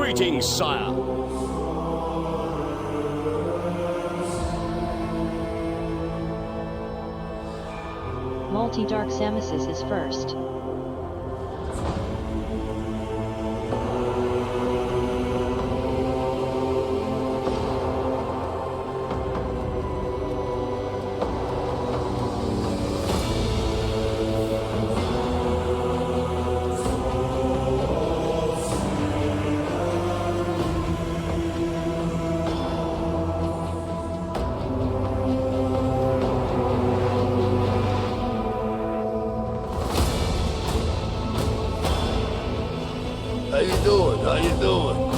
Greetings, sire. Multi-Dark Samuses is first. How you doing? How you doing?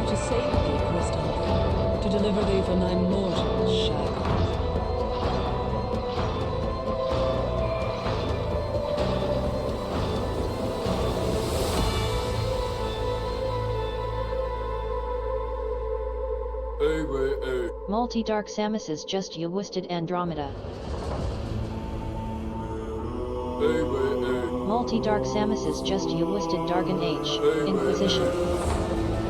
To save thee, Crystal, to deliver thee from thy mortal shackles. Hey. Multi-Dark Samuses just you wisted Andromeda. Multi-Dark Samuses just you wisted Dargan H. Inquisition.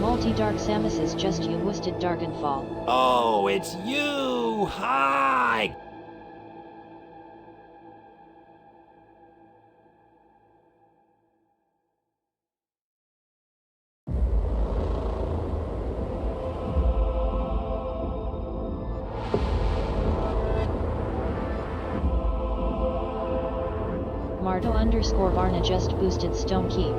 Multi-Dark Samuses just you wisted Darkenfall. Oh, it's you! Hi! Marto_Varna just boosted Stone Keep.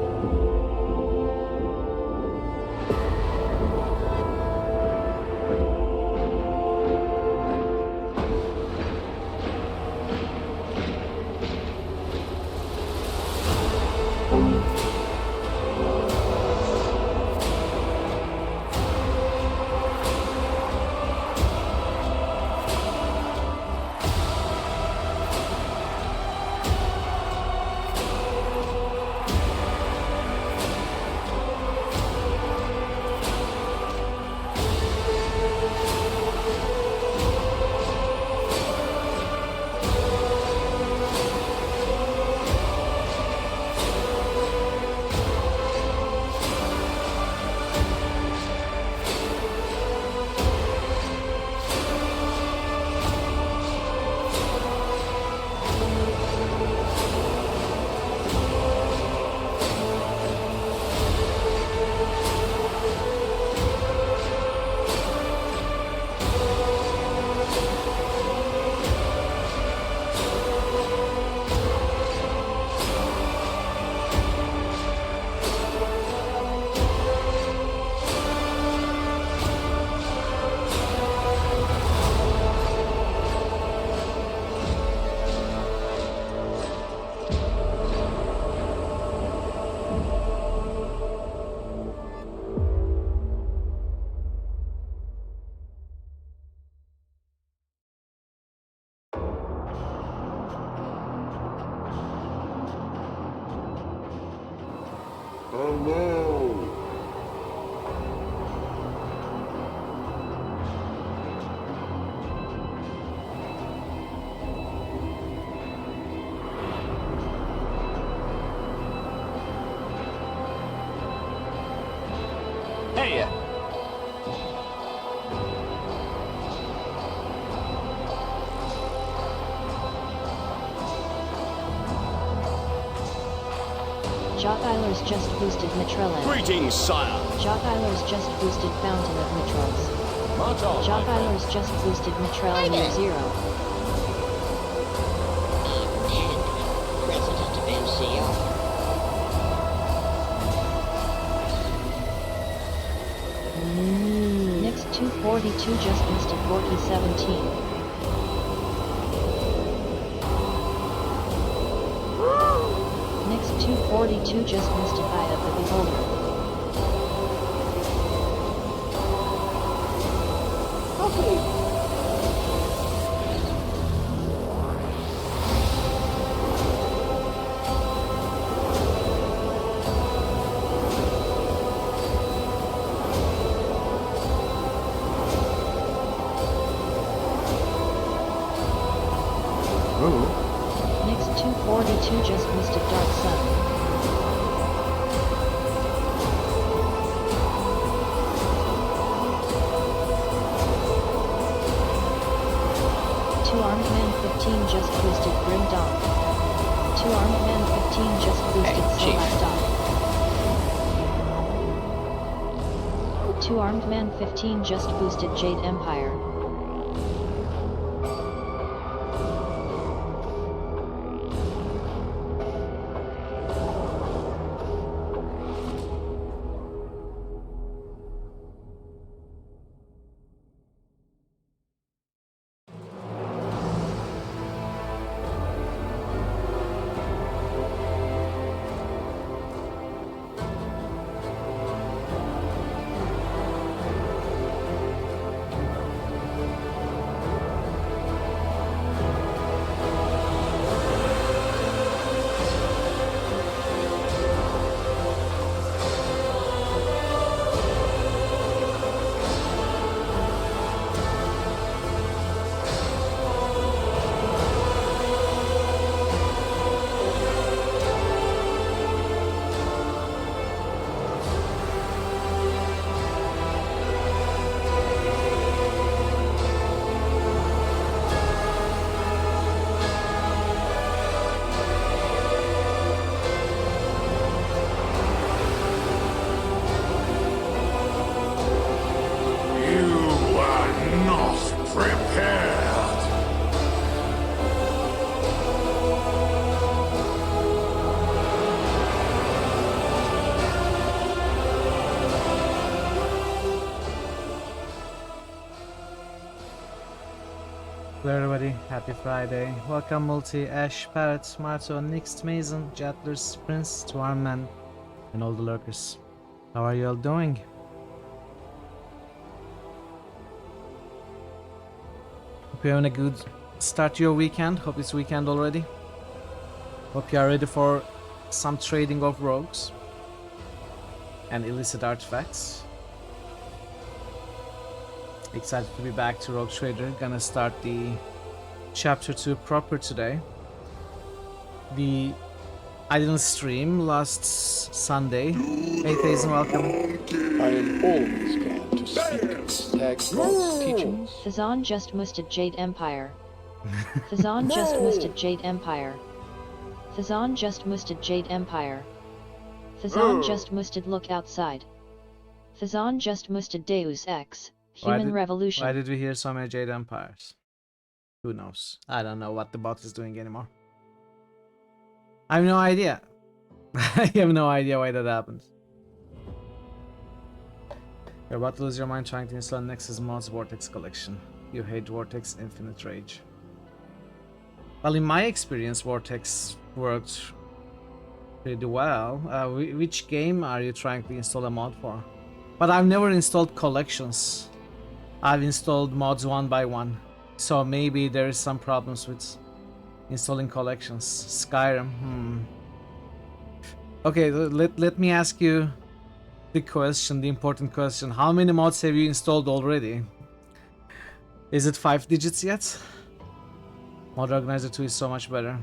Hello. Hey! Jock Eilers just boosted Matrillin. Greetings, sire. Jock Eilers just boosted Fountain of Matrils. Marto. Jock Eilers just boosted Matrell Year Zero. President of MCO. 242 just missed at Gorky 17. Next 242 just missed at Eye of the Beholder. Next 242 just missed at Dark Sun. Two Armed Man 15 just boosted Grim Dawn. Two Armed Man 15 just boosted Select Dawn. Two Armed Man 15 just boosted Jade Empire. Hello everybody, happy Friday. Welcome Multi, Ash, Parrot, Marto, Nix, Mason, Jettlers, Prince, Twarman, and all the lurkers. How are you all doing? Hope you're having a good start to your weekend. Hope it's weekend already. Hope you are ready for some trading of rogues and illicit artifacts. Excited to be back to Rogue Trader. Gonna start the chapter 2 proper today. I didn't stream last Sunday. Hey Faison, welcome. I am always glad to speak. Tag God's teachings. Fazan just musted Jade Empire. Fazan just musted Jade Empire. Fazan just musted Jade Empire. Fazan just musted Look Outside. Fazan just musted Deus Ex. Human Revolution. Why did we hear so many Jade Empires? Who knows? I don't know what the bot is doing anymore. I have no idea. I have no idea why that happened. You're about to lose your mind trying to install Nexus Mods Vortex Collection. You hate Vortex Infinite Rage. Well, in my experience, Vortex worked pretty well. Which game are you trying to install a mod for? But I've never installed collections. I've installed mods one by one, so maybe there is some problems with installing collections. Skyrim, Okay, let me ask you the question, the important question. How many mods have you installed already? Is it 5 digits yet? Mod Organizer 2 is so much better.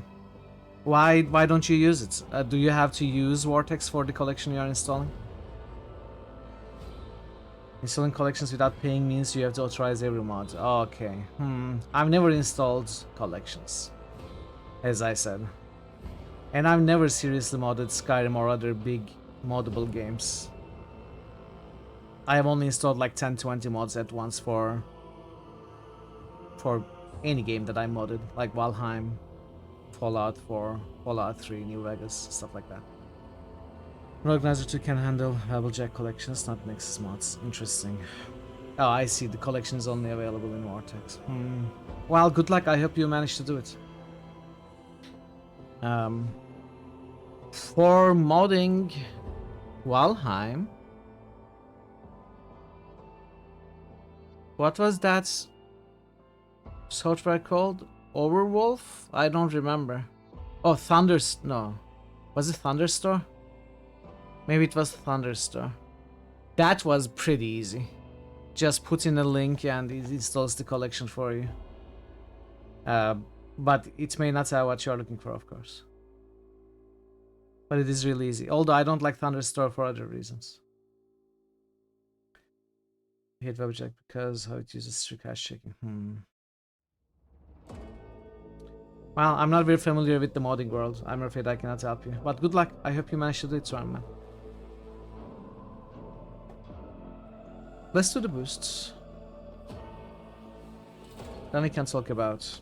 Why don't you use it? Do you have to use Vortex for the collection you are installing? Installing collections without paying means you have to authorize every mod. Okay. I've never installed collections, as I said. And I've never seriously modded Skyrim or other big moddable games. I have only installed like 10-20 mods at once for any game that I modded, like Valheim, Fallout 4, Fallout 3, New Vegas, stuff like that. Organizer 2 can handle Applejack collections, not Nexus mods. Interesting. Oh, I see. The collection is only available in Vortex. Well, good luck. I hope you manage to do it. For modding Valheim, what was that software called? Overwolf? I don't remember. Oh, no. Was it Thunderstore? Maybe it was Thunderstore. That was pretty easy. Just put in a link and it installs the collection for you. But it may not have what you're looking for, of course. But it is really easy. Although I don't like Thunderstore for other reasons. I hate WebJack because how it uses true cache checking. Well, I'm not very familiar with the modding world. I'm afraid I cannot help you. But good luck. I hope you manage to do it, Swarmman. Let's do the boosts. Then we can talk about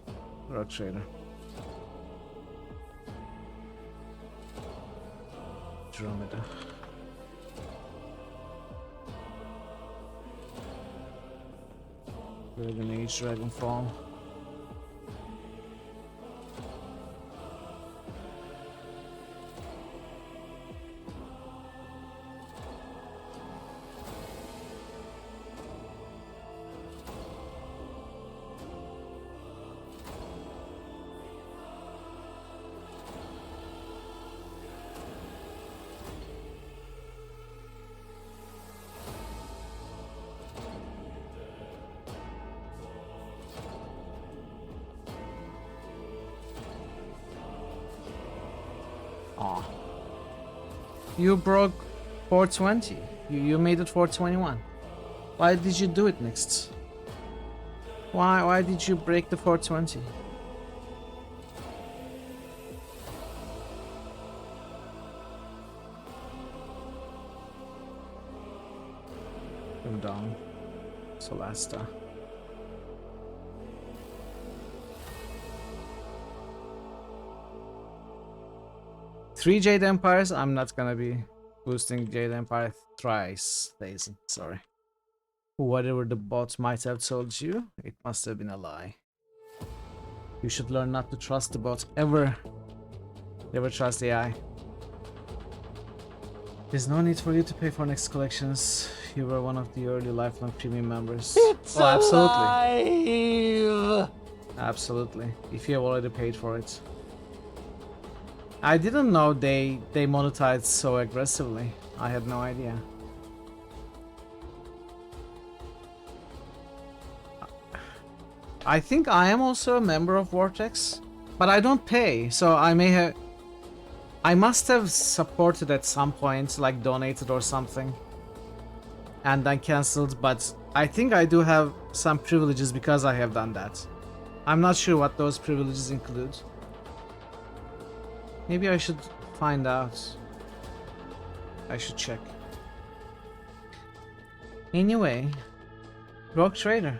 Rogue Trader. Andromeda. Dragon Age, Dragonfall. Aw. You broke 420. You made it 421. Why did you do it next? Why did you break the 420? I'm down. Solasta. Three Jade Empires. I'm not gonna be boosting Jade Empire thrice, Daisy. Sorry. Whatever the bot might have told you, it must have been a lie. You should learn not to trust the bot ever. Never trust AI. There's no need for you to pay for next collections. You were one of the early lifelong premium members. It's alive! Absolutely. If you have already paid for it. I didn't know they monetized so aggressively. I had no idea. I think I am also a member of Vortex, but I don't pay, so I must have supported at some point, like donated or something, and then cancelled, but I think I do have some privileges because I have done that. I'm not sure what those privileges include. Maybe I should find out. I should check. Anyway, Rogue Trader.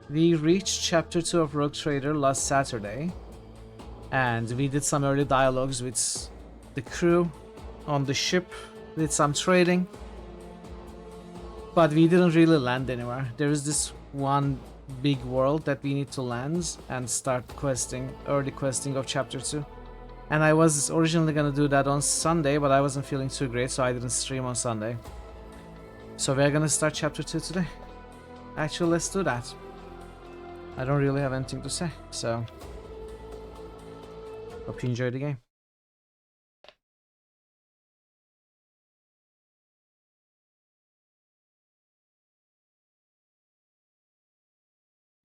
We reached chapter 2 of Rogue Trader last Saturday. And we did some early dialogues with the crew on the ship. Did some trading. But we didn't really land anywhere. There is this one big world that we need to land and start questing, early questing of chapter 2. And I was originally gonna do that on Sunday, but I wasn't feeling too great, so I didn't stream on Sunday. So we're gonna start chapter 2 today. Actually, let's do that. I don't really have anything to say, so hope you enjoy the game.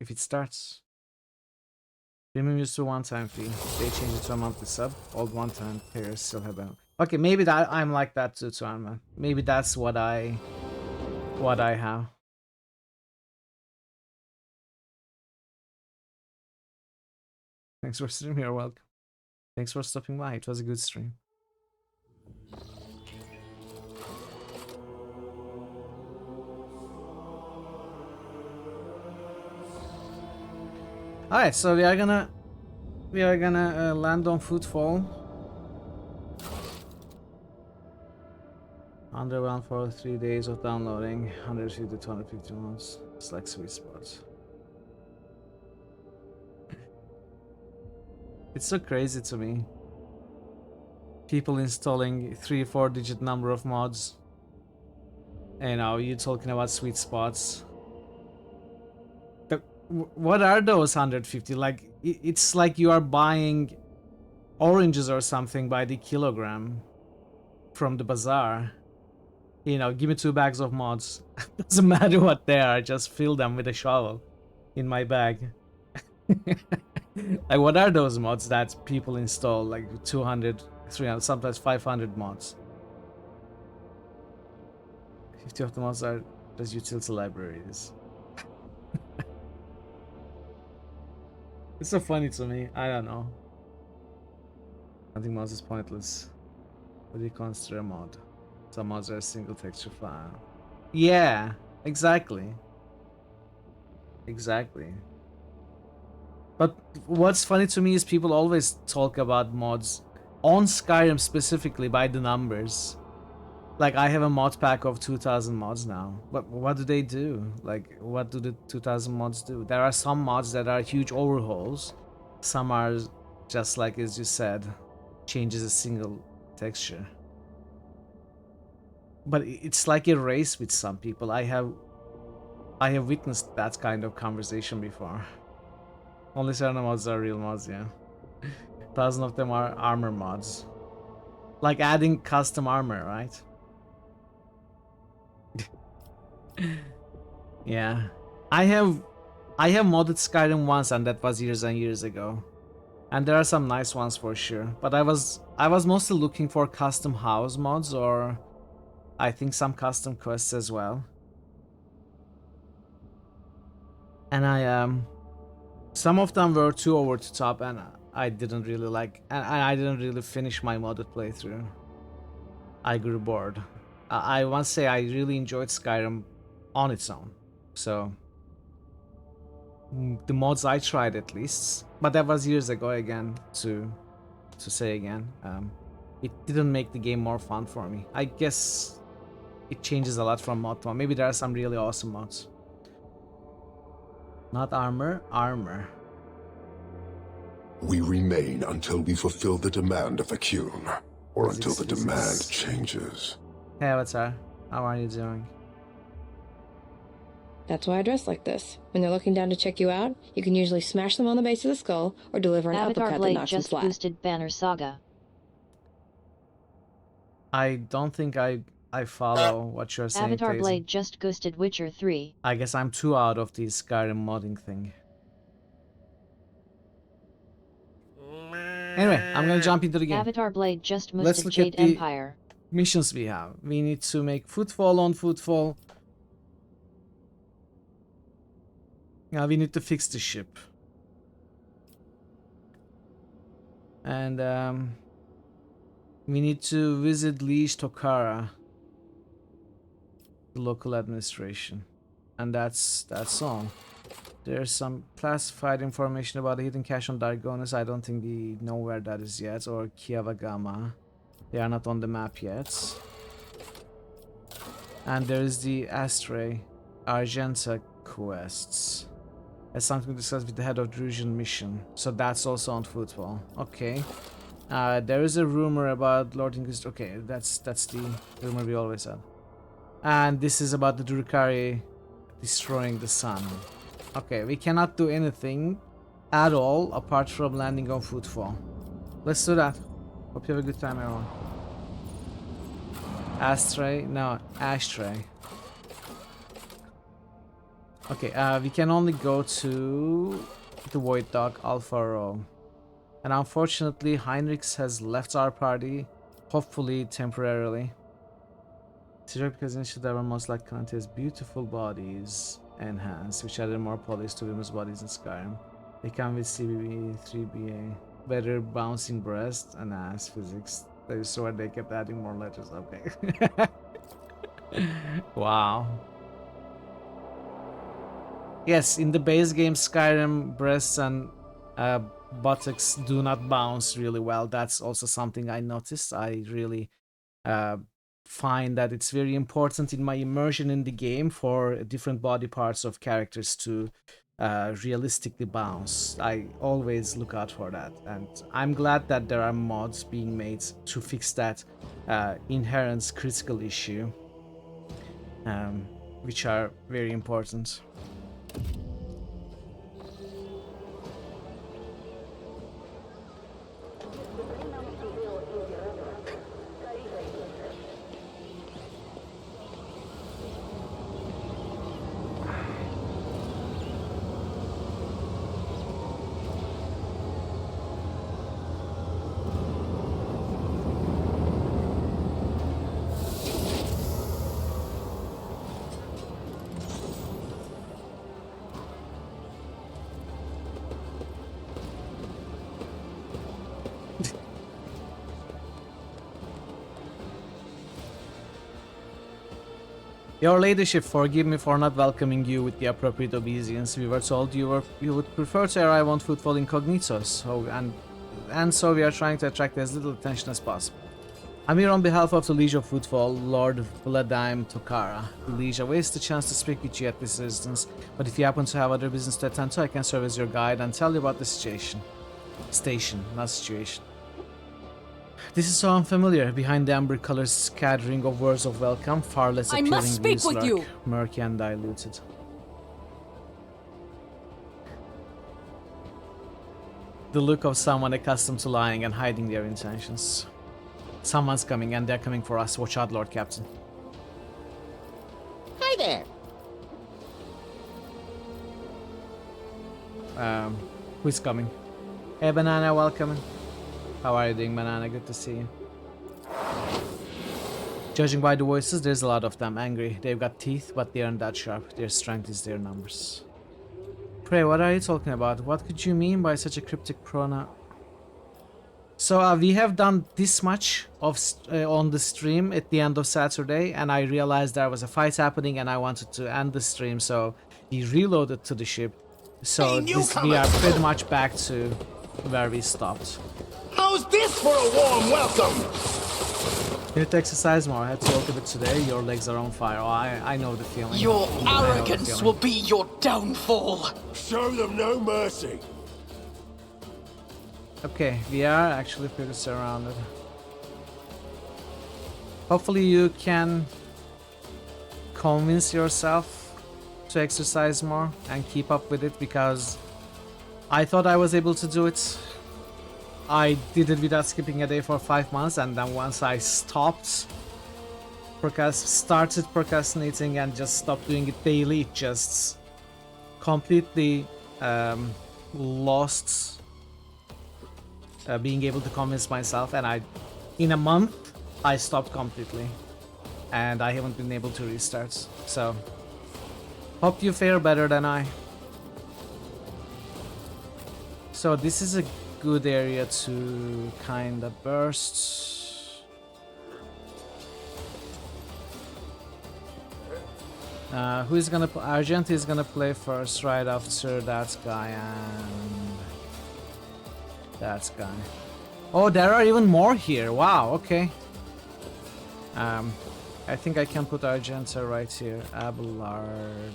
If it starts. Premium used to one-time fee. They changed it to a monthly sub. Old one-time payers still have them. Okay, maybe that I'm like that too, man. Maybe that's what I have. Thanks for streaming. You're welcome. Thanks for stopping by. It was a good stream. Alright, so we are gonna land on Footfall. Underwhelmed for 3 days of downloading. 150 to 250 mods. It's like sweet spots. It's so crazy to me. People installing 3-4 digit number of mods. You know, you talking about sweet spots. But what are those 150? Like, it's like you are buying oranges or something by the kilogram from the bazaar. You know, give me 2 bags of mods. Doesn't matter what they are, just fill them with a shovel in my bag. Like, what are those mods that people install? Like 200, 300, sometimes 500 mods. 50 of the mods are just utility libraries. It's so funny to me. I don't know. I think mods is pointless. What do you consider a mod? Some mods are a single texture file. Yeah, exactly. Exactly. But what's funny to me is people always talk about mods on Skyrim specifically by the numbers. Like, I have a mod pack of 2000 mods now. But what do they do? Like, what do the 2000 mods do? There are some mods that are huge overhauls. Some are just like, as you said, changes a single texture. But it's like a race with some people. I have witnessed that kind of conversation before. Only certain mods are real mods, yeah. 1,000 of them are armor mods. Like adding custom armor, right? Yeah. I have modded Skyrim once, and that was years and years ago. And there are some nice ones for sure. But I was mostly looking for custom house mods, or I think some custom quests as well. And some of them were too over the top, and I didn't really like, and I didn't really finish my modded playthrough. I grew bored. I must say I really enjoyed Skyrim on its own. So the mods I tried, at least, but that was years ago again. To say again, it didn't make the game more fun for me. I guess it changes a lot from mod to mod. Maybe there are some really awesome mods. Not armor, armor. We remain until we fulfill the demand of Akun, or until the demand changes. Hey Avatar, how are you doing? That's why I dress like this. When they're looking down to check you out, you can usually smash them on the base of the skull or deliver an Avatar uppercut that Blade knocks them just flat. boosted Banner Saga. I don't think I follow what you're saying. Avatar Daisy. Blade just boosted Witcher 3. I guess I'm too out of the Skyrim modding thing. Anyway, I'm gonna jump into the game. Avatar Blade just Let's boosted look Jade at the Empire. missions we have. We need to make footfall on footfall. Now we need to fix the ship. And we need to visit Liege Tokara, the local administration. And that's all. There's some classified information about a hidden cache on Dargonis. I don't think we know where that is yet. Or Kiavagama. They are not on the map yet. And there is the Astray Argenta quests. That's something to discuss with the head of Drusian mission. So that's also on football. Okay. There is a rumor about Lord Inquisitor. Okay, that's the rumor we always had. And this is about the Drukari destroying the sun. Okay, we cannot do anything at all apart from landing on footfall. Let's do that. Hope you have a good time, everyone. Astray? No, Ashtray. Okay, we can only go to the Void Dog Alpha Row. And unfortunately, Heinrichs has left our party, hopefully temporarily. Because initially they were most like Kante's beautiful bodies enhanced, which added more polish to women's bodies in Skyrim. They come with CBB, 3BA, better bouncing breast and ass physics. They swear they kept adding more letters. Okay. Wow. Yes, in the base game Skyrim, breasts and buttocks do not bounce really well. That's also something I noticed. I really find that it's very important in my immersion in the game for different body parts of characters to realistically bounce. I always look out for that, and I'm glad that there are mods being made to fix that inherent critical issue, which are very important. Your ladyship, forgive me for not welcoming you with the appropriate obeisance. We were told you would prefer to arrive on footfall incognito, and so we are trying to attract as little attention as possible. I'm here on behalf of the Liege of Footfall, Lord Vladimir Tokara. The Liege awaits the chance to speak with you at this instance, but if you happen to have other business to attend to, I can serve as your guide and tell you about the situation. Station, not situation. This is so unfamiliar. Behind the amber colors scattering of words of welcome, far less appealing. I must speak with you. Murky and diluted. The look of someone accustomed to lying and hiding their intentions. Someone's coming, and they're coming for us. Watch out, Lord Captain. Hi there. Who's coming? Hey, Banana, welcome. How are you doing, Banana? Good to see you. Judging by the voices, there's a lot of them angry. They've got teeth, but they aren't that sharp. Their strength is their numbers. Pray, what are you talking about? What could you mean by such a cryptic pronoun? So we have done this much of on the stream at the end of Saturday, and I realized there was a fight happening and I wanted to end the stream, so we reloaded to the ship. So we are pretty much back to where we stopped. How's this for a warm welcome? You need to exercise more. I had to walk a bit today. Your legs are on fire. Oh, I know the feeling. Your arrogance will be your downfall. Show them no mercy. Okay, we are actually pretty surrounded. Hopefully you can convince yourself to exercise more and keep up with it, because I thought I was able to do it. I did it without skipping a day for 5 months, and then once I started procrastinating and just stopped doing it daily, it just completely lost being able to convince myself, and in a month I stopped completely and I haven't been able to restart. So hope you fare better than I. So this is a good area to kind of burst. Who is gonna Argent is gonna play first right after that guy and that guy. Oh, there are even more here. Wow, okay. I think I can put Argenta right here. Abelard.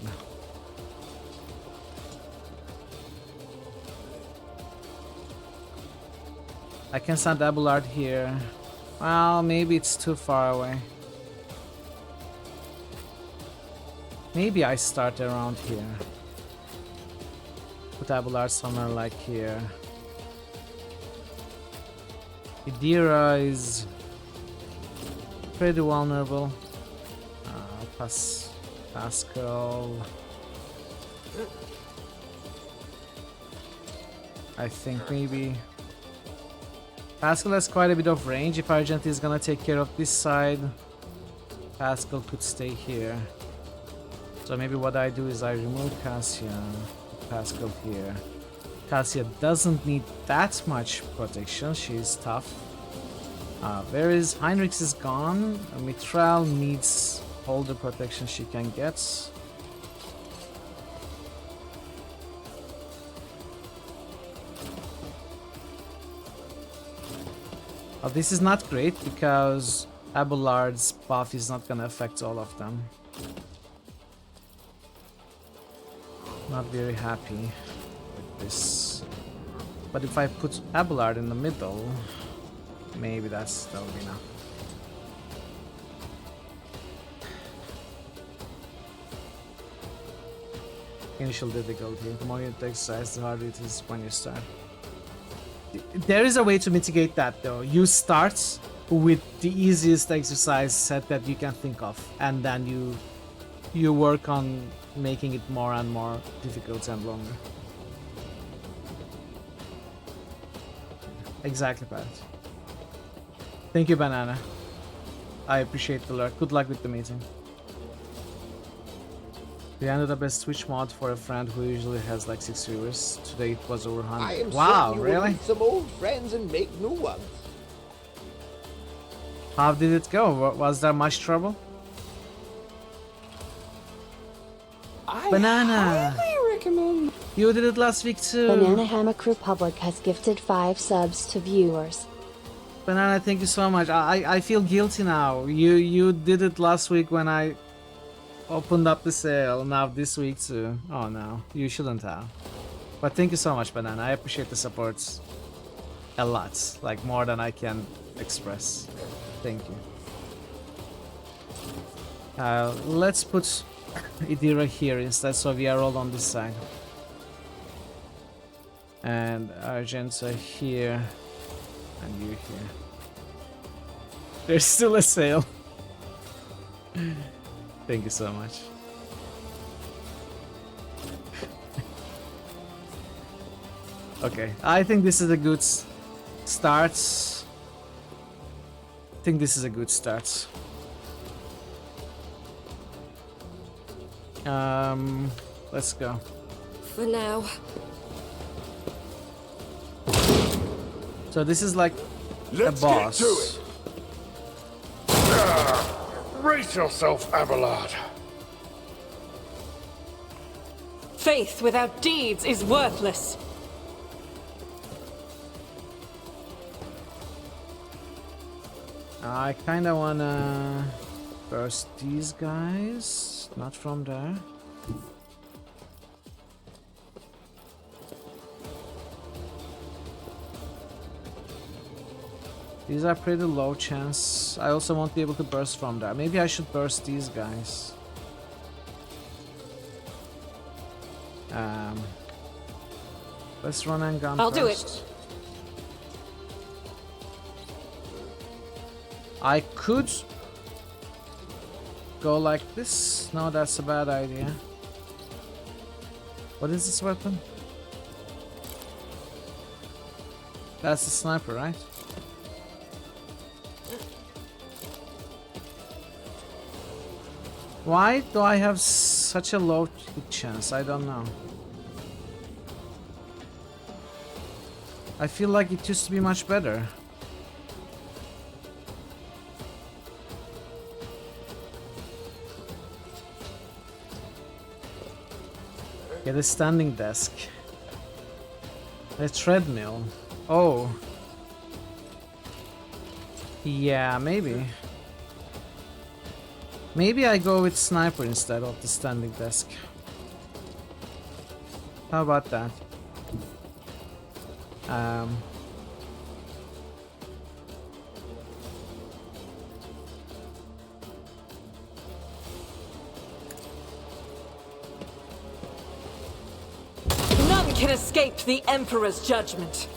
I can send Abelard here. Well, maybe it's too far away. Maybe I start around here. Put Abelard somewhere like here. Idira is pretty vulnerable. Pascal. I think maybe Pascal has quite a bit of range. If Argent is gonna take care of this side, Pascal could stay here. So maybe what I do is I remove Cassia, put Pascal here. Cassia doesn't need that much protection, she's tough. Where is Heinrichs is gone. Mithral needs all the protection she can get. This is not great because Abelard's buff is not gonna affect all of them. Not very happy with this. But if I put Abelard in the middle, maybe that'll be enough. Initial difficulty. The more you exercise, the harder it is when you start. There is a way to mitigate that though. You start with the easiest exercise set that you can think of, and then you work on making it more and more difficult and longer. Exactly, Pat. Thank you, Banana. I appreciate the lurk. Good luck with the meeting. We ended up as Switch mod for a friend who usually has like 6 viewers. Today it was over 100. Wow, really? Some old friends and make new ones. How did it go? Was there much trouble? Banana! I recommend. You did it last week too. Banana Hammock Republic has gifted 5 subs to viewers. Banana, thank you so much. I feel guilty now. You did it last week when I opened up the sale. Now this week too. Oh no, you shouldn't have. But thank you so much, Banana. I appreciate the support a lot. Like more than I can express. Thank you. Let's put Idira here instead, so we are all on this side. And Argenta here. And you here. There's still a sale. Thank you so much. Okay, I think this is a good start. I think this is a good start. Let's go. For now. So this is like Let's a boss. get to it. Brace yourself, Abelard. Faith without deeds is worthless. I kinda wanna burst these guys, not from there. These are pretty low chance. I also won't be able to burst from there. Maybe I should burst these guys. Let's run and gun I'll first. do it. I could go like this. No, that's a bad idea. What is this weapon? That's the sniper, right? Why do I have such a low hit chance? I don't know. I feel like it used to be much better. Get a standing desk. A treadmill. Oh. Yeah, maybe. Maybe I go with sniper instead of the standing desk. How about that? None can escape the Emperor's judgment.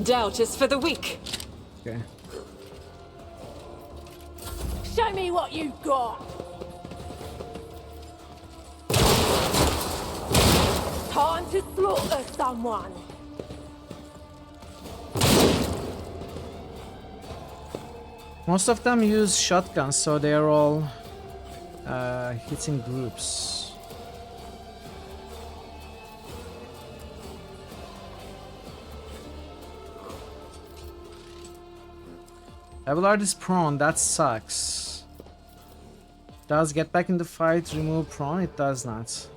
Doubt is for the weak. Okay. Show me what you've got. Time to slaughter someone. Most of them use shotguns, so they're all hitting groups. Abelard is prone, that sucks. Does get back in the fight remove prone? It does not.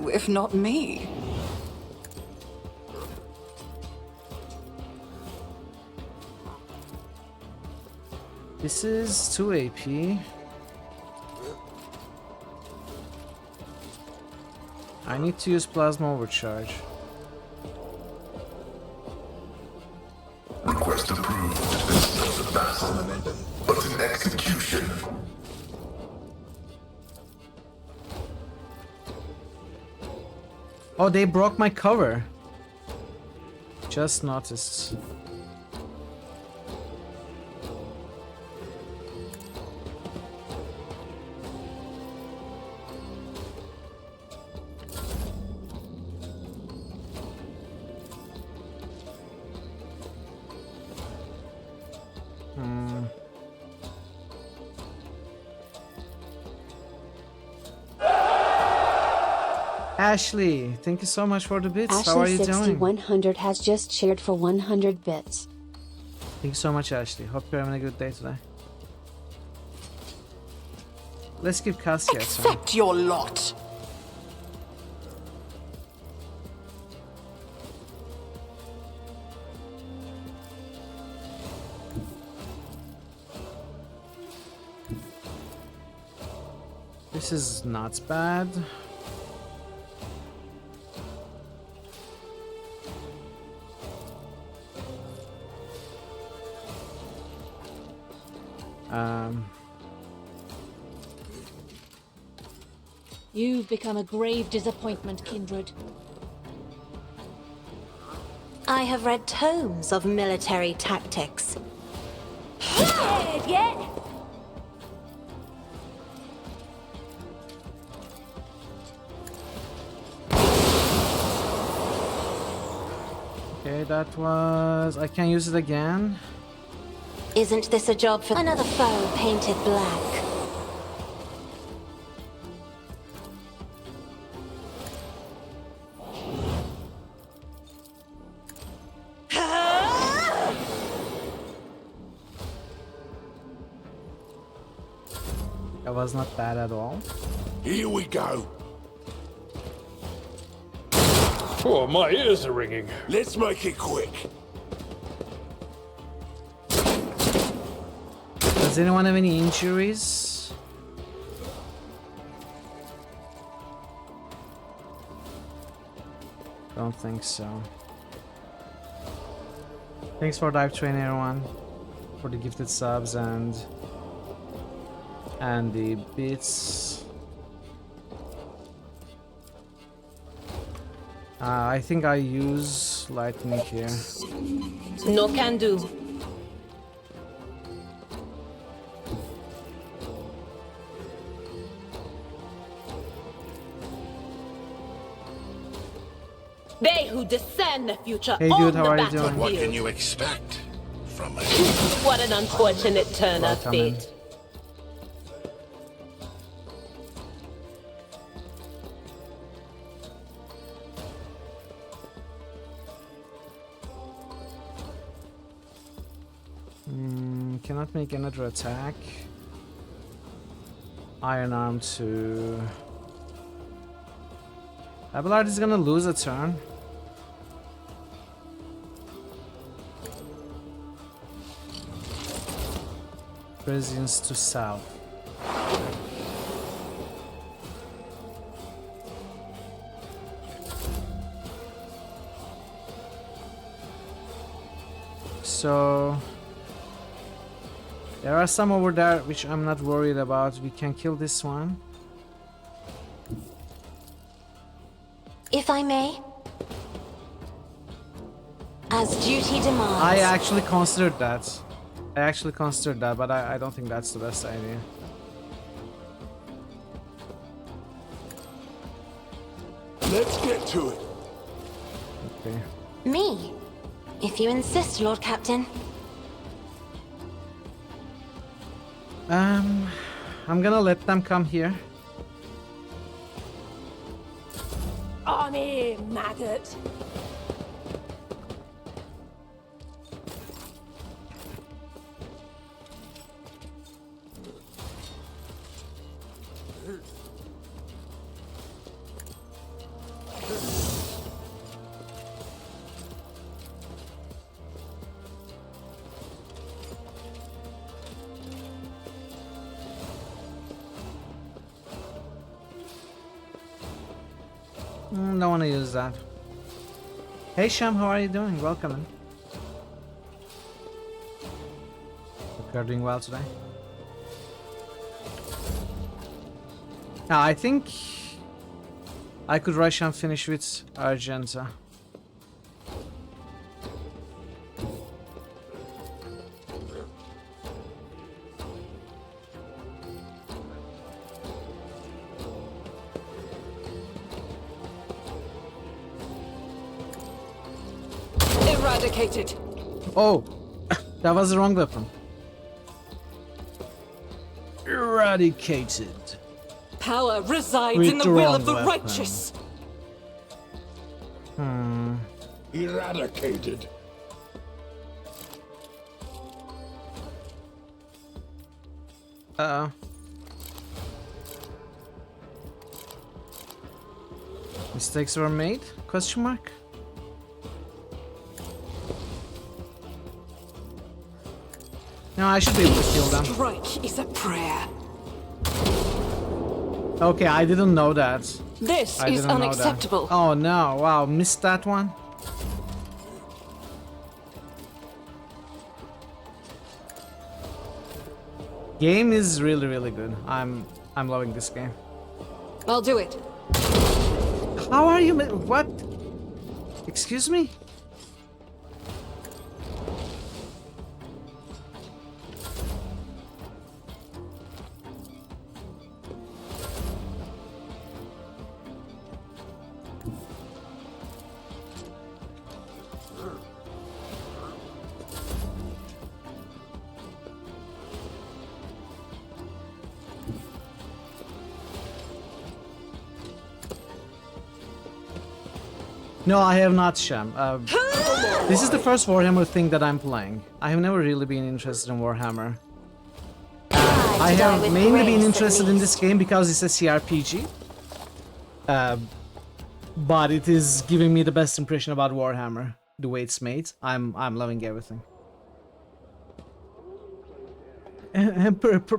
you, if not me? This is 2 AP. I need to use plasma overcharge. Request approved. This is not a battle, but an execution. Oh, they broke my cover. Just noticed. Ashley, thank you so much for the bits. How are you doing? Ashley6100 has just shared for 100 bits. Thank you so much, Ashley. Hope you're having a good day today. Let's give Cassia a turn. Accept your lot. This is not bad. You've become a grave disappointment, Kindred. I have read tomes of military tactics. Yeah! Okay, that was... I can use it again. Isn't this a job for another foe painted black? That was not bad at all. Here we go. Oh, my ears are ringing. Let's make it quick. Does anyone have any injuries? Don't think so. Thanks for dive train, everyone, for the gifted subs and the bits. I think I use lightning here. No can do. They who discern the future Hey, dude, how are you doing? What can you expect from me? What an unfortunate turn of fate. Cannot make another attack. Iron Arm to... Abelard is gonna lose a turn. Presence to south. So there are some over there which I'm not worried about. We can kill this one. If I may, as duty demands. I actually considered that. But I don't think that's the best idea. Let's get to it. Okay. Me, if you insist, Lord Captain. I'm gonna let them come here. On here, maggot. Don't want to use that. Hey Sham, how are you doing? Welcome in. Hope you're doing well today. Now, I think I could rush and finish with Argenta. Eradicated. Oh, that was the wrong weapon. Eradicated. Power resides With in the the will wrong of the weapon. righteous. Eradicated. Uh-oh. Mistakes were made? Question mark? No, I should be able to kill them. Strike is a prayer. Okay, I didn't know that. This I is didn't know that. unacceptable. Oh no, wow, missed that one. Game is really, really good. I'm loving this game. I'll do it. How are you? What? Excuse me? No, I have not, Sham. This is the first Warhammer thing that I'm playing. I have never really been interested in Warhammer. I have mainly been interested in this game because it's a CRPG. But it is giving me the best impression about Warhammer. The way it's made. I'm loving everything.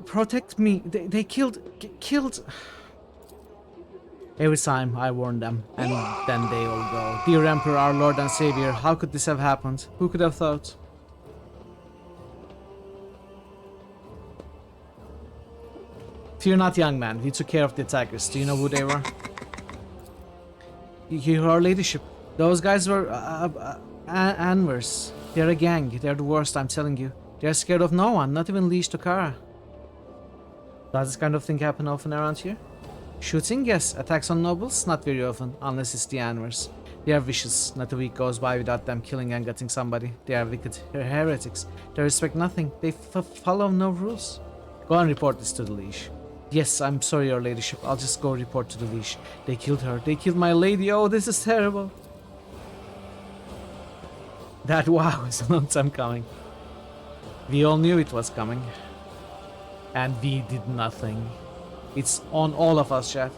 Protect me. They killed. Every time I warn them, and then they all go. Dear Emperor, our Lord and Savior, how could this have happened? Who could have thought? Fear not, young man. We took care of the attackers. Do you know who they were? Your ladyship. Those guys were Anvers. They're a gang. They're the worst, I'm telling you. They're scared of no one, not even Liege Tokara. Does this kind of thing happen often around here? Shooting, yes. Attacks on nobles, not very often, unless it's the Anvers. They are vicious. Not a week goes by without them killing and gutting somebody. They are wicked. They're heretics. They respect nothing. They follow no rules. Go and report this to the Liege. Yes, I'm sorry, your ladyship. I'll just go report to the Liege. They killed her. They killed my lady. Oh, this is terrible. That wow is a long time coming. We all knew it was coming. And we did nothing. It's on all of us, chat.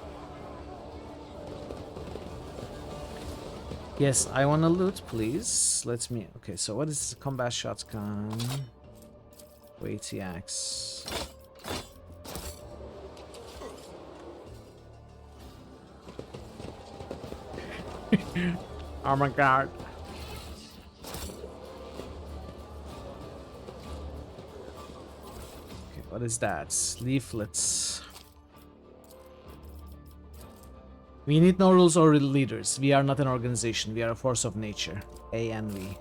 Yes, I want to loot, please. Let me... Okay, so what is this? Combat shotgun? Weighty axe. Oh my god. Okay, what is that? Leaflets. We need no rules or leaders. We are not an organization. We are a force of nature. A and we.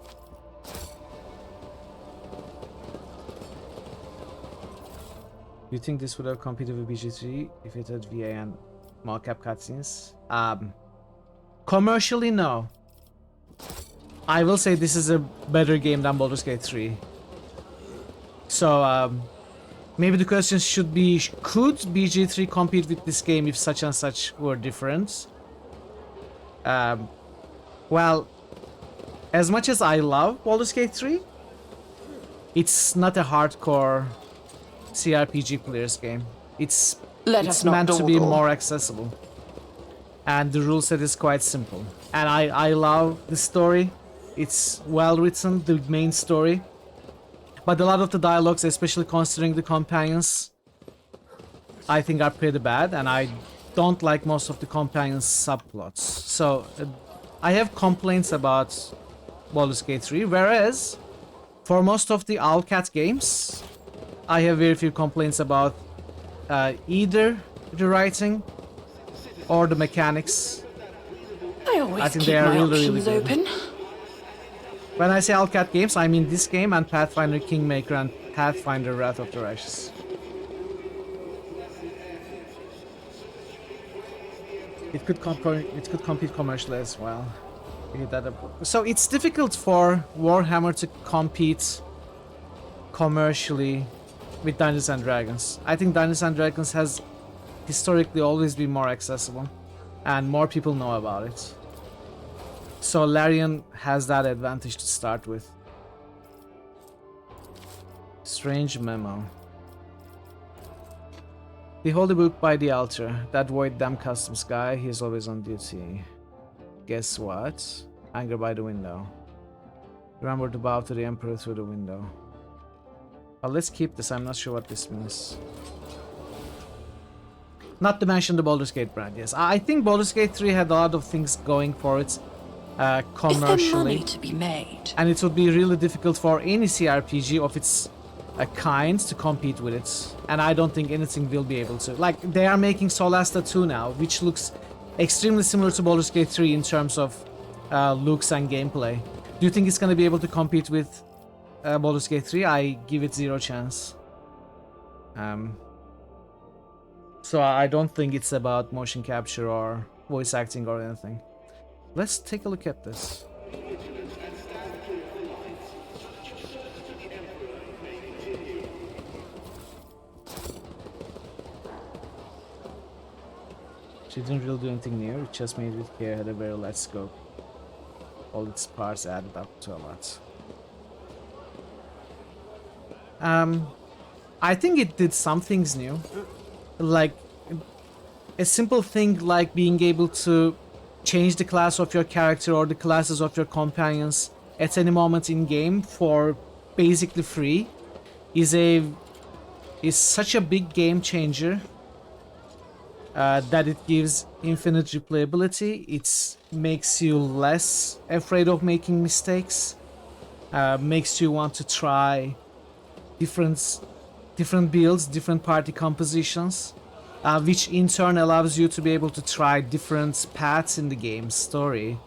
You think this would have competed with BG3 if it had VA and mocap cutscenes? Commercially, no. I will say this is a better game than Baldur's Gate 3. So, maybe the question should be, could BG3 compete with this game if such and such were different? Well, as much as I love Baldur's Gate 3, it's not a hardcore CRPG player's game. It's meant to be more accessible. And the rule set is quite simple. And I love the story. It's well written, the main story. But a lot of the dialogues, especially considering the companions, I think are pretty bad. And I don't like most of the companion subplots. So I have complaints about Baldur's Gate 3, whereas for most of the Owlcat games, I have very few complaints about either the writing or the mechanics. I think they are really good. Open. When I say Owlcat games, I mean this game and Pathfinder Kingmaker and Pathfinder Wrath of the Righteous. It could compete commercially as well. So it's difficult for Warhammer to compete commercially with Dungeons and Dragons. I think Dungeons and Dragons has historically always been more accessible and more people know about it. So Larian has that advantage to start with. Strange memo. The Holy Book by the altar. That Void Damn Customs guy, he's always on duty. Guess what? Anger by the window. Remember to bow to the Emperor through the window. But let's keep this, I'm not sure what this means. Not to mention the Baldur's Gate brand, yes. I think Baldur's Gate 3 had a lot of things going for it commercially. Is there money to be made? And it would be really difficult for any CRPG of its kind to compete with it. And I don't think anything will be able to. Like, they are making Solasta 2 now, which looks extremely similar to Baldur's Gate 3 in terms of looks and gameplay. Do you think it's going to be able to compete with Baldur's Gate 3? I give it zero chance. So I don't think it's about motion capture or voice acting or anything. Let's take a look at this. She didn't really do anything new, it just made with care, had a very light scope. All its parts added up to a lot. I think it did some things new. Like, a simple thing like being able to change the class of your character or the classes of your companions at any moment in game for basically free is such a big game changer that it gives infinite replayability. It makes you less afraid of making mistakes, makes you want to try different builds, different party compositions, which in turn allows you to be able to try different paths in the game's story,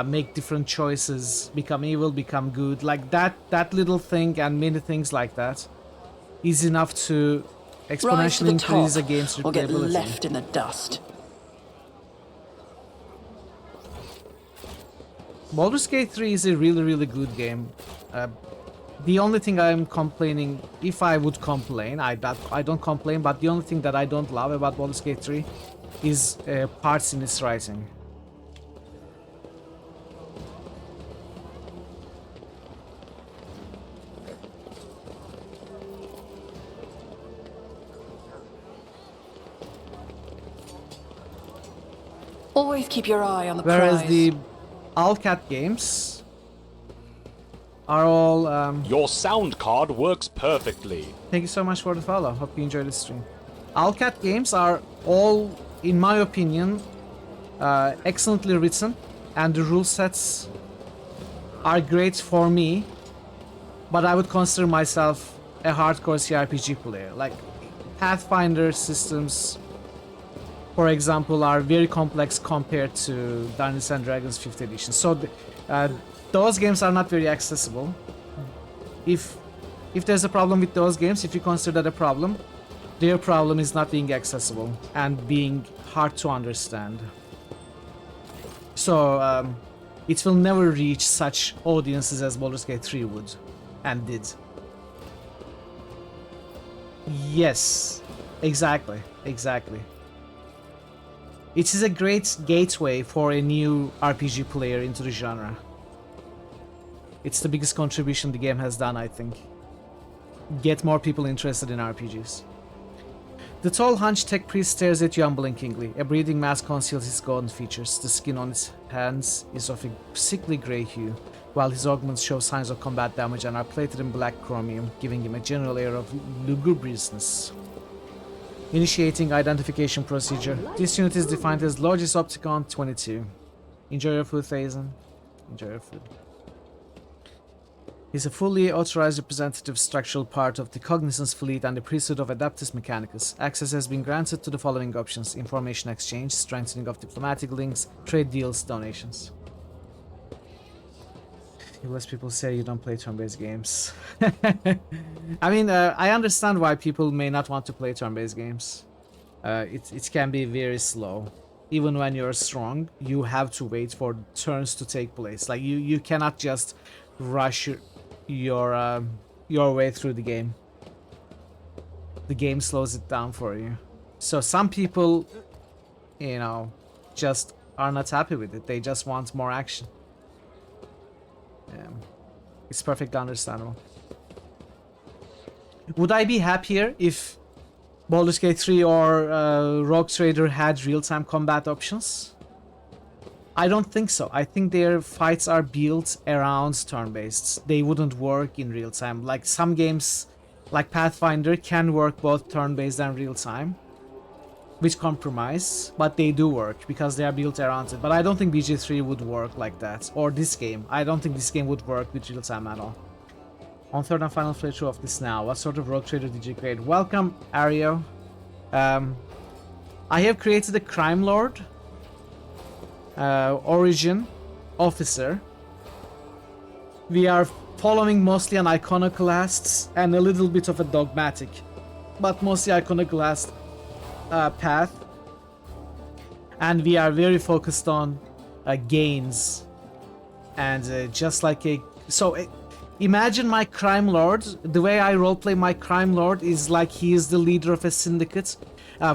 make different choices, become evil, become good. Like that little thing and many things like that is enough to exponentially increase a game's replayability. Or get left in the dust. Baldur's Gate 3 is a really good game. The only thing I'm complaining, if I would complain, I don't complain, but the only thing that I don't love about Baldur's Gate 3 is parts in its writing. Always keep your eye on the Whereas prize. the Owlcat games are all... Your sound card works perfectly. Thank you so much for the follow. Hope you enjoyed the stream. Owlcat games are all, in my opinion, excellently written, and the rule sets are great for me, but I would consider myself a hardcore CRPG player. Like, Pathfinder systems, for example, are very complex compared to Dungeons and Dragons 5th edition. So those games are not very accessible. If there's a problem with those games, if you consider that a problem, their problem is not being accessible and being hard to understand. So it will never reach such audiences as Baldur's Gate 3 would, and did. Yes, exactly. It is a great gateway for a new RPG player into the genre. It's the biggest contribution the game has done, I think. Get more people interested in RPGs. The tall hunched tech priest stares at you unblinkingly. A breathing mask conceals his golden features. The skin on his hands is of a sickly grey hue, while his augments show signs of combat damage and are plated in black chromium, giving him a general air of lugubriousness. Initiating identification procedure. This unit is defined as Logis Opticon 22. Enjoy your food, Thazen. Enjoy your food. He's a fully authorized representative structural part of the Cognizance Fleet and the Priesthood of Adeptus Mechanicus. Access has been granted to the following options: information exchange, strengthening of diplomatic links, trade deals, donations. US people say you don't play turn-based games. I mean, I understand why people may not want to play turn-based games. It can be very slow. Even when you're strong, you have to wait for turns to take place. Like you cannot just rush your way through the game. The game slows it down for you. So some people, you know, just are not happy with it. They just want more action. It's perfectly understandable. Would I be happier if Baldur's Gate 3 or Rogue Trader had real-time combat options? I don't think so. I think their fights are built around turn-based. They wouldn't work in real-time. Like some games, like Pathfinder, can work both turn-based and real-time with compromise, but they do work because they are built around it. But I don't think BG3 would work like that, or this game. I don't think this game would work with real-time at all. On third and final playthrough of this now, what sort of Rogue Trader did you create? Welcome, Ario. I have created a Crime Lord, Origin, Officer. We are following mostly an Iconoclast and a little bit of a Dogmatic, but mostly Iconoclast path, and we are very focused on gains, and just like imagine my Crime Lord. The way I roleplay my Crime Lord is like he is the leader of a syndicate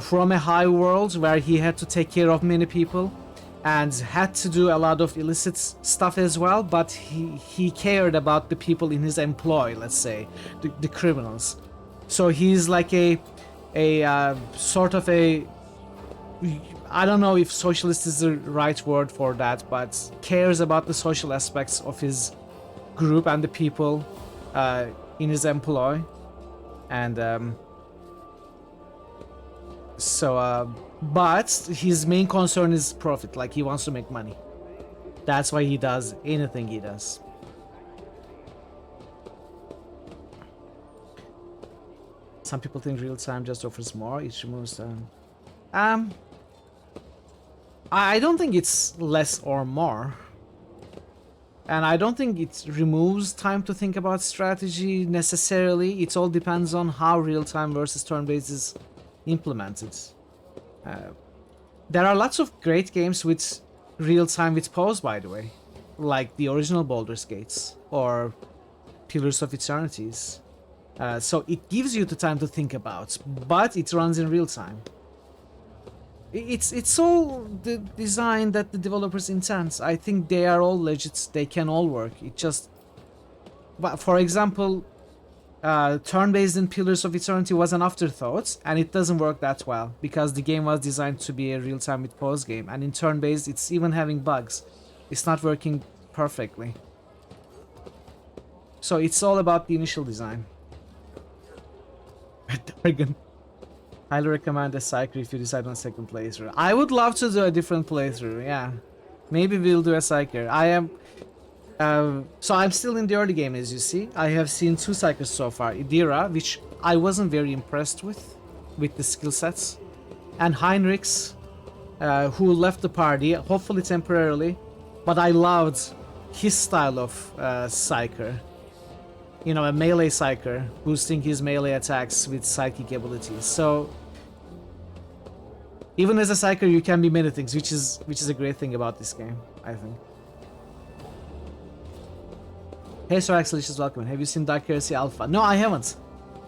from a high world where he had to take care of many people and had to do a lot of illicit stuff as well, but he cared about the people in his employ, let's say, the criminals. So he's like a sort of a, I don't know if socialist is the right word for that, but cares about the social aspects of his group and the people in his employ. And but his main concern is profit. Like, he wants to make money. That's why he does anything he does. Some people think real time just offers more. It removes I don't think it's less or more. And I don't think it removes time to think about strategy necessarily. It all depends on how real time versus turn-based is implemented. There are lots of great games with real time with pause, by the way, like the original Baldur's Gates or Pillars of Eternities. So it gives you the time to think about, but it runs in real time. It's all the design that the developers intend. I think they are all legit. They can all work. But for example, turn-based in Pillars of Eternity was an afterthought, and it doesn't work that well because the game was designed to be a real-time with pause game, and in turn-based it's even having bugs. It's not working perfectly. So it's all about the initial design. Dargan. Highly recommend a Psyker if you decide on a second playthrough. I would love to do a different playthrough, yeah. Maybe we'll do a Psyker. So I'm still in the early game, as you see. I have seen 2 Psykers so far. Idira, which I wasn't very impressed with the skill sets. And Heinrichs, who left the party, hopefully temporarily. But I loved his style of Psyker. You know, a melee Psyker, boosting his melee attacks with psychic abilities. So even as a Psyker, you can be many things, which is a great thing about this game, I think. Hey, Sir Axelicious, welcome. Have you seen Dark Heresy Alpha? No, I haven't.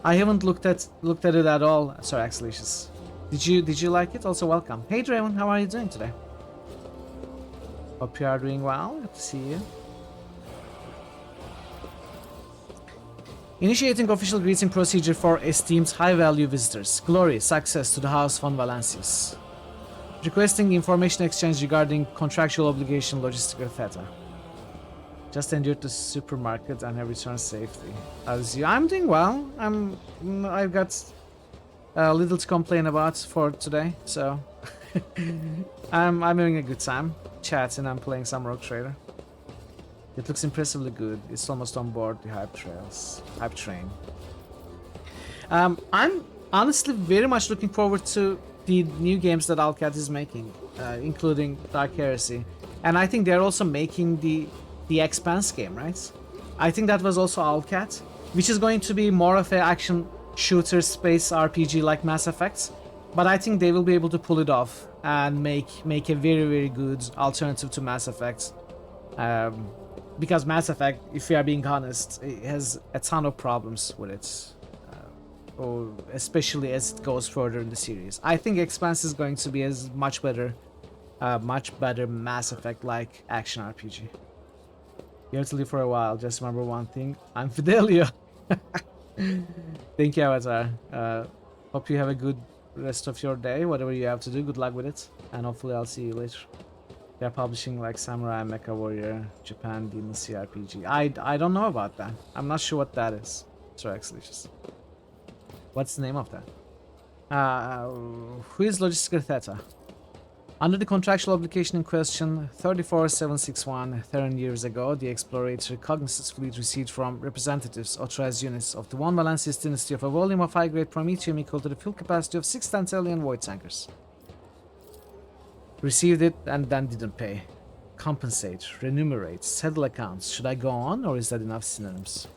I haven't looked at it at all, Sir Axelicious. Did you like it? Also, welcome. Hey, Draven, how are you doing today? Hope you are doing well. Good to see you. Initiating official greeting procedure for esteemed high-value visitors. Glory, success to the House von Valencius. Requesting information exchange regarding contractual obligation, logistical theta. Just entered the supermarket and have returned safely. How's you? I'm doing well. I've got little to complain about for today, so I'm having a good time chatting and playing some Rogue Trader. It looks impressively good. It's almost on board the hype train. I'm honestly very much looking forward to the new games that Alcat is making, including Dark Heresy, and I think they're also making the Expanse game, right? I think that was also Alcat, which is going to be more of an action shooter space RPG like Mass Effect, but I think they will be able to pull it off and make a very, very good alternative to Mass Effect. Because Mass Effect, if we are being honest, it has a ton of problems with it, or especially as it goes further in the series. I think Expanse is going to be a much better Mass Effect-like action RPG. You have to live for a while. Just remember one thing: I'm Fidelio. Thank you, Avatar. Hope you have a good rest of your day. Whatever you have to do, good luck with it, and hopefully I'll see you later. They're publishing like Samurai, Mecha Warrior, Japan, Demon CRPG. I don't know about that. I'm not sure what that is. So actually, just what's the name of that? Who is Logistical Theta? Under the contractual obligation in question, 34761 Theran years ago, the explorator Cognizant's fleet received from representatives, authorized units of the One Valensis dynasty of a volume of high-grade promethium equal to the fuel capacity of 6 Tantalian void tankers. Received it and then didn't pay. Compensate, remunerate, settle accounts. Should I go on, or is that enough synonyms?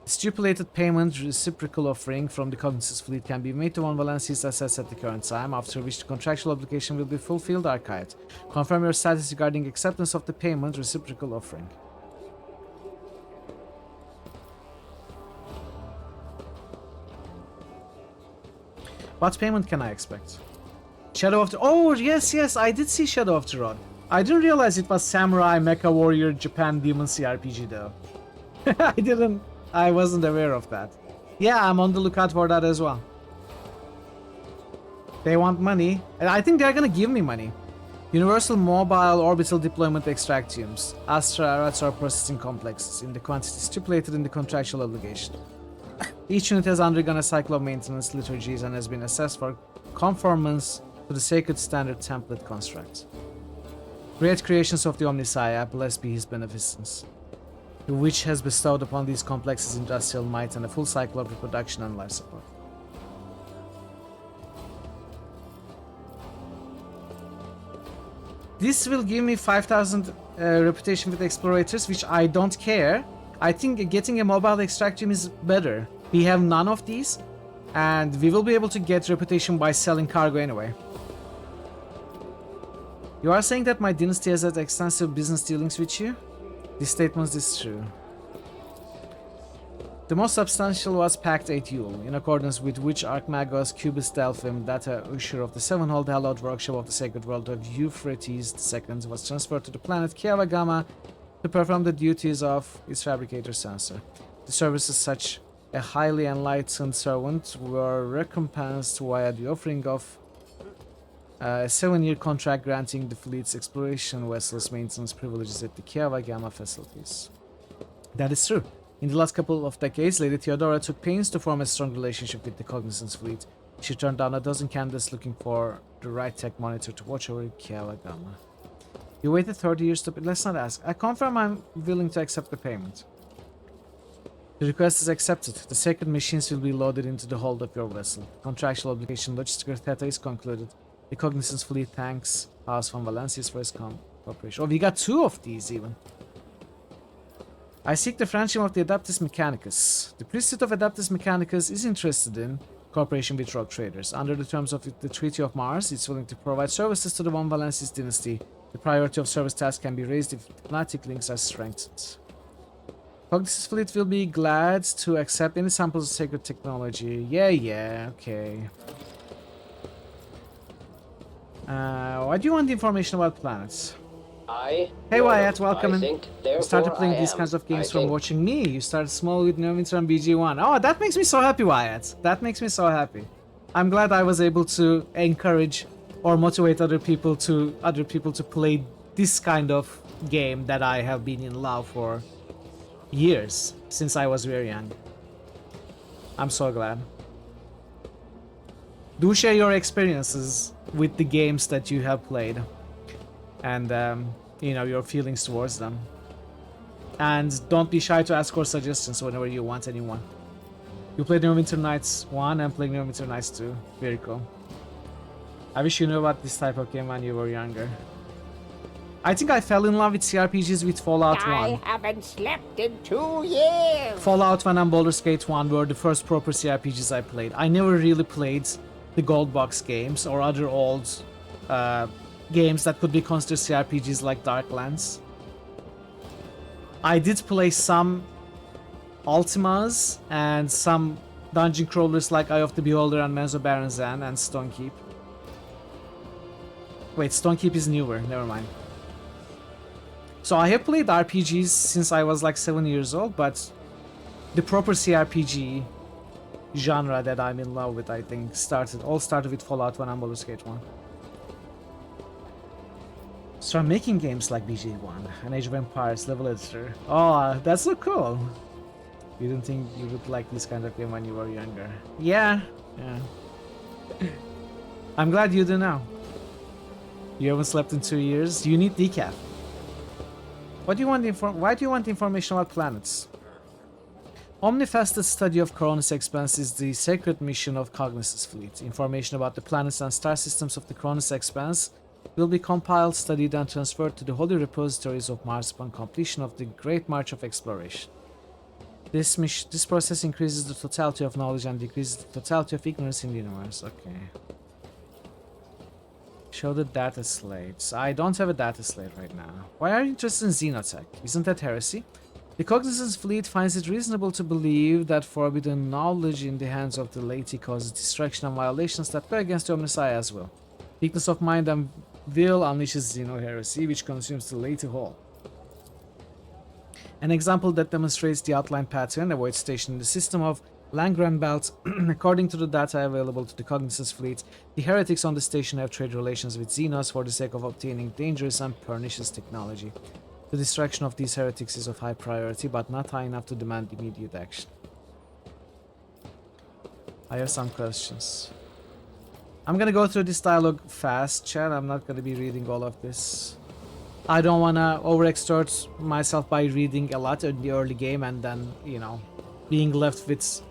Stipulated payment reciprocal offering from the Cognizant's fleet can be made to One Valensis assets at the current time, after which the contractual obligation will be fulfilled archived. Confirm your status regarding acceptance of the payment reciprocal offering. What payment can I expect? Shadow of the... Oh, yes, I did see Shadow of the Rod. I didn't realize it was Samurai, Mecha Warrior, Japan, Demon CRPG though. I wasn't aware of that. Yeah, I'm on the lookout for that as well. They want money, and I think they're gonna give me money. Universal Mobile Orbital Deployment Extractiums, Astra Arator Processing Complexes, in the quantity stipulated in the contractual obligation. Each unit has undergone a cycle of maintenance liturgies and has been assessed for conformance to the Sacred Standard Template construct. Great creations of the Omnissiah, blessed be his beneficence, which has bestowed upon these complexes industrial might and a full cycle of reproduction and life support. This will give me 5,000 reputation with explorators, which I don't care. I think getting a mobile extractium is better. We have none of these, and we will be able to get reputation by selling cargo anyway. You are saying that my dynasty has had extensive business dealings with you? This statement is true. The most substantial was Pact 8 Yule, in accordance with which Archmagos Cubis Delphim, Data Usher of the Sevenfold Hallowed Workshop of the Sacred World of Euphrates II, was transferred to the planet Kiavagama to perform the duties of its fabricator sensor. The services such a highly enlightened servant were recompensed via the offering of a 7-year contract granting the fleet's exploration vessels maintenance privileges at the Kiavagama facilities. That is true. In the last couple of decades, Lady Theodora took pains to form a strong relationship with the Cognizant's fleet. She turned down a dozen candidates looking for the right tech monitor to watch over Kiavagama. You waited 30 years to... Let's not ask. I confirm I'm willing to accept the payment. The request is accepted. The sacred machines will be loaded into the hold of your vessel. Contractual obligation Logistical Theta is concluded. The Cognizant's fleet thanks House von Valencius for his cooperation. Oh, we got 2 of these even. I seek the friendship of the Adeptus Mechanicus. The priesthood of Adeptus Mechanicus is interested in cooperation with rogue traders. Under the terms of the Treaty of Mars, it's willing to provide services to the Von Valencius dynasty. The priority of service tasks can be raised if diplomatic links are strengthened. Cognizant's fleet will be glad to accept any samples of sacred technology. Yeah, okay. Why do you want the information about planets? Hey Wyatt, welcome in. You started playing these kinds of games from watching me. You started small with Neovinter and BG1. Oh, that makes me so happy, Wyatt. That makes me so happy. I'm glad I was able to encourage or motivate other people to play this kind of game that I have been in love for years, since I was very young. I'm so glad. Do share your experiences with the games that you have played, and you know, your feelings towards them. And don't be shy to ask for suggestions whenever you want anyone. You played Neverwinter Nights 1 and playing Neverwinter Nights 2. Very cool. I wish you knew about this type of game when you were younger. I think I fell in love with CRPGs with Fallout 1. I haven't slept in 2 years. Fallout 1 and Baldur's Gate 1 were the first proper CRPGs I played. I never really played the Gold Box games or other old games that could be considered CRPGs like Darklands. I did play some Ultimas and some dungeon crawlers like Eye of the Beholder and Mesobaranzan and Stonekeep. Wait, Stonekeep is newer, never mind. So I have played RPGs since I was like 7 years old, but the proper CRPG genre that I'm in love with, I think, all started with Fallout 1 and Baldur's Gate 1. Start making games like BG1 and Age of Empires, Level Editor. Oh, that's so cool. You didn't think you would like this kind of game when you were younger? Yeah. I'm glad you do now. You haven't slept in 2 years. You need decaf. Why do you want information about planets? Omnifaceted study of Cronus Expanse is the sacred mission of Cogniz's fleet. Information about the planets and star systems of the Cronus Expanse will be compiled, studied, and transferred to the holy repositories of Mars upon completion of the Great March of Exploration. This process increases the totality of knowledge and decreases the totality of ignorance in the universe. Okay. Show the data slates. I don't have a data slate right now. Why are you interested in Xenotech? Isn't that heresy? The Cognizance fleet finds it reasonable to believe that forbidden knowledge in the hands of the laity causes destruction and violations that go against the Omnisci as well. Weakness of mind and will unleashes Xeno heresy, which consumes the laity whole. An example that demonstrates the outline pattern avoids station in the system of Langren Belt. According to the data available to the Cognizance fleet, the heretics on the station have trade relations with Xenos for the sake of obtaining dangerous and pernicious technology. The destruction of these heretics is of high priority, but not high enough to demand immediate action. I have some questions. I'm gonna go through this dialogue fast, chat. I'm not gonna be reading all of this. I don't wanna overexert myself by reading a lot in the early game and then, you know, being left with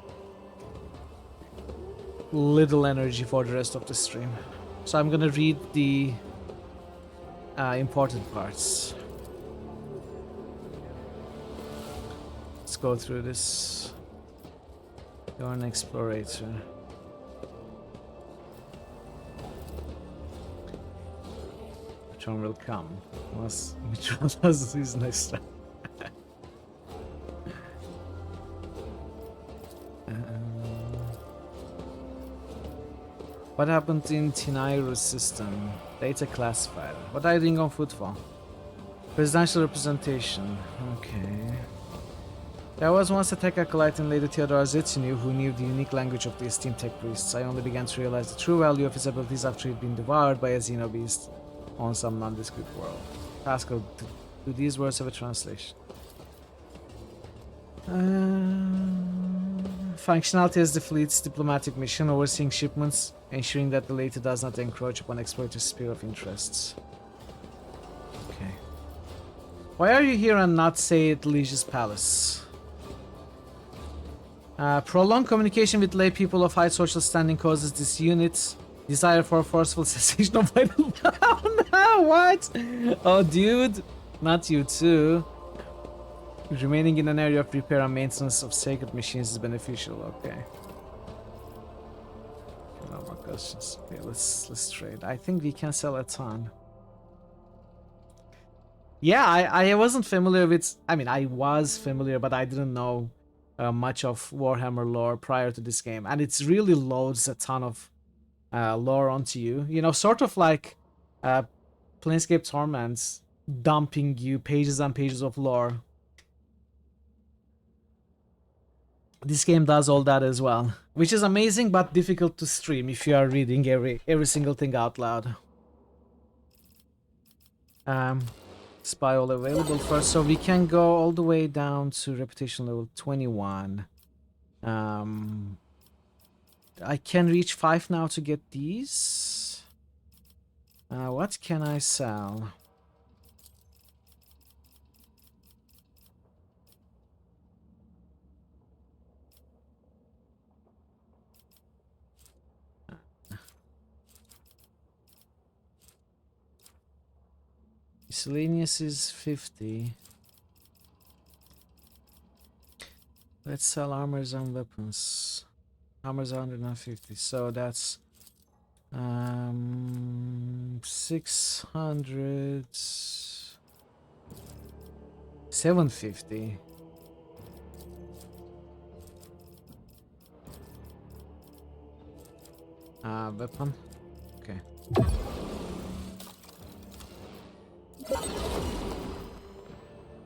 little energy for the rest of the stream. So I'm gonna read the important parts. Let's go through this. You're an explorator. Which one will come? Which one does this next time? What happened in Tinairu's system? Data classifier. What are you doing on football? Presidential representation. Okay. There was once a tech acolyte in Lady Theodora Zetinu who knew the unique language of the esteemed tech priests. I only began to realize the true value of his abilities after he'd been devoured by a xenobeast on some nondescript world. Pascal, do these words have a translation? Functionality as the fleet's diplomatic mission, overseeing shipments, ensuring that the later does not encroach upon exploiters' sphere of interests. Okay. Why are you here and not, say, at Legion's Palace? Prolonged communication with lay people of high social standing causes this unit's desire for forceful cessation of vital. Oh no, what? Oh dude, not you too. Remaining in an area of repair and maintenance of sacred machines is beneficial. Okay. No more questions. Okay, let's trade. I think we can sell a ton. Yeah, I wasn't familiar with. I mean, I was familiar, but I didn't know much of Warhammer lore prior to this game, and it really loads a ton of lore onto you. You know, sort of like Planescape Torment dumping you pages and pages of lore. This game does all that as well, which is amazing but difficult to stream if you are reading every single thing out loud. Spy all available first, so we can go all the way down to reputation level 21. I can reach 5 now to get these. What can I sell? Miscellaneous is 50. Let's sell armors and weapons. Armors 150, so that's 600, 750. Weapon. Okay.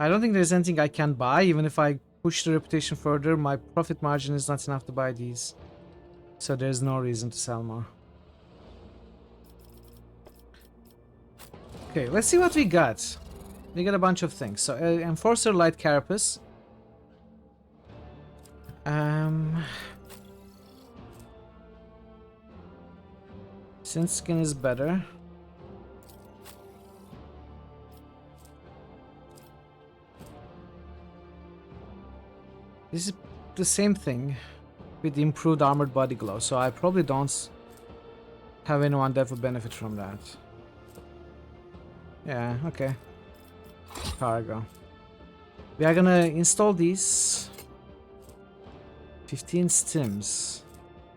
I don't think there's anything I can buy. Even if I push the reputation further, my profit margin is not enough to buy these. So there's no reason to sell more. Okay, let's see what we got. We got a bunch of things. So, Enforcer Light Carapace. Synth Skin is better. This is the same thing with the improved armored body glow, so I probably don't have anyone that would benefit from that. Yeah, okay. Cargo. We are gonna install these. 15 stims.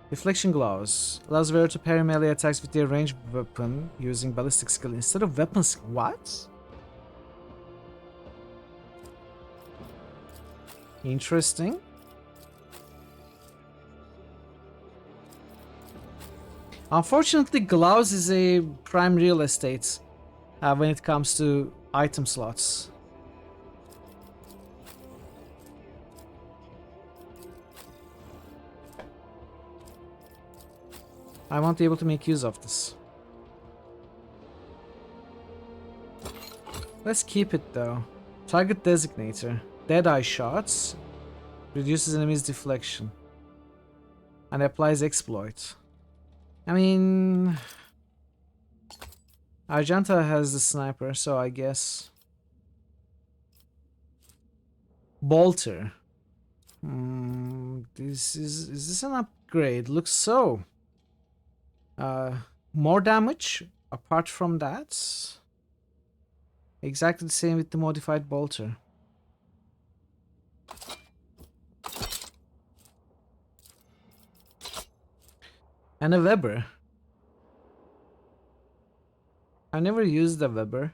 Deflection gloves. Allows wearer to parry melee attacks with their ranged weapon using ballistic skill instead of weapon skill. What? Interesting. Unfortunately, gloves is a prime real estate when it comes to item slots. I won't be able to make use of this. Let's keep it though. Target designator. Deadeye shots. Reduces enemies' deflection. And applies exploit. I mean... Argenta has the sniper, so I guess... Bolter. Is this an upgrade? Looks so. More damage apart from that. Exactly the same with the modified bolter. And a Weber. I never used a Weber.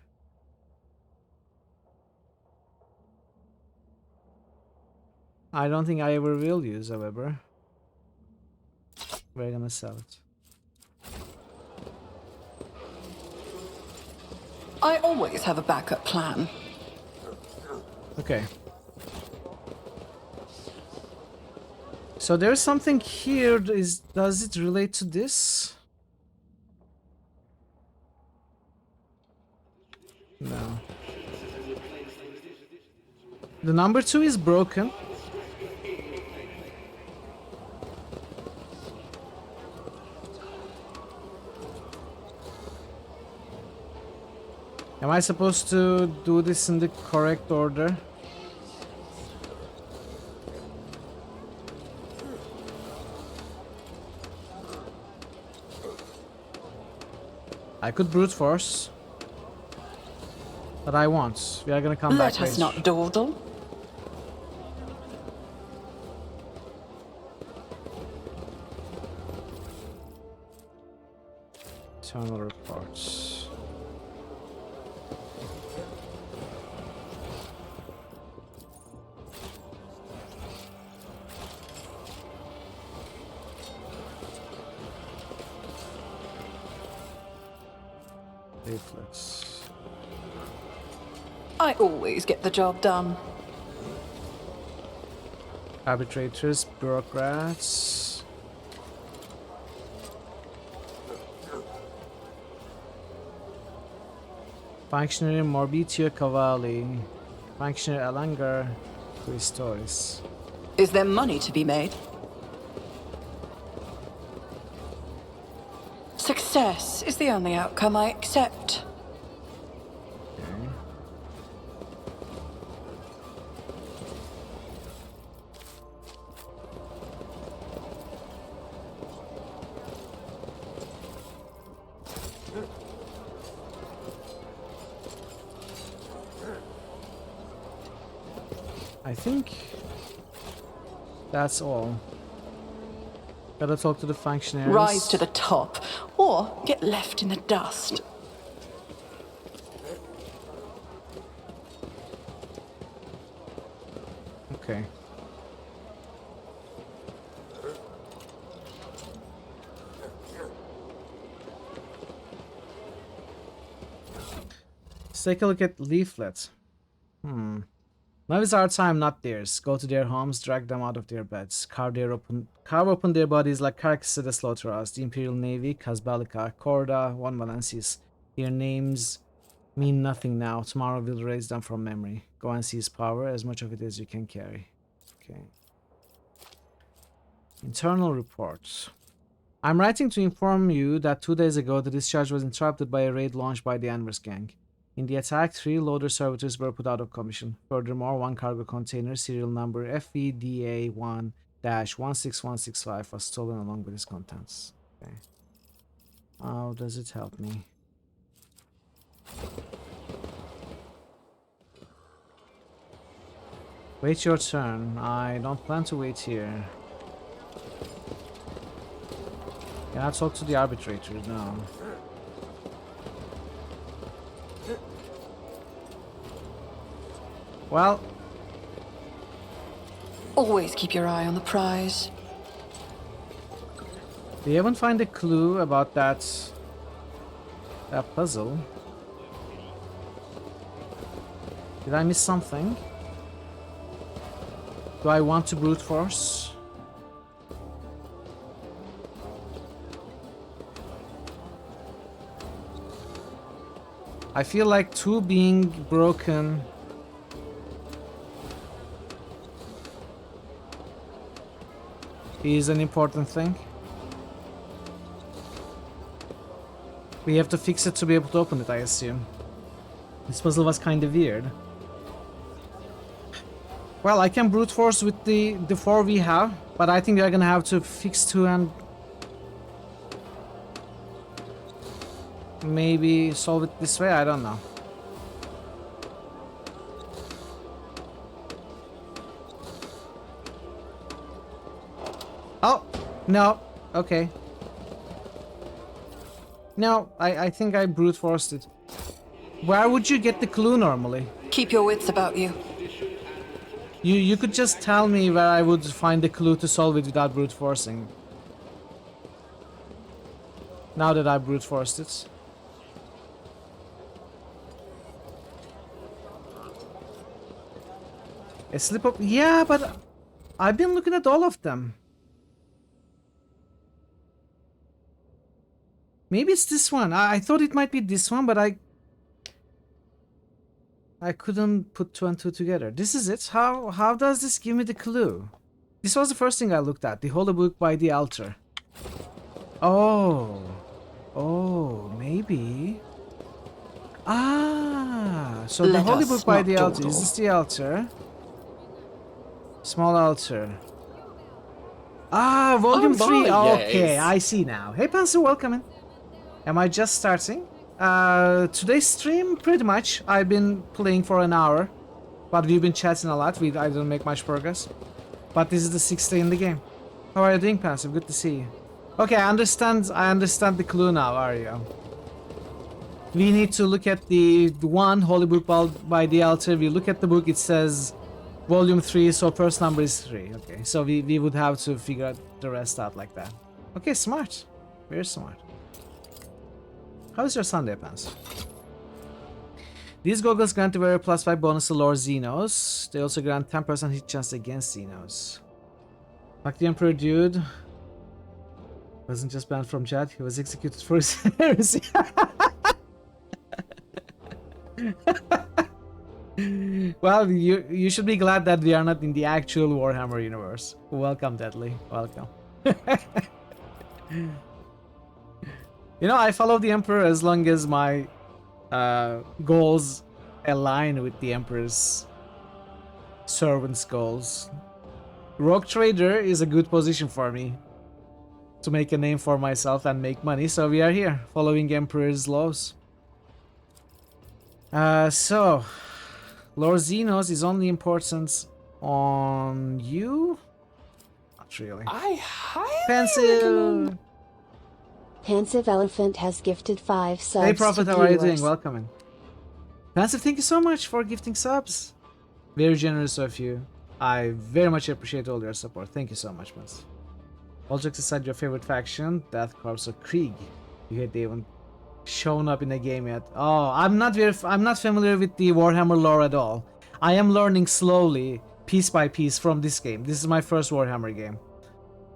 I don't think I ever will use a Weber. We're gonna sell it. I always have a backup plan. Okay. So there's something here. Does it relate to this? No. The number 2 is broken. Am I supposed to do this in the correct order? I could brute force, but I won't. We are gonna come back later. Let us not dawdle. Internal reports. Leaflets. I always get the job done. Arbitrators, bureaucrats. Functionary Morbitio Cavalli. Functionary Alangar Quaestoris. Is there money to be made? Success is the only outcome I accept. I think that's all. Gotta talk to the functionaries. Rise to the top, or get left in the dust. Okay. Let's take a look at leaflets. Now is our time, not theirs. Go to their homes, drag them out of their beds, carve open their bodies like carcasses at the slaughterhouse. The Imperial Navy, Kazbalika, Korda, One Valensis. Their names mean nothing now. Tomorrow we'll raise them from memory. Go and seize power, as much of it as you can carry. Okay. Internal reports. I'm writing to inform you that 2 days ago the discharge was interrupted by a raid launched by the Anvers gang. In the attack, 3 loader servitors were put out of commission. Furthermore, 1 cargo container, serial number FEDA1-16165, was stolen along with its contents. Okay. How does it help me? Wait your turn. I don't plan to wait here. Can I talk to the arbitrator? No. Well, always keep your eye on the prize. We haven't found a clue about that puzzle. Did I miss something? Do I want to brute force? I feel like 2 being broken is an important thing. We have to fix it to be able to open it, I assume. This puzzle was kind of weird. Well, I can brute force with the 4 we have, but I think we're gonna have to fix 2 and maybe solve it this way. I don't know. Oh, no. Okay. No, I think I brute forced it. Where would you get the clue normally? Keep your wits about you. You could just tell me where I would find the clue to solve it without brute forcing. Now that I brute forced it. A slip up. Yeah, but I've been looking at all of them. Maybe it's this one. I thought it might be this one, but I couldn't put 2 and 2 together. This is it. How does this give me the clue? This was the first thing I looked at. The Holy Book by the altar. Oh. Oh, maybe. Ah. So the Holy Book by the altar. Is this the altar? Small altar. Ah, volume 3. Yes. Okay, I see now. Hey, Panzer, welcome in. Am I just starting? Today's stream, pretty much. I've been playing for an hour, but we've been chatting a lot. I didn't make much progress. But this is the 6th day in the game. How are you doing, Panzer? Good to see you. Okay, I understand the clue now, Ario. We need to look at the one Holy Book by the altar. We look at the book, it says volume 3, so first number is 3. Okay, so we would have to figure the rest out like that. Okay, smart. Very smart. How's your Sunday, Pants? These goggles grant a very +5 bonus to Lord Xenos. They also grant 10% hit chance against Xenos. Like the Emperor dude wasn't just banned from chat, he was executed for his heresy. Well, you should be glad that we are not in the actual Warhammer universe. Welcome, Deadly. Welcome. You know, I follow the Emperor as long as my goals align with the Emperor's servant's goals. Rogue Trader is a good position for me to make a name for myself and make money, so we are here, following Emperor's laws. So, Lord Xenos is only important on you? Not really. I highly Pensive! Pensive Elephant has gifted 5 subs Hey Prophet, to how are you doing? viewers. Welcome in. Pensive, thank you so much for gifting subs. Very generous of you. I very much appreciate all your support. Thank you so much, Pensive. All jokes aside, your favorite faction, Death Corps or Krieg? You had they haven't shown up in a game yet. Oh, I'm not familiar with the Warhammer lore at all. I am learning slowly, piece by piece from this game. This is my first Warhammer game.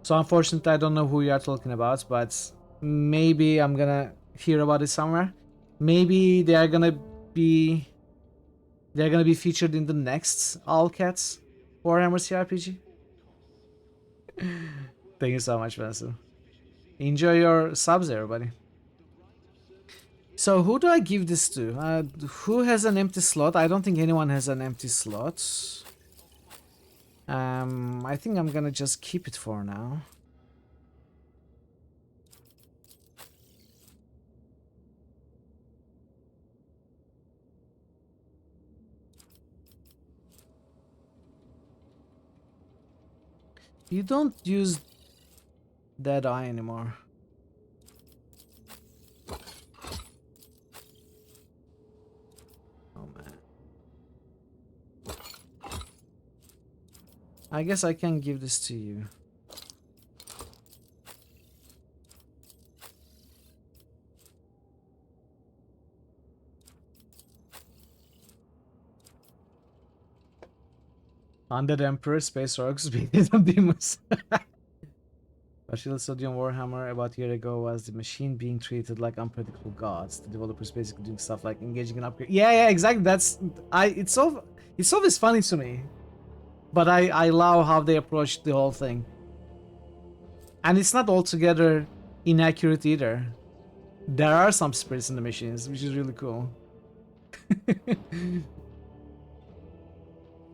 So unfortunately I don't know who you are talking about, but maybe I'm gonna hear about it somewhere. Maybe they are gonna be featured in the next All Cats Warhammer CRPG. Thank you so much, Vanessa. Enjoy your subs, everybody. So who do I give this to? Who has an empty slot? I don't think anyone has an empty slot. I think I'm gonna just keep it for now. You don't use Dead Eye anymore. Oh man. I guess I can give this to you. Undead Emperor, Space Orcs, Beaten Demons. Bashil Sodium Warhammer about a year ago was the machine being treated like unpredictable gods. The developers basically doing stuff like engaging in upgrade. Yeah, exactly. It's always funny to me. But I love how they approach the whole thing. And it's not altogether inaccurate either. There are some spirits in the machines, which is really cool.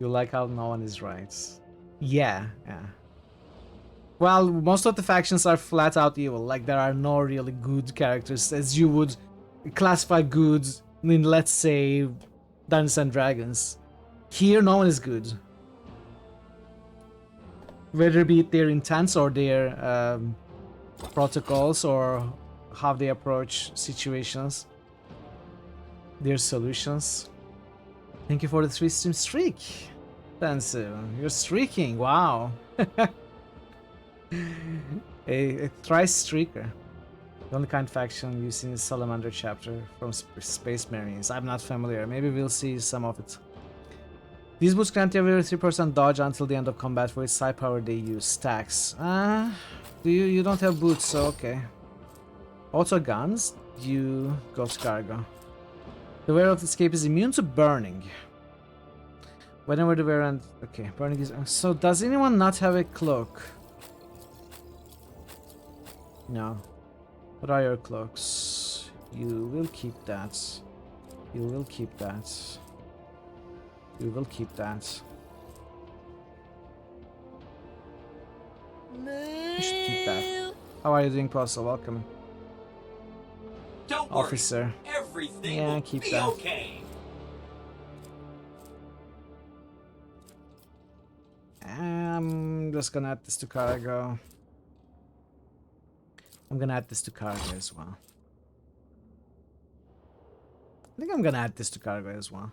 You like how no one is right. Yeah. Well, most of the factions are flat out evil. Like, there are no really good characters as you would classify good in, let's say, Dungeons and Dragons. Here, no one is good. Whether be it their intents or their protocols or how they approach situations. Their solutions. Thank you for the 3-stream streak. Pensive. You're streaking. Wow. a thrice streaker. The only kind of faction you've seen is Salamander chapter from Space Marines. I'm not familiar. Maybe we'll see some of it. These boots grant you every 3% dodge until the end of combat for its psi power they use. Stacks. You don't have boots, so okay. Auto guns. You Ghost Cargo. The wearer of the escape is immune to burning. Whenever the wearer and okay, burning is so. Does anyone not have a cloak? No. What are your cloaks? You will keep that. You will keep that. You will keep that. You should keep that. How are you doing, Postal? Welcome. Don't Officer. worry. Everything Yeah, will keep be that. okay. I'm just gonna add this to cargo. I'm gonna add this to cargo as well. I think I'm gonna add this to cargo as well.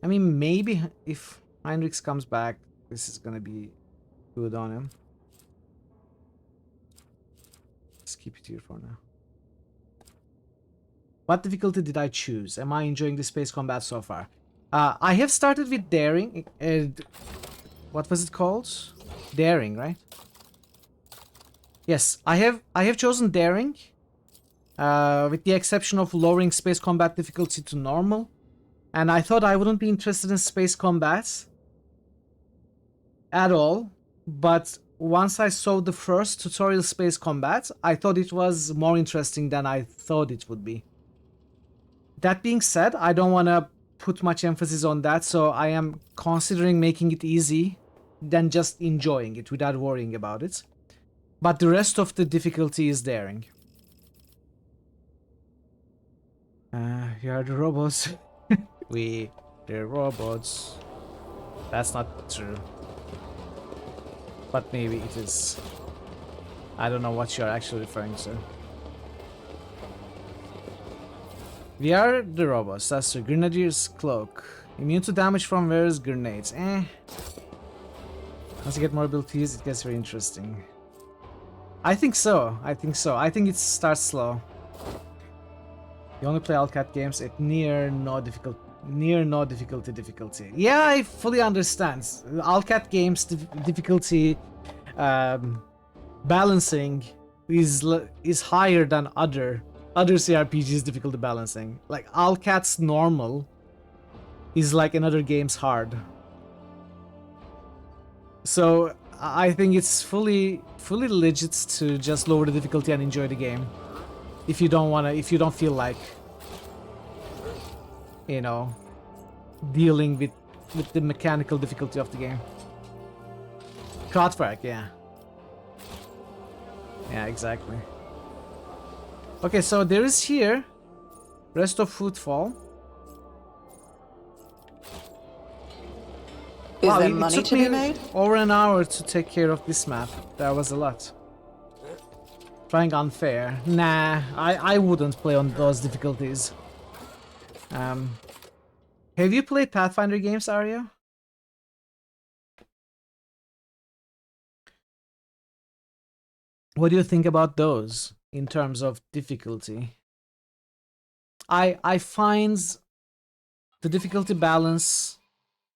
I mean, maybe if Heinrichs comes back, this is gonna be good on him. Let's keep it here for now. What difficulty did I choose? Am I enjoying the space combat so far? I have started with daring. What was it called? Daring, right? Yes, I have chosen daring. With the exception of lowering space combat difficulty to normal. And I thought I wouldn't be interested in space combat at all. But once I saw the first tutorial space combat, I thought it was more interesting than I thought it would be. That being said, I don't want to put much emphasis on that, so I am considering making it easy than just enjoying it without worrying about it. But the rest of the difficulty is daring. You are the robots. We, the robots. That's not true. But maybe it is. I don't know what you're actually referring to. We are the robots, that's the Grenadier's cloak. Immune to damage from various grenades. Once you get more abilities, it gets very interesting. I think so. I think it starts slow. You only play Alcat games at near no difficulty. Yeah, I fully understand. Alcat games difficulty balancing is higher than other CRPGs difficulty balancing. Like Alcat's normal is like another game's hard. So I think it's fully legit to just lower the difficulty and enjoy the game. If you don't feel like, you know, dealing with the mechanical difficulty of the game. Kraftwerk, yeah. Yeah, exactly. Okay, so there is here rest of Footfall. Is there it money took to me be made? over an hour to take care of this map. That was a lot. Trying unfair. Nah, I wouldn't play on those difficulties. Have you played Pathfinder games, Arya? What do you think about those in terms of difficulty? I find the difficulty balance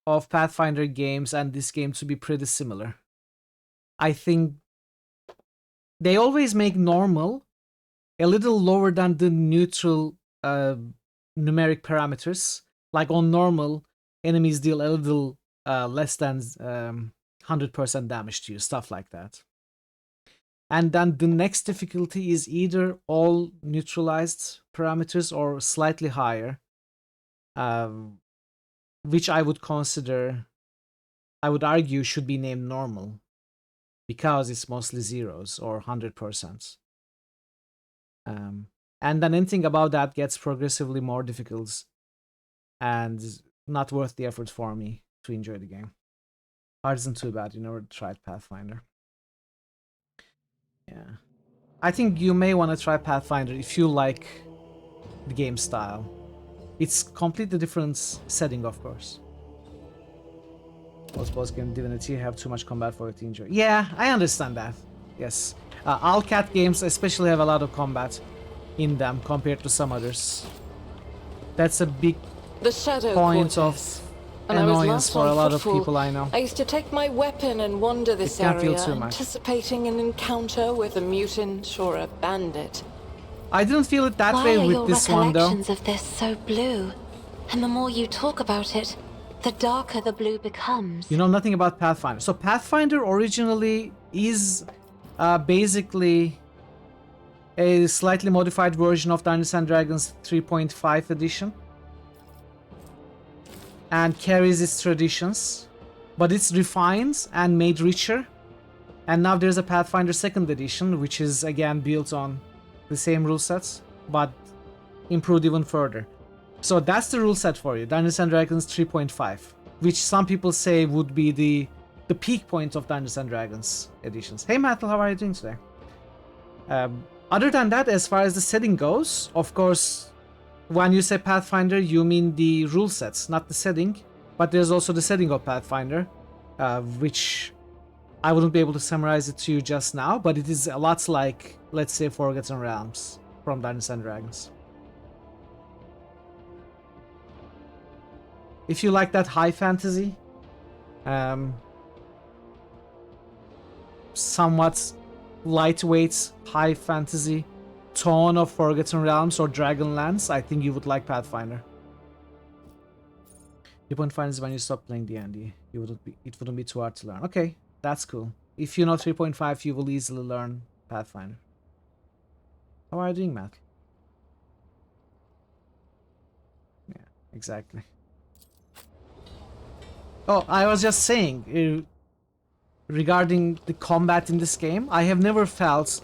of Pathfinder games and this game to be pretty similar. I think they always make normal a little lower than the neutral numeric parameters. Like on normal, enemies deal a little less than 100% damage to you, stuff like that. And then the next difficulty is either all neutralized parameters or slightly higher, which I would argue should be named normal, because it's mostly zeros or 100%. And then anything above that gets progressively more difficult and not worth the effort for me to enjoy the game. Hard isn't too bad, you never tried Pathfinder. Yeah. I think you may want to try Pathfinder if you like the game style. It's completely different setting, of course. Most boss game Divinity have too much combat for it to enjoy. Yeah, I understand that. Yes. Alcat games especially have a lot of combat in them compared to some others. That's a big point of annoyance for a lot of people I know. I used to take my weapon and wander this area, anticipating an encounter with a mutant or a bandit. I didn't feel it that way with this one, though. Why are your recollections of this so blue? And the more you talk about it, the darker the blue becomes. You know nothing about Pathfinder. So Pathfinder originally is basically a slightly modified version of Dungeons & Dragons 3.5 edition. And carries its traditions, but it's refined and made richer. And now there's a Pathfinder 2nd edition, which is again built on the same rule sets, but improved even further. So that's the rule set for you, Dungeons & Dragons 3.5, which some people say would be the peak point of Dungeons & Dragons editions. Hey Mattel, how are you doing today? Other than that, as far as the setting goes, of course, when you say Pathfinder, you mean the rule sets, not the setting. But there's also the setting of Pathfinder, which I wouldn't be able to summarize it to you just now, but it is a lot like, let's say, Forgotten Realms from Dungeons & Dragons. If you like that high fantasy, somewhat lightweight high fantasy tone of Forgotten Realms or Dragonlance, I think you would like Pathfinder. You won't find is when you stop playing D&D. It wouldn't be too hard to learn. Okay, that's cool. If you know 3.5, you will easily learn Pathfinder. How are you doing, Matt? Yeah, exactly. Oh, I was just saying, regarding the combat in this game, I have never felt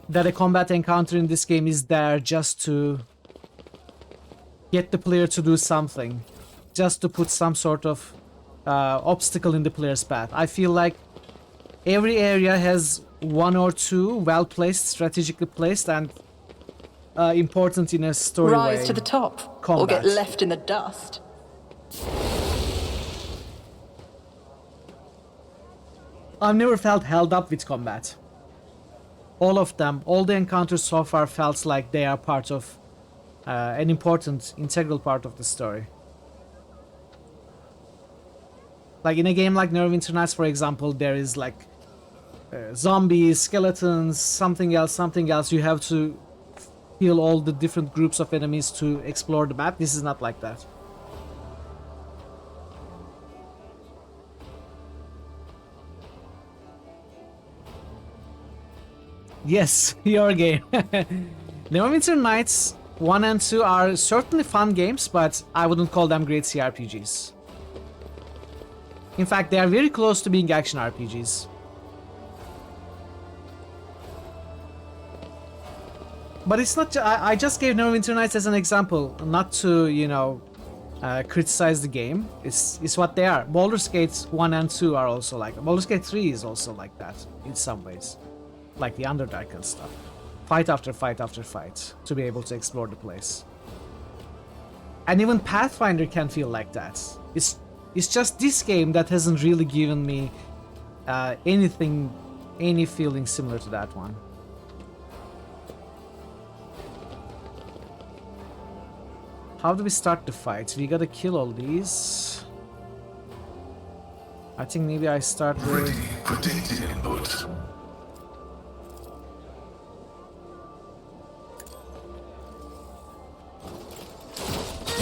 that a combat encounter in this game is there just to get the player to do something, just to put some sort of obstacle in the player's path. I feel like every area has one or two well-placed, strategically placed, and important in a story way. Rise to the top, combat. or get left in the dust. I've never felt held up with combat. All of them, all the encounters so far felt like they are part of an important, integral part of the story. Like in a game like Neverwinter Nights, for example, there is like zombies, skeletons, something else. You have to kill all the different groups of enemies to explore the map. This is not like that. Yes, your game. Neverwinter Nights 1 and 2 are certainly fun games, but I wouldn't call them great CRPGs. In fact, they are very close to being action RPGs. But it's not. I just gave Neverwinter Nights as an example, not to, you know, criticize the game. It's what they are. Baldur's Gate 1 and 2 are also like. Baldur's Gate 3 is also like that in some ways. Like the Underdark and stuff. Fight after fight after fight to be able to explore the place. And even Pathfinder can feel like that. It's just this game that hasn't really given me any feeling similar to that one. How do we start the fight? We gotta kill all these. I think maybe I start with... Predicted input.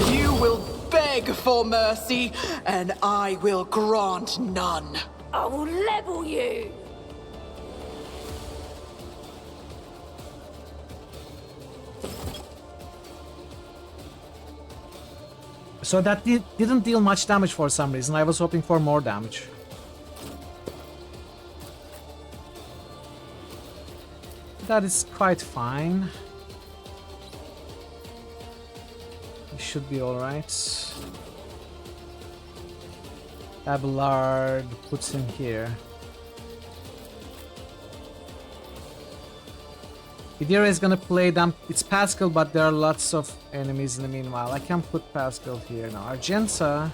You will beg for mercy, and I will grant none. I will level you! So that didn't deal much damage for some reason. I was hoping for more damage. That is quite fine. It should be alright. Abelard puts him here. Idira is gonna play them. It's Pascal, but there are lots of enemies in the meanwhile. I can put Pascal here now. Argenta.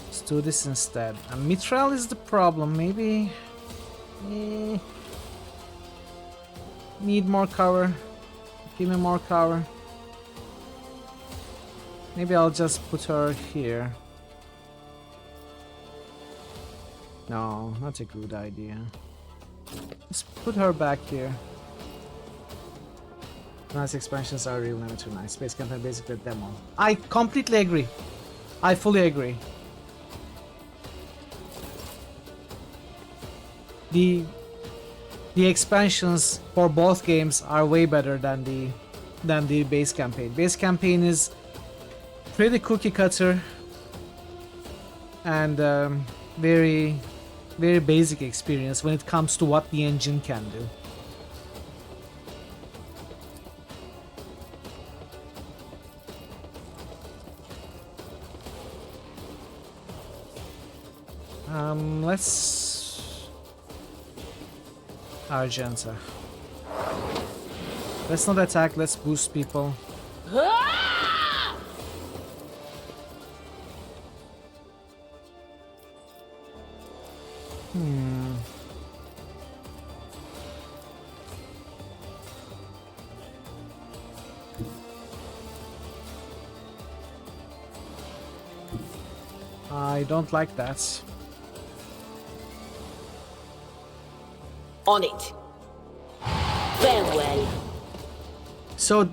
Let's do this instead. And Mithril is the problem. Maybe... Need more cover. Give me more cover. Maybe I'll just put her here. No, not a good idea. Let's put her back here. Nice expansions are really never too nice. Space Campaign basically a demo. I completely agree. I fully agree. The expansions for both games are way better than the base campaign. Base campaign is pretty cookie cutter and very basic experience when it comes to what the engine can do. Let's Argenta. Let's not attack, let's boost people. I don't like that. On it. Farewell. So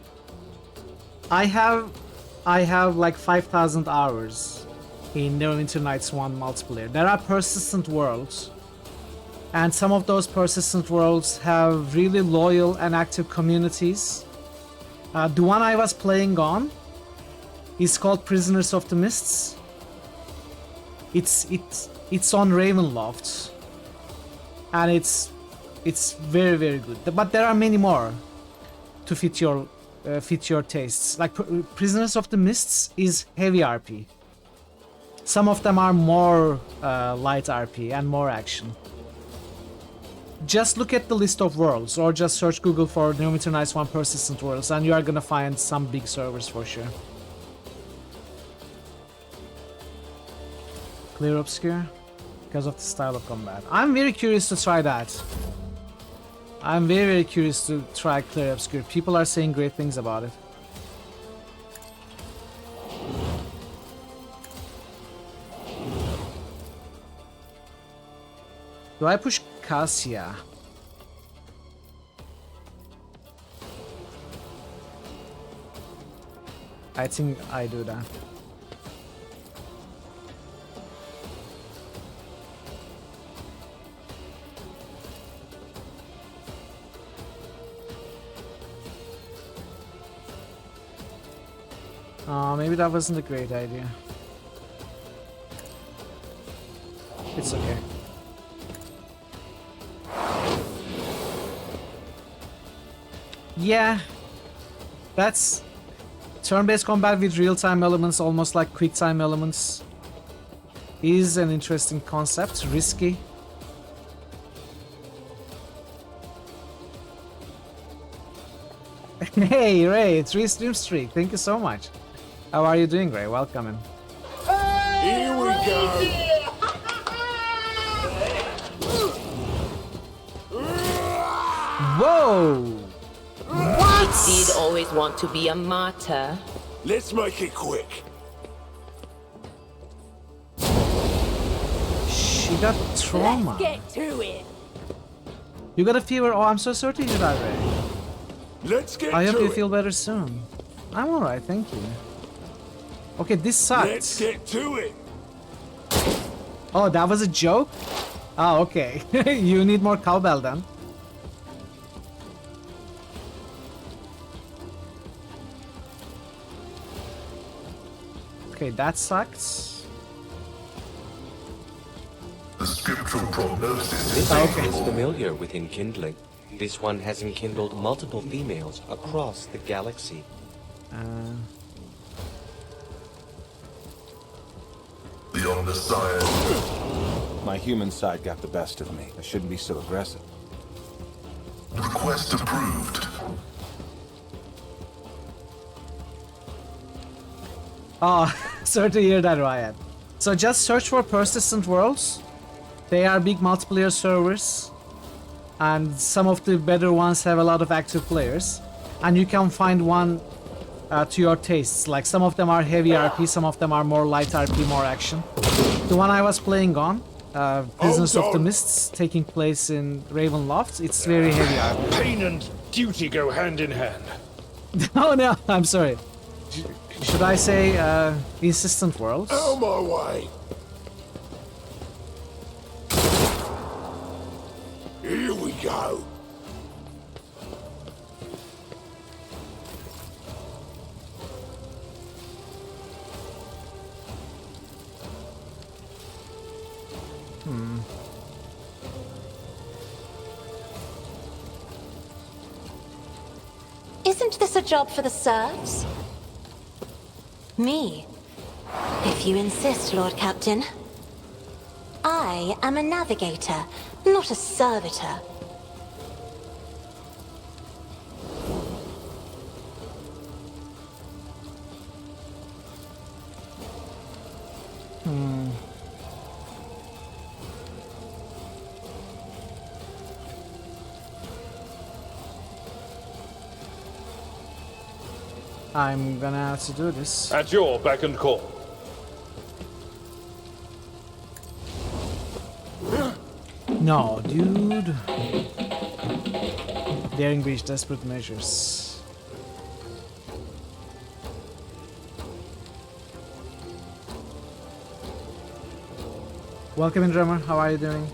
I have like 5,000 hours in Neverwinter Nights 1 multiplayer. There are persistent worlds, and some of those persistent worlds have really loyal and active communities. The one I was playing on is called Prisoners of the Mists. It's on Ravenloft, and it's very, very good. But there are many more to fit your tastes. Like Prisoners of the Mists is heavy RP. Some of them are more light RP and more action. Just look at the list of worlds, or just search Google for Neverwinter Nights 1 persistent worlds, and you are gonna find some big servers for sure. Clear Obscure? Because of the style of combat. I'm very curious to try that. I'm very, very curious to try Clear Obscure. People are saying great things about it. Do I push Cassia? I think I do that. Maybe that wasn't a great idea. It's okay. Yeah, that's turn-based combat with real-time elements, almost like quick-time elements, is an interesting concept. Risky. Hey Ray, 3 stream streak. Thank you so much. How are you doing, Ray? Welcome in. Here we go. Whoa! What? It did always want to be a martyr. Let's make it quick. She got trauma. Let's get to it. You got a fever? Oh, I'm so sorry to hear that, Ray. Let's get I hope to you it. feel better soon. I'm alright, thank you. Okay, this sucked. Let's get to it. Oh, that was a joke? Oh, okay. You need more cowbell then. Okay, that sucks. The scriptural prognosis This okay. is familiar with enkindling. This one has enkindled multiple females across the galaxy. beyond the science. My human side got the best of me. I shouldn't be so aggressive. Request approved. Oh, sorry to hear that, Ryan. So just search for persistent worlds. They are big multiplayer servers, and some of the better ones have a lot of active players, and you can find one to your tastes. Like some of them are heavy RP, some of them are more light RP, more action. The one I was playing on, Prisoners of the Mists, taking place in Ravenloft, it's very heavy RP. Pain and duty go hand in hand. Oh no, I'm sorry. Should I say insistent worlds? Out of my way. Here we go. Isn't this a job for the serfs? Me? If you insist, Lord Captain. I am a navigator, not a servitor. I'm gonna have to do this. At your beck and call. No, dude. Daring breach, desperate measures. Welcome in, drummer. How are you doing?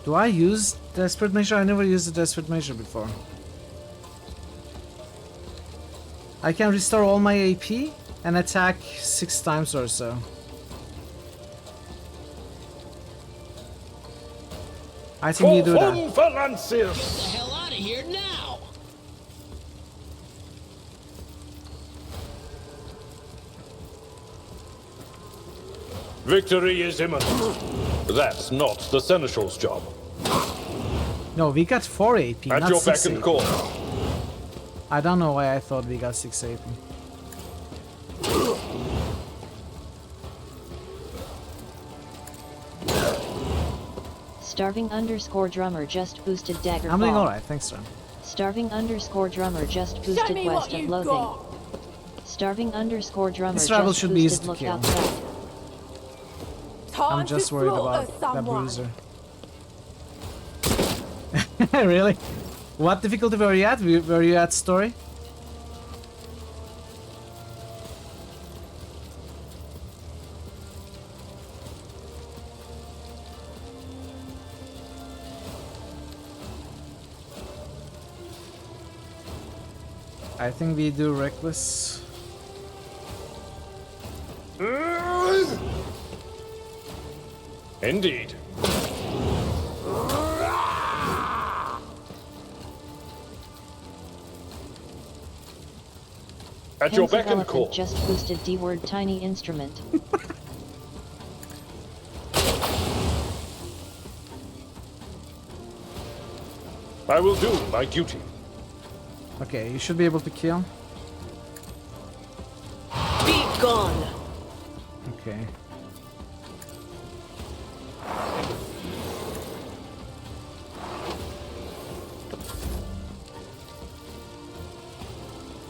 Do I use desperate measure? I never used a desperate measure before. I can restore all my AP and attack 6 times or so. I think you do that. For Lancius! Get the hell out of here now! Victory is imminent. That's not the Seneschal's job. No, we got 4 AP, At not your 6 beck and AP. call. I don't know why I thought we got 6 AP. Starving underscore drummer just boosted dagger. I'm doing fall. alright, thanks, Ron. Starving underscore drummer just boosted west of loathing. Starving underscore drummer This rival just should be easy boosted to look kill. outside. I'm just worried about that bruiser. Really? What difficulty were you at? Were you at story? I think we do reckless. Indeed. At your beck and call. Just boosted D-word tiny instrument. I will do my duty. Okay, you should be able to kill. Be gone. Okay.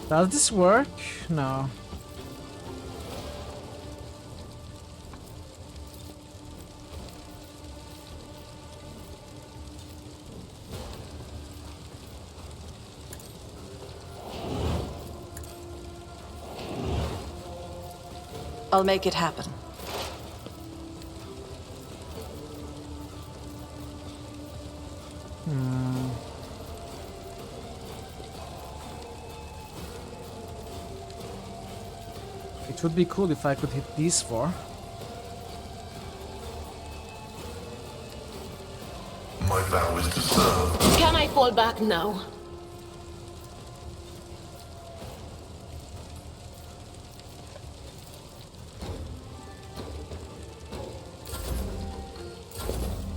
Does this work? No. I'll make it happen. It would be cool if I could hit these 4. My vow is to serve. Can I fall back now?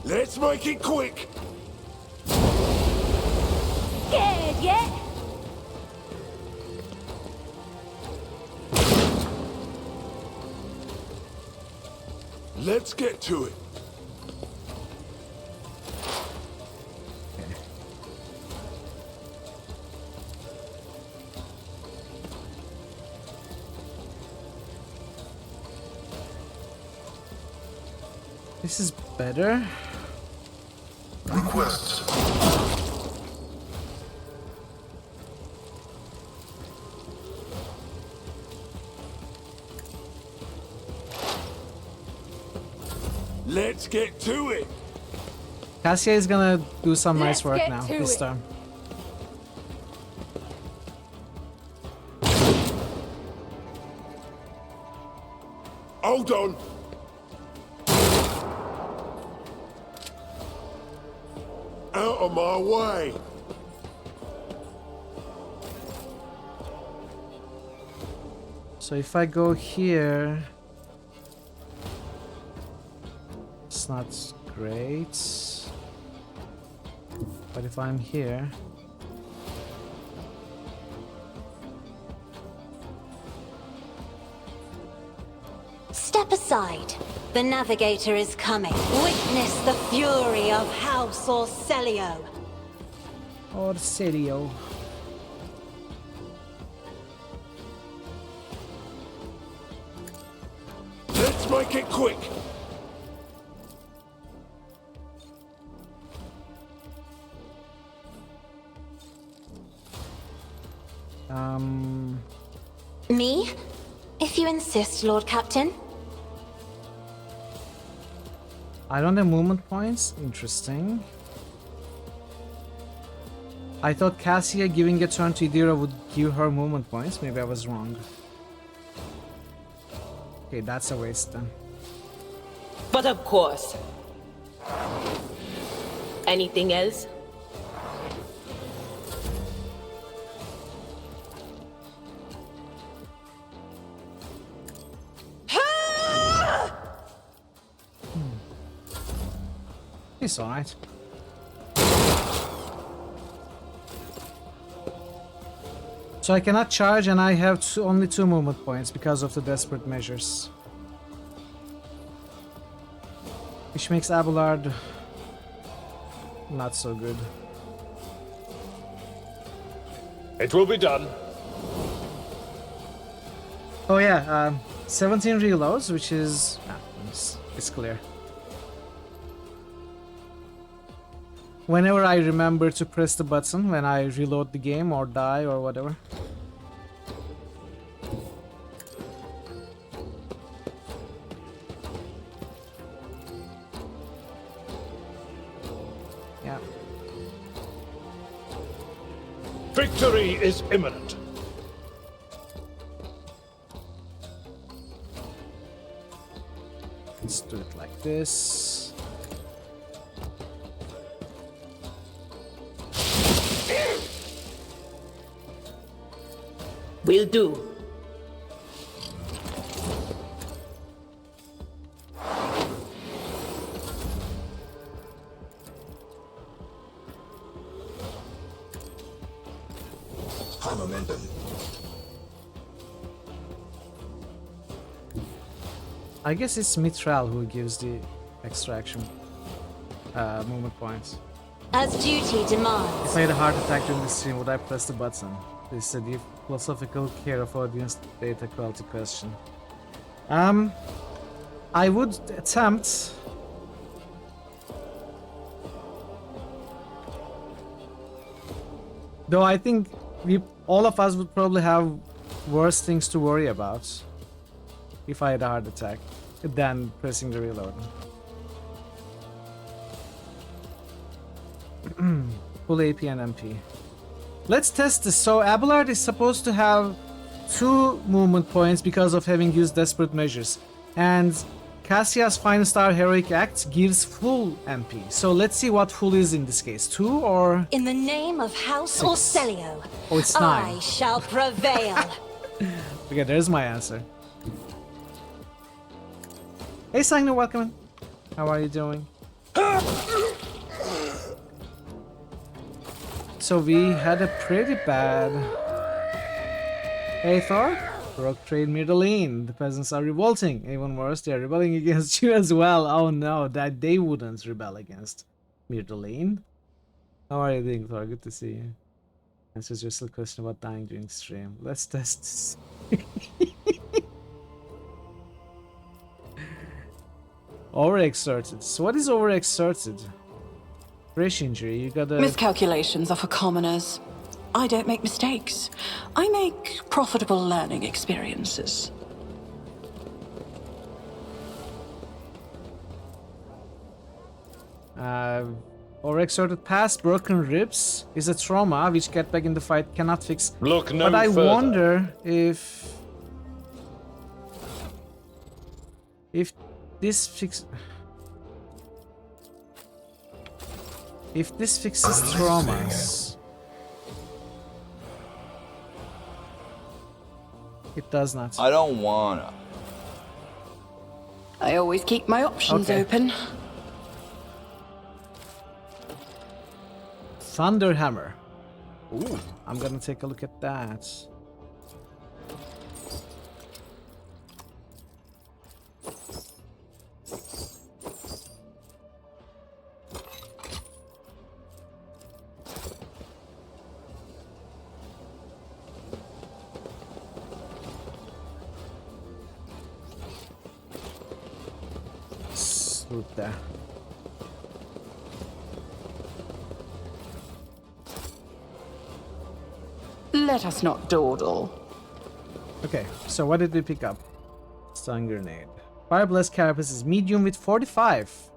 Let's make it quick. Scared yet? Let's get to it. This is better. Requests. Let's get to it. Cassia is gonna do some nice Let's work get now, to this it. time. Hold on. Out of my way. So if I go here, it's not great. But if I'm here, Step aside. The navigator is coming. Witness the fury of House Orcelio. Orcelio. Let's make it quick. Me? If you insist, Lord Captain. I don't have movement points. Interesting. I thought Cassia giving a turn to Idira would give her movement points. Maybe I was wrong. Okay, that's a waste then. But of course. Anything else? It's alright. So I cannot charge and I have only 2 movement points because of the desperate measures. Which makes Abelard not so good. It will be done. Oh yeah, 17 reloads, which is... it's clear. Whenever I remember to press the button when I reload the game or die or whatever. Yeah. Victory is imminent. Let's do it like this. Will do. High momentum. I guess it's Mithral who gives the extraction movement points. As duty demands. If I had a heart attack during the stream, would I press the button? This is a deep philosophical care of audience data quality question. I would attempt. Though I think all of us would probably have worse things to worry about if I had a heart attack than pressing the reload. Full AP and MP. Let's test this. So Abelard is supposed to have 2 movement points because of having used desperate measures, and Cassia's Final Star Heroic Act gives full MP. So let's see what full is in this case. 2 or... In the name of House 6. Orcelio, Oh, it's 9. I shall prevail. Okay, there's my answer. Hey Sagna, welcome in. How are you doing? So we had a pretty bad... Hey Thor? Rock trade Mirdaline. The peasants are revolting. Even worse, they are rebelling against you as well. Oh no, that they wouldn't rebel against Mirdaline. How are you doing, Thor? Good to see you. Answers your still question about dying during stream. Let's test this. Overexerted. So what is overexerted? Fresh injury, you gotta... Miscalculations are for commoners. I don't make mistakes. I make profitable learning experiences. Overexerted past broken ribs is a trauma which get back in the fight cannot fix. Look no But I further. wonder if this fix... If this fixes traumas... It does not. I don't wanna. I always keep my options open. Thunderhammer. Ooh, I'm gonna take a look at that. Loot there. Let us not dawdle. Okay, so what did we pick up? Stun grenade. Fire blast carapace is medium with 45.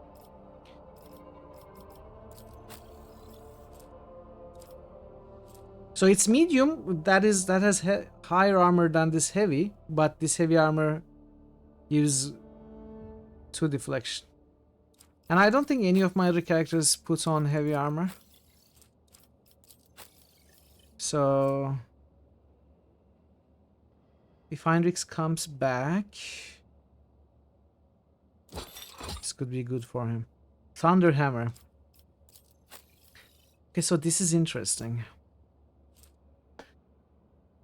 So it's medium. That has higher armor than this heavy, but this heavy armor gives 2 deflection. And I don't think any of my other characters put on heavy armor. So if Heinrichs comes back, this could be good for him. Thunderhammer. Okay, so this is interesting.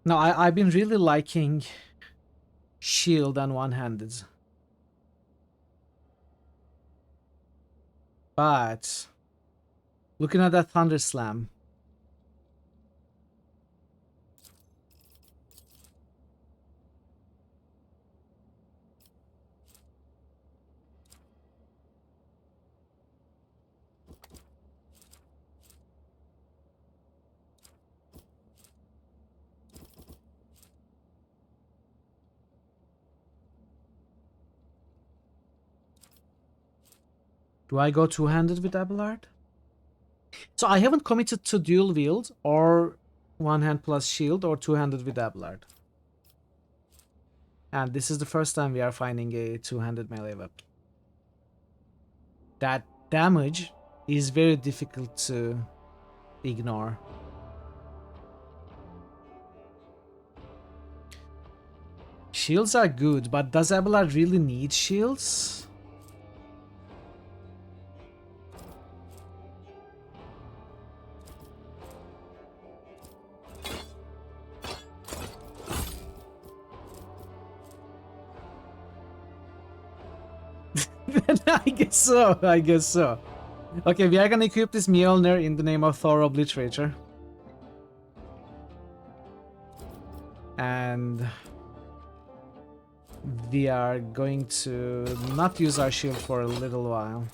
Now, I've been really liking shield and one-handed. But looking at that Thunder Slam, do I go two-handed with Abelard? So I haven't committed to dual wield or one hand plus shield or two-handed with Abelard. And this is the first time we are finding a two-handed melee weapon. That damage is very difficult to ignore. Shields are good, but does Abelard really need shields? I guess so, I guess so. Okay, we are gonna equip this Mjolnir in the name of Thor Obliterator. And we are going to not use our shield for a little while.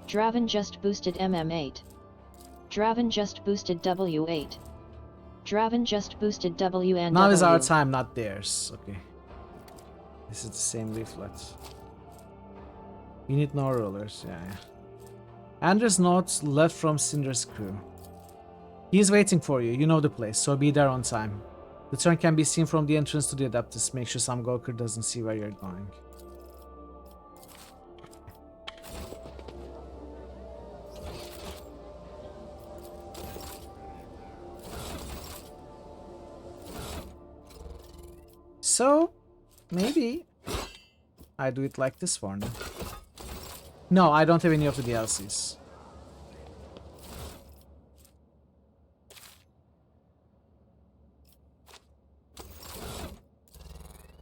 Draven just boosted MM8. Draven just boosted W8. Draven just boosted W and Now W. is our time, not theirs. Okay. This is the same reflex. You need no rollers, yeah. Anders notes left from Cinder's crew. He's waiting for you, you know the place, so be there on time. The turn can be seen from the entrance to the Adeptus. Make sure some Gawker doesn't see where you're going. So, maybe I do it like this for now. No, I don't have any of the DLCs.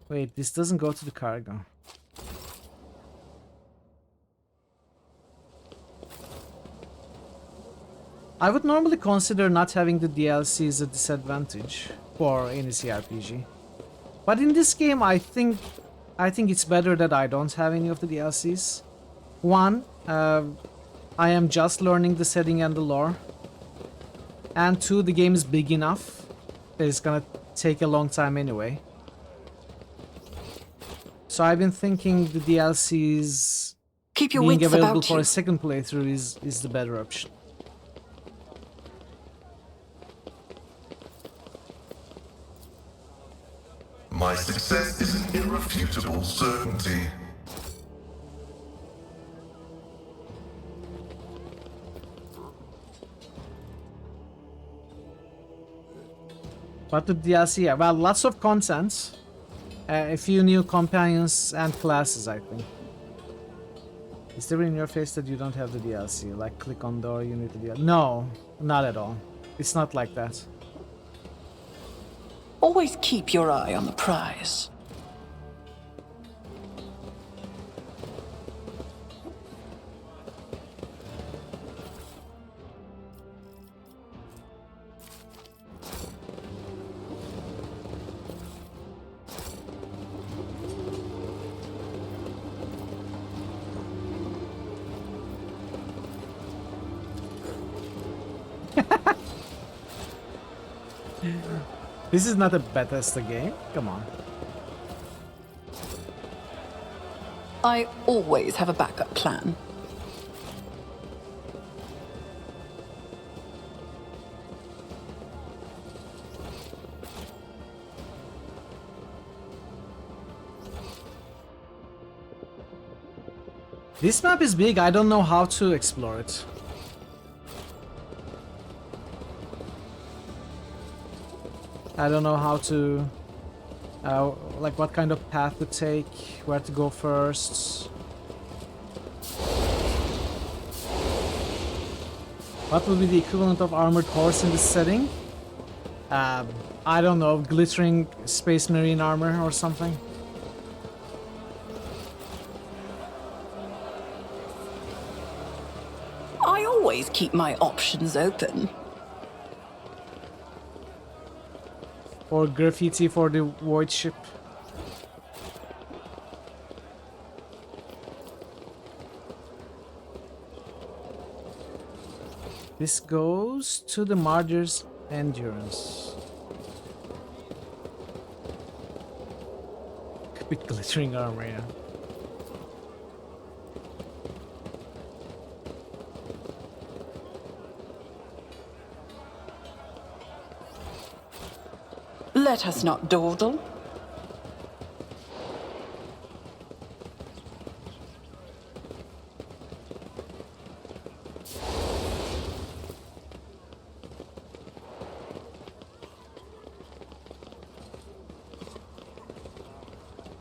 Wait, this doesn't go to the cargo. I would normally consider not having the DLCs a disadvantage for any CRPG. But in this game, I think it's better that I don't have any of the DLCs. One, I am just learning the setting and the lore. And two, the game is big enough that it's gonna take a long time anyway. So I've been thinking the DLCs being available for a second playthrough is the better option. My success is an irrefutable certainty. But the DLC, yeah, well, lots of content. A few new companions and classes, I think. Is there in your face that you don't have the DLC? Like, click on door, you need the DLC? No, not at all. It's not like that. Always keep your eye on the prize. This is not a Bethesda game. Come on. I always have a backup plan. This map is big. I don't know how to explore it. I don't know how to, like what kind of path to take, where to go first. What would be the equivalent of armored horse in this setting? I don't know, glittering space marine armor or something. I always keep my options open. Or graffiti for the void ship. This goes to the Martyr's Endurance. With glittering armor, yeah. Let us not dawdle.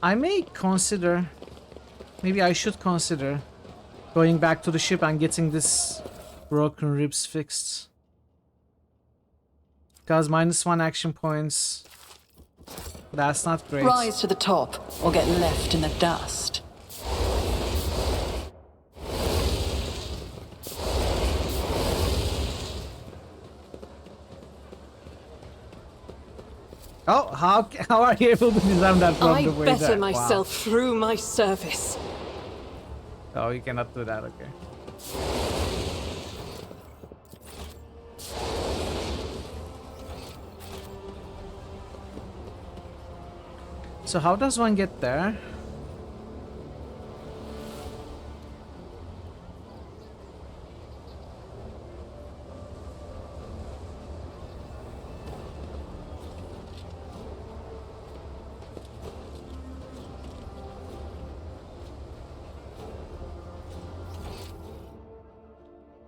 I may consider, maybe I should consider going back to the ship and getting this broken ribs fixed. Because -1 action points, that's not great. Rise to the top or get left in the dust. Oh, how are you able to disarm that from the way I better that? myself through my service. Oh, you cannot do that, okay. So how does one get there?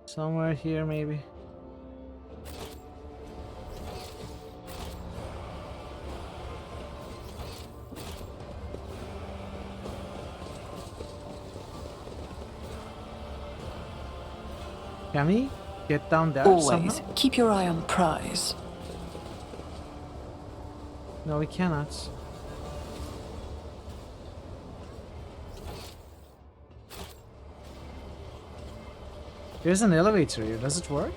Somewhere here, maybe. Can we get down there Always somehow? keep your eye on the prize. No, we cannot. There's an elevator here. Does it work?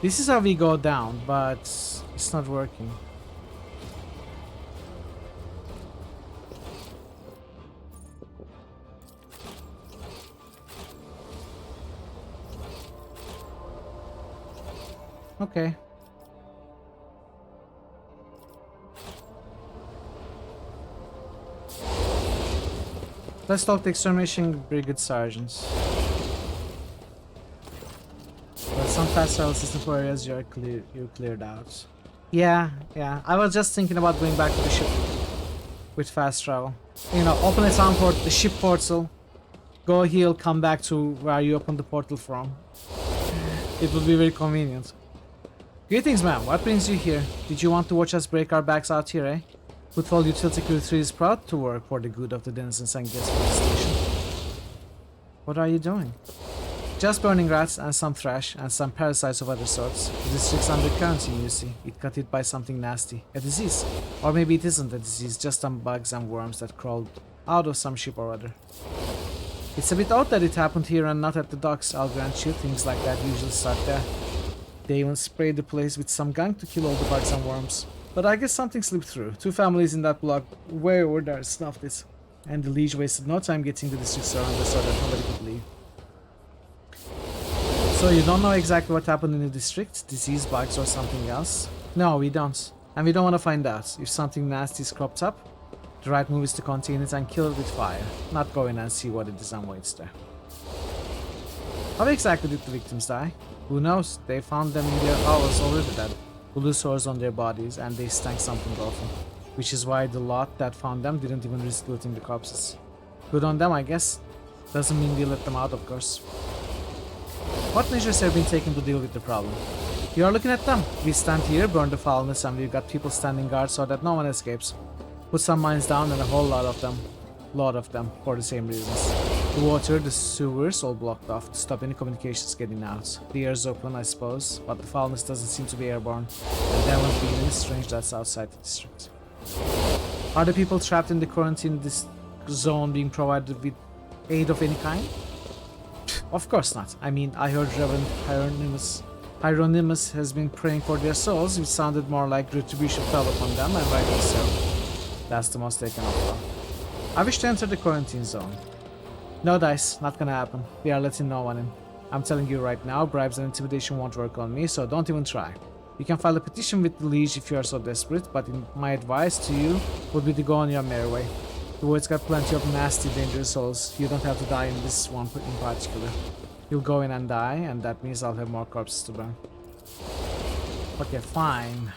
This is how we go down, but it's not working. Okay. Let's talk to extermination brigade sergeants. But some fast travel system for areas you cleared out. Yeah. I was just thinking about going back to the ship with fast travel. You know, open a town port, the ship portal, go heal, come back to where you opened the portal from. It would be very convenient. Greetings, ma'am. What brings you here? Did you want to watch us break our backs out here, eh? Footfall Utility Crew 3 is proud to work for the good of the denizens and guests of the station. What are you doing? Just burning rats and some trash and some parasites of other sorts. The district's under quarantine, you see. It got hit by something nasty. A disease. Or maybe it isn't a disease, just some bugs and worms that crawled out of some ship or other. It's a bit odd that it happened here and not at the docks, I'll grant you. Things like that usually start there. They even sprayed the place with some gunk to kill all the bugs and worms. But I guess something slipped through. 2 families in that block way over there snuffed it. And the Liege wasted no time getting the district surrounded so that nobody could leave. So you don't know exactly what happened in the district? Disease, bugs, or something else? No, we don't. And we don't want to find out. If something nasty is cropped up, the right move is to contain it and kill it with fire. Not go in and see what it is and waits there. How exactly did the victims die? Who knows? They found them in their hovels already dead. Blue sores on their bodies, and they stank something awful. Which is why the lot that found them didn't even risk looting the corpses. Good on them, I guess. Doesn't mean we let them out, of course. What measures have been taken to deal with the problem? You are looking at them. We stand here, burn the foulness, and we've got people standing guard so that no one escapes. Put some mines down and a whole lot of them, for the same reasons. The water, the sewers all blocked off to stop any communications getting out. The air's open, I suppose, but the foulness doesn't seem to be airborne, and there won't be any strange that's outside the district. Are the people trapped in the quarantine zone being provided with aid of any kind? Of course not. I mean, I heard Reverend Hieronymus has been praying for their souls, which sounded more like retribution fell upon them, and rightly so. That's the most they can offer. I wish to enter the quarantine zone. No dice, not gonna happen. We are letting no one in. I'm telling you right now, bribes and intimidation won't work on me, so don't even try. You can file a petition with the Liege if you are so desperate, but my advice to you would be to go on your merry way. The world's got plenty of nasty, dangerous souls. You don't have to die in this one in particular. You'll go in and die, and that means I'll have more corpses to burn. Okay, fine.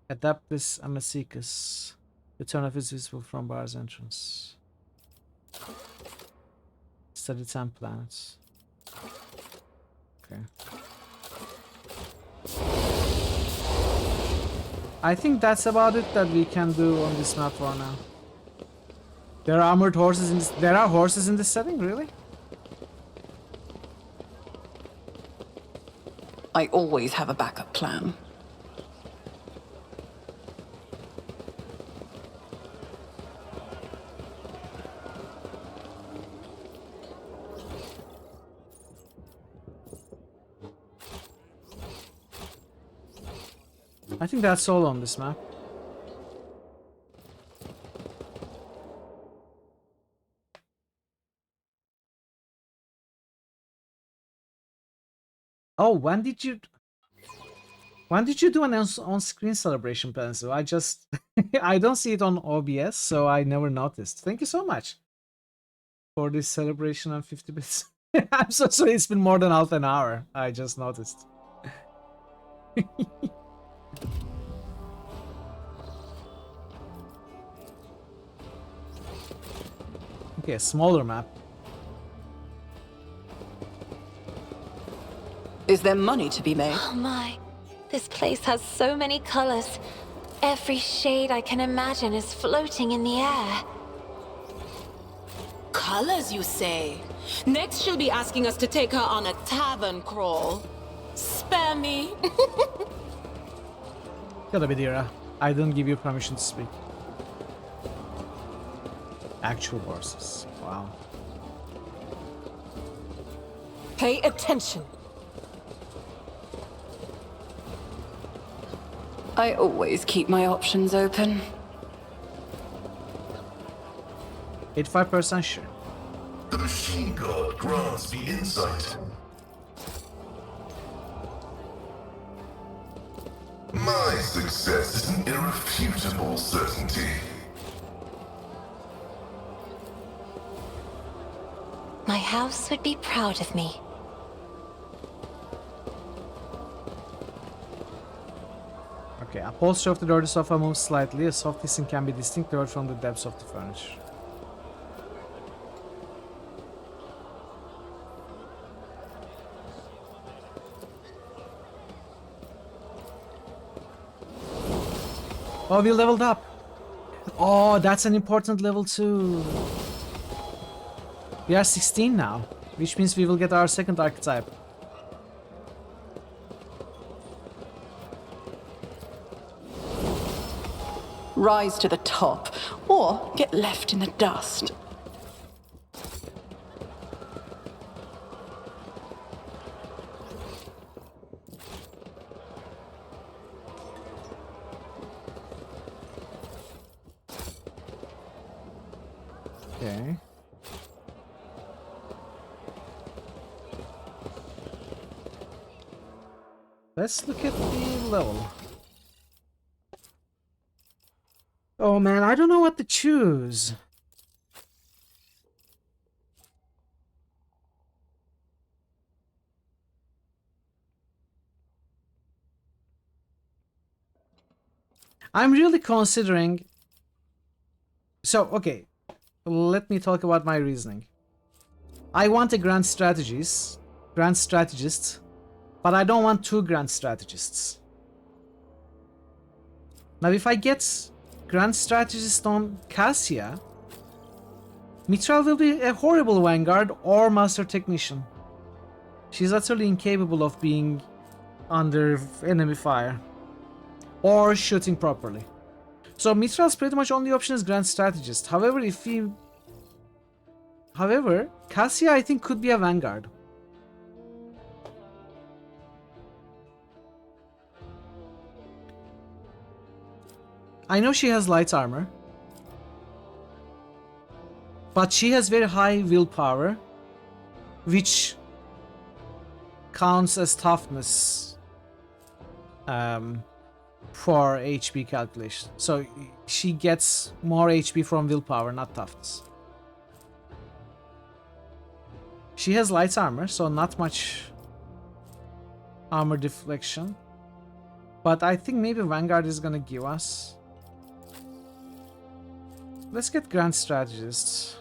Adaptus Amazicus. The turn of is visible from bar's entrance. Study 10 planets. Okay. I think that's about it that we can do on this map for now. There are armored horses in this. There are horses in this setting, really? I always have a backup plan. I think that's all on this map. Oh, when did you do an on-screen celebration, Pencil? I just I don't see it on OBS, so I never noticed. Thank you so much for this celebration on 50 bits. I'm so sorry, it's been more than half an hour. I just noticed. Okay, a smaller map. Is there money to be made? Oh my, this place has so many colors. Every shade I can imagine is floating in the air. Colors, you say? Next she'll be asking us to take her on a tavern crawl. Spare me. Gotta be Dira. I didn't give you permission to speak. Actual horses. Wow. Pay attention. I always keep my options open. 85% sure. The machine god grants me insight. My success is an irrefutable certainty. My house would be proud of me. Okay, upholstery of the dirty sofa moves slightly. A soft hissing can be distinctly heard from the depths of the furniture. Oh, we leveled up. Oh, that's an important level too. We are 16 now, which means we will get our second archetype. Rise to the top, or get left in the dust. Okay. Let's look at the level. Oh man, I don't know what to choose. I'm really considering... So, okay. Let me talk about my reasoning. I want a grand strategist, but I don't want two grand strategists. Now, if I get grand strategist on Cassia, Mithral will be a horrible vanguard or master technician. She's utterly incapable of being under enemy fire or shooting properly. So Mithral's pretty much only option is grand strategist. However, Cassia I think could be a vanguard. I know she has light armor, but she has very high willpower, which counts as toughness for HP calculation. So she gets more HP from willpower, not toughness. She has light armor, so not much armor deflection. But I think maybe Vanguard is gonna give us. Let's get Grand Strategists.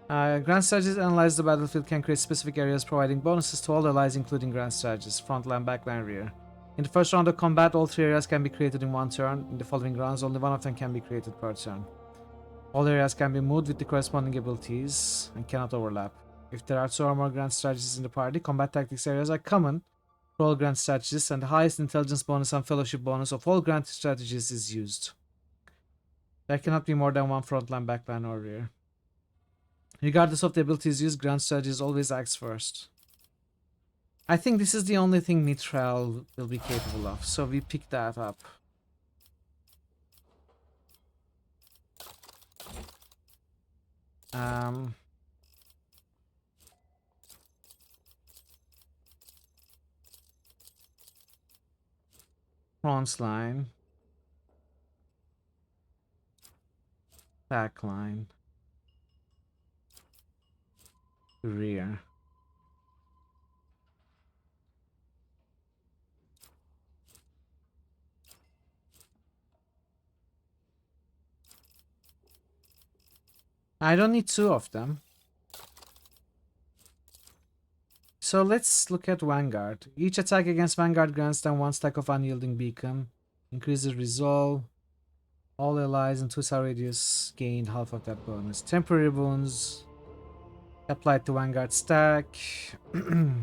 Grand Strategists analyze the battlefield, can create specific areas, providing bonuses to all allies, including Grand Strategists, frontline, backline, rear. In the first round of combat, all 3 areas can be created in 1 turn. In the following rounds, only 1 of them can be created per turn. All areas can be moved with the corresponding abilities and cannot overlap. If there are 2 or more Grand Strategists in the party, combat tactics areas are common for all Grand Strategists, and the highest intelligence bonus and fellowship bonus of all Grand Strategists is used. There cannot be more than 1 frontline, backline, or rear. Regardless of the abilities used, Grand Strategist always acts first. I think this is the only thing Mithral will be capable of, so we pick that up. Front line. Back line. Rear. I don't need 2 of them. So let's look at Vanguard. Each attack against Vanguard grants them 1 stack of Unyielding Beacon. Increases resolve. All allies in 2-star radius gain half of that bonus. Temporary wounds applied to Vanguard stack. You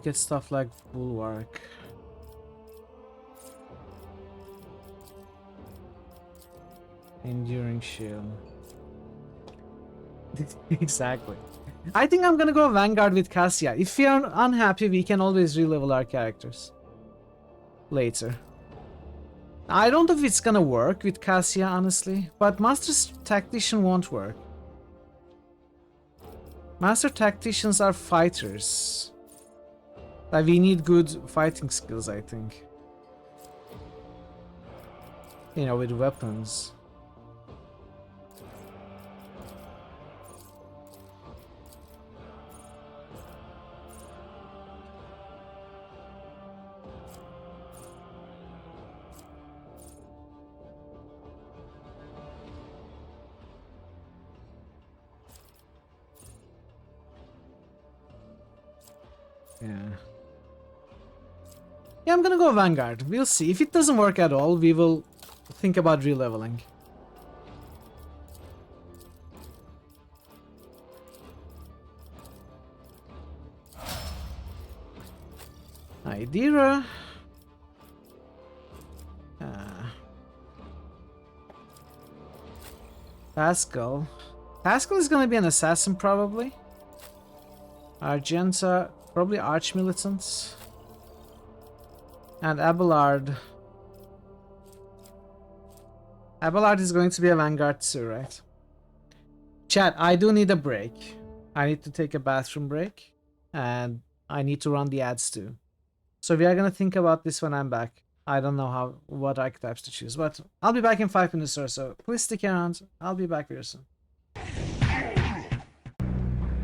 get stuff like Bulwark. Enduring Shield. Exactly. I think I'm gonna go Vanguard with Cassia. If we are unhappy, we can always re-level our characters later. I don't know if it's gonna work with Cassia, honestly, but Master Tactician won't work. Master Tacticians are fighters. Like, we need good fighting skills, I think. You know, with weapons. Yeah, I'm gonna go Vanguard. We'll see. If it doesn't work at all, we will think about re-leveling. Idira. Pascal. Pascal is gonna be an assassin, probably. Argenta, probably Arch-Militant. And Abelard. Abelard is going to be a Vanguard too, right? Chat, I do need a break. I need to take a bathroom break. And I need to run the ads too. So we are gonna think about this when I'm back. I don't know what archetypes to choose, but I'll be back in 5 minutes or so. Please stick around. I'll be back very soon.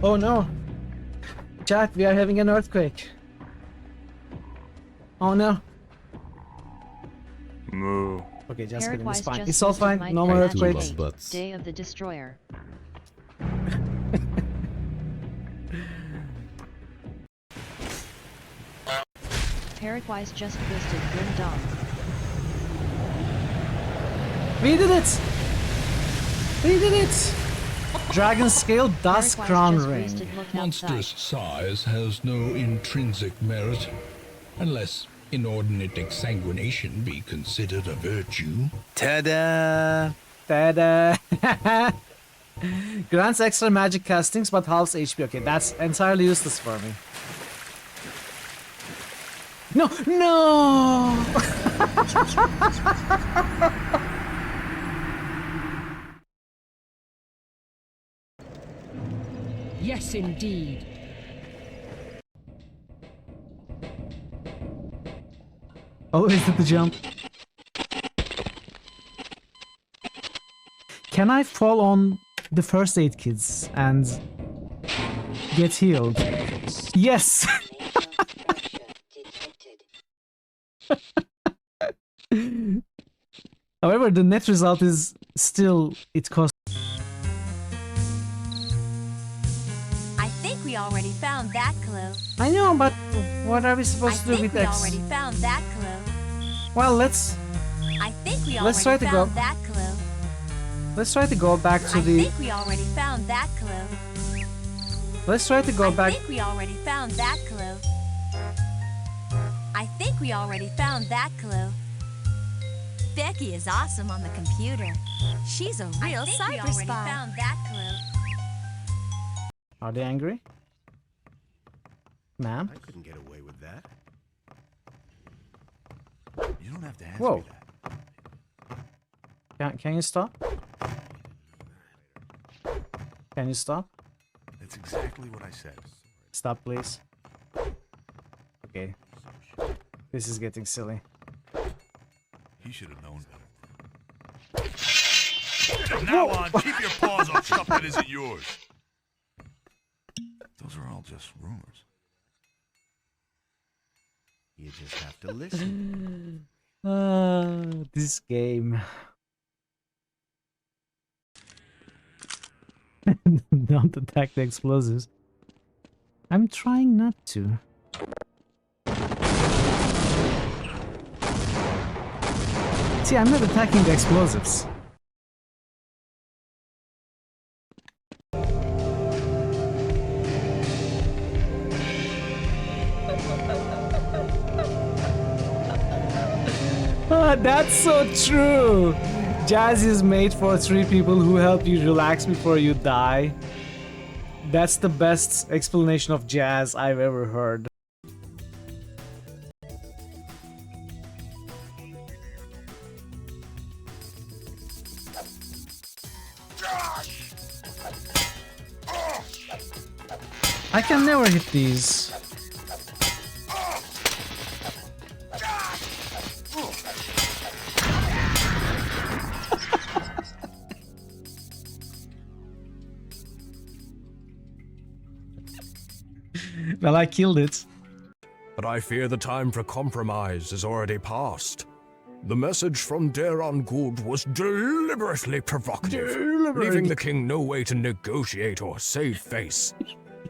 Oh no! Chat, we are having an earthquake. Oh no! Moo. Okay, just kidding. It's Parrotwise fine. just It's all boosted fine. my No more Parrot earthquakes. Day, Day of the Destroyer. Parrotwise just boosted Grim Dawn. We did it! We did it! Dragon Scale Dusk Crown Ring. Monstrous size has no intrinsic merit, unless inordinate exsanguination be considered a virtue. Ta-da! Ta-da! Grants extra magic castings but halves HP. Okay, that's entirely useless for me. No! No! Yes, indeed. Oh, is it the jump? Can I fall on the first aid kits and get healed? Yes! However, the net result is still, it costs. I think we already found that clue. I know, but what are we supposed to do with we X? already found that clue. Well, let's try to go. That clue. Let's try to go back to the. I think we already found that clue. Let's try to go back. I think we already found that clue. I think we already found that clue. Becky is awesome on the computer. She's a real cyber spy. Found that clue. Are they angry? Ma'am? I couldn't get away with that. You don't have to answer Whoa. me that. Can you stop? Can you stop? That's exactly what I said. Stop, please. Okay. This is getting silly. He should have known better. From now on, keep your paws off stuff that isn't yours. Those are all just rumors. You just have to listen. This game. Don't attack the explosives. I'm trying not to. See, I'm not attacking the explosives. That's so true! Jazz is made for 3 people who help you relax before you die. That's the best explanation of jazz I've ever heard. I can never hit these. Well, I killed it. But I fear the time for compromise is already past. The message from Daron Gould was deliberately provocative, leaving the king no way to negotiate or save face.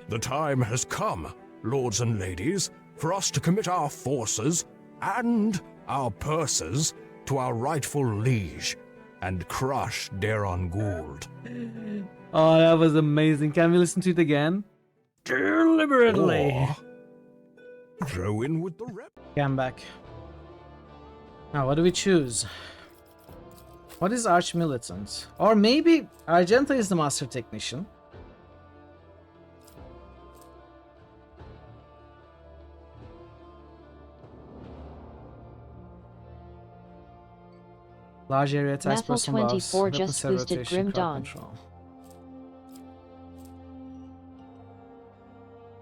The time has come, lords and ladies, for us to commit our forces and our purses to our rightful liege and crush Daron Gould. Oh, that was amazing. Can we listen to it again? Deliberately. Or throw in with the rep. Okay, I'm back. Now, what do we choose? What is Arch Militant? Or maybe Argenta is the Master Technician. Large area attacks Mathel person buffs. 24 Weapon just set boosted rotation, Grim crowd Dawn. control.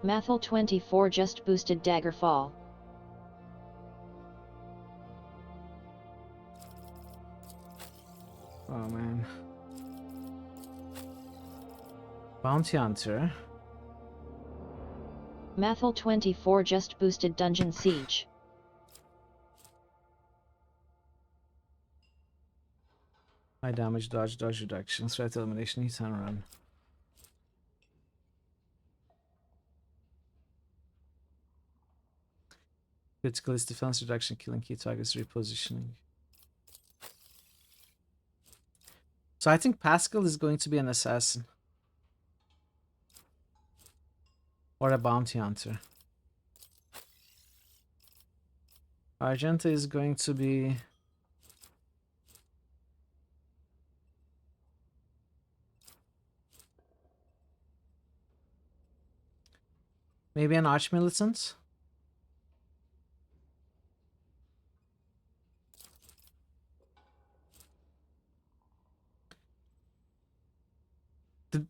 Mathel 24 just boosted Daggerfall. Oh man. Bounty Hunter. Mathel 24 just boosted Dungeon Siege. High damage, dodge reduction, threat elimination, hit and run. Critical is defense reduction, killing key targets, repositioning. So I think Pascal is going to be an assassin. Or a bounty hunter. Argenta is going to be... maybe an arch-militant?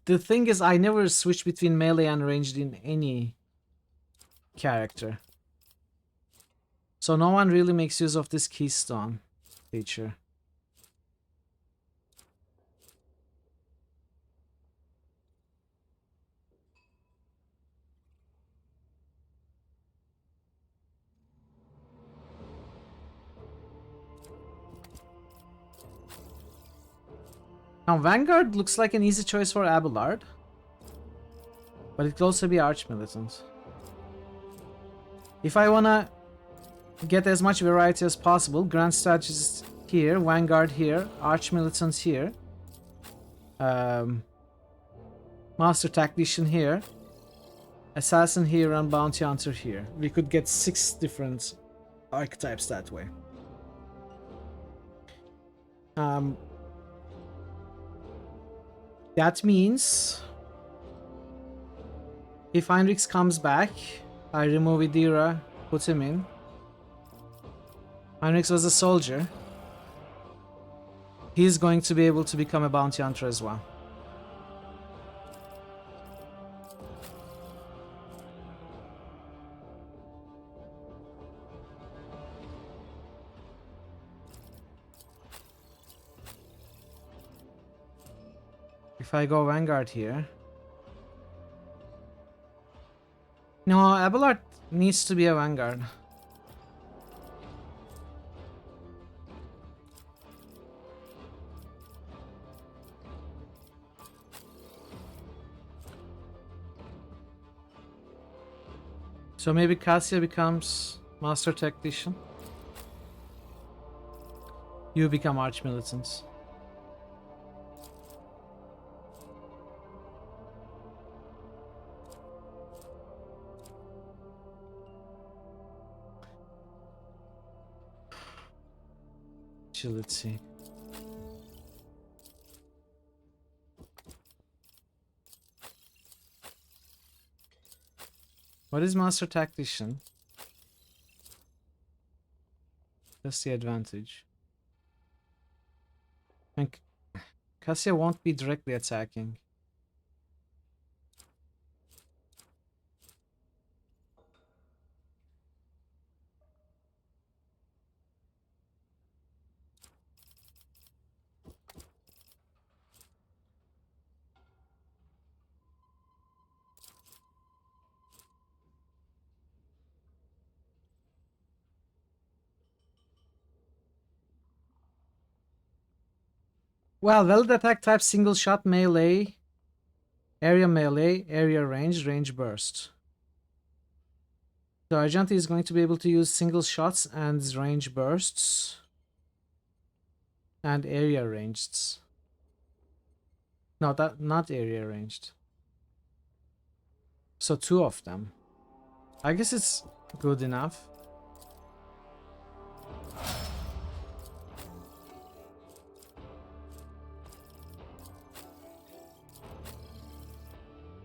The thing is, I never switch between melee and ranged in any character. So no one really makes use of this keystone feature. Now Vanguard looks like an easy choice for Abelard. But it could also be Arch-Militant. If I wanna get as much variety as possible, Grand Strategist here, Vanguard here, Arch-Militant here, Master Tactician here, Assassin here, and Bounty Hunter here. We could get 6 different archetypes that way. That means if Heinrichs comes back, I remove Idira, put him in. Heinrichs was a soldier. He's going to be able to become a bounty hunter as well. If I go Vanguard here... no, Abelard needs to be a Vanguard. So maybe Cassia becomes Master Tactician. You become Arch-Militant. Let's see. What is Master Tactician? That's the advantage. And Cassia won't be directly attacking. Well, valid attack type single shot melee, area range, range burst. So Argenti is going to be able to use single shots and range bursts and area ranged. No, that not area ranged. So 2 of them. I guess it's good enough.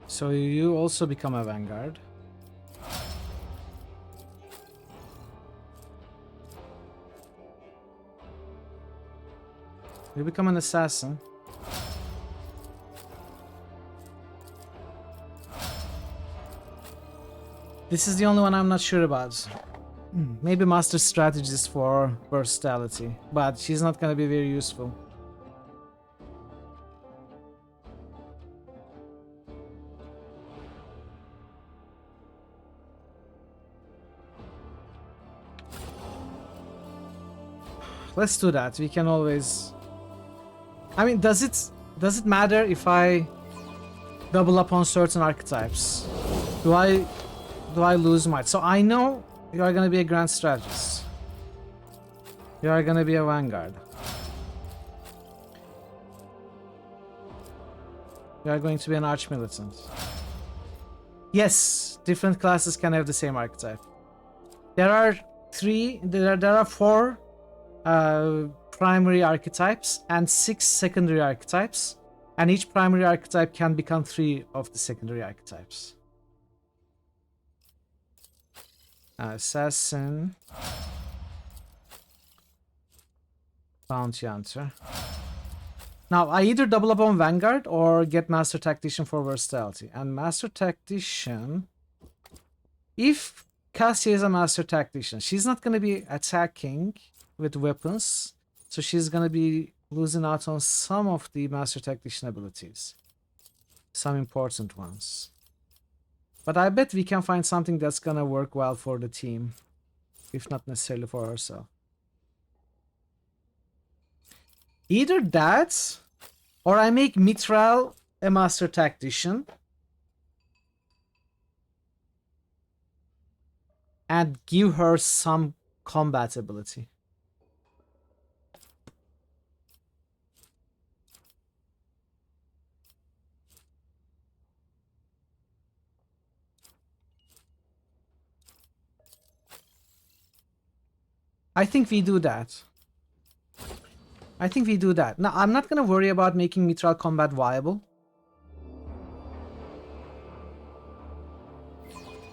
So you also become a Vanguard. You become an assassin. This is the only one I'm not sure about. Maybe Master Strategist for versatility, but she's not gonna be very useful. Let's do that. We can always... I mean, does it matter if I double up on certain archetypes? Do I lose might? So I know you are gonna be a grand strategist. You are gonna be a vanguard. You are going to be an arch militant. Yes, different classes can have the same archetype. There are four primary archetypes and 6 secondary archetypes, and each primary archetype can become 3 of the secondary archetypes. Assassin, Bounty Hunter. Now I either double up on Vanguard or get Master Tactician for versatility. And Master Tactician, if Cassie is a Master Tactician, she's not going to be attacking with weapons, so she's going to be losing out on some of the Master Tactician abilities, some important ones. But I bet we can find something that's going to work well for the team, if not necessarily for herself. Either that, or I make Mithral a Master Tactician and give her some combat ability. I think we do that. Now, I'm not going to worry about making Mithral combat viable.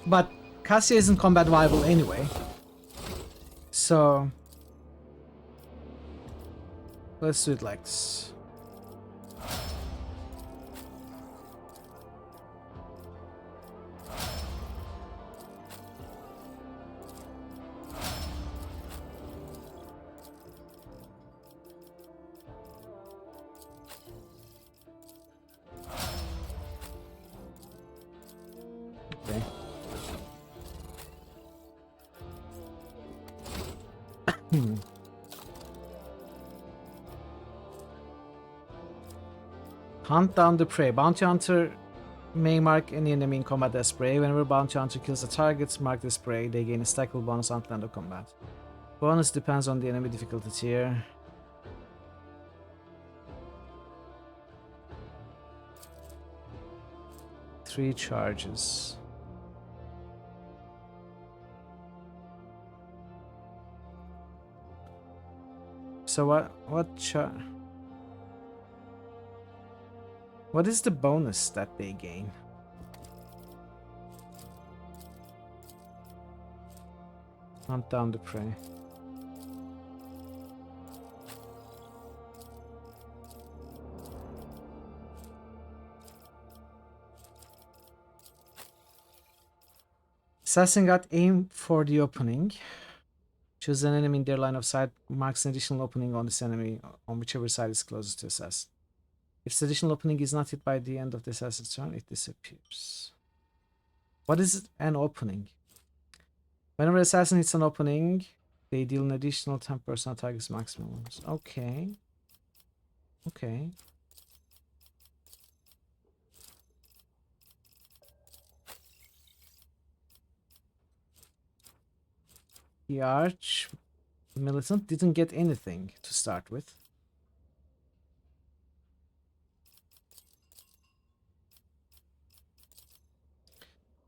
But Cassia isn't combat viable anyway. So let's do it like this. Okay. Hunt down the prey. Bounty Hunter may mark any enemy in combat as prey. Whenever Bounty Hunter kills a target marked as prey, they gain a stackable bonus until end of combat. Bonus depends on the enemy difficulty tier. Three charges. So what is the bonus that they gain? Hunt down the prey. Assassin got aim for the opening. Choose an enemy in their line of sight, marks an additional opening on this enemy on whichever side is closest to assassin. If the additional opening is not hit by the end of the assassin's turn, it disappears. What is an opening? Whenever assassin hits an opening, they deal an additional 10% on target's maximum bonus. Okay. Okay. The Arch Militant didn't get anything to start with.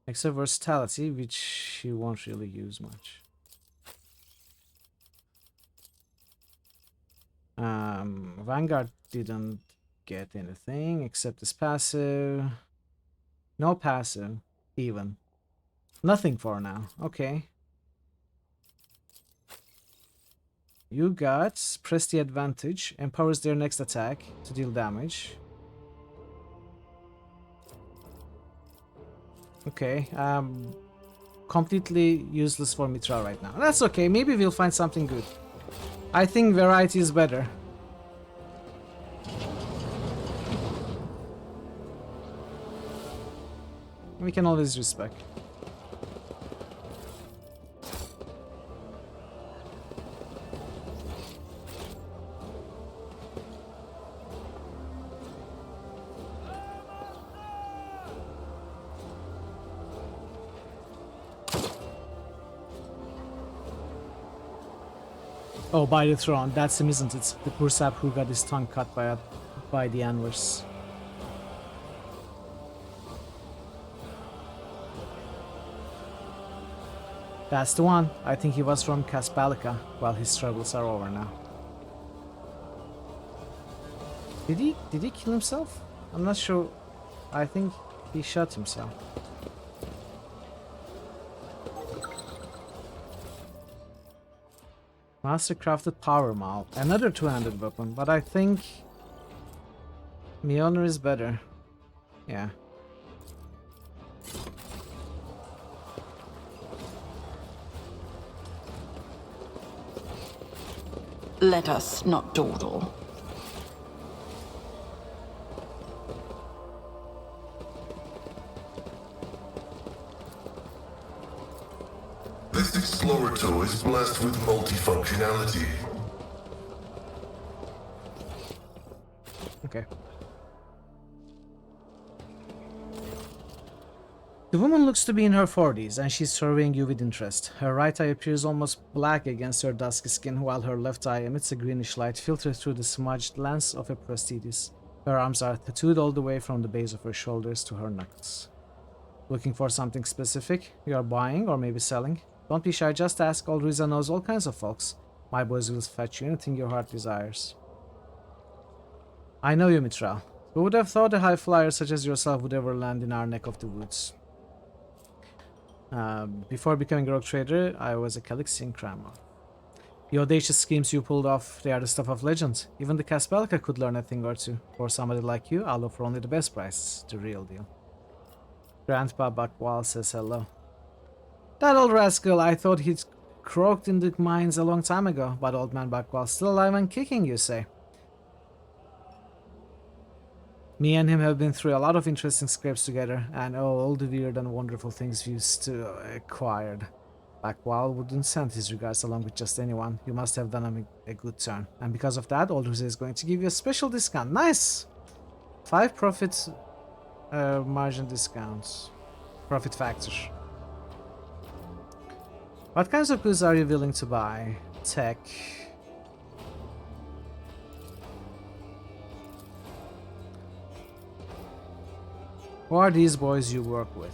Except versatility, which she won't really use much. Vanguard didn't get anything except this passive. No passive, even. Nothing for now. Okay. You got press the advantage, empowers their next attack to deal damage. Okay, completely useless for Mitra right now. That's okay, maybe we'll find something good. I think variety is better. We can always respec. Oh, by the throne, that's him, isn't it? The poor sap who got his tongue cut by the anvers. That's the one. I think he was from Kaspalika. Well, his troubles are over now. Did he kill himself? I'm not sure. I think he shot himself. Mastercrafted power maul. Another two-handed weapon, but I think Mjolnir is better. Yeah. Let us not dawdle. This explorator is blessed with multifunctionality. Okay. The woman looks to be in her 40s, and she's surveying you with interest. Her right eye appears almost black against her dusky skin, while her left eye emits a greenish light filtered through the smudged lens of a prosthesis. Her arms are tattooed all the way from the base of her shoulders to her knuckles. Looking for something specific? You are buying or maybe selling? Don't be shy, just ask. Aldriza knows all kinds of folks. My boys will fetch you anything your heart desires. I know you, Mitral. Who would have thought a high flyer such as yourself would ever land in our neck of the woods? Before becoming a rogue trader, I was a Calixian crammer. The audacious schemes you pulled off, they are the stuff of legend. Even the Kaspelka could learn a thing or two. For somebody like you, I'll offer only the best prices, the real deal. Grandpa Buckwall says hello. That old rascal, I thought he'd croaked in the mines a long time ago, but old man Buckwall's still alive and kicking, you say? Me and him have been through a lot of interesting scrapes together, and oh, all the weird and wonderful things we used to acquired. Buckwall wouldn't send his regards along with just anyone. You must have done him a good turn, and because of that, Aldrich is going to give you a special discount. Nice! 5 profit margin discounts. Profit factor. What kinds of goods are you willing to buy? Tech. Who are these boys you work with?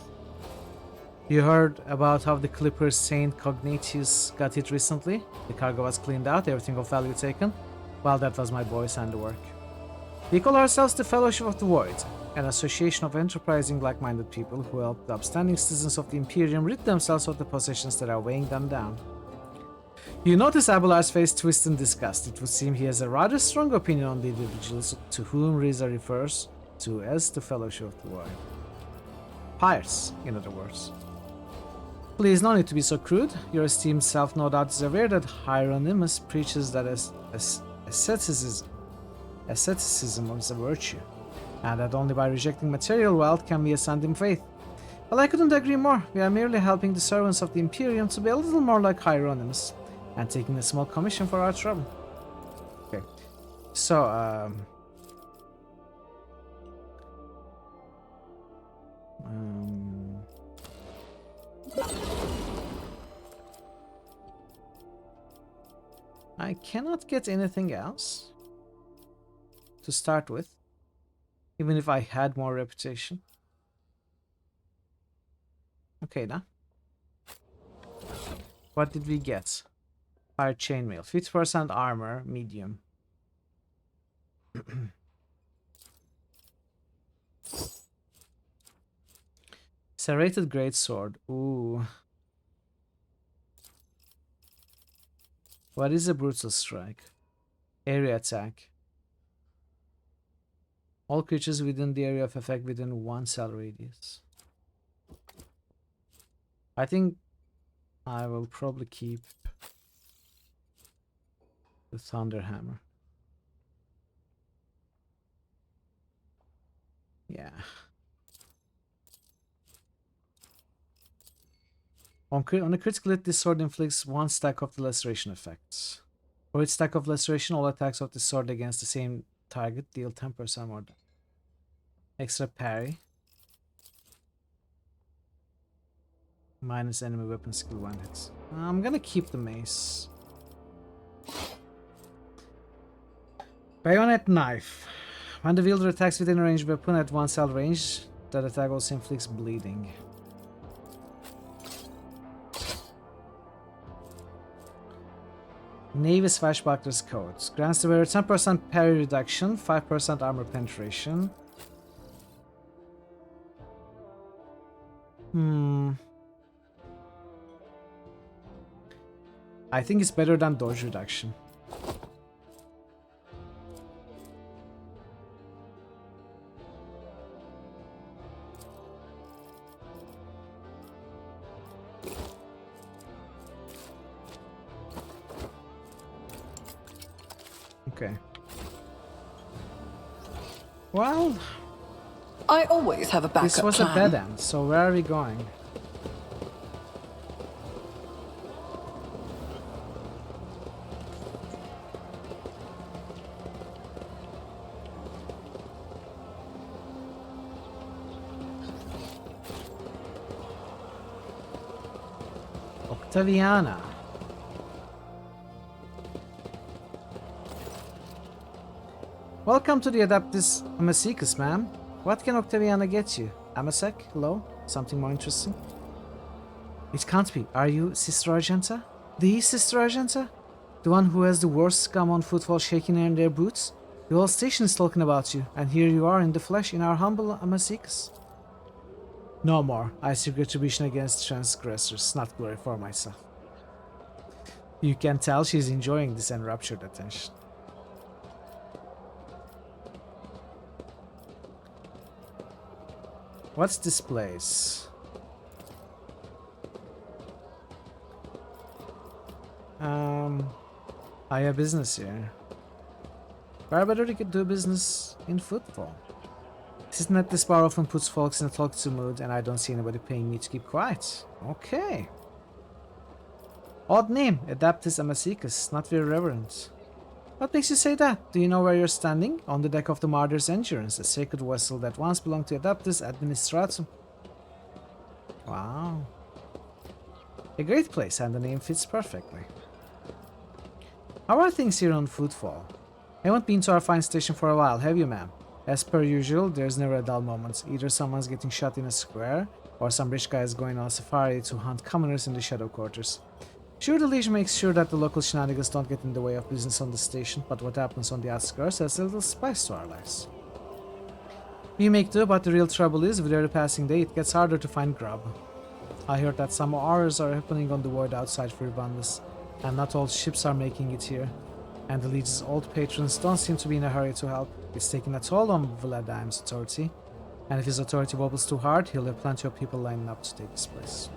You heard about how the Clipper Saint Cognitius got hit recently? The cargo was cleaned out, everything of value taken? Well, that was my boys' handiwork. We call ourselves the Fellowship of the Void, an association of enterprising, like-minded people who help the upstanding citizens of the Imperium rid themselves of the possessions that are weighing them down. You notice Abelard's face twist in disgust. It would seem he has a rather strong opinion on the individuals to whom Riza refers to as the Fellowship of the Void. Pirates, in other words. Please, no need to be so crude. Your esteemed self no doubt is aware that Hieronymus preaches that asceticism is a virtue, and that only by rejecting material wealth can we ascend in faith. Well, I couldn't agree more. We are merely helping the servants of the Imperium to be a little more like Hieronymus, and taking a small commission for our trouble. Okay, so, I cannot get anything else to start with, even if I had more reputation. Okay, now. What did we get? Fire chainmail, 50% armor, medium. Serrated greatsword. Ooh. What is a brutal strike? Area attack. All creatures within the area of effect within 1 cell radius. I think I will probably keep the Thunder Hammer. Yeah. On a critical hit, this sword inflicts 1 stack of the laceration effects. For each stack of laceration, all attacks of the sword against the same target deal 10% more damage. Extra parry. Minus enemy weapon skill 1 hits. I'm gonna keep the mace. Bayonet knife. When the wielder attacks within a ranged weapon at 1 cell range, that attack also inflicts bleeding. Navy Swashbuckler's Coat. Grants the wearer 10% parry reduction, 5% armor penetration. I think it's better than dodge reduction. Okay. Well, I always have a backup this was plan. a dead end, so where are we going? Octaviana. Welcome to the Adeptus Amazicus, ma'am. What can Octaviana get you? Amasec? Hello? Something more interesting? It can't be. Are you Sister Argenta? The Sister Argenta? The one who has the worst scum on footfall shaking in their boots? The whole station is talking about you, and here you are in the flesh in our humble Amazicus. No more. I seek retribution against transgressors, not glory for myself. You can tell she's enjoying this enraptured attention. What's this place? I have business here. Where better you could do business in footfall? Isn't that this bar often puts folks in a talkative mood and I don't see anybody paying me to keep quiet? Okay. Odd name, Adeptus Amazicus, not very reverent. What makes you say that? Do you know where you're standing? On the deck of the Martyr's Endurance, a sacred vessel that once belonged to Adeptus Administratum. Wow. A great place, and the name fits perfectly. How are things here on Footfall? I haven't been to our fine station for a while, have you, ma'am? As per usual, there's never a dull moment. Either someone's getting shot in a square, or some rich guy is going on a safari to hunt commoners in the shadow quarters. Sure, the Liege makes sure that the local shenanigans don't get in the way of business on the station, but what happens on the outskirts adds a little spice to our lives. We make do, but the real trouble is, with every passing day, it gets harder to find grub. I heard that some horrors are happening on the void outside Firibandus, and not all ships are making it here. And the Liege's old patrons don't seem to be in a hurry to help. It's taking a toll on Vladim's authority, and if his authority wobbles too hard, he'll have plenty of people lining up to take his place.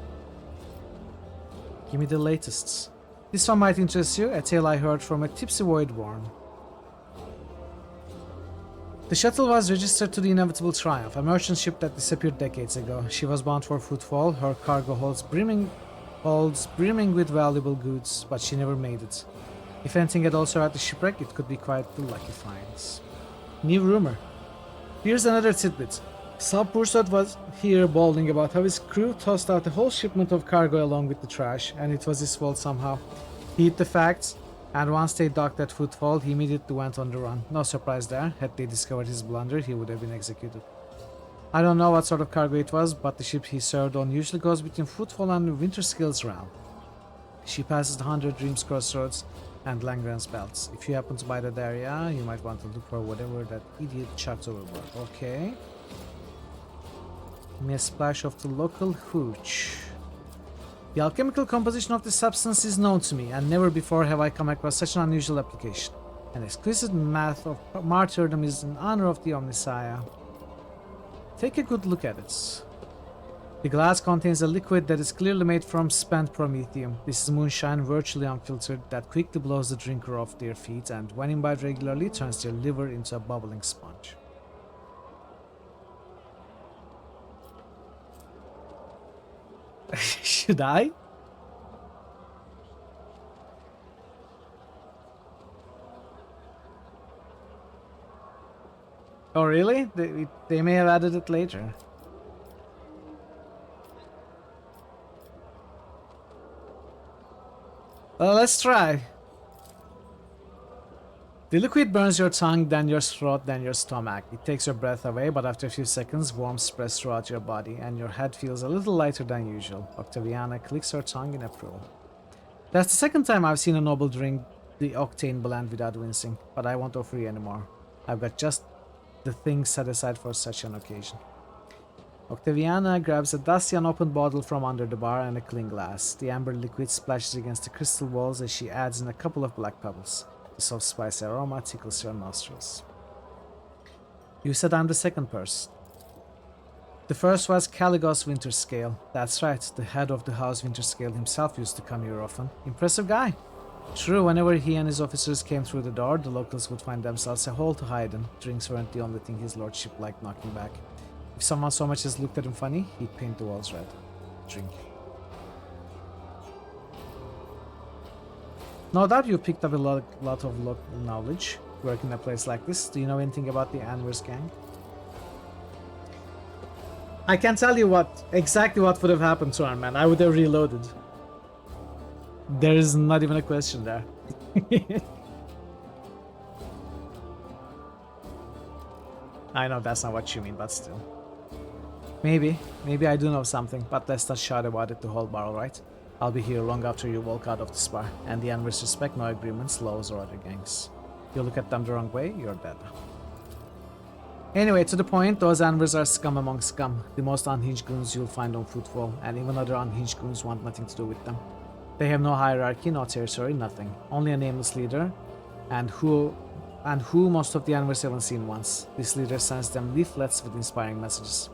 Give me the latest. This one might interest you, a tale I heard from a tipsy voidborn. The shuttle was registered to the Inevitable Triumph, a merchant ship that disappeared decades ago. She was bound for Footfall, her cargo holds brimming with valuable goods, but she never made it. If anything had also had the shipwreck, it could be quite the lucky finds. New rumor. Here's another tidbit. Sub Pursat was here bawling about how his crew tossed out a whole shipment of cargo along with the trash, and it was his fault somehow. He hid the facts, and once they docked at Footfall, he immediately went on the run. No surprise there. Had they discovered his blunder, he would have been executed. I don't know what sort of cargo it was, but the ship he served on usually goes between Footfall and Winterskill's realm. She passes the 100 Dreams Crossroads and Langren's belts. If you happen to buy that area, you might want to look for whatever that idiot chucked overboard. Okay. Give me a splash of the local hooch. The alchemical composition of this substance is known to me, and never before have I come across such an unusual application. An exquisite math of martyrdom is in honor of the Omnissiah. Take a good look at it. The glass contains a liquid that is clearly made from spent promethium. This is moonshine, virtually unfiltered, that quickly blows the drinker off their feet and, when imbibed regularly, turns their liver into a bubbling sponge. Should I? Oh really? They may have added it later. Well, let's try. The liquid burns your tongue, then your throat, then your stomach. It takes your breath away, but after a few seconds, warmth spreads throughout your body, and your head feels a little lighter than usual. Octaviana clicks her tongue in approval. That's the second time I've seen a noble drink the octane blend without wincing, but I won't offer you anymore. I've got just the thing set aside for such an occasion. Octaviana grabs a dusty unopened bottle from under the bar and a clean glass. The amber liquid splashes against the crystal walls as she adds in a couple of black pebbles. The soft spicy aroma tickles your nostrils. You said I'm the second person. The first was Caligos Winterscale. That's right, the head of the house Winterscale himself used to come here often. Impressive guy. True, whenever he and his officers came through the door, the locals would find themselves a hole to hide in. Drinks weren't the only thing his lordship liked knocking back. If someone so much as looked at him funny, he'd paint the walls red. Drink. No doubt you picked up a lot of local knowledge working in a place like this. Do you know anything about the Anvers gang? I can't tell you exactly what would have happened to our man. I would have reloaded. There is not even a question there. I know that's not what you mean, but still. Maybe I do know something, but let's not shout about it the whole bar, alright? I'll be here long after you walk out of this bar, and the Anvers respect no agreements, laws, or other gangs. You look at them the wrong way, you're dead. Anyway, to the point, those Anvers are scum among scum, the most unhinged goons you'll find on Footfall, and even other unhinged goons want nothing to do with them. They have no hierarchy, no territory, nothing. Only a nameless leader, and who most of the Anvers haven't seen once. This leader sends them leaflets with inspiring messages.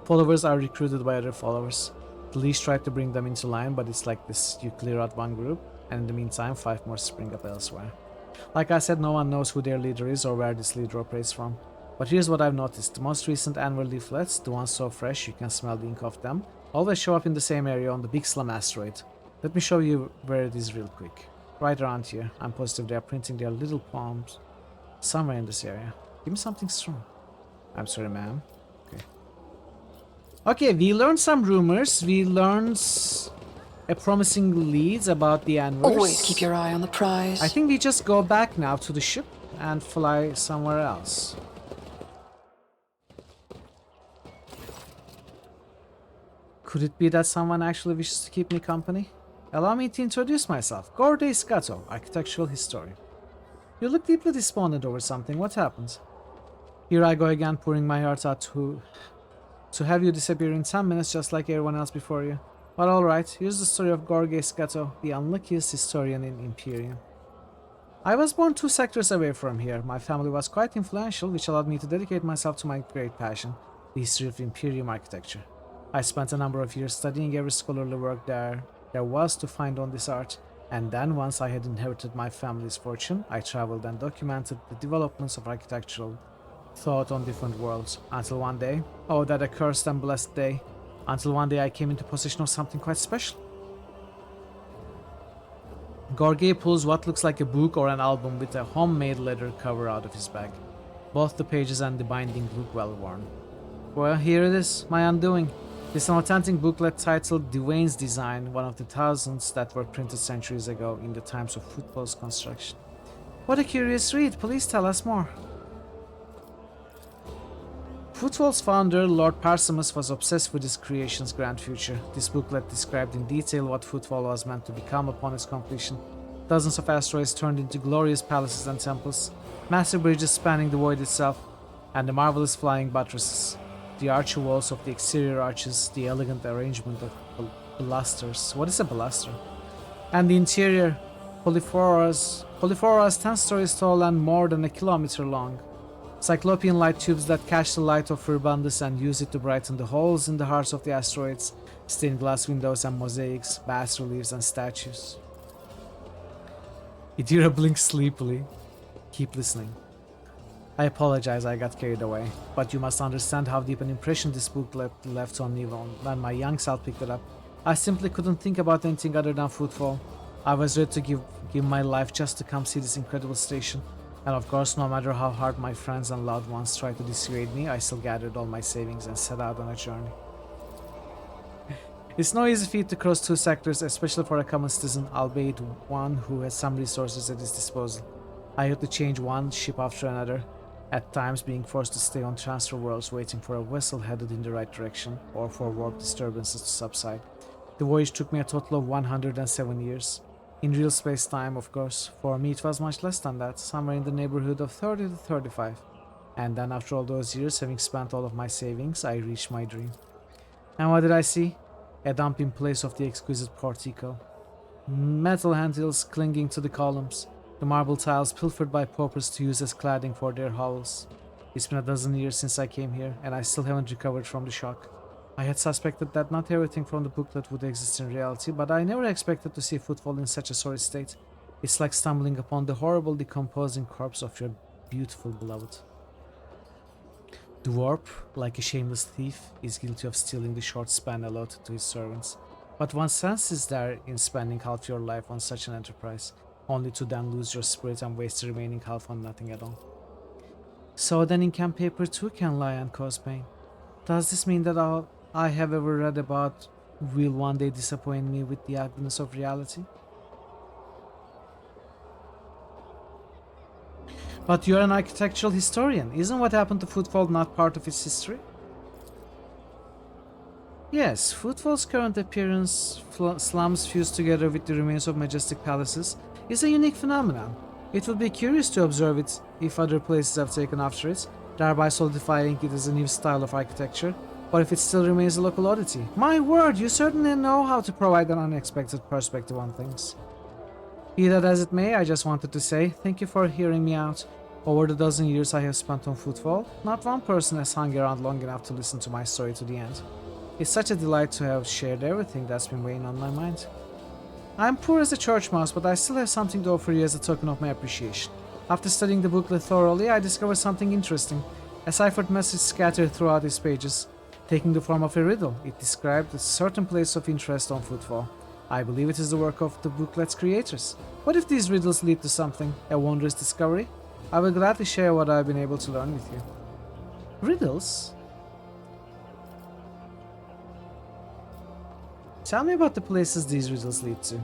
Followers are recruited by other followers. The leash tried to bring them into line, but it's like this. You clear out one group, and in the meantime 5 more spring up elsewhere. Like I said, no one knows who their leader is or where this leader operates from. But here's what I've noticed. The most recent Anvers leaflets, the ones so fresh you can smell the ink of them, always show up in the same area on the Big Slum asteroid. Let me show you where it is real quick. Right around here. I'm positive they are printing their little poems somewhere in this area. Give me something strong. I'm sorry, ma'am. Okay, we learned some rumors. We learned a promising leads about the Anvers. Always keep your eye on the prize. I think we just go back now to the ship and fly somewhere else. Could it be that someone actually wishes to keep me company? Allow me to introduce myself. Gorde Scato, architectural historian. You look deeply despondent over something. What happened? Here I go again, pouring my heart out to have you disappear in 10 minutes just like everyone else before you. But alright, here's the story of Gorde Scato, the unluckiest historian in Imperium. I was born 2 sectors away from here. My family was quite influential, which allowed me to dedicate myself to my great passion, the history of Imperium architecture. I spent a number of years studying every scholarly work there was to find on this art, and then once I had inherited my family's fortune, I traveled and documented the developments of architectural thought on different worlds, until one day, oh that accursed and blessed day, until one day I came into possession of something quite special. Gorde pulls what looks like a book or an album with a homemade leather cover out of his bag. Both the pages and the binding look well worn. Well, here it is, my undoing. It's an authentic booklet titled Dwayne's Design, one of the thousands that were printed centuries ago in the times of Footfall's construction. What a curious read, please tell us more. Footfall's founder, Lord Parsimus, was obsessed with his creation's grand future. This booklet described in detail what Footfall was meant to become upon its completion. Dozens of asteroids turned into glorious palaces and temples, massive bridges spanning the void itself, and the marvelous flying buttresses, the archy walls of the exterior arches, the elegant arrangement of balusters. What is a baluster? And the interior, polyphoras 10 stories tall and more than a kilometer long. Cyclopean light tubes that catch the light of Urbandus and use it to brighten the holes in the hearts of the asteroids, stained glass windows and mosaics, bas reliefs and statues. Idira blinks sleepily. Keep listening. I apologize I got carried away, but you must understand how deep an impression this book left on me when my young self picked it up. I simply couldn't think about anything other than footfall. I was ready to give my life just to come see this incredible station. And of course, no matter how hard my friends and loved ones tried to dissuade me, I still gathered all my savings and set out on a journey. It's no easy feat to cross two sectors, especially for a common citizen, albeit one who has some resources at his disposal. I had to change one ship after another, at times being forced to stay on transfer worlds waiting for a vessel headed in the right direction, or for warp disturbances to subside. The voyage took me a total of 107 years. In real space-time, of course. For me it was much less than that, somewhere in the neighborhood of 30 to 35. And then after all those years, having spent all of my savings, I reached my dream. And what did I see? A dump in place of the exquisite portico. Metal handles clinging to the columns. The marble tiles pilfered by paupers to use as cladding for their hovels. It's been a dozen years since I came here, and I still haven't recovered from the shock. I had suspected that not everything from the booklet would exist in reality, but I never expected to see footfall in such a sorry state. It's like stumbling upon the horrible decomposing corpse of your beautiful beloved. The warp, like a shameless thief, is guilty of stealing the short span allotted to his servants. But one sense is there in spending half your life on such an enterprise, only to then lose your spirit and waste the remaining half on nothing at all. So then ink and paper too can lie and cause pain. Does this mean that all I have ever read about will one day disappoint me with the ugliness of reality? But you're an architectural historian. Isn't what happened to Footfall not part of its history? Yes, Footfall's current appearance, slums fused together with the remains of majestic palaces, is a unique phenomenon. It would be curious to observe it if other places have taken after it, thereby solidifying it as a new style of architecture, or if it still remains a local oddity. My word, you certainly know how to provide an unexpected perspective on things. Be that as it may, I just wanted to say thank you for hearing me out. Over the dozen years I have spent on Footfall, not one person has hung around long enough to listen to my story to the end. It's such a delight to have shared everything that's been weighing on my mind. I'm poor as a church mouse, but I still have something to offer you as a token of my appreciation. After studying the booklet thoroughly, I discovered something interesting. A ciphered message scattered throughout its pages, taking the form of a riddle. It described a certain place of interest on Footfall. I believe it is the work of the booklet's creators. What if these riddles lead to something, a wondrous discovery? I will gladly share what I've been able to learn with you. Riddles? Tell me about the places these riddles lead to.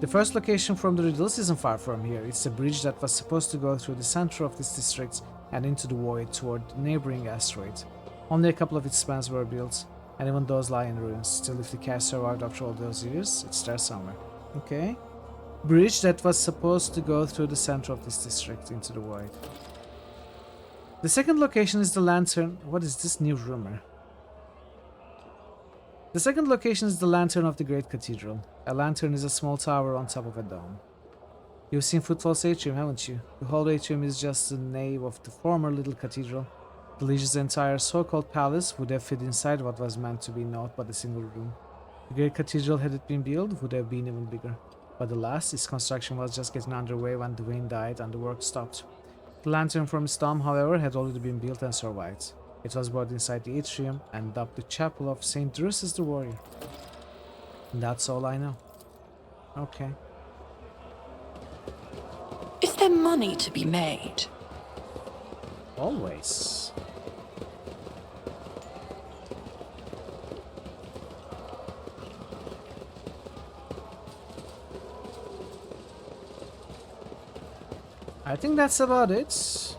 The first location from the riddles isn't far from here. It's a bridge that was supposed to go through the center of this district and into the void toward the neighboring asteroid. Only a couple of its spans were built, and even those lie in ruins. Still, if the cache survived after all those years, it's there somewhere. Okay. Bridge that was supposed to go through the center of this district into the void. The second location is the lantern. What is this new rumor? The second location is the lantern of the Great Cathedral. A lantern is a small tower on top of a dome. You've seen Footfall's atrium, haven't you? The whole atrium is just the nave of the former little cathedral. The Lige's entire so-called palace would have fit inside what was meant to be naught but a single room. The Great Cathedral, had it been built, would have been even bigger. But alas, its construction was just getting underway when Dwayne died and the work stopped. The lantern from its dome, however, had already been built and survived. It was brought inside the atrium and dubbed the Chapel of St. Drusus the Warrior. And that's all I know. Okay. Is there money to be made? Always. I think that's about it.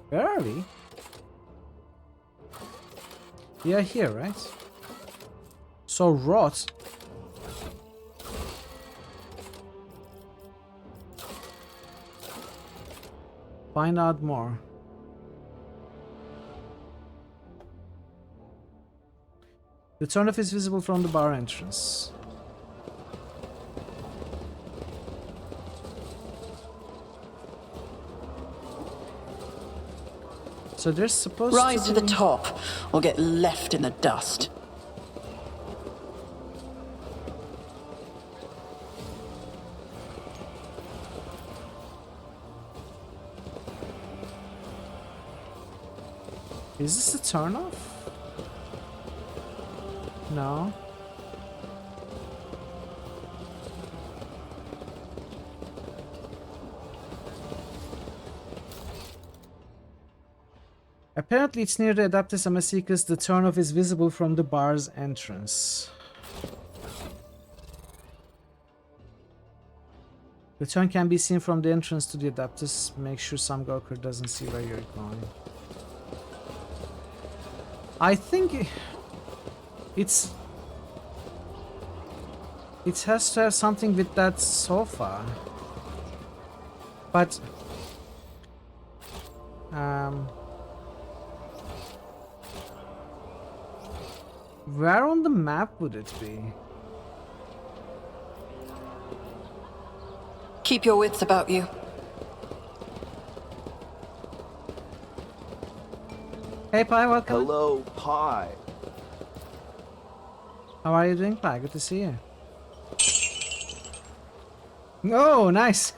Where are we? Yeah, here, right? So rot. Find out more. The turnoff is visible from the bar entrance. So there's supposed Rise to the be... top, or get left in the dust. Is this a turnoff? No. Apparently it's near the Adeptus Amazicus. The turnoff is visible from the bar's entrance. The turn can be seen from the entrance to the Adeptus. Make sure some Gawker doesn't see where you're going. I think it has to have something with that sofa. But where on the map would it be? Keep your wits about you. Hey Pi, welcome. Hello, Pi. How are you doing, Pi? Good to see you. Oh, nice.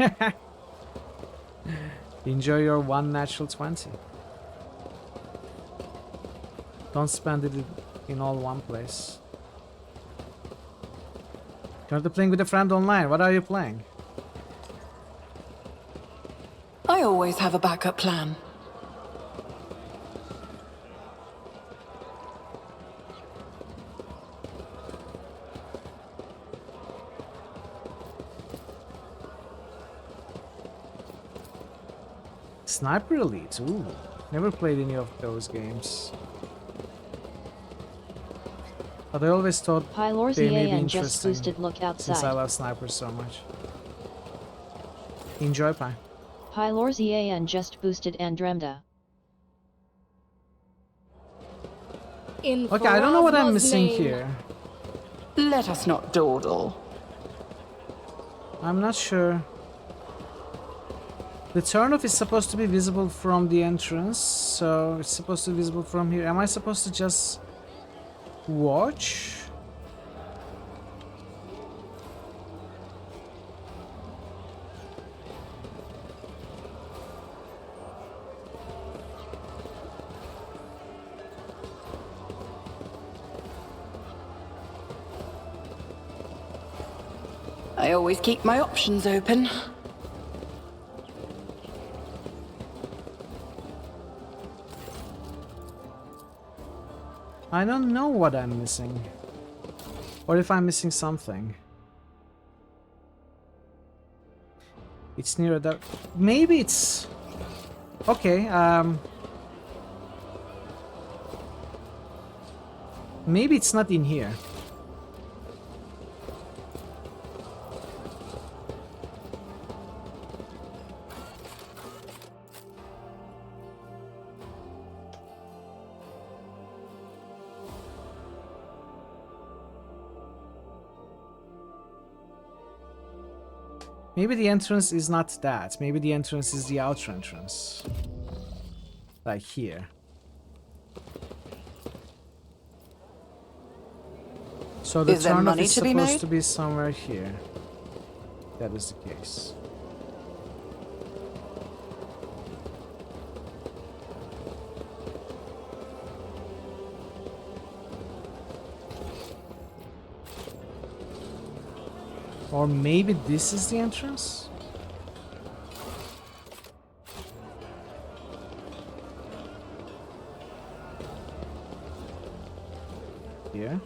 Enjoy your one natural 20. Don't spend it in all one place. Currently playing with a friend online. What are you playing? I always have a backup plan. Sniper Elite. Ooh, never played any of those games. But I always thought they may be and interesting just boosted look outside. since I love snipers so much. Enjoy, Pi. Pylorz and just boosted Andromeda. Okay, I don't know what I'm missing here. Let us not dawdle. I'm not sure. The turnoff is supposed to be visible from the entrance, so it's supposed to be visible from here. Am I supposed to just watch? I always keep my options open. I don't know what I'm missing. Or if I'm missing something. It's near that. Maybe it's... Okay, maybe it's not in here. Maybe the entrance is not that. Maybe the entrance is the outer entrance. Like here. So the turnoff is supposed to be somewhere here. That is the case. Or maybe this is the entrance? Here?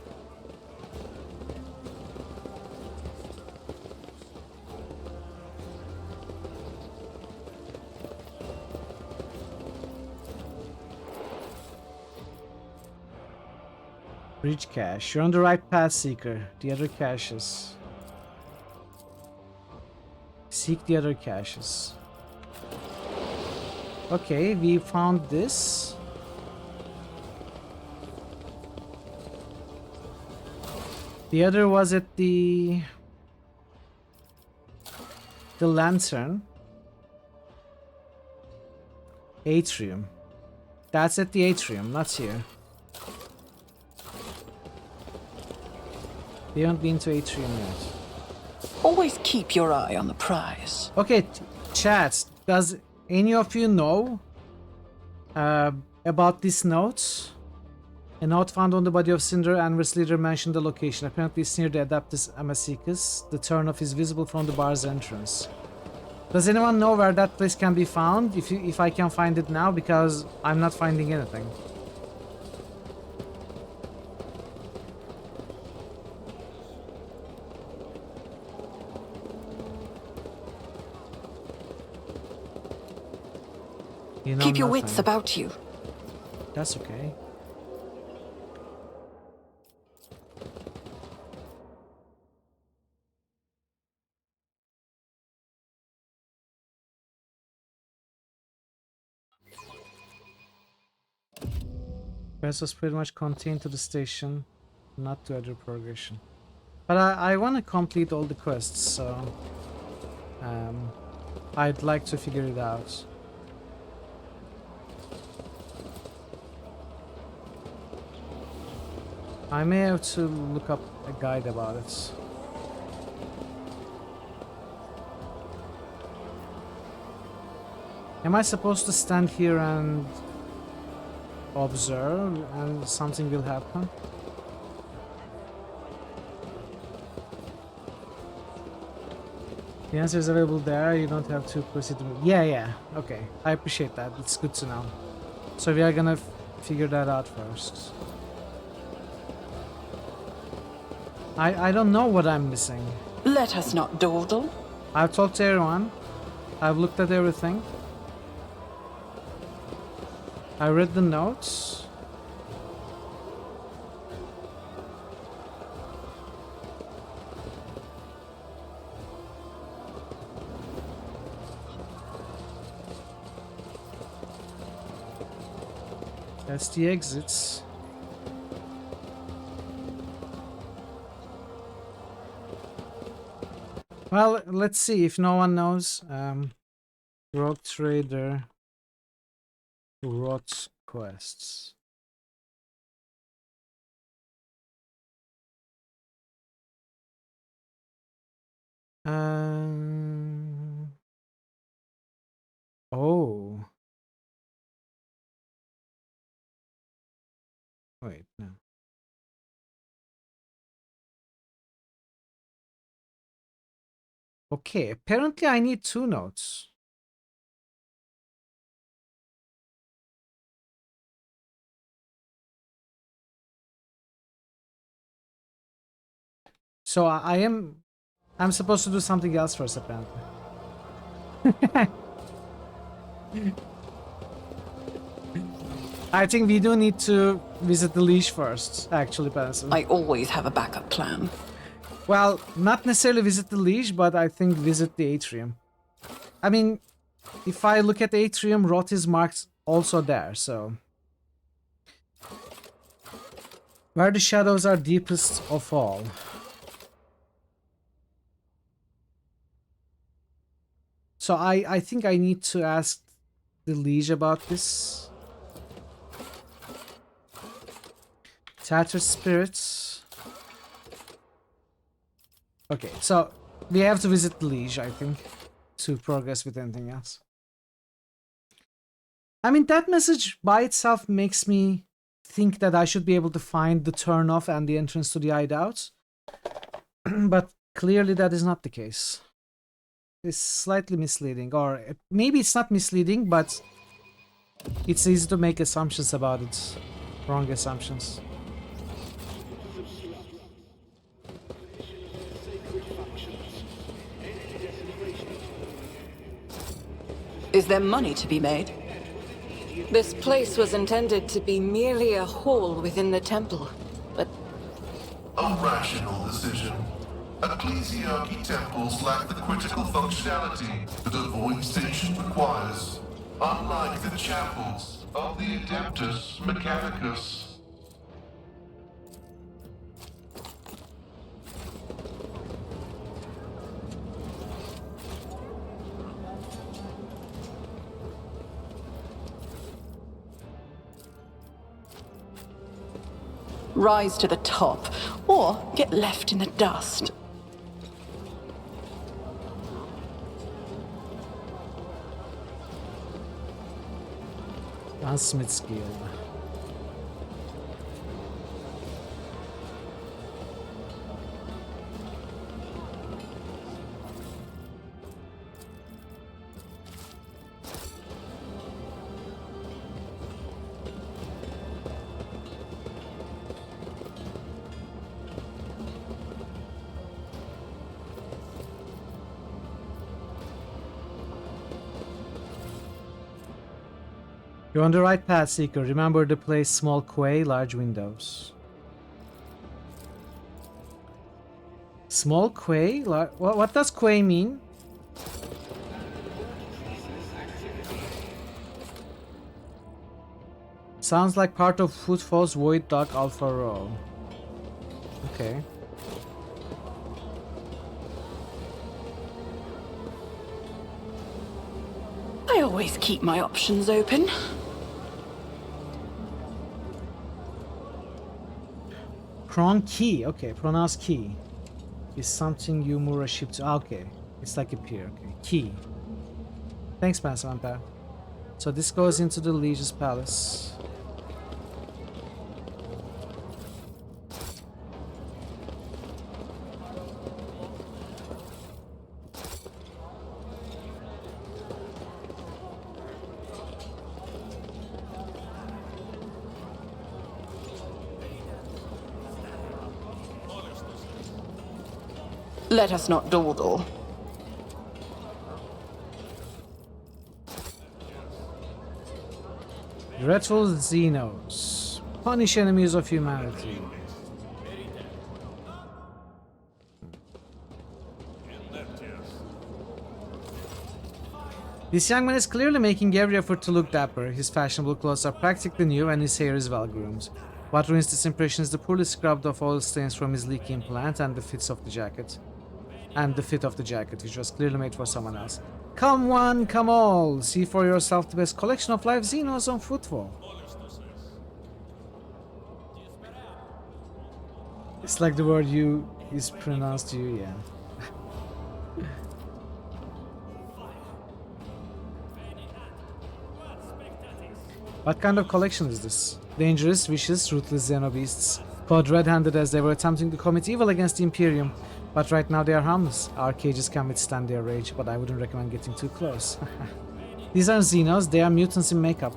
Bridge cache. You're on the right path, Seeker. The other caches. Seek the other caches. Okay, we found this. The other was at the lantern. Atrium. That's at the atrium, not here. We haven't been to atrium yet. Always keep your eye on the prize. Okay, chat. Does any of you know about this note? A note found on the body of Cinder. Anver's leader mentioned the location. Apparently it's near the Adeptus Amazicus. The turn-off is visible from the bar's entrance. Does anyone know where that place can be found? If I can find it now, because I'm not finding anything. You know, keep your nothing. wits about you. That's okay. Quest was pretty much contained to the station, not to other progression. But I want to complete all the quests, so I'd like to figure it out. I may have to look up a guide about it. Am I supposed to stand here and observe and something will happen? The answer is available there, you don't have to proceed to... Yeah, okay. I appreciate that, it's good to know. So we are gonna figure that out first. I don't know what I'm missing. Let us not dawdle. I've talked to everyone. I've looked at everything. I read the notes. That's the exits. Well, let's see if no one knows. Rogue Trader. Rot quests. Oh. Wait, no. Okay, apparently I need 2 notes. So I'm supposed to do something else first, apparently. I think we do need to visit the leash first, actually, Benson. I always have a backup plan. Well, not necessarily visit the leash, but I think visit the atrium. I mean, if I look at the atrium, Rot is marked also there, so... Where the shadows are deepest of all. So I think I need to ask the liege about this. Tattered spirits. Okay, so we have to visit the liege, I think, to progress with anything else. I mean, that message by itself makes me think that I should be able to find the turn-off and the entrance to the hideouts. But clearly that is not the case. It's slightly misleading, or maybe it's not misleading, but it's easy to make assumptions about it. Wrong assumptions. Is there money to be made? This place was intended to be merely a hall within the temple, but rational decision. Ecclesiarchy temples lack the critical functionality that a void station requires, unlike the chapels of the Adeptus Mechanicus. Rise to the top, or get left in the dust. Gunsmith's Guild. You're on the right path, Seeker. Remember the place small quay, large windows. Small quay? What does quay mean? Sounds like part of Footfall's Void Dog Alpha Row. Okay. I always keep my options open. Prawn key, okay, pronounce key. Is something you moor a ship to. Okay, it's like a pier, okay. Key. Thanks, man, Samantha. So this goes into the Liege's palace. Let us not dawdle. Dreadful Xenos. Punish enemies of humanity. This young man is clearly making every effort to look dapper. His fashionable clothes are practically new and his hair is well groomed. What ruins this impression is the poorly scrubbed off oil stains from his leaky implant and the fit of the jacket. Which was clearly made for someone else. Come one, come all! See for yourself the best collection of live Xenos on Footfall. It's like the word you is pronounced you, yeah. What kind of collection is this? Dangerous, vicious, ruthless xenobeasts. Caught red-handed as they were attempting to commit evil against the Imperium. But right now they are harmless. Our cages can withstand their rage, but I wouldn't recommend getting too close. These aren't Xenos, they are mutants in makeup.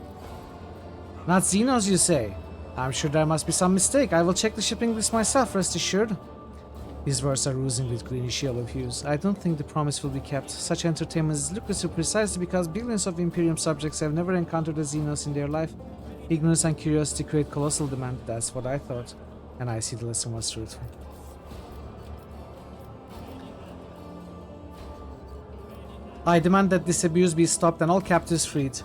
Not Xenos, you say? I'm sure there must be some mistake. I will check the shipping list myself, rest assured. These words are oozing with greenish yellow hues. I don't think the promise will be kept. Such entertainment is lucrative precisely because billions of Imperium subjects have never encountered a Xenos in their life. Ignorance and curiosity create colossal demand, that's what I thought. And I see the lesson was truthful. I demand that this abuse be stopped and all captives freed.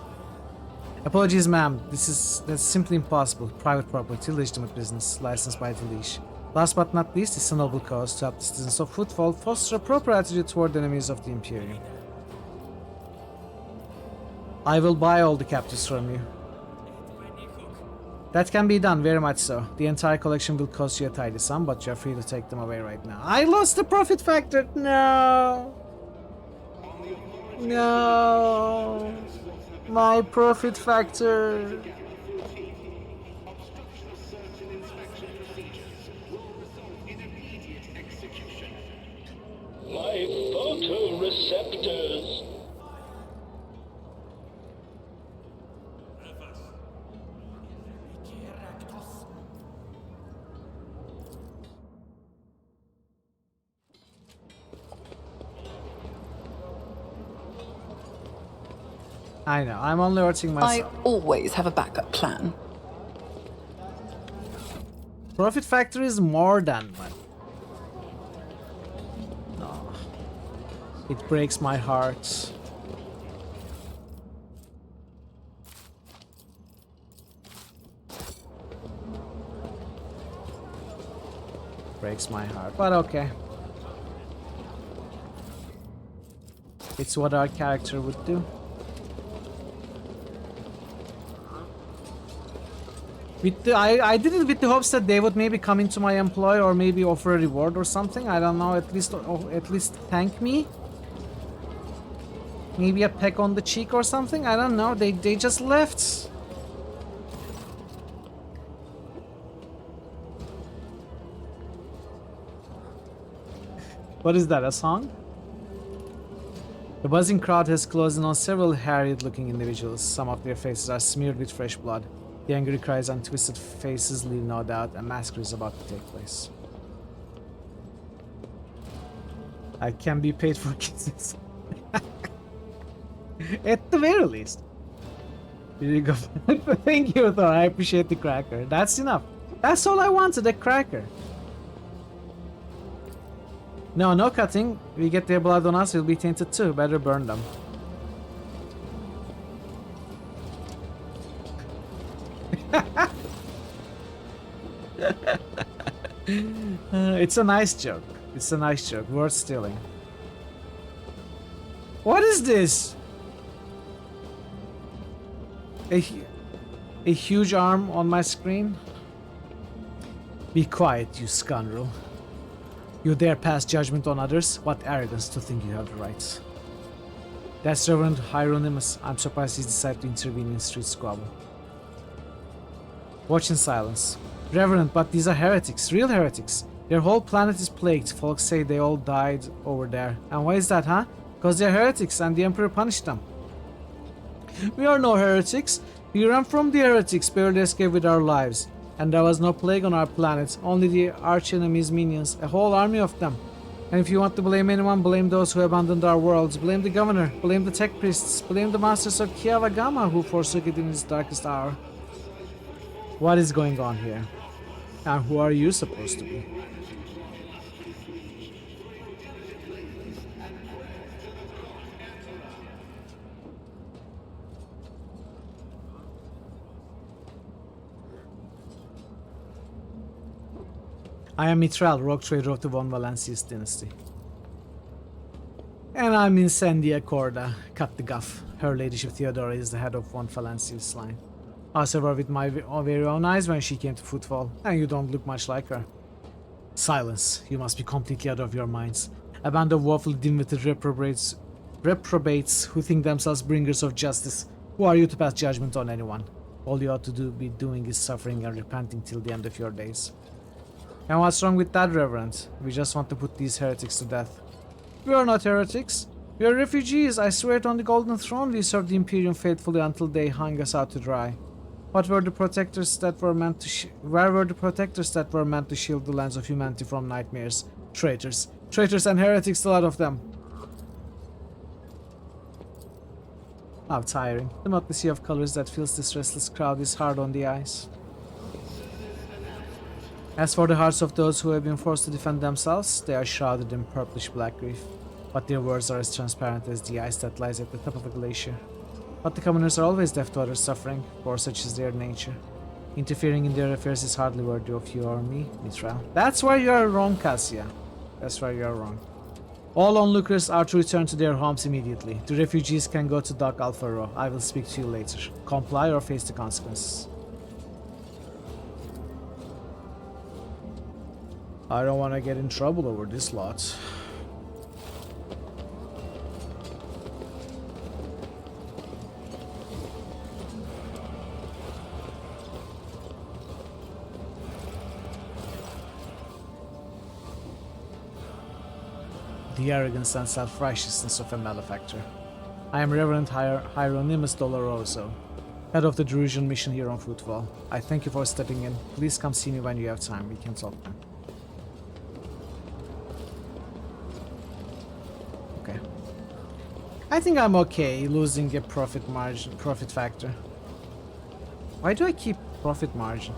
Apologies, ma'am. That's simply impossible. Private property, legitimate business, licensed by the Liege. Last but not least, it's a noble cause to help the citizens of Footfall foster a proper attitude toward the enemies of the Imperium. I will buy all the captives from you. That can be done, very much so. The entire collection will cost you a tidy sum, but you're free to take them away right now. I lost the profit factor! No! No! My profit factor! My photoreceptors. I know, I'm only hurting myself. I always have a backup plan. Profit factor is more than money. It breaks my heart. Breaks my heart, but okay. It's what our character would do. I did it with the hopes that they would maybe come into my employ or maybe offer a reward or something. I don't know. At least thank me. Maybe a peck on the cheek or something. I don't know. They just left. What is that? A song? The buzzing crowd has closed in on several harried-looking individuals. Some of their faces are smeared with fresh blood. The angry cries and twisted faces leave no doubt a massacre is about to take place. I can be paid for kisses. At the very least. Here you go. Thank you, Thor. I appreciate the cracker. That's enough. That's all I wanted, a cracker. No, no cutting. We get their blood on us, we'll be tainted too. Better burn them. It's a nice joke. It's a nice joke. Worth stealing. What is this? A huge arm on my screen? Be quiet, you scoundrel. You dare pass judgment on others? What arrogance to think you have the rights. That's Reverend Hieronymus. I'm surprised he decided to intervene in street squabble. Watch in silence. Reverend, but these are heretics, real heretics. Their whole planet is plagued. Folks say they all died over there. And why is that, huh? Because they're heretics and the Emperor punished them. We are no heretics. We ran from the heretics, barely escaped with our lives. And there was no plague on our planet, only the arch-enemy's minions, a whole army of them. And if you want to blame anyone, blame those who abandoned our worlds. Blame the governor, blame the tech priests, blame the masters of Kiavagama who forsook it in its darkest hour. What is going on here? And who are you supposed to be? I am Mitral, rogue trader of the Von Valancius dynasty. And I'm Incendia Corda, cut the guff. Her ladyship Theodora is the head of Von Valancius line. I saw her with my very own eyes when she came to Footfall, and you don't look much like her. Silence, you must be completely out of your minds. A band of woefully dim-witted reprobates who think themselves bringers of justice. Who are you to pass judgment on anyone? All you ought to be doing is suffering and repenting till the end of your days. And what's wrong with that, Reverend? We just want to put these heretics to death. We are not heretics. We are refugees. I swear it on the Golden Throne we served the Imperium faithfully until they hung us out to dry. What were the protectors that were meant to where were the protectors that were meant to shield the lands of humanity from nightmares? Traitors. Traitors and heretics, a lot of them. How tiring. The motley sea of colors that fills this restless crowd is hard on the eyes. As for the hearts of those who have been forced to defend themselves, they are shrouded in purplish-black grief. But their words are as transparent as the ice that lies at the top of a glacier. But the commoners are always deaf to others' suffering, for such is their nature. Interfering in their affairs is hardly worthy of you or me, Mithral. That's where you are wrong, Cassia. That's where you are wrong. All onlookers are to return to their homes immediately. The refugees can go to Dock Alpha Row. I will speak to you later. Comply or face the consequences. I don't want to get in trouble over this lot. The arrogance and self-righteousness of a malefactor. I am Reverend Hieronymus Doloroso, head of the Drusian mission here on Footfall. I thank you for stepping in. Please come see me when you have time. We can talk then. Okay. I think I'm okay losing a profit factor. Why do I keep profit margin?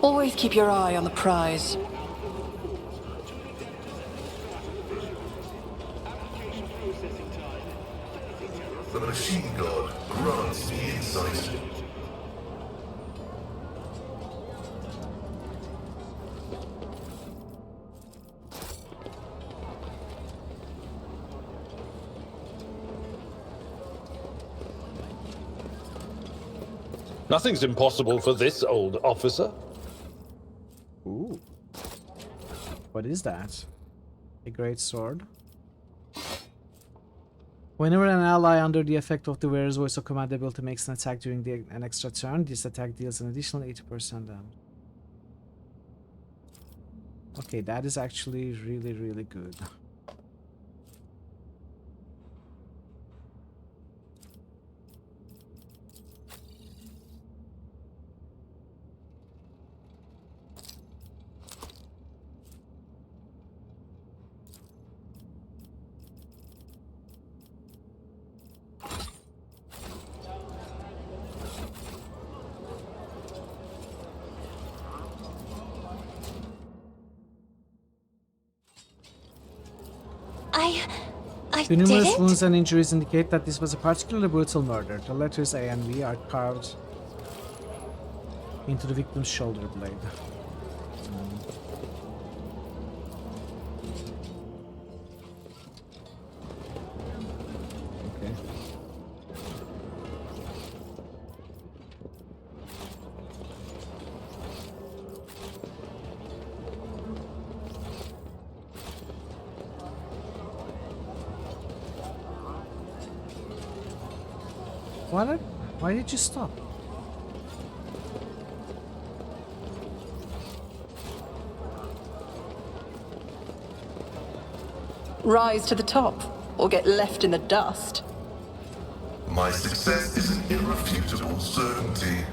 Always keep your eye on the prize. The machine god grants me insight. Nothing's impossible for this old officer. Ooh. What is that? A great sword? Whenever an ally under the effect of the wearer's voice or command ability makes an attack during an extra turn, this attack deals an additional 80% damage. Okay, that is actually really, really good. I The numerous didn't? wounds and injuries indicate that this was a particularly brutal murder. The letters A and V are carved into the victim's shoulder blade. Okay. Why did you stop? Rise to the top, or get left in the dust. My success is an irrefutable certainty.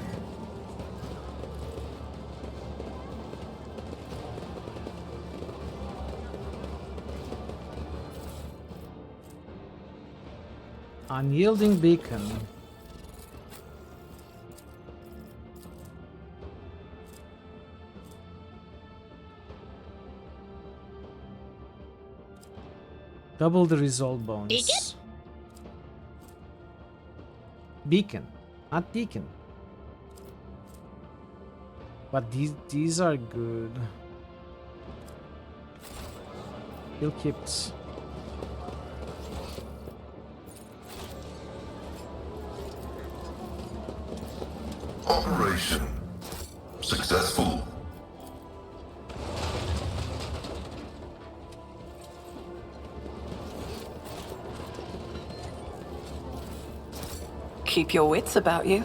Unyielding beacon. Double the resolve bonus. Beacon? Beacon, not deacon. But these are good. He'll keep it. Operation successful. Keep your wits about you.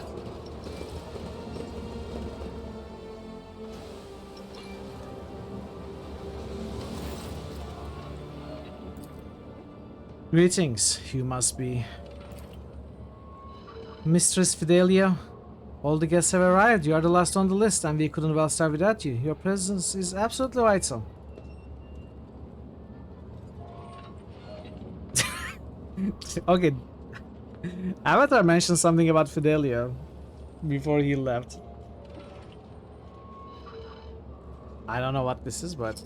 Greetings, you must be Mistress Fidelia. All the guests have arrived. You are the last on the list, and we couldn't well start without you. Your presence is absolutely vital. Okay. Avatar mentioned something about Fidelia before he left. I don't know what this is, but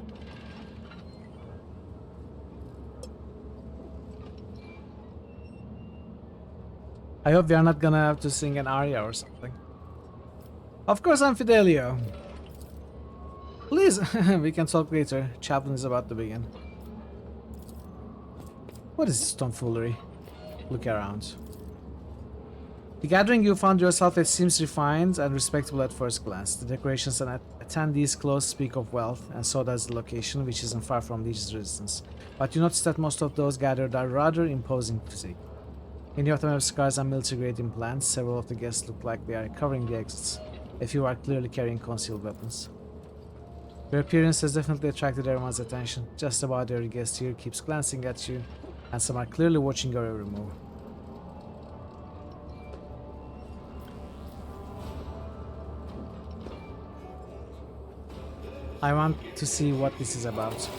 I hope we are not gonna have to sing an aria or something. Of course I'm Fidelio. Please, we can talk later. Chaplain is about to begin. What is this tomfoolery? Look around. The gathering you found yourself at seems refined and respectable at first glance. The decorations and attendees close speak of wealth, and so does the location, which isn't far from Lich's residence. But you notice that most of those gathered are rather imposing physique. Many of them have scars and military-grade implants. Several of the guests look like they are covering the exits. A few are clearly carrying concealed weapons. Your appearance has definitely attracted everyone's attention. Just about every guest here keeps glancing at you, and some are clearly watching your every move. I want to see what this is about.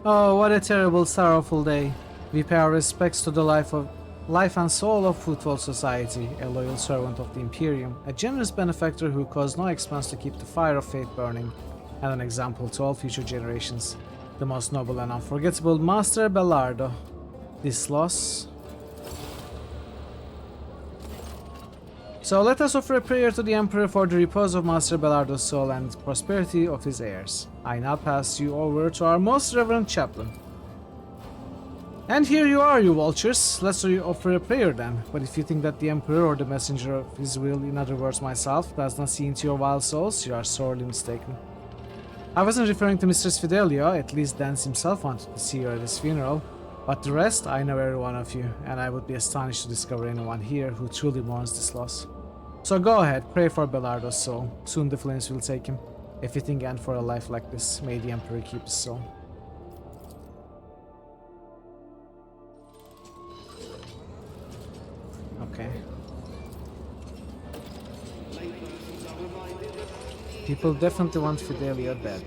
Oh, what a terrible, sorrowful day. We pay our respects to the life and soul of Footfall Society, a loyal servant of the Imperium, a generous benefactor who caused no expense to keep the fire of faith burning, and an example to all future generations. The most noble and unforgettable Master Belardo. This loss. So let us offer a prayer to the Emperor for the repose of Master Belardo's soul and prosperity of his heirs. I now pass you over to our most reverend chaplain. And here you are, you vultures. Let's offer a prayer then. But if you think that the Emperor or the messenger of his will, in other words myself, does not see into your vile souls, you are sorely mistaken. I wasn't referring to Mistress Fidelia, at least Dance himself wanted to see her at his funeral. But the rest, I know every one of you, and I would be astonished to discover anyone here who truly mourns this loss. So go ahead, pray for Belardo's soul. Soon the flames will take him. A fitting end for a life like this. May the Emperor keep his soul. Okay. People definitely want Fidelia dead.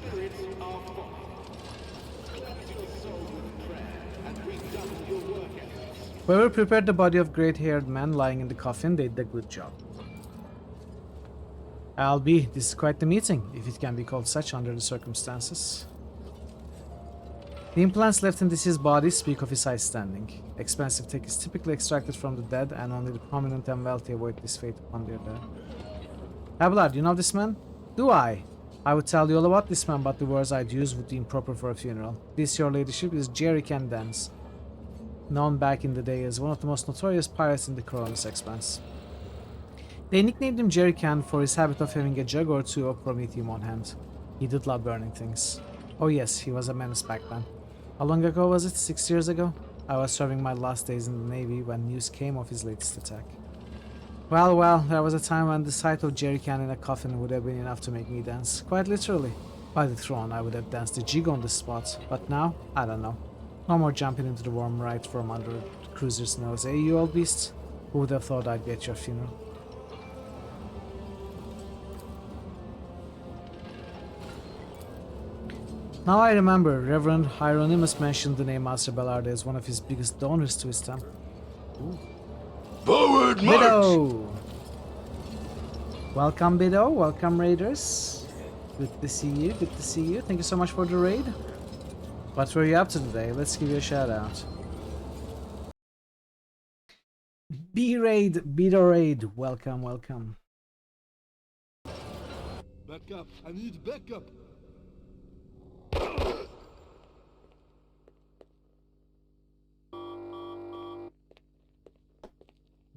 Whoever prepared the body of great-haired man lying in the coffin did a good job. Albie, this is quite the meeting, if it can be called such under the circumstances. The implants left in deceased's body speak of his high standing. Expensive tech is typically extracted from the dead, and only the prominent and wealthy avoid this fate upon their death. Abelard, you know this man? Do I? I would tell you all about this man, but the words I'd use would be improper for a funeral. This, your ladyship, is Jerry Dance, known back in the day as one of the most notorious pirates in the Cronus Expanse. They nicknamed him Jerry Can for his habit of having a jug or two of Prometheum on hand. He did love burning things. Oh yes, he was a menace back then. How long ago was it? 6 years ago? I was serving my last days in the Navy when news came of his latest attack. Well, there was a time when the sight of Jerry Can in a coffin would have been enough to make me dance. Quite literally. By the throne, I would have danced a jig on the spot. But now, I don't know. No more jumping into the warm ride from under the cruiser's nose, eh, you old beast? Who would have thought I'd be at your funeral? Now I remember, Reverend Hieronymus mentioned the name Master Belardo as one of his biggest donors to his temple. Forward Bido! Welcome Bido, welcome Raiders. Good to see you, good to see you. Thank you so much for the raid. What were you up to today? Let's give you a shout out. B-Raid, Bido Raid, welcome, welcome. Back up, I need backup.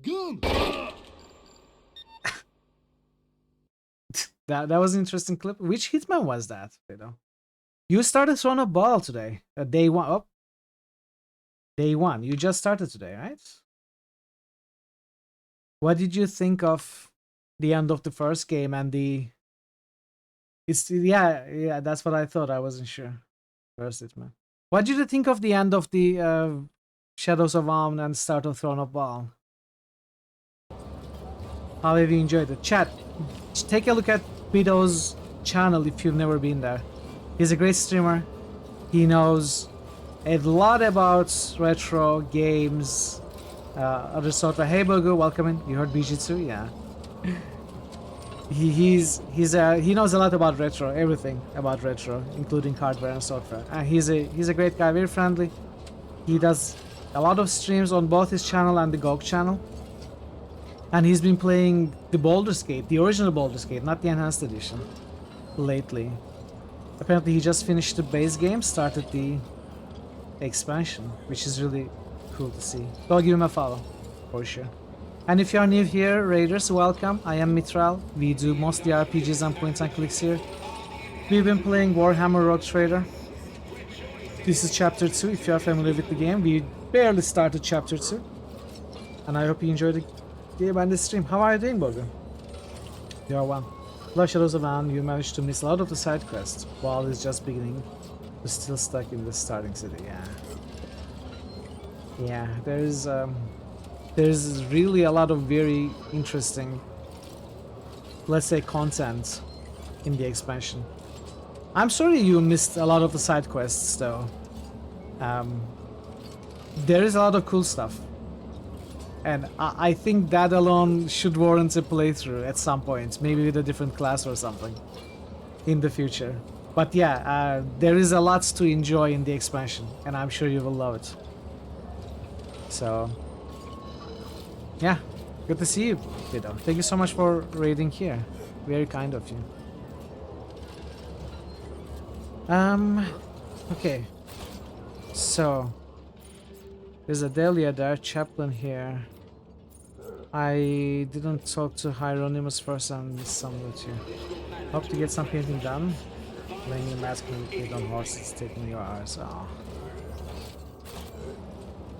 Gun! that was an interesting clip. Which hitman was that? You started throwing a ball today. Day one. Oh. Day one. You just started today, right? What did you think of the end of the first game and the? Yeah. That's what I thought. I wasn't sure. First hitman. What did you think of the end of the Shadows of Amn and start of Throne of Baal? How have you enjoyed it? Chat, take a look at Bido's channel if you've never been there. He's a great streamer. He knows a lot about retro games, other sort of. Hey Bogu, welcome in. You heard Bijitsu? Yeah. He knows a lot about retro, everything about retro, including hardware and software. He's a great guy, very friendly. He does a lot of streams on both his channel and the GOG channel. And he's been playing the Baldur's Gate, the original Baldur's Gate, not the enhanced edition, lately. Apparently he just finished the base game, started the expansion, which is really cool to see. Go give him a follow, for sure. And if you are new here, Raiders, welcome. I am Mitral. We do mostly RPGs and point and clicks here. We've been playing Warhammer Rogue Trader. This is chapter 2, if you are familiar with the game. We barely started chapter 2. And I hope you enjoyed the game and the stream. How are you doing, Bogu? You are one. Love Shadows of Amn, you managed to miss a lot of the side quests. Ball is just beginning. We're still stuck in the starting city, yeah. Yeah, there's really a lot of very interesting, let's say, content in the expansion. I'm sorry you missed a lot of the side quests, though. There is a lot of cool stuff. And I think that alone should warrant a playthrough at some point, maybe with a different class or something in the future. But yeah, there is a lot to enjoy in the expansion, and I'm sure you will love it. So, yeah, good to see you, Vido. Thank you so much for raiding here. Very kind of you. Okay. So, there's a Delia there, chaplain here. I didn't talk to Hieronymus first and some with you. Hope to get some painting done. Laying your mask and kid on horses, taking your hours. Oh.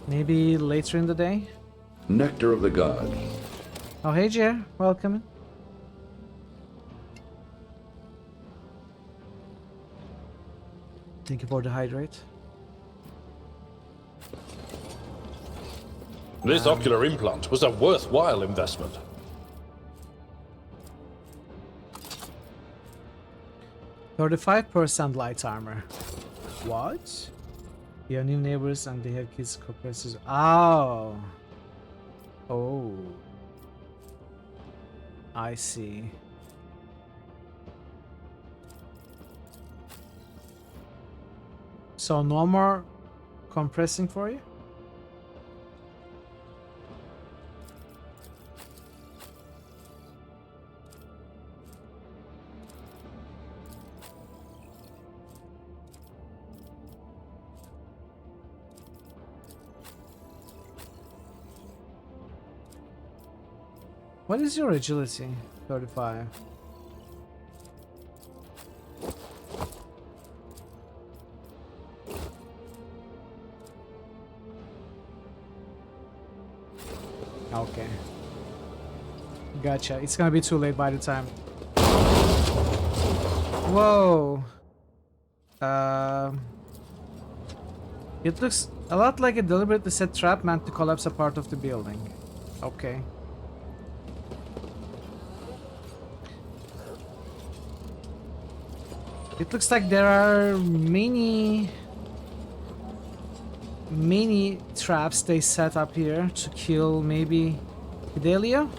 Maybe later in the day? Nectar of the God. Oh, hey, Jer. Welcome. Thank you for the hydrate. This ocular implant was a worthwhile investment. %35% light armor. What? You have new neighbors and they have kids compressors. Oh. Oh. I see. So no more compressing for you? What is your agility? 35. Okay. Gotcha. It's gonna be too late by the time. Whoa. It looks a lot like a deliberately set trap meant to collapse a part of the building. Okay. It looks like there are many traps they set up here to kill maybe Fidelio?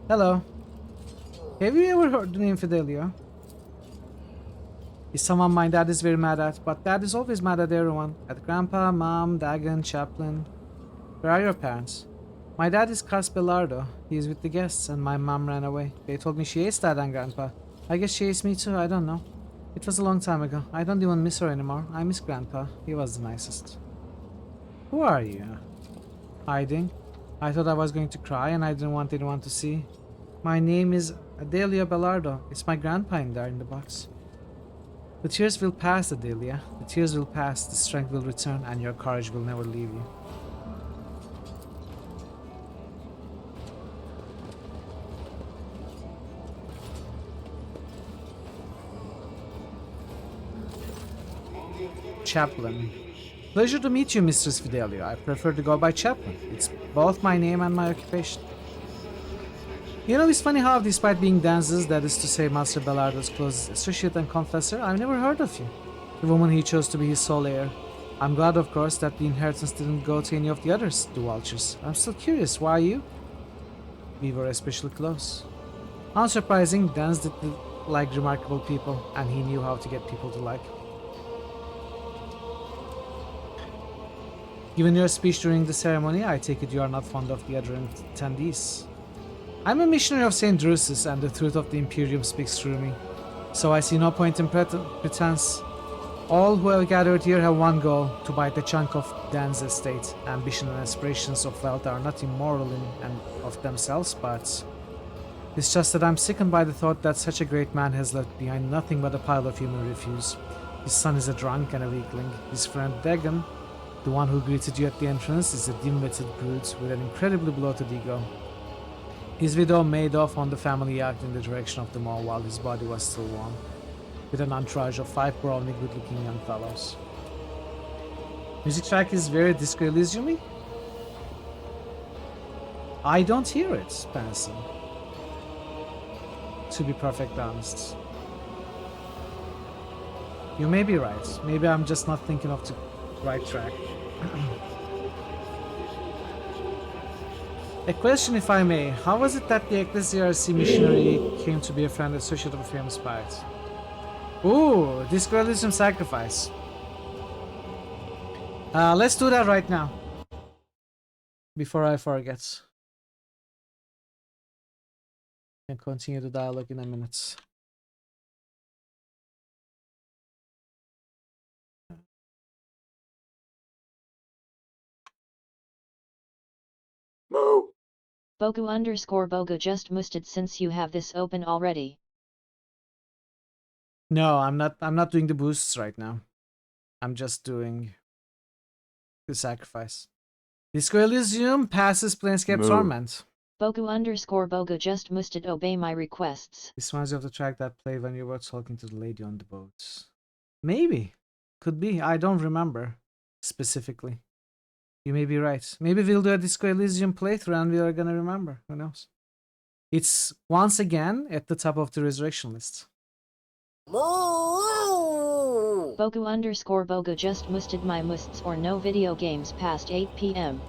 Hello. Have you ever heard the name Fidelio? He's someone my dad is very mad at, but dad is always mad at everyone. At Grandpa, Mom, Dagon, Chaplain. Where are your parents? My dad is Cars Belardo. He is with the guests, and my mom ran away. They told me she hates dad and grandpa. I guess she hates me too, I don't know. It was a long time ago. I don't even miss her anymore. I miss grandpa. He was the nicest. Who are you? Hiding? I thought I was going to cry and I didn't want anyone to see. My name is Adelia Belardo. It's my grandpa in there in the box. The tears will pass, Adelia. The tears will pass, the strength will return, and your courage will never leave you. Chaplain. Pleasure to meet you, Mistress Fidelio. I prefer to go by Chaplain. It's both my name and my occupation. You know, it's funny how, despite being Danz's, that is to say Master Belardo's closest associate and confessor, I've never heard of you. The woman he chose to be his sole heir. I'm glad, of course, that the inheritance didn't go to any of the others, the Vultures. I'm still curious, why you? We were especially close. Unsurprising, Danz did like remarkable people, and he knew how to get people to like him. Given your speech during the ceremony, I take it you are not fond of the other attendees. I'm a missionary of St. Drusus, and the truth of the Imperium speaks through me. So I see no point in pretense. All who have gathered here have one goal, to bite a chunk of Dan's estate. Ambition and aspirations of wealth are not immoral in and of themselves, but it's just that I'm sickened by the thought that such a great man has left behind nothing but a pile of human refuse. His son is a drunk and a weakling. His friend Dagon, the one who greeted you at the entrance, is a dim-witted brute with an incredibly bloated ego. His widow made off on the family yacht in the direction of the mall while his body was still warm, with an entourage of 5 brawny good-looking young fellows. Music track is very Disco Elysium-y? I don't hear it, Spencer. to be perfectly honest. You may be right. Maybe I'm just not thinking of the right track. A question, if I may. How was it that the Ecclesiarchy missionary came to be a friend associated with famous pirates? Ooh, this Discrelism sacrifice. Let's do that right now. Before I forget. And continue the dialogue in a minute. Bogu underscore Bogu just musted since you have this open already. No, I'm not doing the boosts right now. I'm just doing the sacrifice. Disco Elysium passes Planescape Torment. Bogu underscore Bogu just musted obey my requests. This reminds you of the track that played when you were talking to the lady on the boat. Maybe. Could be. I don't remember specifically. You may be right. Maybe we'll do a Disco Elysium playthrough and we are gonna remember. Who knows? It's once again at the top of the resurrection list. Bogu underscore Bogu just musted my musts or no video games past 8 PM.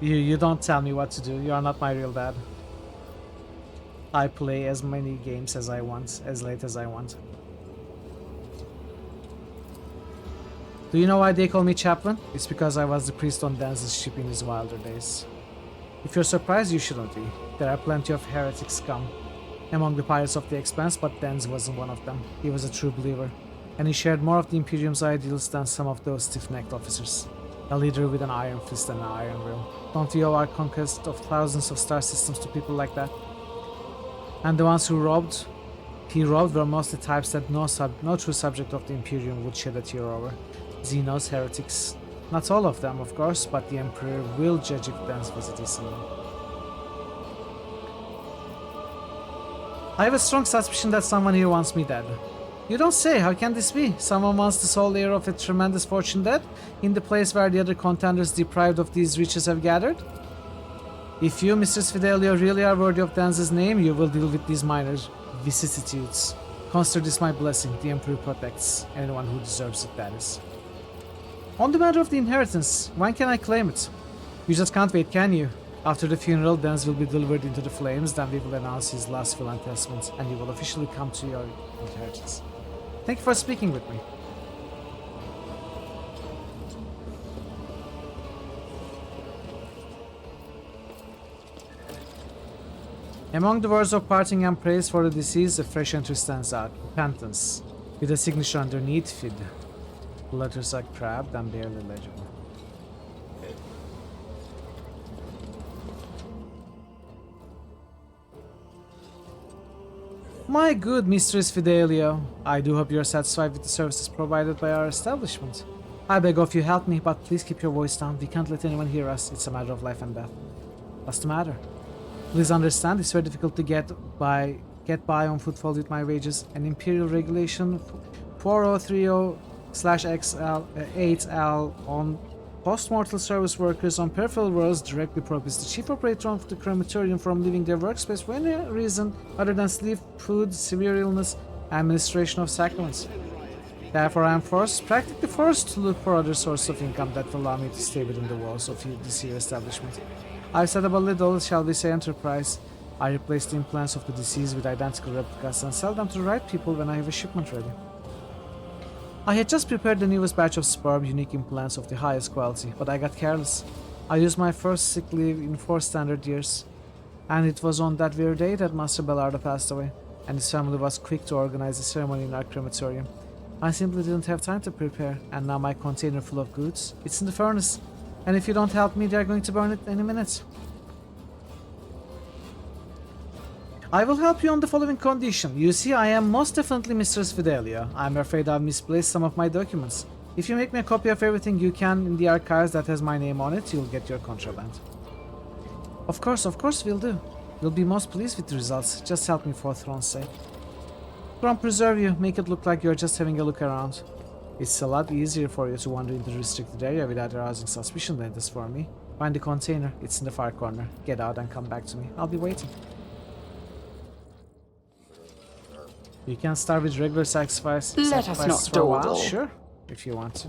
You don't tell me what to do. You are not my real dad. I play as many games as I want, as late as I want. Do you know why they call me Chaplain? It's because I was the priest on Dance's ship in his wilder days. If you're surprised, you shouldn't be. There are plenty of heretic scum among the pirates of the Expanse, but Dance wasn't one of them. He was a true believer, and he shared more of the Imperium's ideals than some of those stiff-necked officers. A leader with an iron fist and an iron will. Don't we owe our conquest of thousands of star systems to people like that? And the ones who he robbed were mostly types that no true subject of the Imperium would shed a tear over. Xenos, heretics. Not all of them, of course, but the Emperor will judge if Dance was a decent one. I have a strong suspicion that someone here wants me dead. You don't say, how can this be? Someone wants the sole heir of a tremendous fortune dead, in the place where the other contenders deprived of these riches have gathered? If you, Mistress Fidelio, really are worthy of Dance's name, you will deal with these minor vicissitudes. Consider this my blessing. The Emperor protects anyone who deserves it, that is. On the matter of the inheritance, when can I claim it? You just can't wait, can you? After the funeral, Dance will be delivered into the flames, then we will announce his last will and testament, and you will officially come to your inheritance. Thank you for speaking with me. Among the words of parting and praise for the deceased, a fresh entry stands out. Repentance. With a signature underneath, Fid. The letters are crabbed and barely legible. My good Mistress Fidelio, I do hope you're satisfied with the services provided by our establishment. I beg of you, help me, but please keep your voice down. We can't let anyone hear us. It's a matter of life and death. What's the matter? Please understand, it's very difficult to get by on footfall with my wages. An Imperial Regulation 4030/XL8L on post-mortal service workers on peripheral worlds directly prohibits the chief operator of the crematorium from leaving their workspace for any reason other than sleep, food, severe illness, administration of sacraments. Therefore, I am practically forced to look for other sources of income that will allow me to stay within the walls of this here establishment. I've set up a little, shall we say, enterprise. I replace the implants of the deceased with identical replicas and sell them to the right people when I have a shipment ready. I had just prepared the newest batch of superb, unique implants of the highest quality, but I got careless. I used my first sick leave in 4 standard years, and it was on that very day that Master Bellardo passed away, and his family was quick to organize the ceremony in our crematorium. I simply didn't have time to prepare, and now my container full of goods, it's in the furnace, and if you don't help me, they're going to burn it any minute. I will help you on the following condition. You see, I am most definitely Mistress Fidelia. I'm afraid I've misplaced some of my documents. If you make me a copy of everything you can in the archives that has my name on it, you'll get your contraband. Of course we'll do. You'll be most pleased with the results. Just help me for Throne's sake. Throne preserve you, make it look like you're just having a look around. It's a lot easier for you to wander into the restricted area without arousing suspicion than it is for me. Find the container, it's in the far corner. Get out and come back to me. I'll be waiting. You can start with regular sacrifice. Let us not for a while, dawdle. sure, if you want to.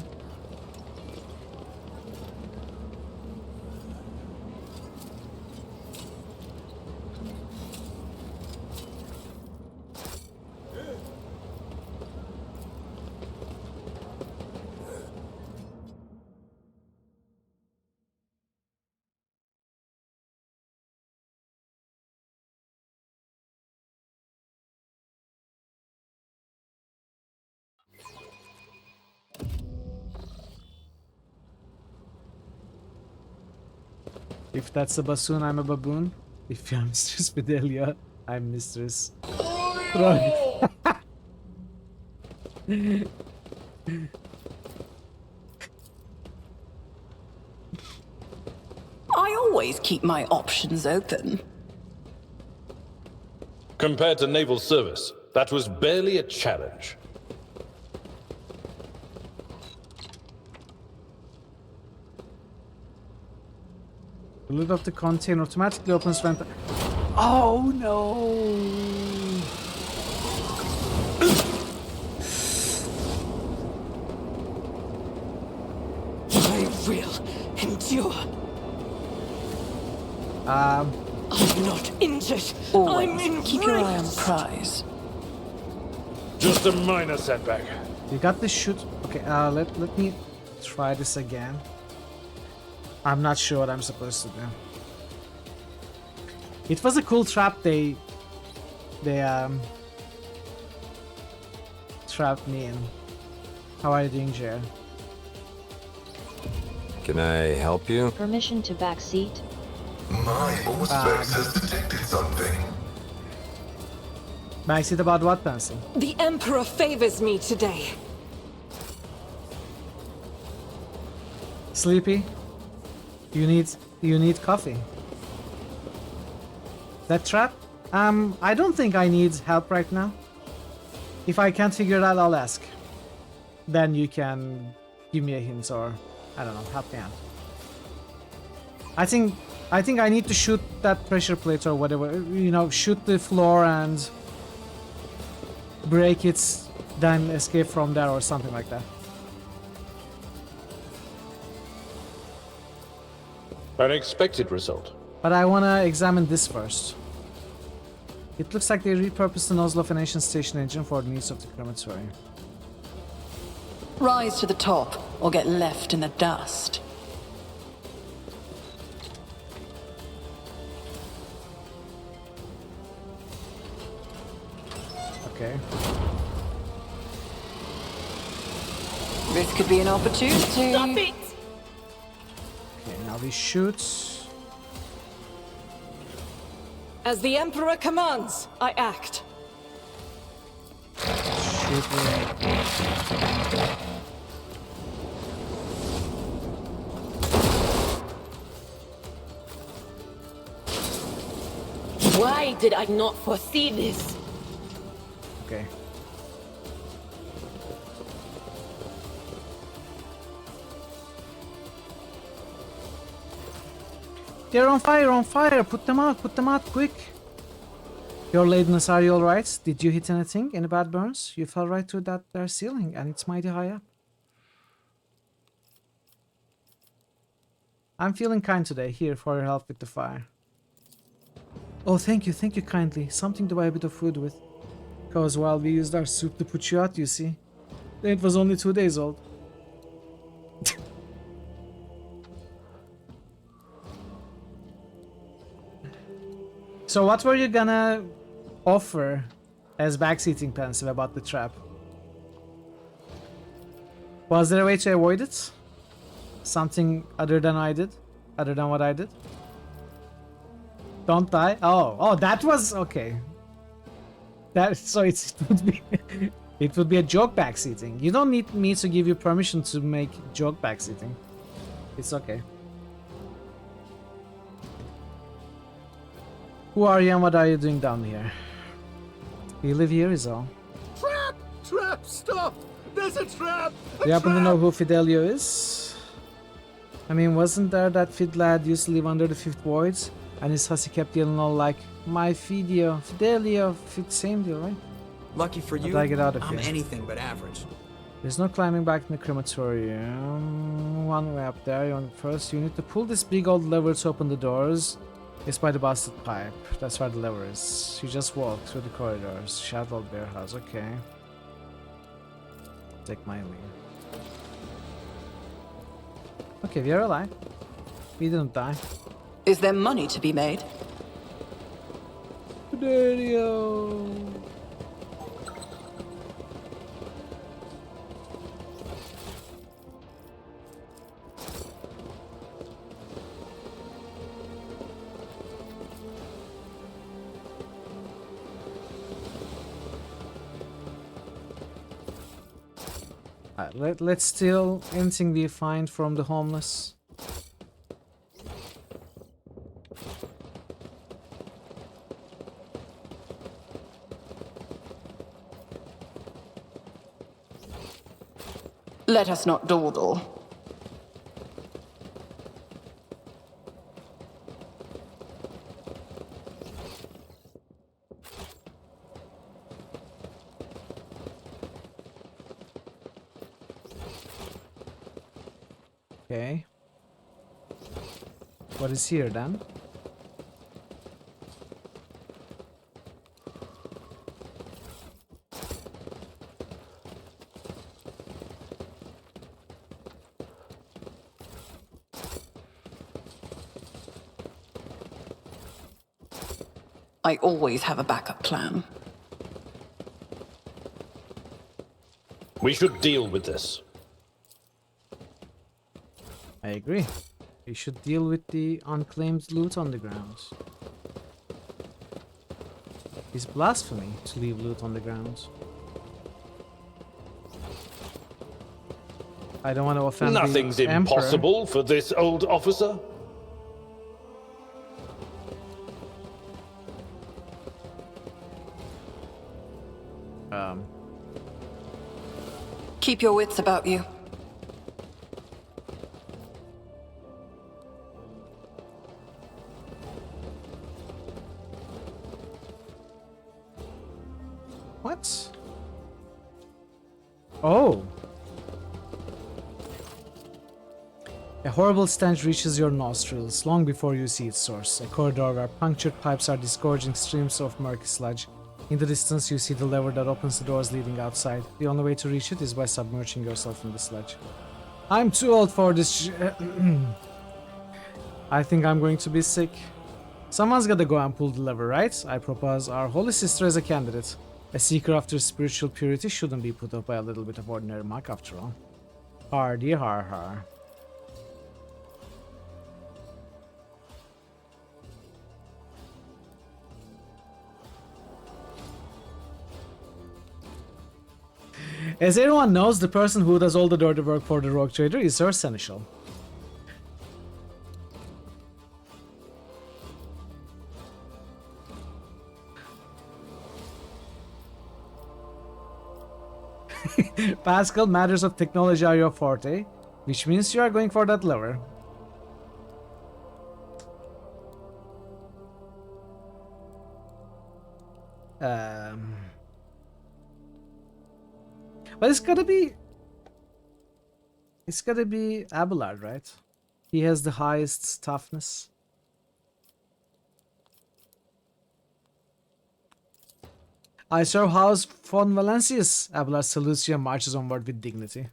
If that's a bassoon, I'm a baboon. If you're Mistress Fidelia, I'm Mistress. Right. I always keep my options open. Compared to naval service, that was barely a challenge. The lid of the container automatically opens when... Oh no! I will endure. I'm not injured. Always I'm in keep your eye on the prize. Just a minor setback. You got the shoot. Okay, let me try this again. I'm not sure what I'm supposed to do. It was a cool trap they trapped me in. How are you doing, Jer? Can I help you? Permission to backseat. My Auspex has detected something. Backseat about what, Pencil? The Emperor favors me today. Sleepy? You need coffee. That trap? I don't think I need help right now. If I can't figure it out, I'll ask. Then you can give me a hint or, I don't know, help me out. I think I need to shoot that pressure plate or whatever, you know, shoot the floor and break it, then escape from there or something like that. An expected result. But I want to examine this first. It looks like they repurposed the nozzle of an ancient station engine for the needs of the crematory. Rise to the top, or get left in the dust. Okay. This could be an opportunity. Stop it! Okay, now we shoot. As the Emperor commands, I act. Shoot Why did I not foresee this? Okay. They're on fire, put them out, quick. Your ladeness, are you alright? Did you hit anything? Any bad burns? You fell right through their ceiling and it's mighty high up. I'm feeling kind today, here for your help with the fire. Oh, thank you kindly. Something to buy a bit of food with. Cause while we used our soup to put you out, you see. It was only 2 days old. So what were you gonna offer as backseating, Pensive, about the trap? Was there a way to avoid it? Something other than I did? Other than what I did? Don't die? Oh, that was okay. So it would be it would be a joke backseating. You don't need me to give you permission to make joke backseating. It's okay. Who are you and what are you doing down here? You live here is all. Trap! Trap! Stop! There's a trap! Do you happen to know who Fidelio is? I mean, wasn't there that Fid lad used to live under the fifth voids? And his hussy kept yelling all like, my Fidelio, Fid, same deal, right? Lucky for How you, do I get out of I'm here? anything but average. There's no climbing back in the crematorium. One way up there. First, you need to pull this big old lever to open the doors. It's by the busted pipe. That's where the lever is. You just walk through the corridors. Shadow Bear House. Okay. Take my lead. Okay, we are alive. We didn't die. Is there money to be made? Video. Let's steal anything we find from the homeless. Let us not dawdle. Okay. What is here then? I always have a backup plan. We should deal with this. I agree. We should deal with the unclaimed loot on the ground. It's blasphemy to leave loot on the ground. I don't want to offend Nothing's the Emperor. impossible for this old officer. Keep your wits about you. What? Oh. A horrible stench reaches your nostrils long before you see its source. A corridor where punctured pipes are disgorging streams of murky sludge. In the distance, you see the lever that opens the doors leading outside. The only way to reach it is by submerging yourself in the sludge. I'm too old for this. I think I'm going to be sick. Someone's gotta go and pull the lever, right? I propose our holy sister as a candidate. A seeker after spiritual purity shouldn't be put off by a little bit of ordinary muck after all. Hardy har har. As everyone knows, the person who does all the dirty work for the rogue trader is her seneschal. Pascal, matters of technology are your forte, which means you are going for that lever. But it's gotta be Abelard, right? He has the highest toughness. I serve House von Valencius. Abelard salutes you and marches onward with dignity.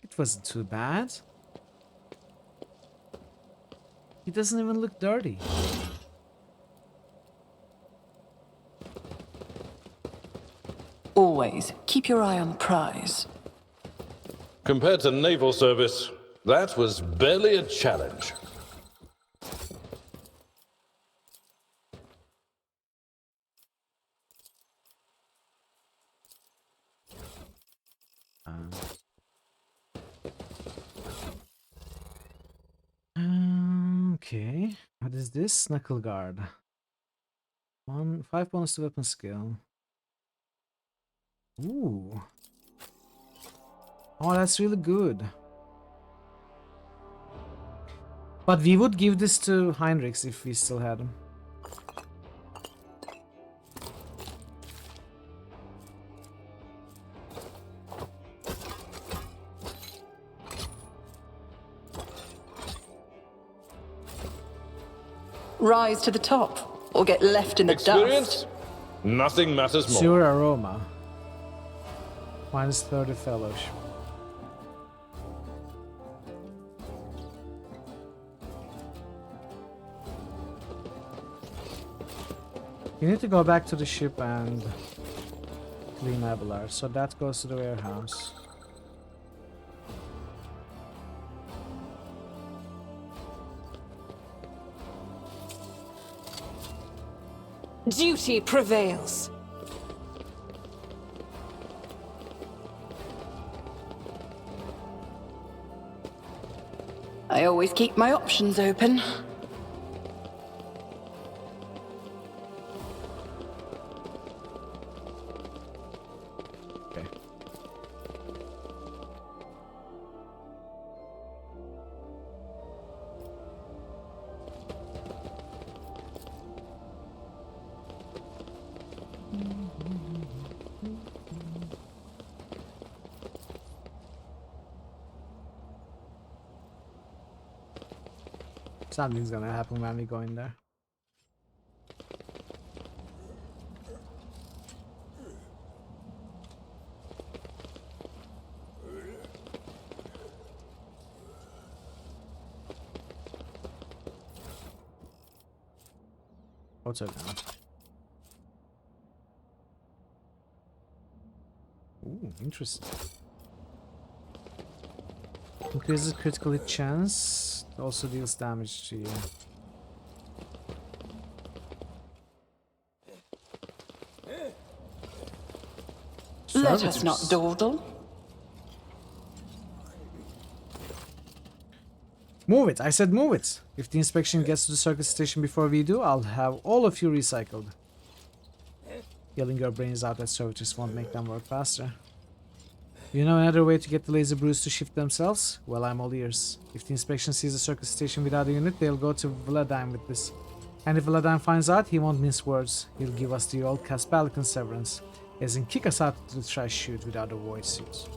It wasn't too bad. He doesn't even look dirty. Always keep your eye on the prize. Compared to naval service, that was barely a challenge. Okay, what is this? Knuckle guard. 5 bonus to weapon skill. Ooh. Oh, that's really good. But we would give this to Heinrichs if we still had him. Rise to the top, or get left in the Experience? dust. Nothing matters more. Pure aroma. Minus 30 fellowship. You need to go back to the ship and clean Abelard, so that goes to the warehouse. Duty prevails. I always keep my options open. Okay. Something's gonna happen when we go in there. What's it now? Ooh, interesting. Increases critical hit chance. Also deals damage to you. Let us not dawdle. Move it! I said move it! If the inspection gets to the circuit station before we do, I'll have all of you recycled. Yelling your brains out at servitors won't make them work faster. You know another way to get the laser brews to shift themselves? Well, I'm all ears. If the inspection sees a circuit station without a unit, they'll go to Vladimir with this. And if Vladimir finds out, he won't mince words. He'll give us the old Kaspalican severance, as in kick us out to the trash chute without a void suit.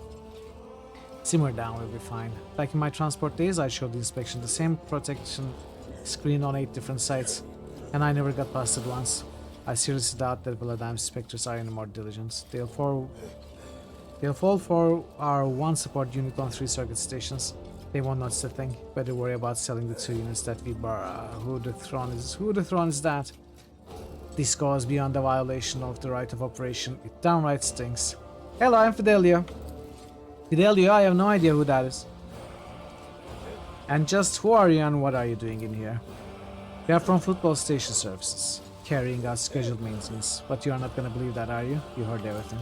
Simmer down, we'll be fine. Back in my transport days, I showed the inspection the same protection screen on 8 different sites, and I never got busted once. I seriously doubt that Vladimir's inspectors are any more diligent. They'll fall for our one support unit on 3 circuit stations. They won't notice a thing. Better worry about selling the 2 units that we borrow. Who the throne is that? This goes beyond the violation of the right of operation. It downright stinks. Hello, I'm Fidelio. Fidelio, I have no idea who that is. And just who are you and what are you doing in here? We are from Football Station Services, carrying out scheduled maintenance. But you are not gonna believe that, are you? You heard everything.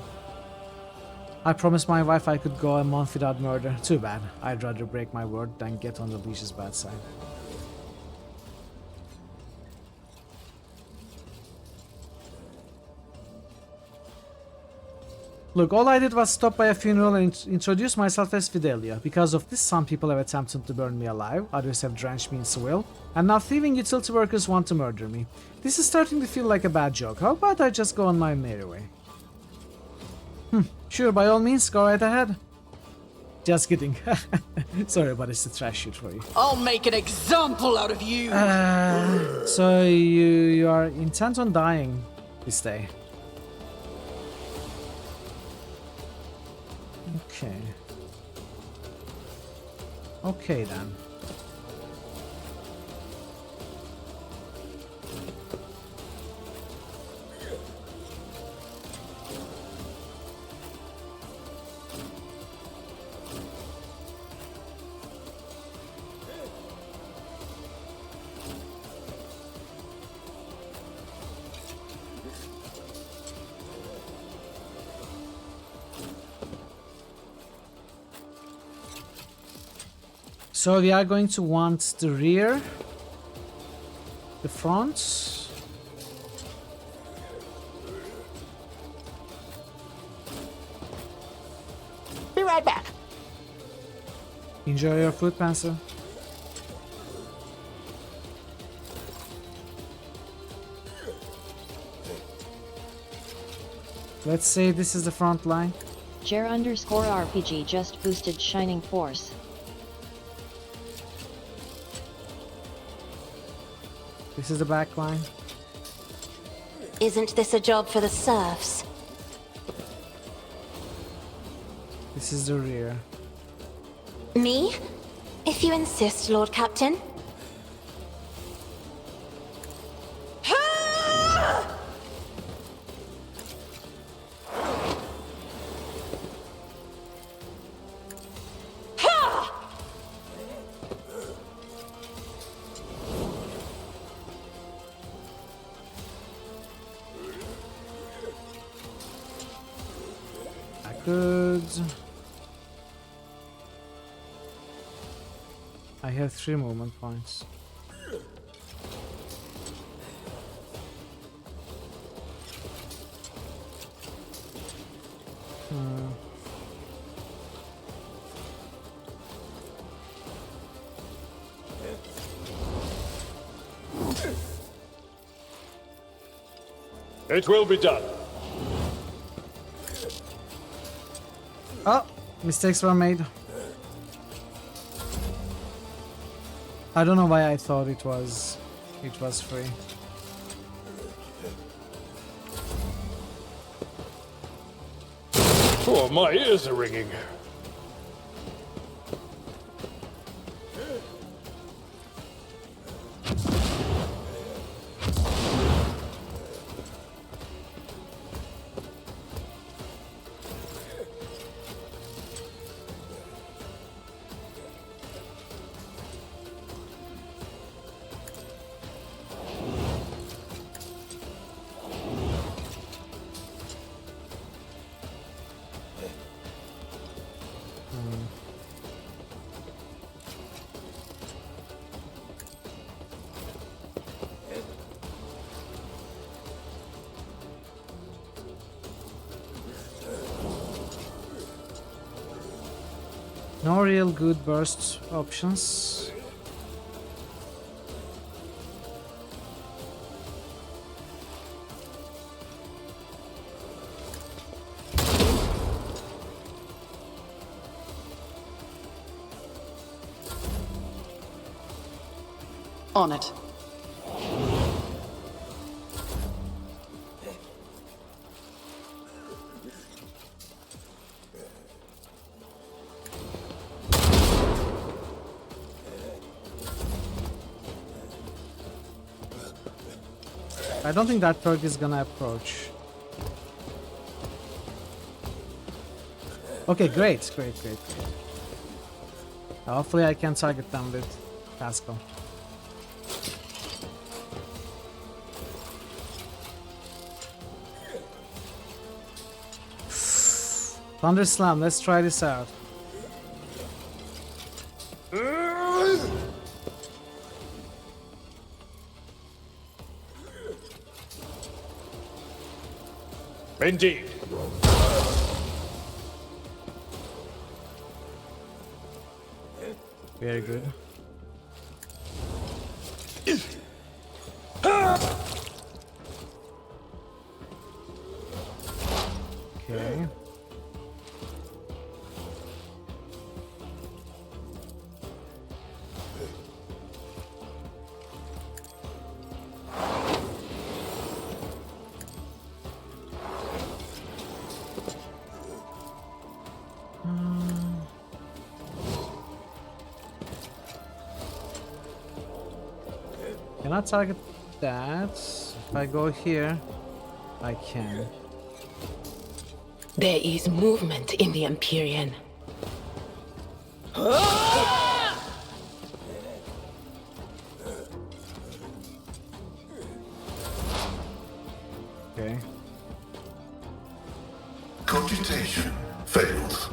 I promised my wife I could go a month without murder. Too bad. I'd rather break my word than get on the leash's bad side. Look, all I did was stop by a funeral and introduce myself as Fidelia. Because of this, some people have attempted to burn me alive, others have drenched me in soil, and now thieving utility workers want to murder me. This is starting to feel like a bad joke. How about I just go on my merry way? Sure, by all means, go right ahead. Just kidding. Sorry, but it's the trash chute for you. I'll make an example out of you! So you are intent on dying this day. Okay. Okay then. So we are going to want the rear, the front. Be right back. Enjoy your food, Panzer. Let's say this is the front line. Jer_RPG just boosted Shining Force. This is the back line. Isn't this a job for the serfs? This is the rear. Me? If you insist, Lord Captain. Good. I have 3 movement points. It will be done. Oh, mistakes were made. I don't know why I thought it was free. Oh, my ears are ringing. No real good burst options. On it. I don't think that turret is gonna approach. Okay, great. Hopefully I can target them with Pascal. Thunder Slam, let's try this out. Indeed. Very good. Okay. Cannot target that. If I go here, I can. There is movement in the Empyrean. Okay. Computation failed.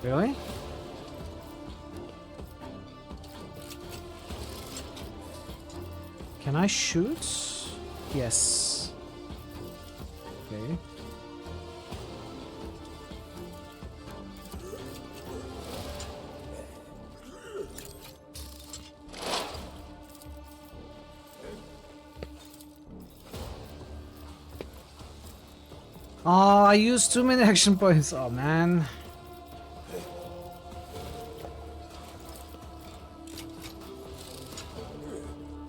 Really? Can I shoot? Yes. Okay. Oh, I used too many action points. Oh man.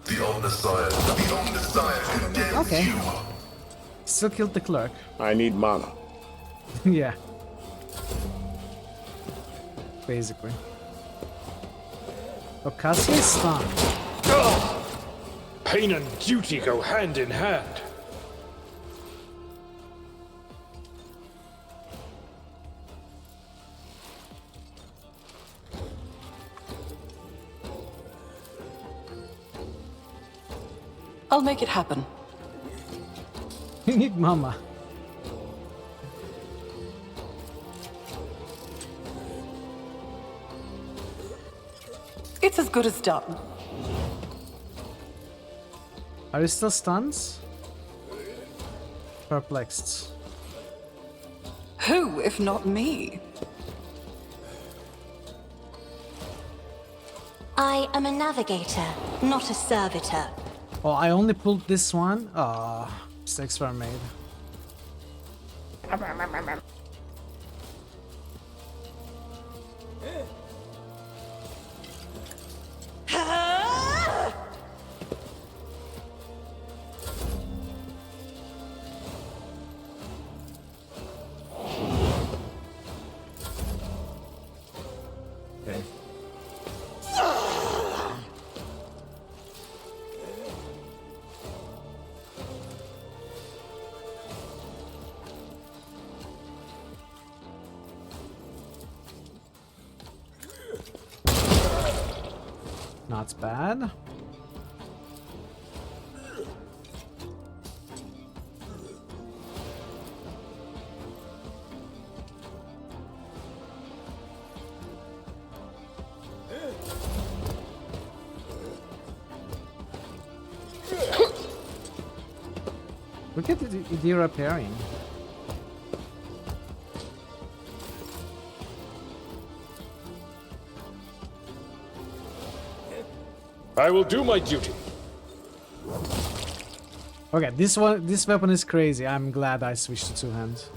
The Omnissiah condemns Okay. you. Still killed the clerk. I need mana. Yeah. Basically. Ocasio is stunned. Pain and duty go hand in hand. I'll make it happen. You need mama. It's as good as done. Are you still stunned? Perplexed. Who, if not me? I am a navigator, not a servitor. Oh, I only pulled this one? Ah, mistakes were made. Okay. Not bad. Look at the repairing. I will do my duty. Okay, this weapon is crazy. I'm glad I switched to two hands.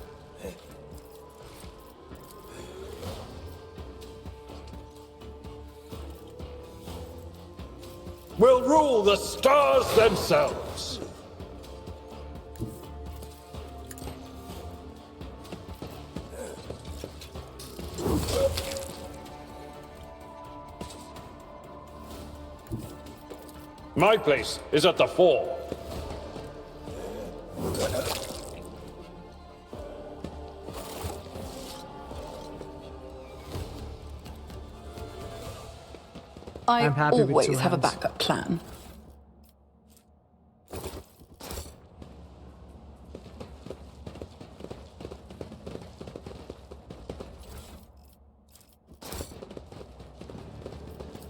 Will rule the stars themselves. My place is at the fore. I I'm happy with two always have a hands. backup plan.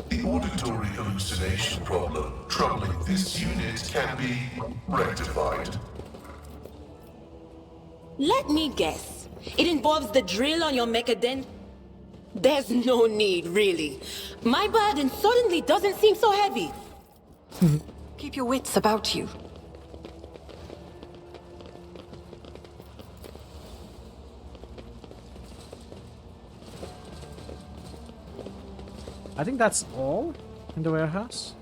The auditory hallucination problem troubling this unit can be rectified. Let me guess. It involves the drill on your mecha-den? There's no need, really. My burden suddenly doesn't seem so heavy. Keep your wits about you. I think that's all in the warehouse.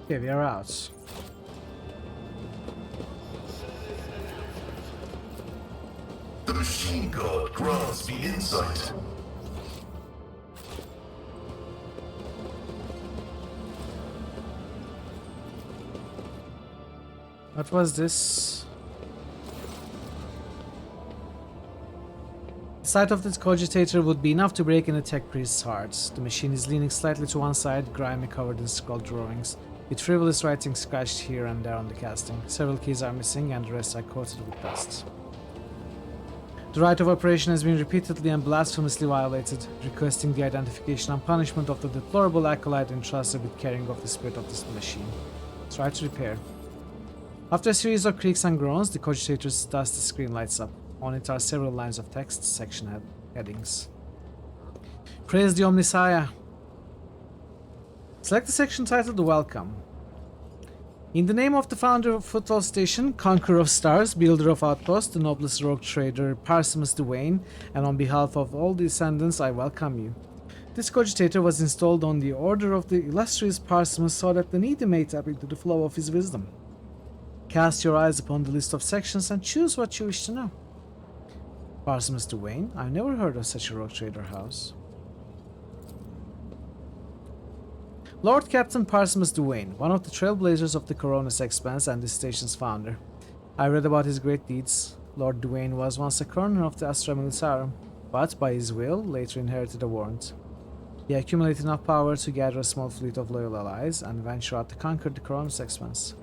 Okay, we are out. The machine god grants me insight. What was this? The sight of this cogitator would be enough to break in a tech priest's heart. The machine is leaning slightly to one side, grimy, covered in scrawled drawings, with frivolous writing scratched here and there on the casting. Several keys are missing and the rest are coated with dust. The right of operation has been repeatedly and blasphemously violated, requesting the identification and punishment of the deplorable acolyte entrusted with carrying of the spirit of this machine. Try to repair. After a series of creaks and groans, the cogitator's dusty screen lights up. On it are several lines of text, section headings. Praise the Omnissiah. Select the section titled Welcome. In the name of the founder of Footfall Station, conqueror of stars, builder of outposts, the noblest rogue trader Parsimus Duane, and on behalf of all descendants, I welcome you. This cogitator was installed on the order of the illustrious Parsimus so that the needy may tap into the flow of his wisdom. Cast your eyes upon the list of sections and choose what you wish to know. Parsimus Duane? I've never heard of such a rogue trader house. Lord Captain Parsimus Duane, one of the trailblazers of the Coronis Expanse and this station's founder. I read about his great deeds. Lord Duane was once a colonel of the Astra Militarum, but by his will, later inherited a warrant. He accumulated enough power to gather a small fleet of loyal allies and venture out to conquer the Coronis Expanse.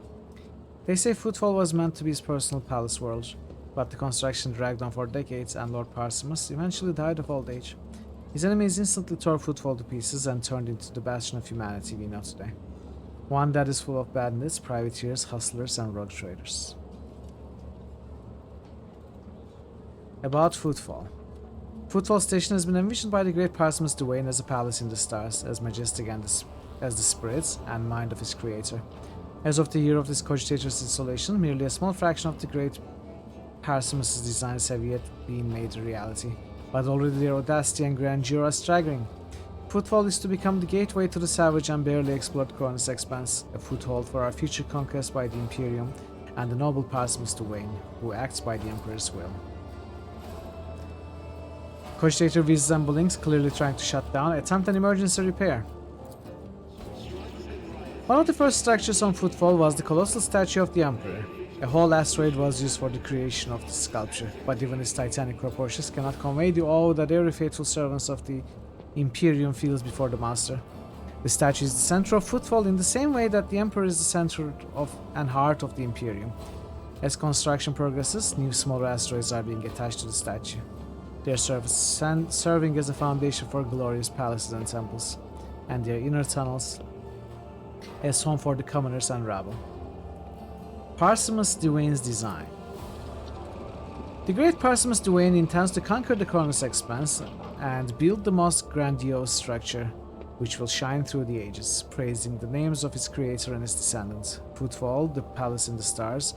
They say Footfall was meant to be his personal palace world, but the construction dragged on for decades and Lord Parsimus eventually died of old age. His enemies instantly tore Footfall to pieces and turned into the bastion of humanity we know today. One that is full of bandits, privateers, hustlers, and rogue traders. About Footfall. Footfall Station has been envisioned by the great Parsimus Duane as a palace in the stars, as majestic as the spirits and mind of his creator. As of the year of this cogitator's installation, merely a small fraction of the great Parsimus' designs have yet been made a reality. But already their audacity and grandeur are staggering. Footfall is to become the gateway to the savage and barely explored Coronis Expanse, a foothold for our future conquest by the Imperium and the noble Parsimus Duane, who acts by the Emperor's will. Cogitator visits and blinks, clearly trying to shut down, attempt an emergency repair. One of the first structures on Footfall was the colossal statue of the Emperor. A whole asteroid was used for the creation of the sculpture, but even its titanic proportions cannot convey the awe that every faithful servant of the Imperium feels before the master. The statue is the center of Footfall in the same way that the Emperor is the center of and heart of the Imperium. As construction progresses, new smaller asteroids are being attached to the statue, their serving as a foundation for glorious palaces and temples, and their inner tunnels as home for the commoners and rabble. Parsimus Duane's design. The great Parsimus Duane intends to conquer the Coronis Expanse and build the most grandiose structure, which will shine through the ages, praising the names of its creator and his descendants. Footfall, the palace in the stars.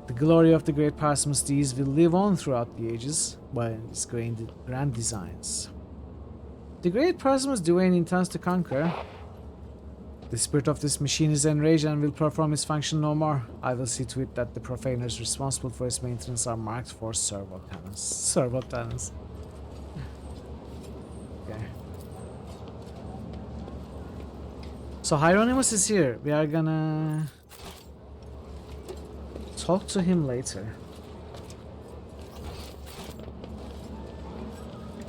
The glory of the great Parsimus deeds will live on throughout the ages by its grand designs. The great Parsimus Duane intends to conquer. The spirit of this machine is enraged and will perform its function no more. I will see to it that the profaners responsible for its maintenance are marked for servo penance. Servo penance. Okay. So Hieronymus is here. We are gonna talk to him later.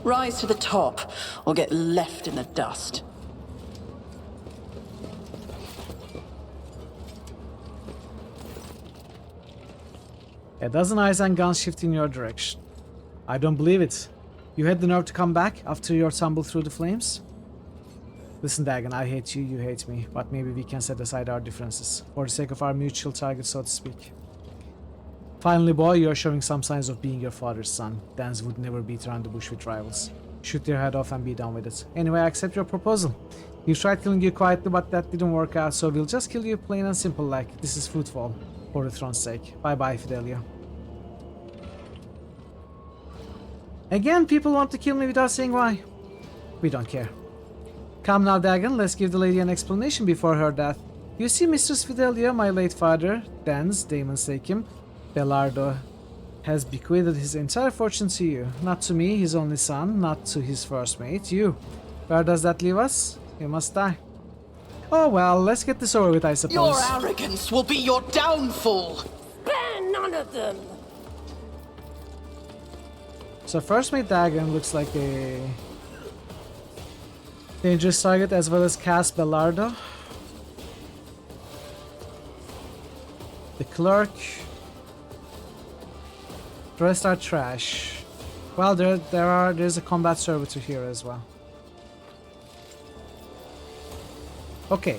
Rise to the top, or get left in the dust. A dozen eyes and guns shift in your direction. I don't believe it. You had the nerve to come back after your tumble through the flames? Listen, Dagon, I hate you, you hate me, but maybe we can set aside our differences, for the sake of our mutual target, so to speak. Finally, boy, you are showing some signs of being your father's son. Dans would never beat around the bush with rivals. Shoot their head off and be done with it. Anyway, I accept your proposal. We tried killing you quietly, but that didn't work out, so we'll just kill you plain and simple like. This is Footfall. For the throne's sake. Bye-bye, Fidelia. Again, people want to kill me without saying why. We don't care. Come now, Dagon, let's give the lady an explanation before her death. You see, Mistress Fidelia, my late father, Dans, Damon's Sakim, Belardo, has bequeathed his entire fortune to you. Not to me, his only son, not to his first mate, you. Where does that leave us? You must die. Oh well, let's get this over with, I suppose. Your arrogance will be your downfall! Spare none of them! So first mate Dagon looks like a dangerous target, as well as Cass Belardo. The clerk. The rest are trash. Well, there's a combat servitor here as well. Okay,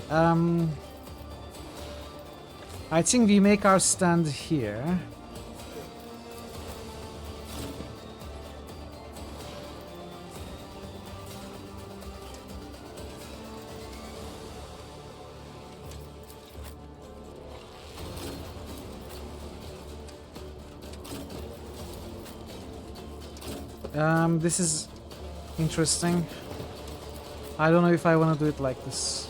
I think we make our stand here. This is interesting. I don't know if I want to do it like this.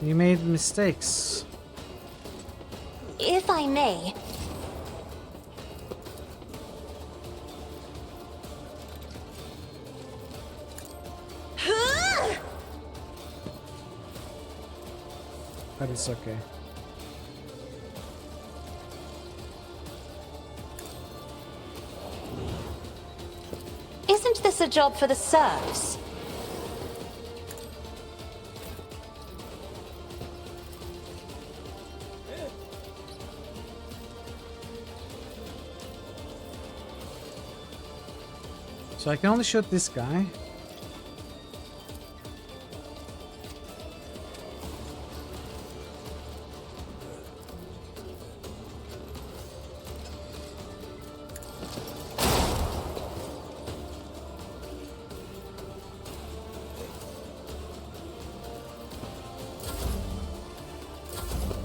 You made mistakes. If I may. But it's okay. Isn't this a job for the serfs? So I can only shoot this guy.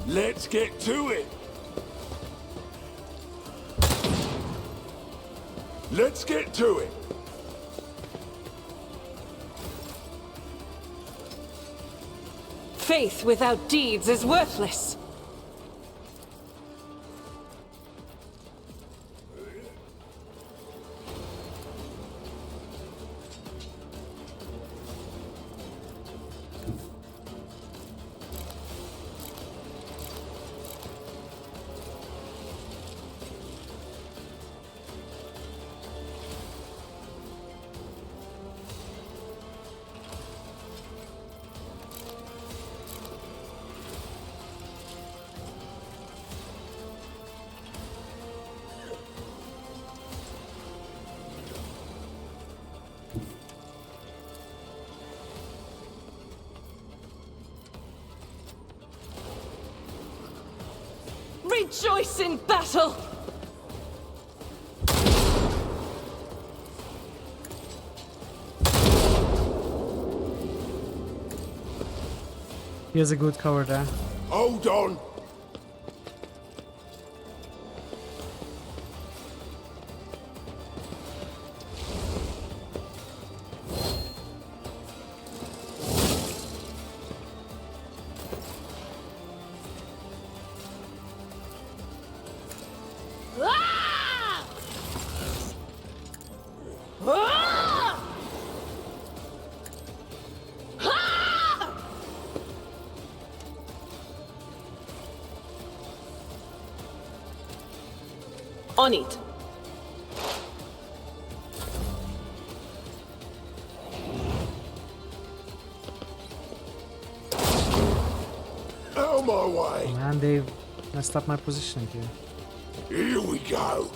Let's get to it. Let's get to it. Faith without deeds is worthless. Rejoice in battle! Here's a good cover there. Hold on. On it. Out of my way. Man, they've messed up my positioning here. Here we go.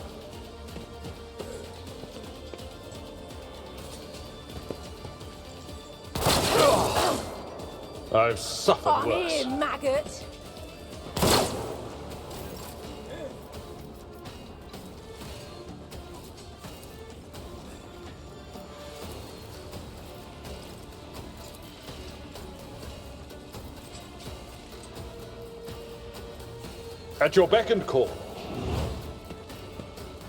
I've suffered On worse. in, maggot! At your beck and call.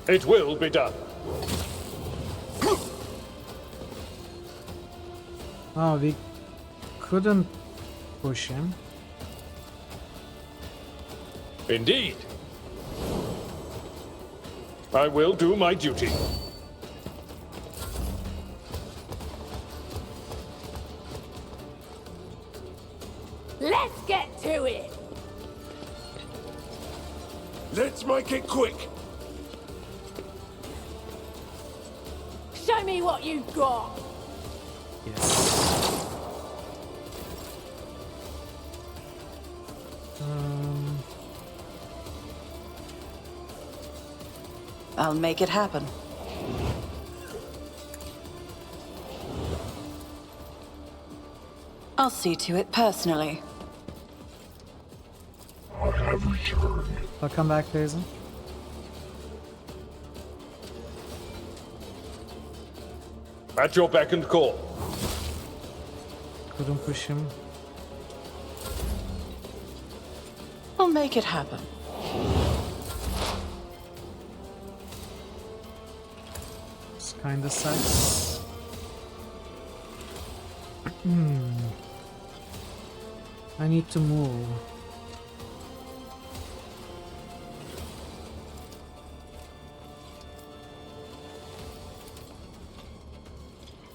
It will be done. Oh, we couldn't push him. Indeed. I will do my duty. Let's get to it! Let's make it quick. Show me what you've got! I'll make it happen. I'll see to it personally. I have returned. I'll come back, Jason. At your beck and call. Couldn't push him. I'll make it happen. This kinda sucks. I need to move.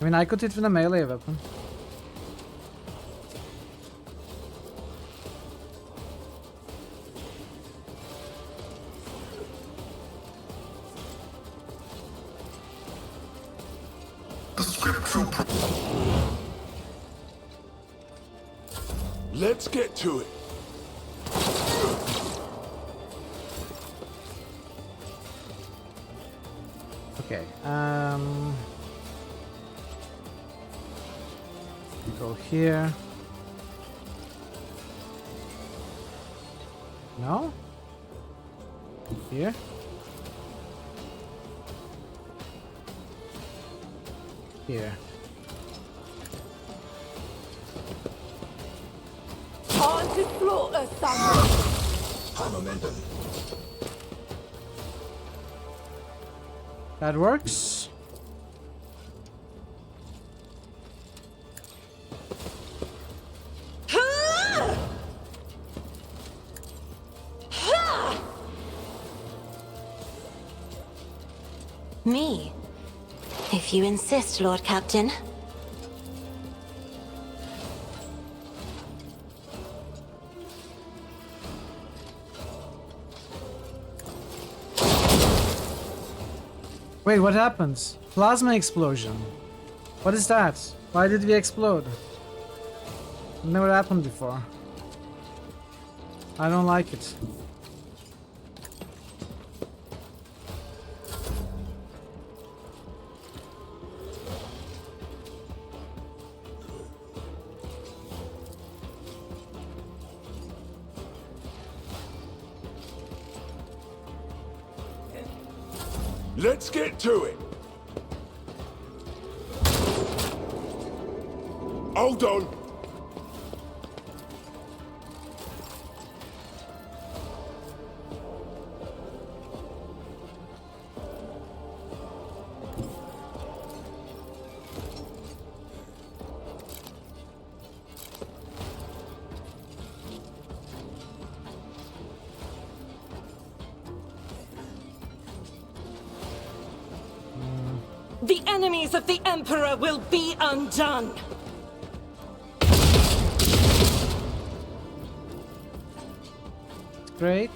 I mean, I could hit with a melee weapon. The scriptural. Let's get to it. Okay, go here. No? Here? Here. Time to slaughter someone! High momentum. That works. Me? If you insist, Lord Captain. Wait, what happens? Plasma explosion. What is that? Why did we explode? Never happened before. I don't like it. Let's get to it. Hold on. The enemies of the Emperor will be undone! Great.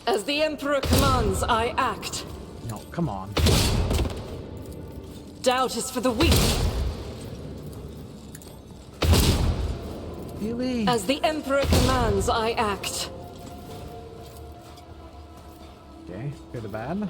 As the Emperor commands, I act. No, come on. Doubt is for the weak. Really? As the Emperor commands, I act. Okay, good or bad.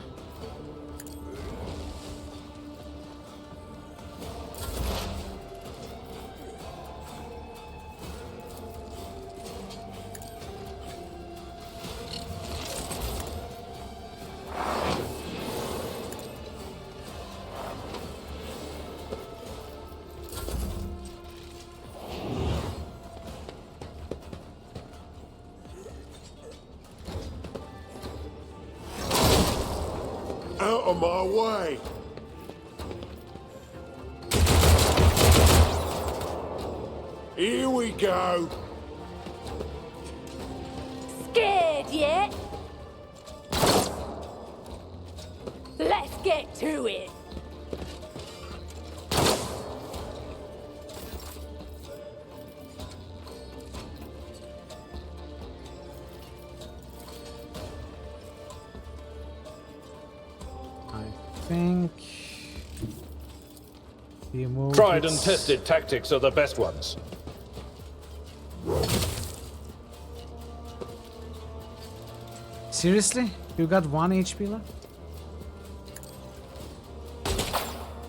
out of my way! Here we go! Scared yet? Let's get to it. I think you move. Tried and tested tactics are the best ones. Seriously? You got 1 HP left?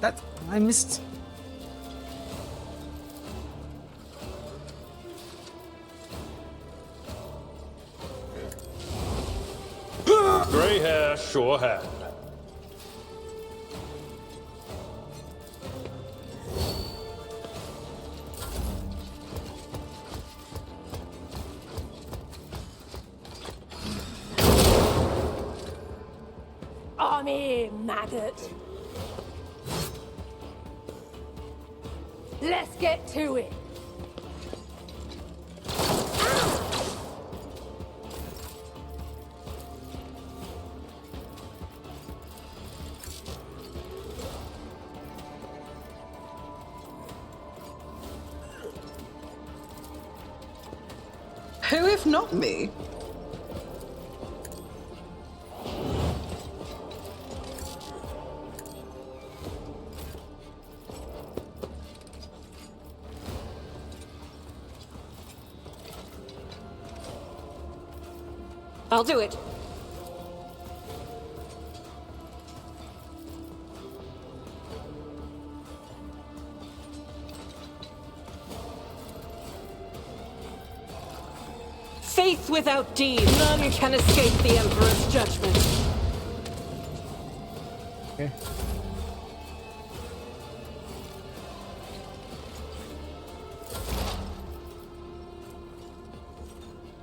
That I missed. Grey hair, sure hand. I'm here, maggot. Let's get to it. Who if not me? I'll do it. Faith without deed, none can escape the Emperor's judgment. Okay.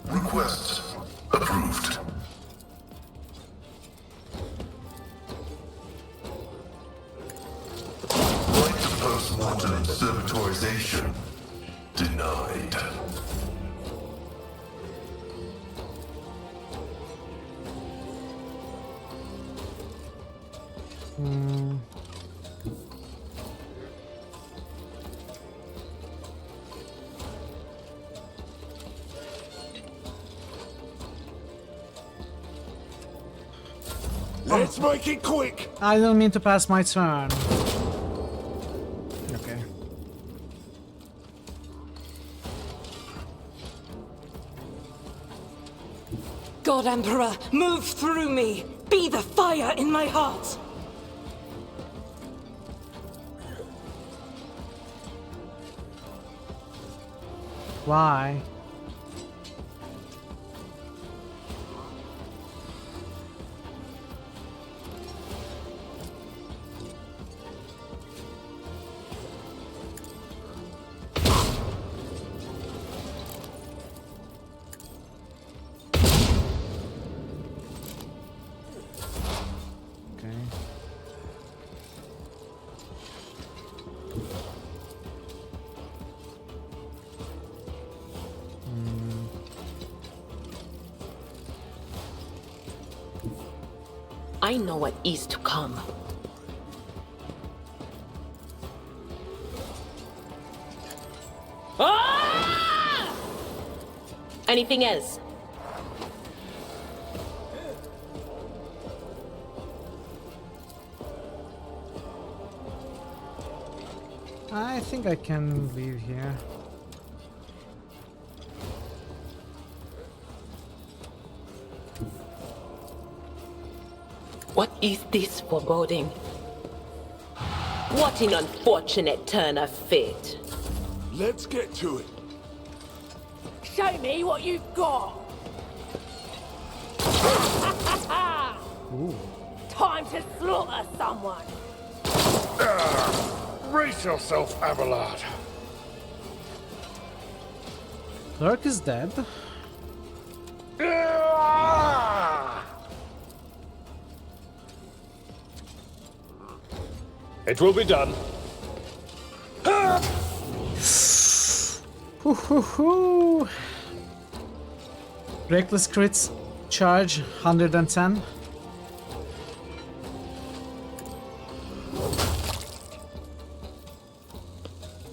Request approved. Right to post-mortem servitorization denied. Let's make it quick! I don't mean to pass my turn. Okay. God Emperor, move through me. Be the fire in my heart. Why? I know what is to come. Ah! Anything else? I think I can leave here. What is this foreboding? What an unfortunate turn of fate. Let's get to it. Show me what you've got. Ooh. Time to slaughter someone. Brace yourself, Abelard. Clerk is dead. It will be done. Hoo. Reckless crits, charge 110.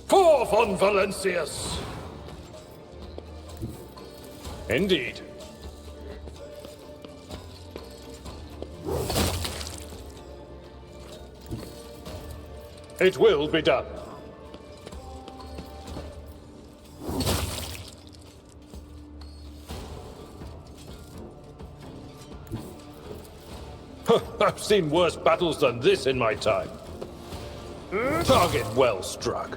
Forth on Valencius! Indeed. It will be done. I've seen worse battles than this in my time. Target well struck.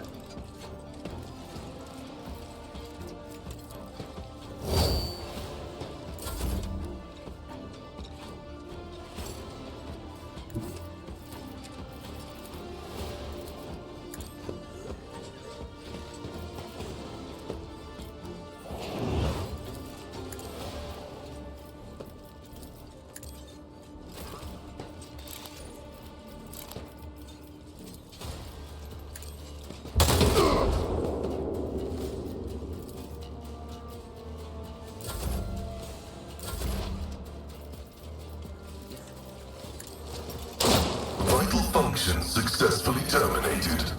Function successfully terminated.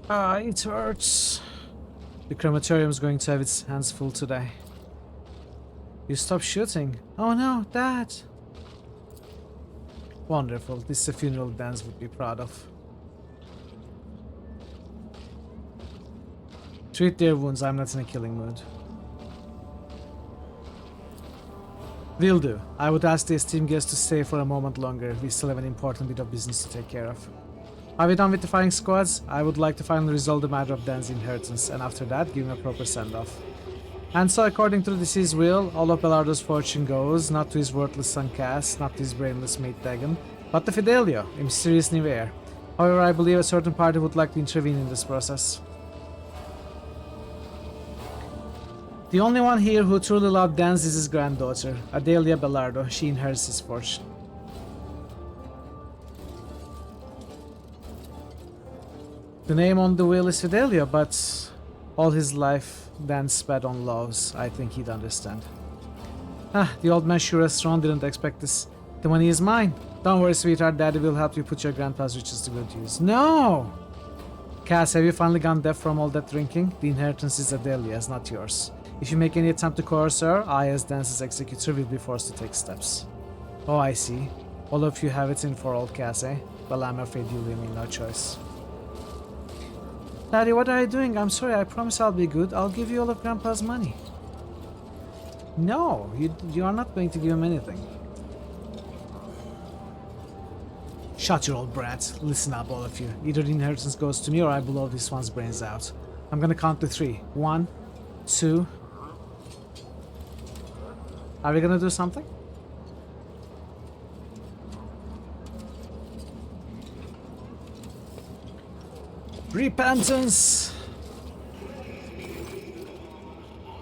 It hurts. The crematorium's going to have its hands full today. You stopped shooting. Oh no, Dad! Wonderful. This is a funeral Dance would be proud of. Treat their wounds. I'm not in a killing mood. Will do. I would ask the esteemed guests to stay for a moment longer. We still have an important bit of business to take care of. Are we done with the firing squads? I would like to finally resolve the matter of Dan's inheritance, and after that, give him a proper send-off. And so, according to the deceased will, all of Belardo's fortune goes, not to his worthless son Cass, not to his brainless mate Dagon, but to Fidelio, a mysterious new heir. However, I believe a certain party would like to intervene in this process. The only one here who truly loved Dance is his granddaughter, Adelia Belardo. She inherits his fortune. The name on the will is Fidelio, but all his life Dan sped on loves. I think he'd understand. The old man sure as strong didn't expect this. The money is mine. Don't worry, sweetheart. Daddy will help you put your grandpa's riches to good use. No! Cass, have you finally gone deaf from all that drinking? The inheritance is Adelia's, not yours. If you make any attempt to coerce her, I, as Dance's executor, will be forced to take steps. Oh, I see. All of you have it in for old Cass, eh? Well, I'm afraid you leave me no choice. Daddy, what are you doing? I'm sorry, I promise I'll be good. I'll give you all of Grandpa's money. No, you are not going to give him anything. Shut your old brat. Listen up, all of you. Either the inheritance goes to me or I blow this one's brains out. I'm gonna count to 3. 1, 2... Are we gonna do something? Repentance!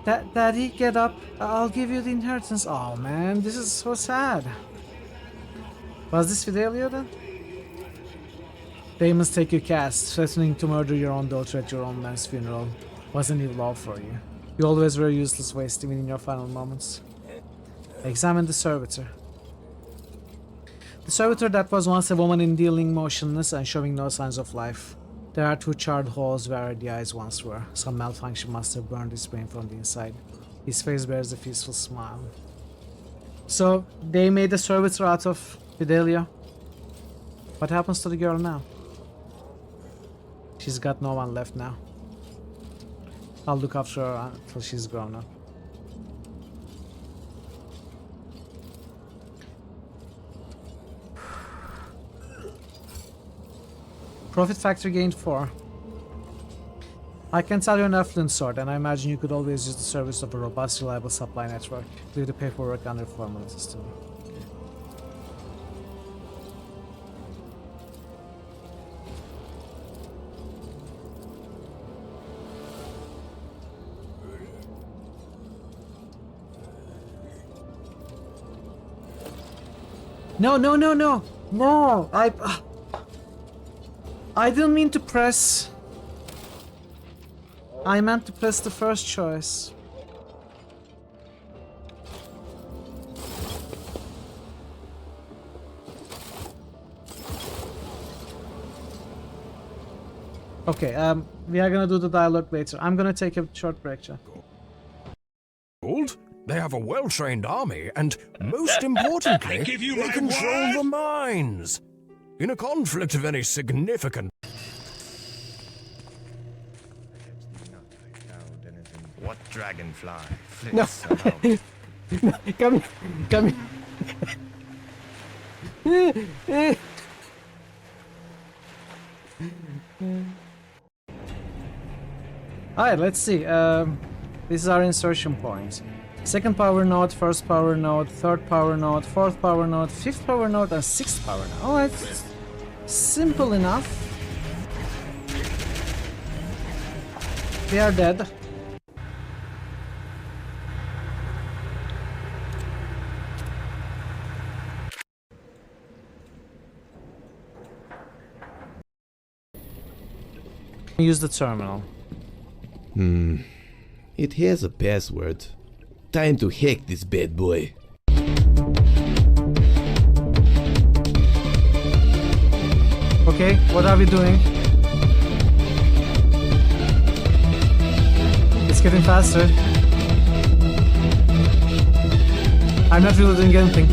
Daddy, get up. I'll give you the inheritance. Oh man, this is so sad. Was this Fidelio then? They must take your cast. Threatening to murder your own daughter at your own man's funeral wasn't even love for you. You always were a useless waste even in your final moments. Examine the servitor. The servitor that was once a woman in dealing motionless and showing no signs of life. There are 2 charred holes where the eyes once were. Some malfunction must have burned his brain from the inside. His face bears a peaceful smile. So, they made a servitor out of Fidelio. What happens to the girl now? She's got no one left now. I'll look after her until she's grown up. Profit factor gained 4. I can tell you're an affluent sort, and I imagine you could always use the service of a robust, reliable supply network. Leave the paperwork under formalities to me. No, no, no, no! No! I didn't mean to press. I meant to press the first choice. Okay, we are gonna do the dialogue later. I'm gonna take a short break, Jack. Gold? They have a well-trained army, and most importantly, they control the mines. In a conflict of any significance. What dragonfly? No. No, come here. Alright, let's see. This is our insertion point. Second power node, first power node, third power node, fourth power node, fifth power node, and sixth power node. Oh, it's simple enough. They are dead. Use the terminal. It has a password. Time to hack this bad boy. Okay, what are we doing? It's getting faster. I'm not really doing anything.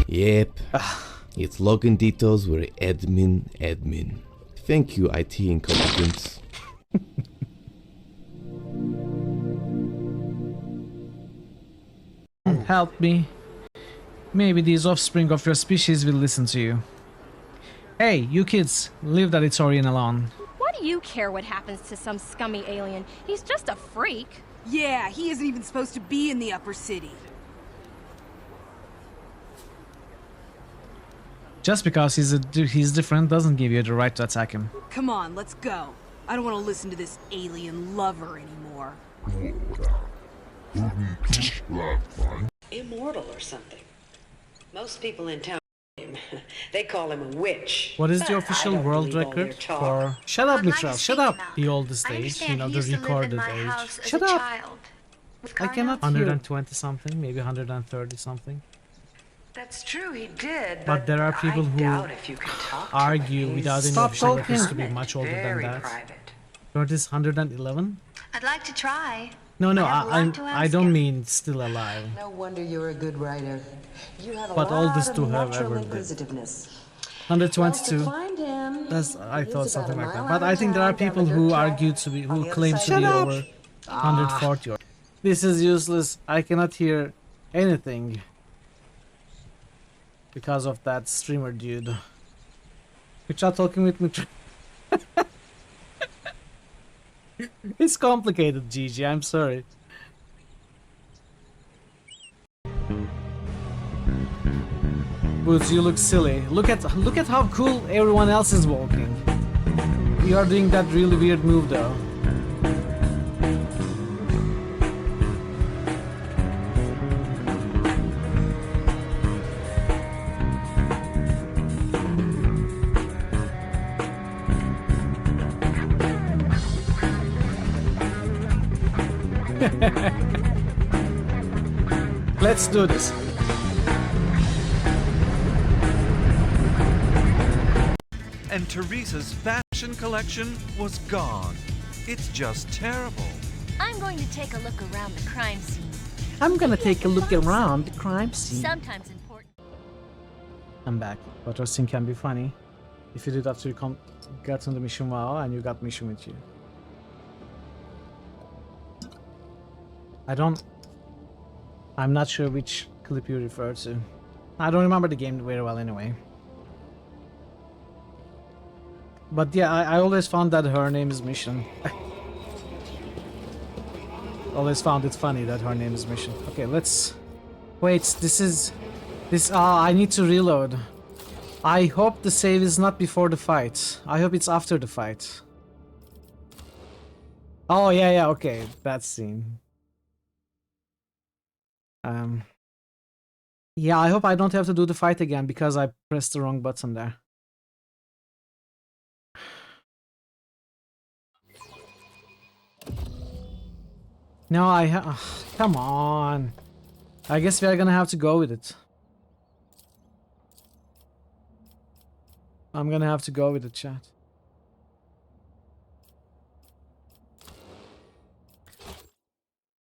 Yep, its login details were admin. Thank you, IT incompetence. Help me. Maybe these offspring of your species will listen to you. Hey, you kids, leave that Itorian alone. What do you care what happens to some scummy alien? He's just a freak. Yeah, he isn't even supposed to be in the upper city. Just because he's different doesn't give you the right to attack him. Come on, let's go. I don't want to listen to this alien lover anymore. Immortal or something. Most people in town they call him a witch. What is the official world record for... Shut up, Mitchell, shut up! The oldest age, you know, the recorded age. Shut up! I cannot hear. 120 something, maybe 130 something. That's true, he did. But there are people who argue without any official records to be much older than that. What is 111? I'd like to try. No, I don't mean still alive. No wonder you're a good writer. You have a but lot oldest to of have natural ever did. inquisitiveness. 122. That's I thought something like that. But I think there are people who argue to be, who claim to be over 140. This is useless. I cannot hear anything because of that streamer dude. You're not talking with me. It's complicated, Gigi. I'm sorry. Boots, you look silly. Look at how cool everyone else is walking. You are doing that really weird move though. Let's do this. And Teresa's fashion collection was gone. It's just terrible. I'm going to take a look around the crime scene. I'm gonna take a look around the crime scene. Sometimes important. I'm back. But our scene can be funny if you did after you got on the mission wow and you got mission with you. I'm not sure which clip you refer to. I don't remember the game very well anyway. But yeah, I always found that her name is Mission. Always found it funny that her name is Mission. Okay, let's Wait, this. I need to reload. I hope the save is not before the fight. I hope it's after the fight. Oh, yeah, okay. That scene. Yeah, I hope I don't have to do the fight again because I pressed the wrong button there. No, come on. I guess we are gonna have to go with it. I'm gonna have to go with it, chat.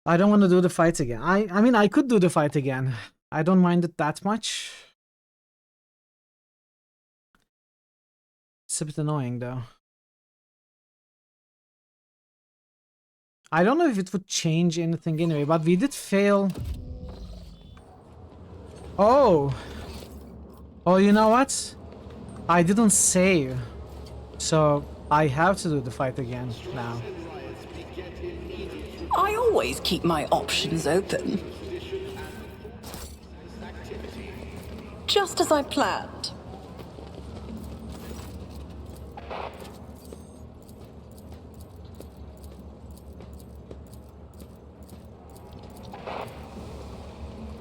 I don't want to do the fight again. I mean, I could do the fight again. I don't mind it that much. It's a bit annoying, though. I don't know if it would change anything anyway, but we did fail. Oh! Oh, you know what? I didn't save. So, I have to do the fight again now. I always keep my options open. Just as I planned.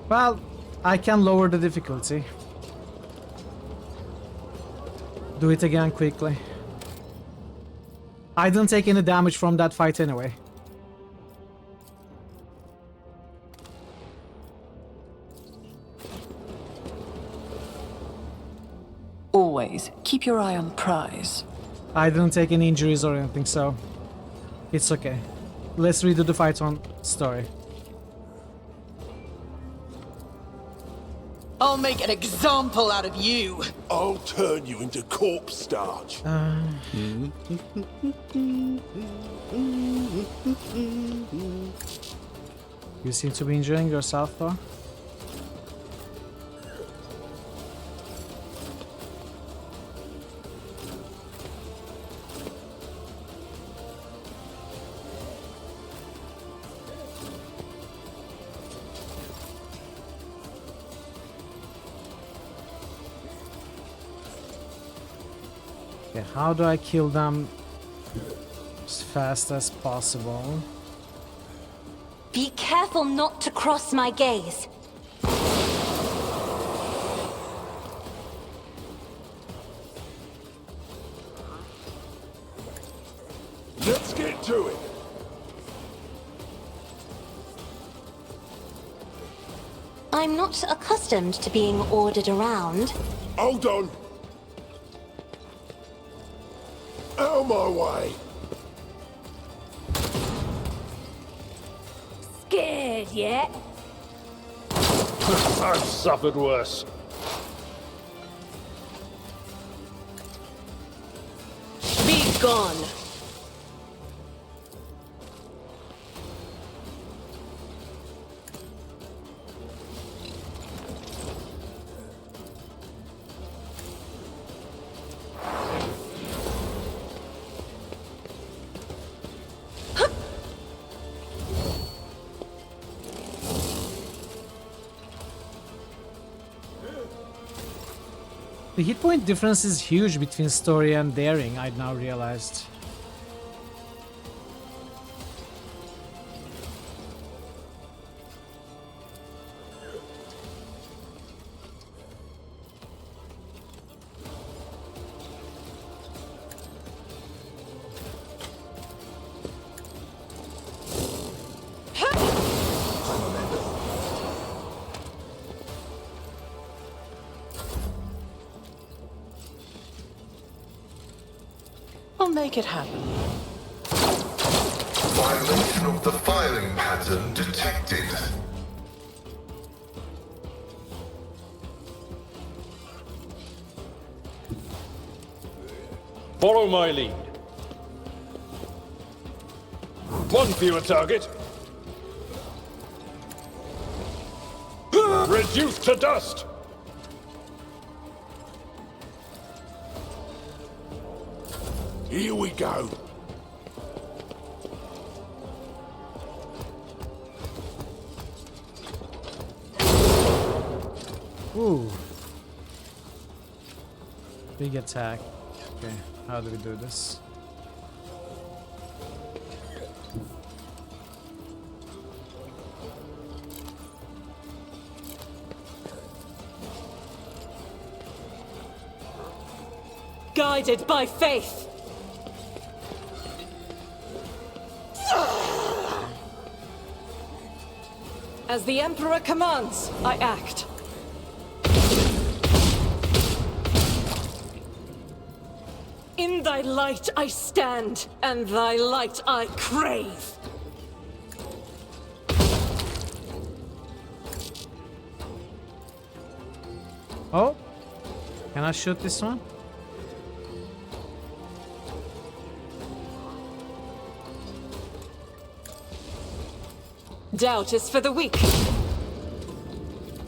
Well, I can lower the difficulty. Do it again quickly. I didn't take any damage from that fight anyway. Always keep your eye on the prize. I didn't take any injuries or anything, so it's okay. Let's redo the fight on story. I'll make an example out of you. I'll turn you into corpse starch. You seem to be enjoying yourself, though. Okay, how do I kill them as fast as possible? Be careful not to cross my gaze. Let's get to it. I'm not accustomed to being ordered around. Hold on. Out of my way. Scared yet? I've suffered worse. Be gone. The hit point difference is huge between story and daring, I now realized. I'll make it happen. Violation of the filing pattern detected. Follow my lead. One fewer target. Reduced to dust. Here we go. Ooh. Big attack. Okay, how do we do this? Guided by faith. As the Emperor commands, I act. In thy light I stand, and thy light I crave. Oh, can I shoot this one? Doubt is for the weak.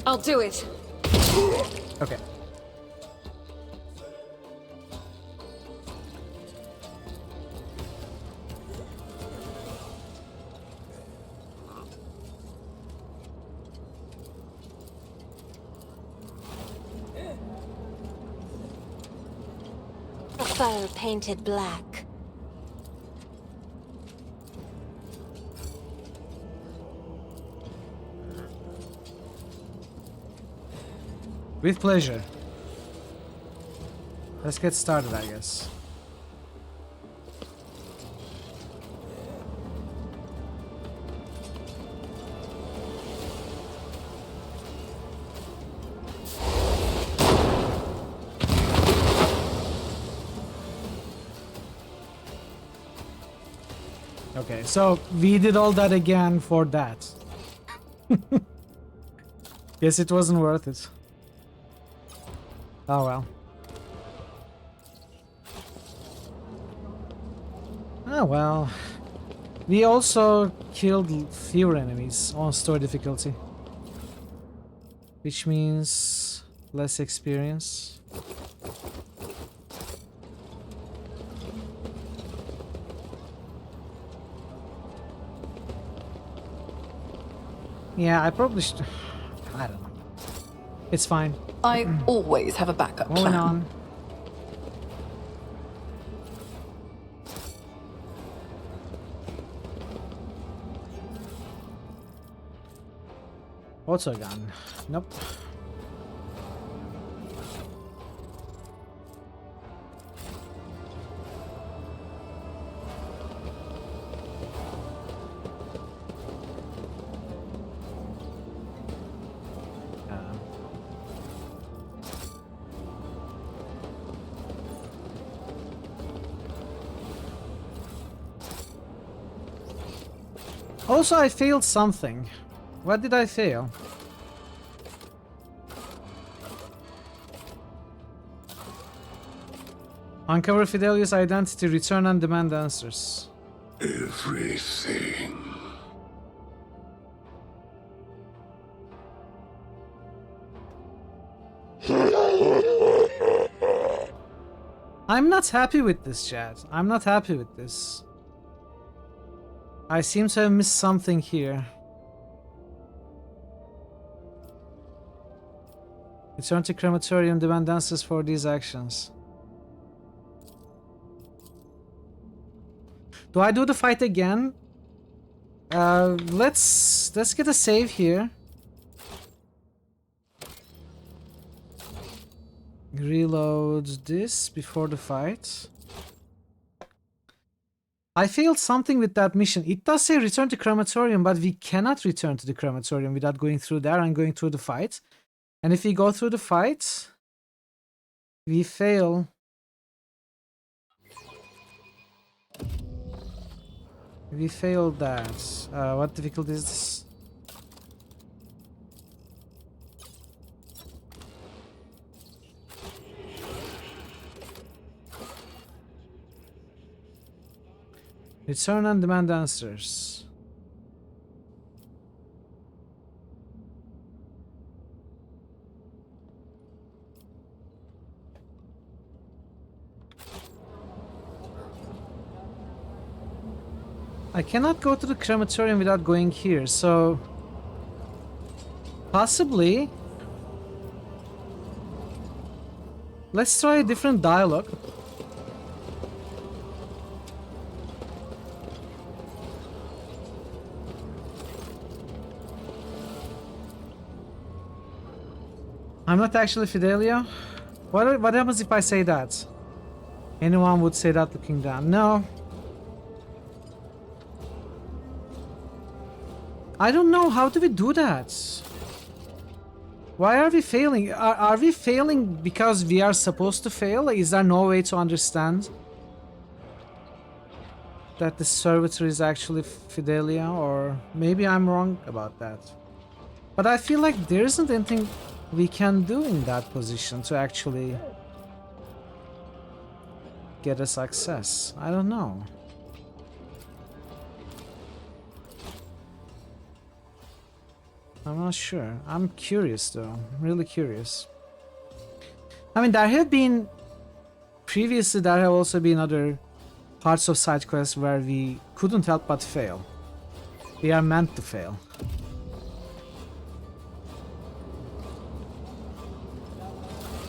I'll do it. Okay. A foe painted black. With pleasure. Let's get started, I guess. Okay, so we did all that again for that. Guess it wasn't worth it. Oh well. Oh well. We also killed fewer enemies on store difficulty. Which means less experience. Yeah, I probably should... I don't know. It's fine. I always have a backup Moving plan. on. Auto gun. Nope. Also, I failed something. What did I fail? Uncover Fidelius' identity, return and demand answers. Everything. I'm not happy with this, chat. I'm not happy with this. I seem to have missed something here. Return to crematorium, demand answers for these actions. Do I do the fight again? Let's get a save here. Reload this before the fight. I failed something with that mission. It does say return to crematorium, but we cannot return to the crematorium without going through there and going through the fight. And if we go through the fight, we fail. We failed that. What difficulty is this? Return and demand answers. I cannot go to the crematorium without going here, so possibly Let's try a different dialogue. I'm not actually Fidelio. What happens if I say that? Anyone would say that looking down. No. I don't know. How do we do that? Why are we failing? Are we failing because we are supposed to fail? Is there no way to understand that the servitor is actually Fidelia? Or maybe I'm wrong about that. But I feel like there isn't anything we can do in that position to actually get a success. I don't know. I'm not sure. I'm curious though. Really curious. I mean, there have been... Previously, there have also been other parts of side quests where we couldn't help but fail. We are meant to fail.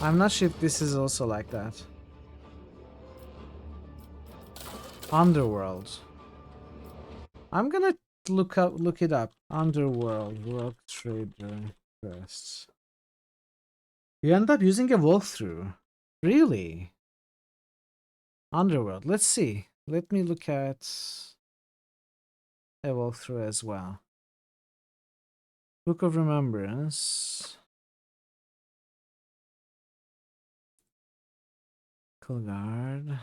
I'm not sure if this is also like that. Underworld. I'm gonna look it up. Underworld World Trader quests. You end up using a walkthrough. Really? Underworld. Let's see. Let me look at a walkthrough as well. Book of Remembrance. Guard.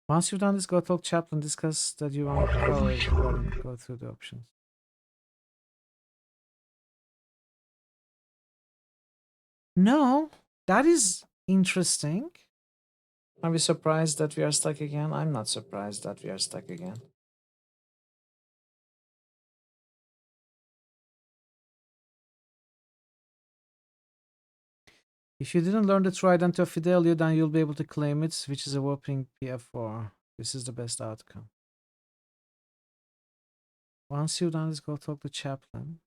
Once you've done this, go talk chaplain, discuss that you want to go through the options. No, that is interesting. Are we surprised that we are stuck again? I'm not surprised that we are stuck again. If you didn't learn the true identity of Fidelio, then you'll be able to claim it, which is a whopping PF4. This is the best outcome. Once you've done this, go talk to chaplain.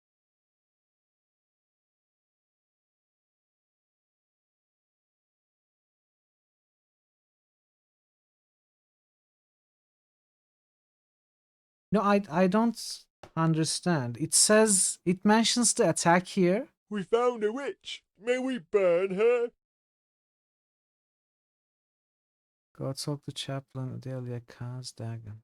No, I don't understand. It says, it mentions the attack here. We found a witch. May we burn her? Go talk to chaplain Adelia Kaz Dagon.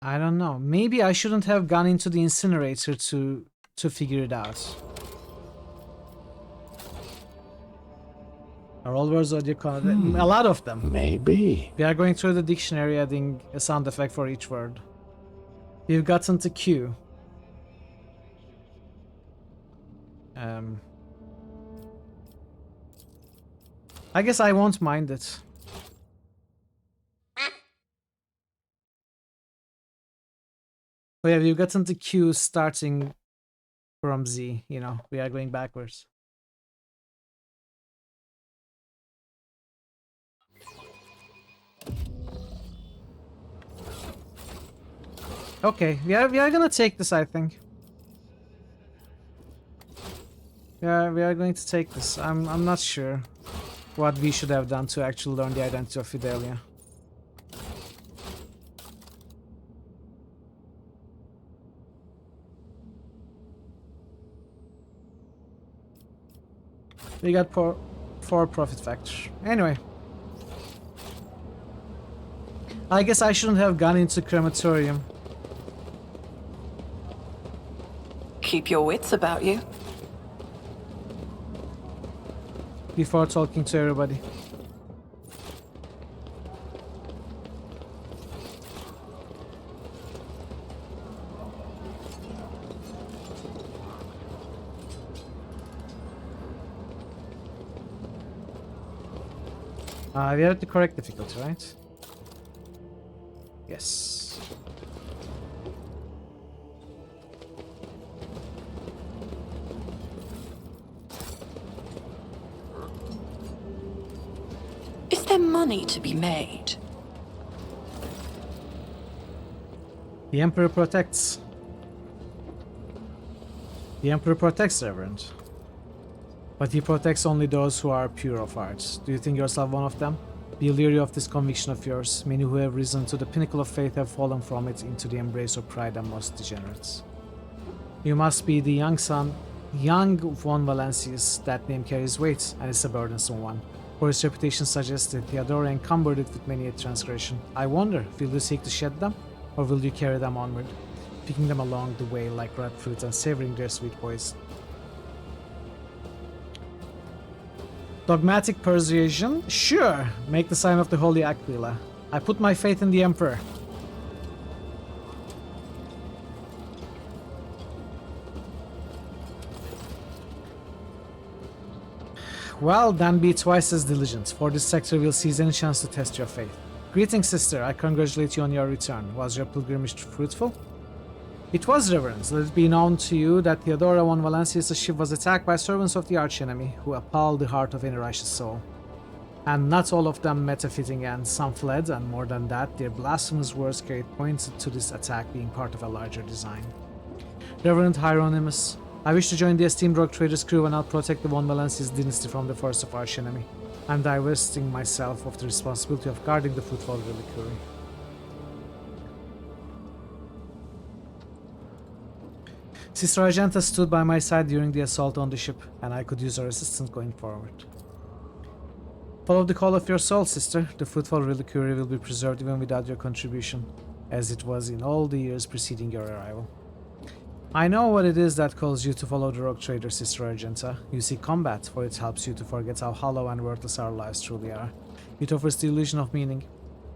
I don't know. Maybe I shouldn't have gone into the incinerator to figure it out. Are all words audio content? A lot of them. Maybe. We are going through the dictionary, adding a sound effect for each word. We've gotten to Q. I guess I won't mind it. Oh yeah, we've gotten to Q starting from Z, you know, we are going backwards. Okay, we are gonna take this, I think. We are going to take this. I'm not sure what we should have done to actually learn the identity of Fidelia. We got 4 profit factor. Anyway. I guess I shouldn't have gone into crematorium. Keep your wits about you. Before talking to everybody. We are at the correct difficulty, right? Yes. Is there money to be made? The Emperor protects. The Emperor protects, Reverend. But he protects only those who are pure of heart. Do you think yourself one of them? Be leery of this conviction of yours. Many who have risen to the pinnacle of faith have fallen from it into the embrace of pride and most degenerates. You must be the young von Valancius. That name carries weight, and is a burdensome one. For his reputation suggests that Theodora encumbered it with many a transgression. I wonder, will you seek to shed them, or will you carry them onward, picking them along the way like ripe fruit and savoring their sweet poison? Dogmatic persuasion? Sure! Make the sign of the Holy Aquila. I put my faith in the Emperor. Well, then be twice as diligent, for this sector will seize any chance to test your faith. Greetings, sister. I congratulate you on your return. Was your pilgrimage fruitful? It was, Reverend. Let it be known to you that Theodora von Valancius' ship was attacked by servants of the archenemy, who appalled the heart of any righteous soul. And not all of them met a fitting end. Some fled, and more than that, their blasphemous words carried pointed to this attack being part of a larger design. Reverend Hieronymus, I wish to join the esteemed rogue traders' crew and help protect the von Valancius dynasty from the force of archenemy. I'm divesting myself of the responsibility of guarding the footfall reliquary. Sister Argenta stood by my side during the assault on the ship, and I could use her assistance going forward. Follow the call of your soul, sister. The fruitful reliquary will be preserved even without your contribution, as it was in all the years preceding your arrival. I know what it is that calls you to follow the rogue trader, Sister Argenta. You seek combat, for it helps you to forget how hollow and worthless our lives truly are. It offers the illusion of meaning.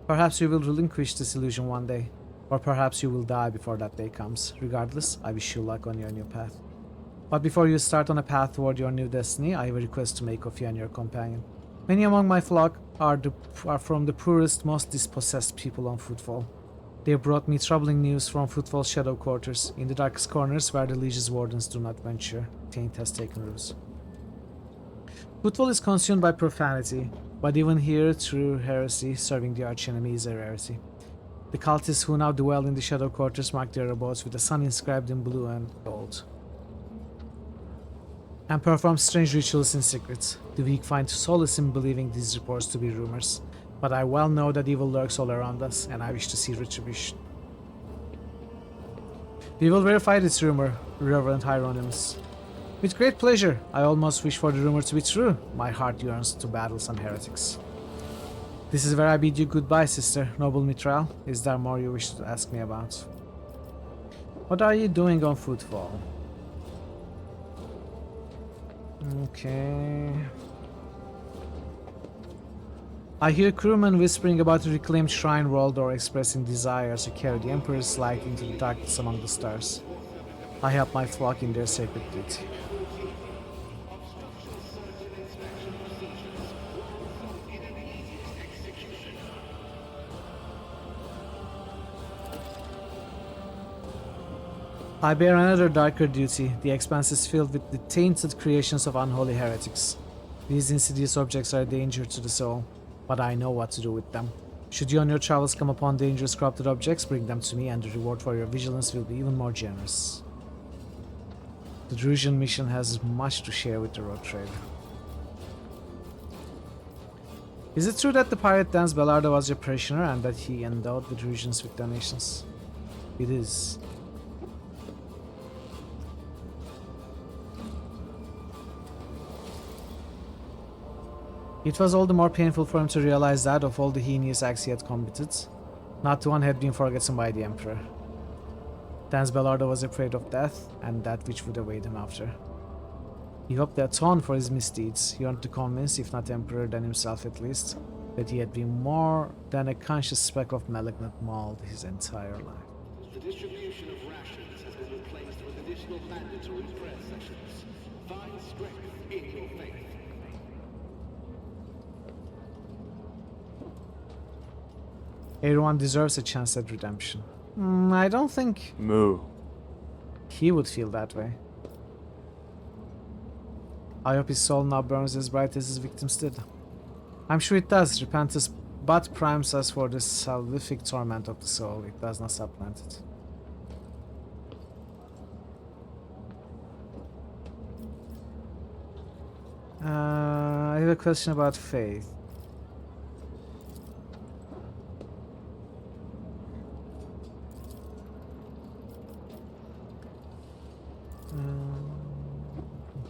Perhaps you will relinquish this illusion one day, or perhaps you will die before that day comes. Regardless, I wish you luck on your new path. But before you start on a path toward your new destiny, I have a request to make of you and your companion. Many among my flock are from the poorest, most dispossessed people on Footfall. They brought me troubling news from Footfall's shadow quarters, in the darkest corners where the Liege's wardens do not venture. Taint has taken root. Footfall is consumed by profanity, but even here, true heresy, serving the archenemy, is a rarity. The cultists who now dwell in the shadow quarters mark their abodes with the sun inscribed in blue and gold, and perform strange rituals in secret. The weak find solace in believing these reports to be rumors, but I well know that evil lurks all around us, and I wish to see retribution. We will verify this rumor, Reverend Hieronymus. With great pleasure. I almost wish for the rumor to be true. My heart yearns to battle some heretics. This is where I bid you goodbye, sister. Noble Mithral, is there more you wish to ask me about? What are you doing on Footfall? Okay. I hear crewmen whispering about a reclaimed shrine world or expressing desires to carry the Emperor's light into the darkness among the stars. I help my flock in their sacred duty. I bear another darker duty. The expanse is filled with the tainted creations of unholy heretics. These insidious objects are a danger to the soul, but I know what to do with them. Should you on your travels come upon dangerous corrupted objects, bring them to me, and the reward for your vigilance will be even more generous. The Drusian mission has much to share with the rogue trader. Is it true that the pirate Dans Bellardo was your parishioner and that he endowed the Drusians with donations? It is. It was all the more painful for him to realize that of all the heinous acts he had committed, not one had been forgotten by the Emperor. Dans Bellardo was afraid of death, and that which would await him after. He hoped to atone for his misdeeds. He wanted to convince, if not Emperor, then himself at least, that he had been more than a conscious speck of malignant mold his entire life. The distribution of rations has been replaced with additional mandatory prayer sessions. Find strength in your faith. Everyone deserves a chance at redemption. I don't think Moo. he would feel that way. I hope his soul now burns as bright as his victims did. I'm sure it does. Repentance but primes us for the salvific torment of the soul. It does not supplant it. I have a question about faith.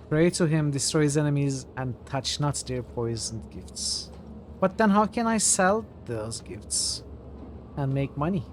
Pray to him, destroy his enemies, and touch not their poisoned gifts. But then how can I sell those gifts and make money?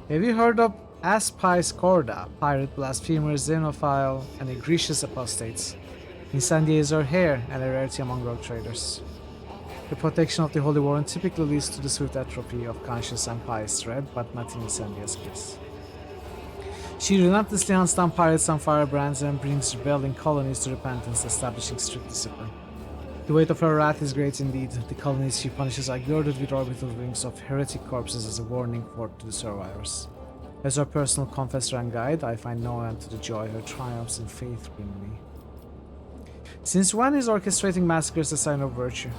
Have you heard of Aspice Corda, pirate blasphemer, xenophile, and egregious apostates? Incendiaries are rare and a rarity among rogue traders. The protection of the Holy Warren typically leads to the swift atrophy of conscious and pious dread, but not in Incendia's case. She relentlessly hunts down pirates and firebrands and brings rebelling colonies to repentance, establishing strict discipline. The weight of her wrath is great indeed. The colonies she punishes are girded with orbital rings of heretic corpses as a warning to the survivors. As her personal confessor and guide, I find no end to the joy her triumphs in faith bring me. Since when is orchestrating massacres a sign of virtue?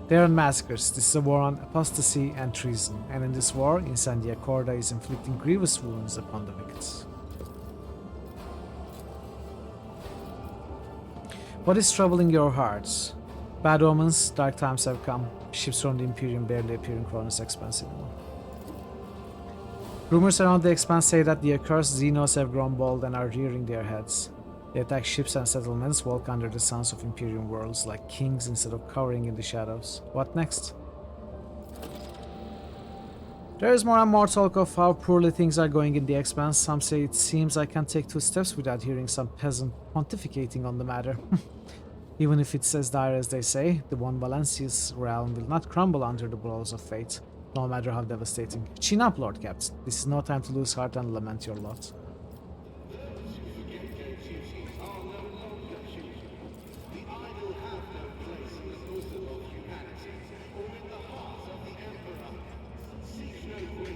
They are massacres. This is a war on apostasy and treason, and in this war, Incendia Corda is inflicting grievous wounds upon the wicked. What is troubling your hearts? Bad omens, dark times have come. Ships from the Imperium barely appear in Cronus Expanse anymore. Rumors around the Expanse say that the accursed Xenos have grown bold and are rearing their heads. They attack ships and settlements, walk under the suns of Imperium worlds like kings instead of cowering in the shadows. What next? There is more and more talk of how poorly things are going in the Expanse. Some say it seems I can't take 2 steps without hearing some peasant pontificating on the matter. Even if it's as dire as they say, the one Valencia's realm will not crumble under the blows of fate, no matter how devastating. Chin up, Lord Captain. This is no time to lose heart and lament your lot.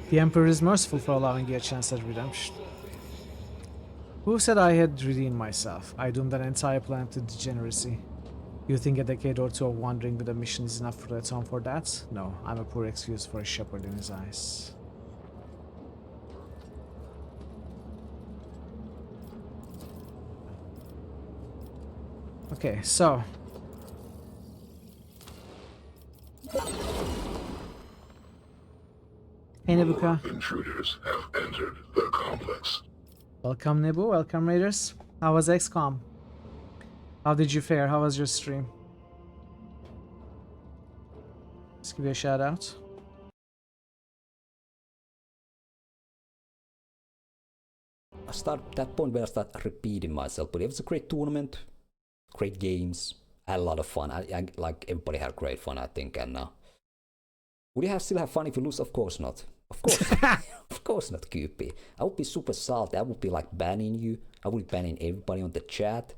The Emperor is merciful for allowing you a chance at redemption. Who said I had redeemed myself? I doomed an entire planet to degeneracy. You think a decade or 2 of wandering with a mission is enough to atone for that? No, I'm a poor excuse for a shepherd in his eyes. Okay, so... Hey, Nebuka. Intruders have entered the complex. Welcome, Nebu. Welcome, Raiders. How was XCOM? How did you fare? How was your stream? Let's give you a shout out. I start at that point where I start repeating myself, but it was a great tournament, great games. I had a lot of fun. I like everybody had great fun, I think. And would you still have fun if you lose? Of course not. Of course, of course not, QP. I would be super salty. I would be like banning you. I would be banning everybody on the chat.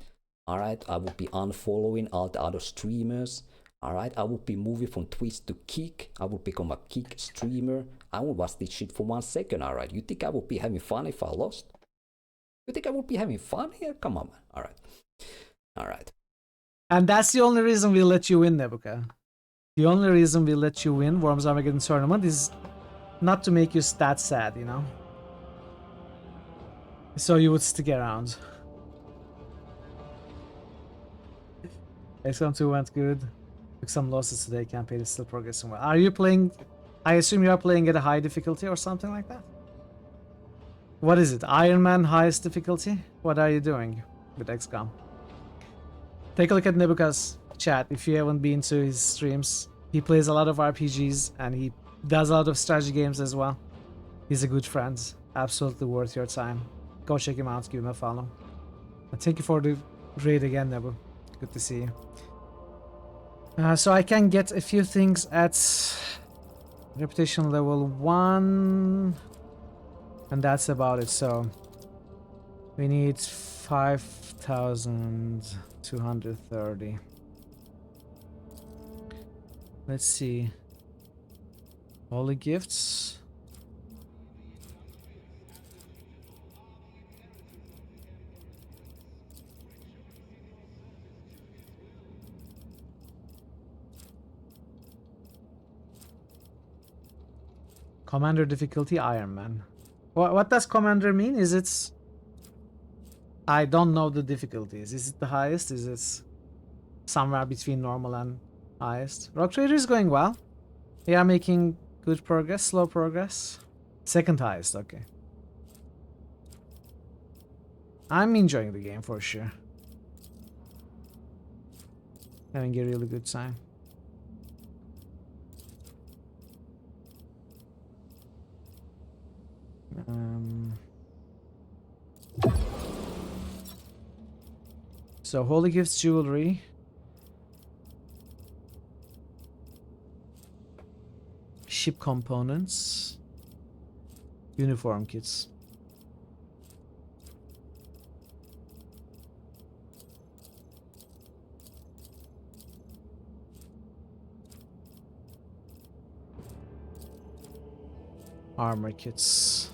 All right, I would be unfollowing all the other streamers. All right, I would be moving from Twitch to Kick. I would become a Kick streamer. I won't watch this shit for 1 second. All right, you think I would be having fun if I lost? You think I would be having fun here? Come on, man. All right, all right. And that's the only reason we let you win, Nebuka. The only reason we let you win Worms Armageddon Tournament is not to make you that sad, you know? So you would stick around. XCOM 2 went good. Took some losses today, campaign is still progressing well. Are you playing... I assume you are playing at a high difficulty or something like that? What is it? Iron Man highest difficulty? What are you doing with XCOM? Take a look at Nebuka's chat if you haven't been to his streams. He plays a lot of RPGs and he does a lot of strategy games as well. He's a good friend. Absolutely worth your time. Go check him out, give him a follow. Thank you for the raid again, Nebu. Good to see you. So I can get a few things at reputation level 1, and that's about it. So we need 5,230. Let's see. Holy gifts. Commander difficulty Iron Man. What does Commander mean? Is it... I don't know the difficulties. Is it the highest? Is it somewhere between normal and highest? Rock Trader is going well. We are making good progress, slow progress. Second highest, okay. I'm enjoying the game for sure. Having a really good time. So Holy Gifts jewelry. Ship components. Uniform kits. Armor kits.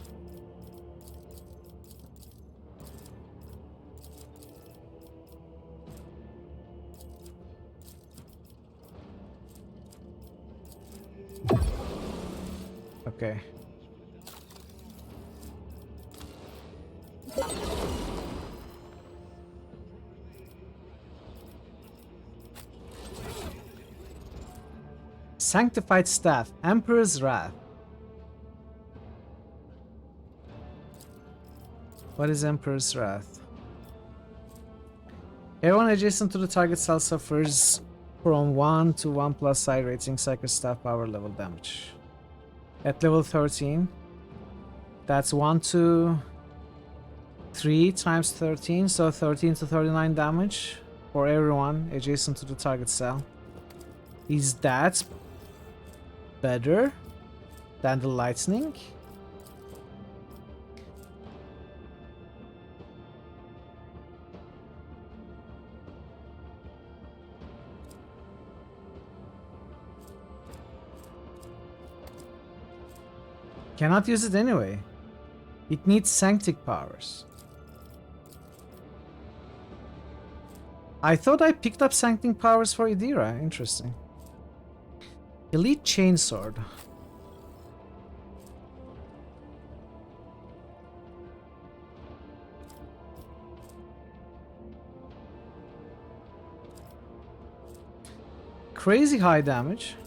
Okay. Sanctified Staff, Emperor's Wrath. What is Emperor's Wrath? Everyone adjacent to the target cell suffers from 1 to 1+ side rating Sacred Staff power level damage. At level 13, that's 1 to 3 times 13, so 13 to 39 damage for everyone adjacent to the target cell. Is that better than the lightning? Cannot use it anyway. It needs Sanctic powers. I thought I picked up Sanctic powers for Idira. Interesting. Elite Chainsword. Crazy high damage.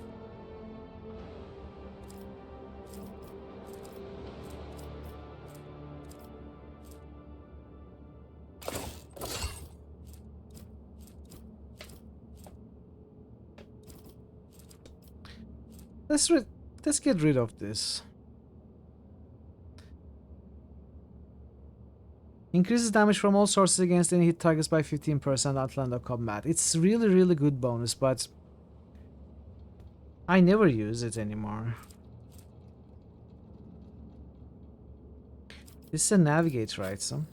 Let's get rid of this. Increases damage from all sources against any hit targets by 15% until end of combat. It's really good bonus, but I never use it anymore. This is a navigate, right? So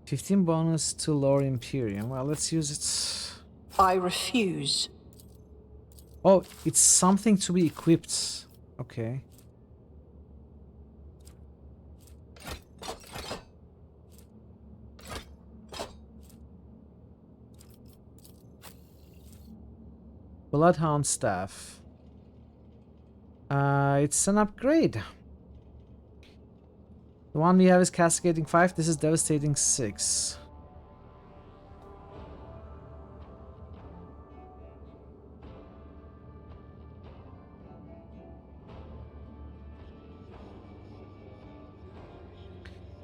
15 bonus to lower Imperium. Well, let's use it. I refuse. Oh, it's something to be equipped. Okay. Bloodhound Staff. It's an upgrade. The one we have is Cascading 5, this is Devastating 6.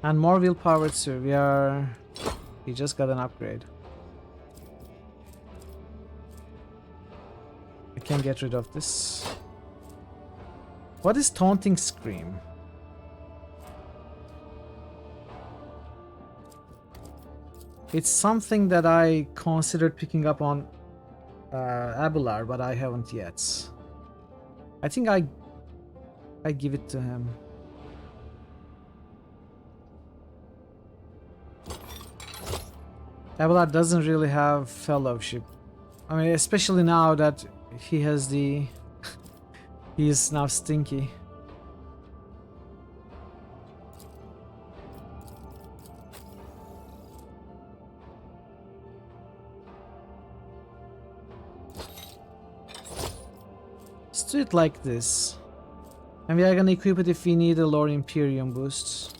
And more willpower too, we just got an upgrade. I can get rid of this. What is taunting scream? It's something that I considered picking up on Abelar, but I haven't yet. I think I give it to him. Abelar doesn't really have fellowship. I mean, especially now that he has the... he is now stinky. Let's do it like this. And we are gonna equip it if we need a Lore Imperium boost.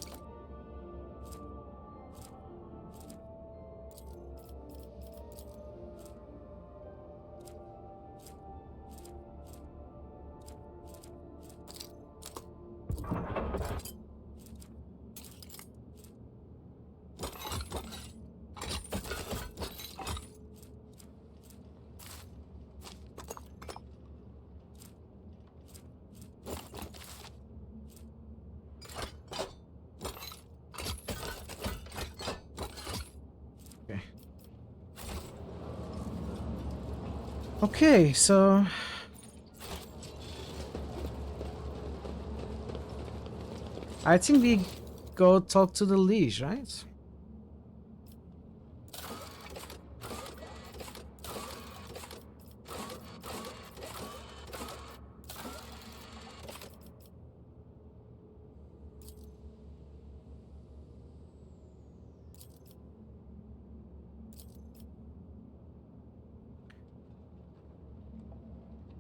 Okay, so I think we go talk to the liege, right?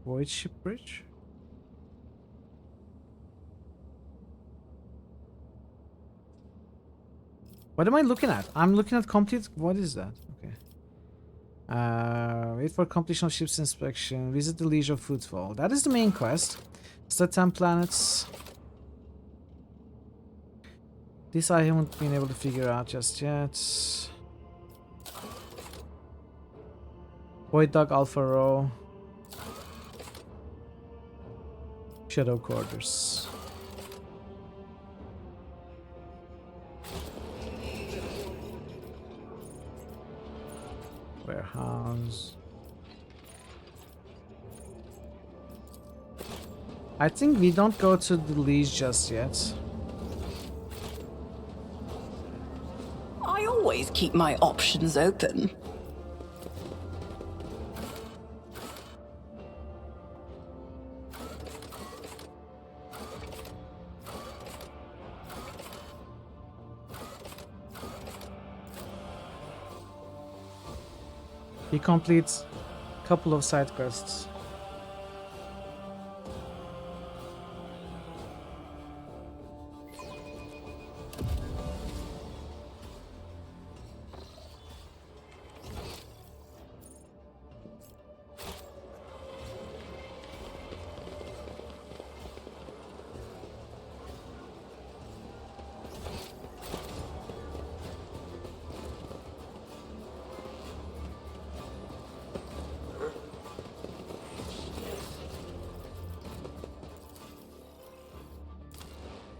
Void ship bridge? What am I looking at? I'm looking at complete... What is that? Okay. Wait for completion of ship's inspection. Visit the Liege of Footfall. That is the main quest. It's the 10 planets. This I haven't been able to figure out just yet. Void Dog Alpha Row. Shadow Quarters. Warehouse. I think we don't go to the Liege just yet. I always keep my options open. He completes a couple of side quests.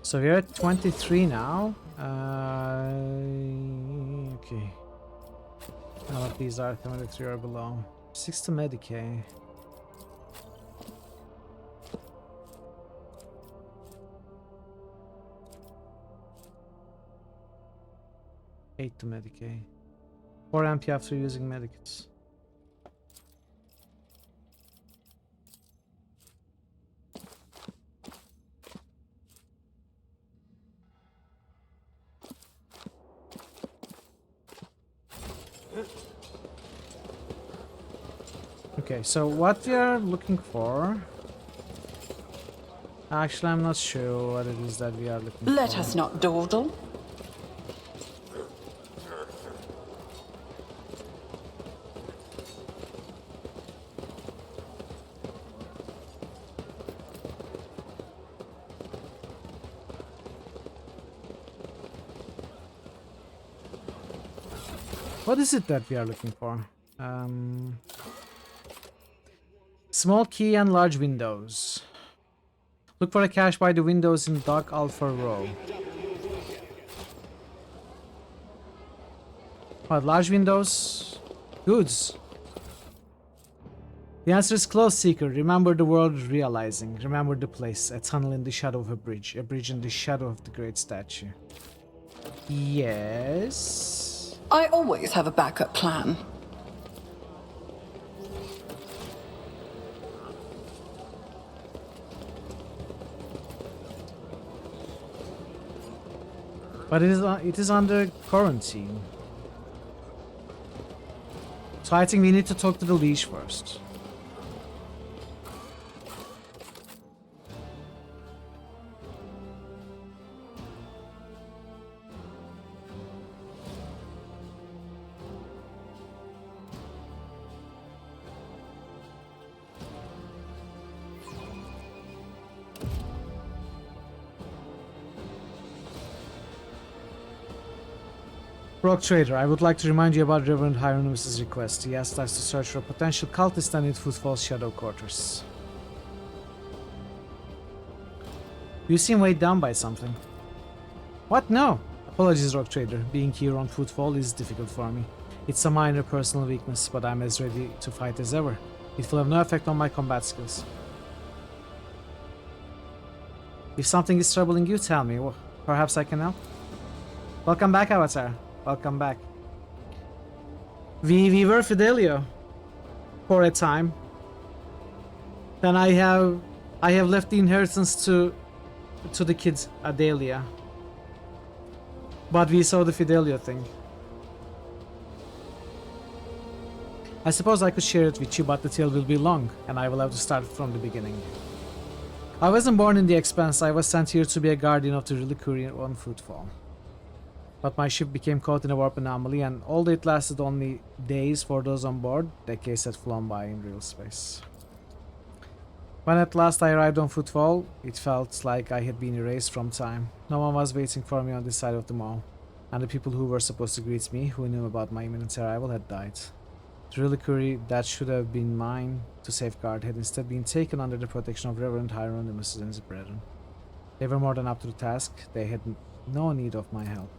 So we're at 23 now. Okay. None of these are 73 or below. 6 to Medicaid. Eight to Medicaid. 4 MP after using medikits. Okay, so what we are looking for... Actually, I'm not sure what it is that we are looking for. Let us not dawdle. What is it that we are looking for? Small key and large windows. Look for a cache by the windows in Dock Alpha Row. What, large windows? Goods. The answer is close, Seeker. Remember the world realizing. Remember the place. A tunnel in the shadow of a bridge. A bridge in the shadow of the great statue. Yes. I always have a backup plan. But it is under quarantine. So I think we need to talk to the leash first. Rock Trader, I would like to remind you about Reverend Hieronymus' request. He asked us to search for a potential cultist and in Footfall's shadow quarters. You seem weighed down by something. What? No! Apologies, Rock Trader. Being here on Footfall is difficult for me. It's a minor personal weakness, but I'm as ready to fight as ever. It will have no effect on my combat skills. If something is troubling you, tell me. Perhaps I can help? Welcome back, Avatar. Welcome back. We were Fidelio for a time. Then I have left the inheritance to the kids, Adelia. But we saw the Fidelio thing. I suppose I could share it with you, but the tale will be long, and I will have to start from the beginning. I wasn't born in the Expanse. I was sent here to be a guardian of the reliquary on Footfall. But my ship became caught in a warp anomaly, and although it lasted only days for those on board, decades had flown by in real space. When at last I arrived on Footfall, it felt like I had been erased from time. No one was waiting for me on this side of the mall, and the people who were supposed to greet me, who knew about my imminent arrival, had died. The reliquary that should have been mine to safeguard had instead been taken under the protection of Reverend Hieronymus and his brethren. They were more than up to the task. They had no need of my help.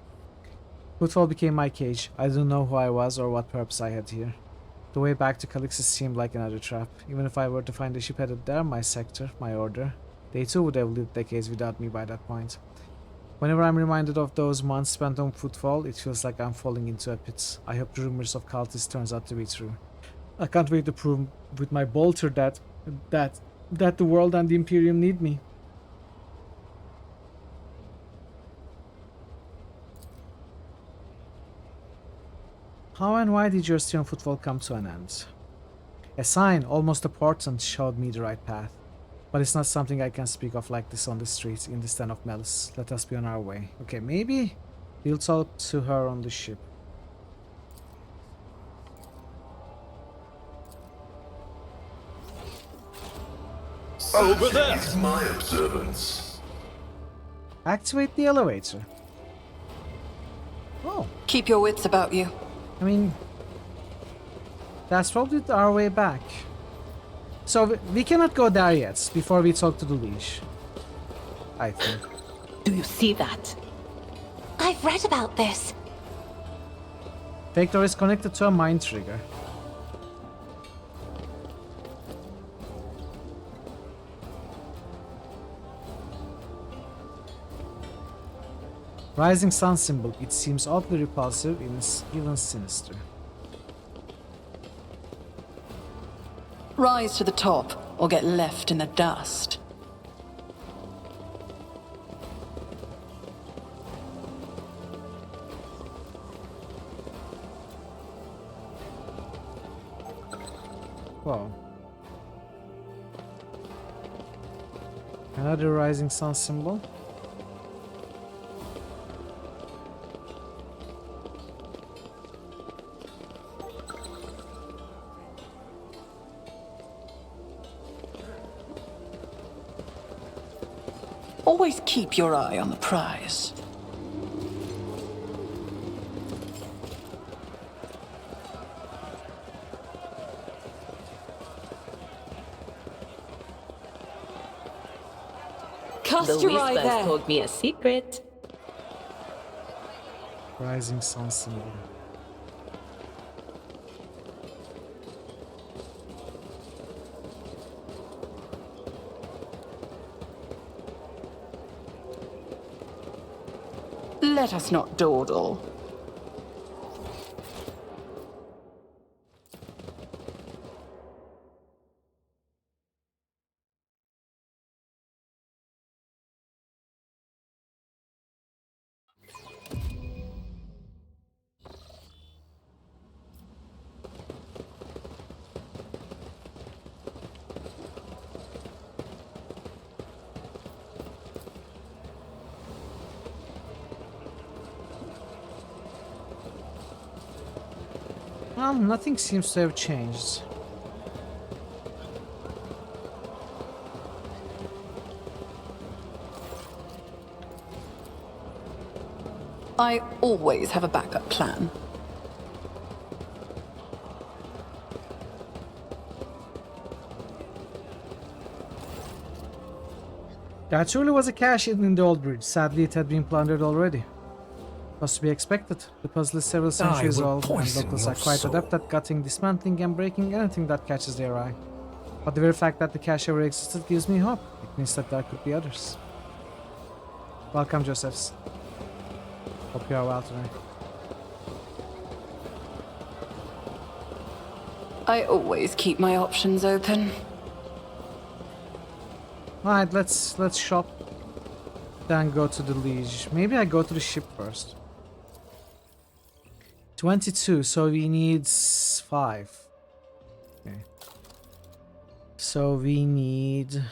Footfall became my cage. I didn't know who I was or what purpose I had here. The way back to Calixtus seemed like another trap. Even if I were to find the ship headed there, my sector, my order, they too would have lived decades without me by that point. Whenever I'm reminded of those months spent on Footfall, it feels like I'm falling into a pit. I hope the rumors of cultists turns out to be true. I can't wait to prove with my bolter that the world and the Imperium need me. How and why did your stay on Footfall come to an end? A sign, almost a portent, showed me the right path. But it's not something I can speak of like this on the street, in this den of malice. Let us be on our way. Okay, maybe we'll talk to her on the ship. Over there! Is my observance. Activate the elevator. Oh. Keep your wits about you. I mean, that's probably our way back. So we cannot go there yet before we talk to the leash, I think. Do you see that? I've read about this. Fake door is connected to a mind trigger. Rising sun symbol. It seems oddly repulsive, even sinister. Rise to the top, or get left in the dust. Whoa. Another rising sun symbol. Always keep your eye on the prize. Tossed the you right whispers there. told me a secret. Rising sun symbol. Let us not dawdle. Well, nothing seems to have changed. I always have a backup plan. That truly was a cache in the old bridge. Sadly, it had been plundered already. Was to be expected. The puzzle is several centuries old, and locals are quite adept at cutting, dismantling, and breaking anything that catches their eye. But the very fact that the cache ever existed gives me hope. It means that there could be others. Welcome, Josephs. Hope you are well today. I always keep my options open. Alright, let's shop. Then go to the Liege. Maybe I go to the ship first. 22, so we need 5. Okay. So we need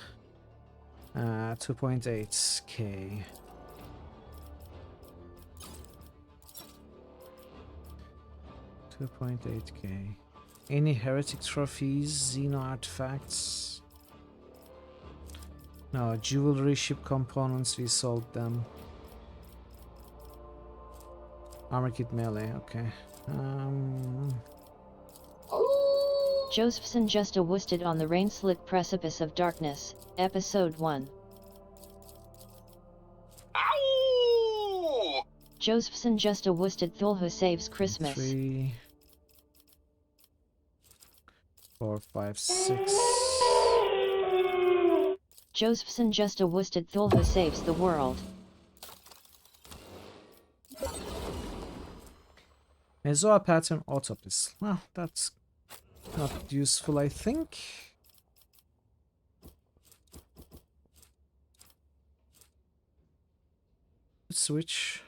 2.8k. 2.8k. Any heretic trophies, Xeno artifacts? No, jewelry, ship components, we sold them. Armor kit melee, okay. Josephson just a-woosted on the rain-slit precipice of darkness, Episode 1. Ow! Josephson just a-woosted Thulhu saves Christmas. 3, 4, 5, 6. Josephson just a-woosted Thulhu saves the world. Mezoa pattern autopsy. Well, that's not useful, I think. Switch.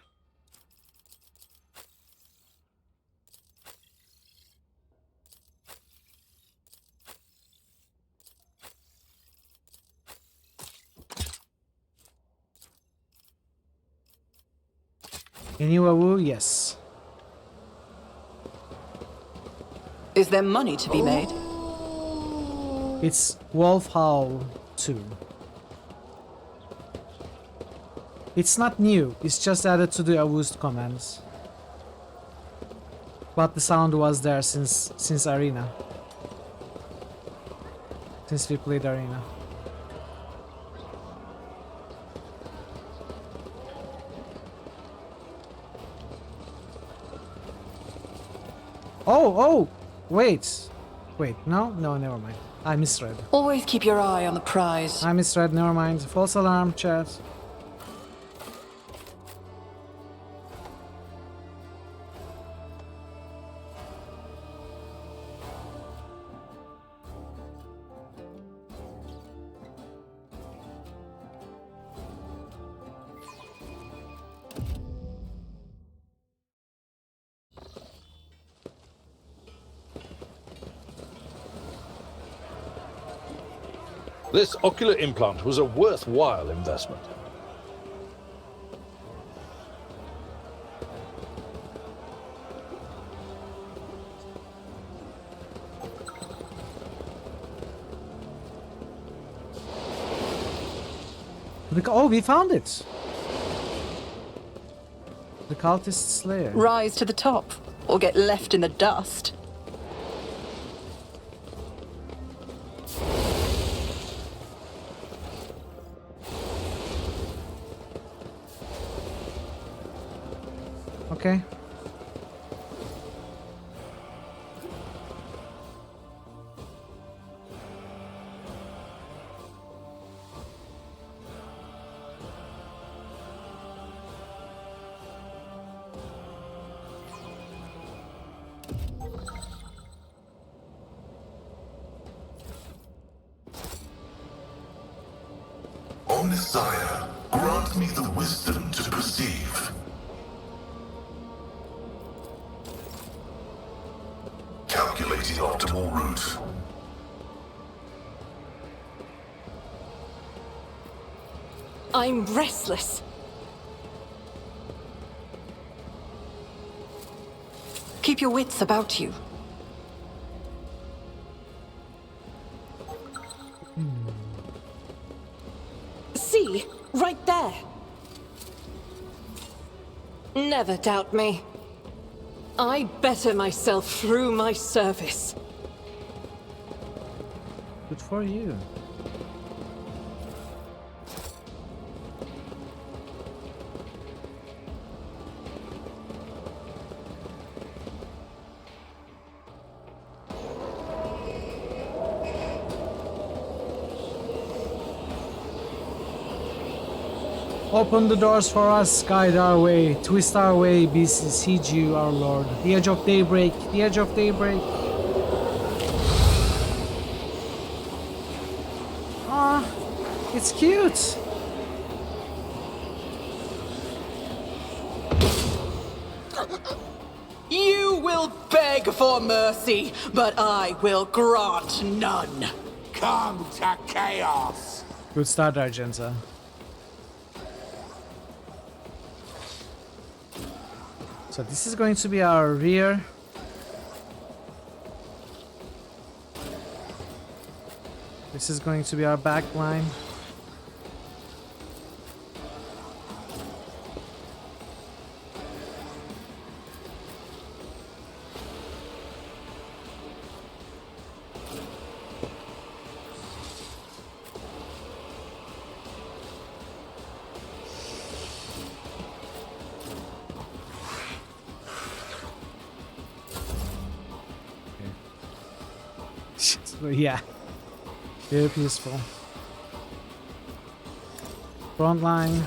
Iniwawu, yes. Is there money to be made? It's Wolf Howl 2. It's not new, it's just added to the Awust commands. But the sound was there since Arena. Since we played Arena. Oh! Wait, no, never mind. I misread. Always keep your eye on the prize. I misread, never mind. False alarm, chat. This ocular implant was a worthwhile investment. Oh, we found it! The cultist slayer. Rise to the top, or get left in the dust. Okay. O Messiah, grant me the wisdom to perceive. Calculating optimal route. I'm restless. Keep your wits about you. See, right there. Never doubt me. I better myself through my service. Good for you. Open the doors for us, guide our way, twist our way, beseech you, our Lord. The edge of daybreak, the edge of daybreak. Ah, it's cute. You will beg for mercy, but I will grant none. Come to chaos. Good start, Argenta. So this is going to be our rear. This is going to be our back line. Yeah, very peaceful. Front line.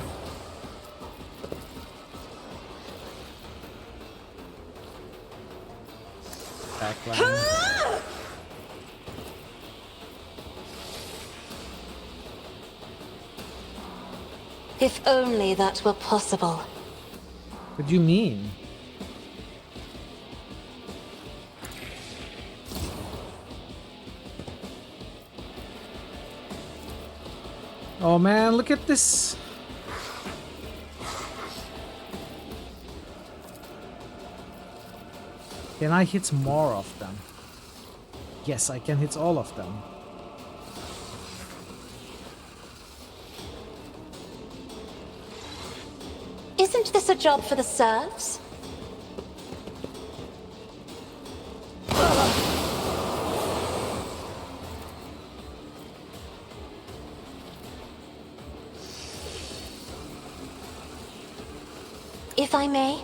Back line. If only that were possible. What do you mean? Oh man, look at this. Can I hit more of them? Yes, I can hit all of them. Isn't this a job for the serfs? If I may.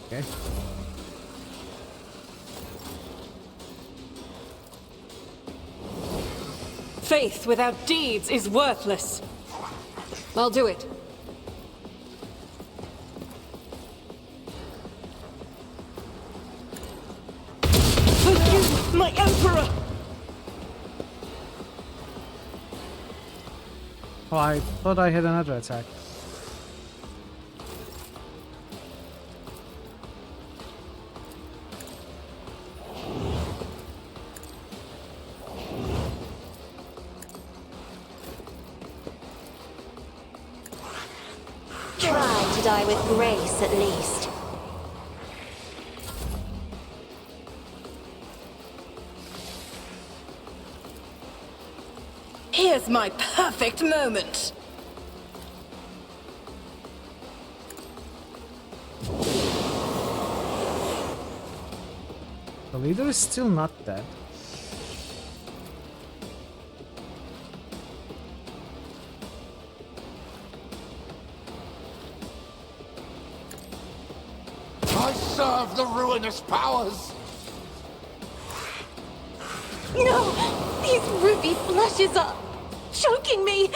Okay. Faith without deeds is worthless. I'll do it. For you, my Emperor! Oh, I thought I had another attack. Try to die with grace, at least. Here's my perfect moment. The leader is still not dead. serve the ruinous powers! No! These ruby flashes are choking me!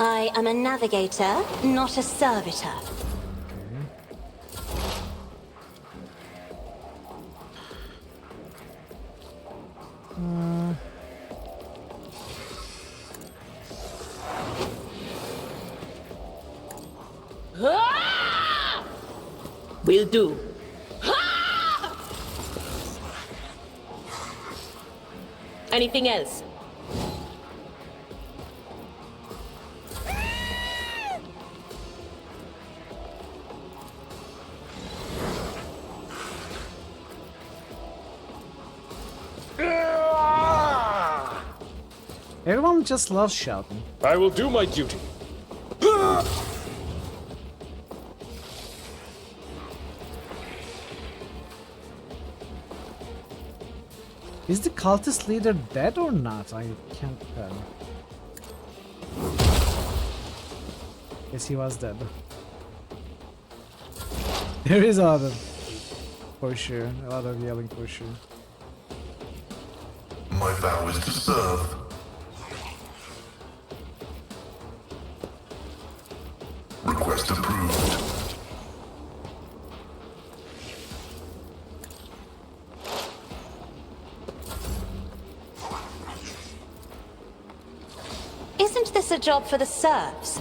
I am a navigator, not a servitor. Will do. Anything else? Everyone just loves shouting. I will do my duty. Is the cultist leader dead or not? I can't tell. Yes, he was dead. There is a lot of... for sure. A lot of yelling for sure. My vow is to serve. Request approved. Isn't this a job for the serfs?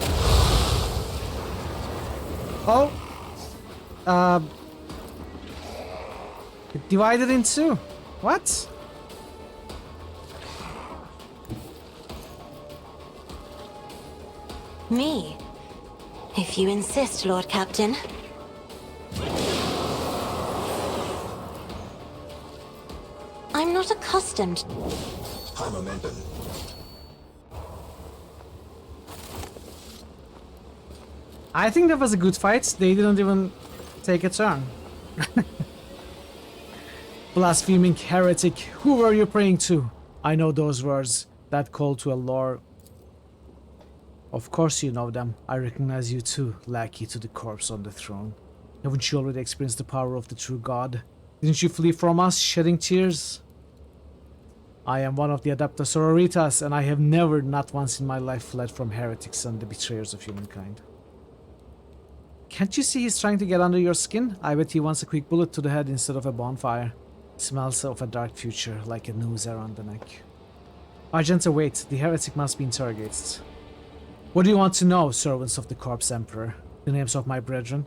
Oh! Divided in two. What? Me? If you insist, Lord Captain. I'm not accustomed. High momentum. I think that was a good fight. They didn't even take a turn. Blaspheming heretic, who were you praying to? I know those words. That call to a lord. Of course you know them. I recognize you too, lackey to the corpse on the throne. Haven't you already experienced the power of the true God? Didn't you flee from us, shedding tears? I am one of the Adepta Sororitas, and I have never, not once in my life, fled from heretics and the betrayers of humankind. Can't you see he's trying to get under your skin? I bet he wants a quick bullet to the head instead of a bonfire. Smells of a dark future, like a noose around the neck. Argenta, wait. The heretic must be interrogated. What do you want to know, servants of the Corpse Emperor? The names of my brethren?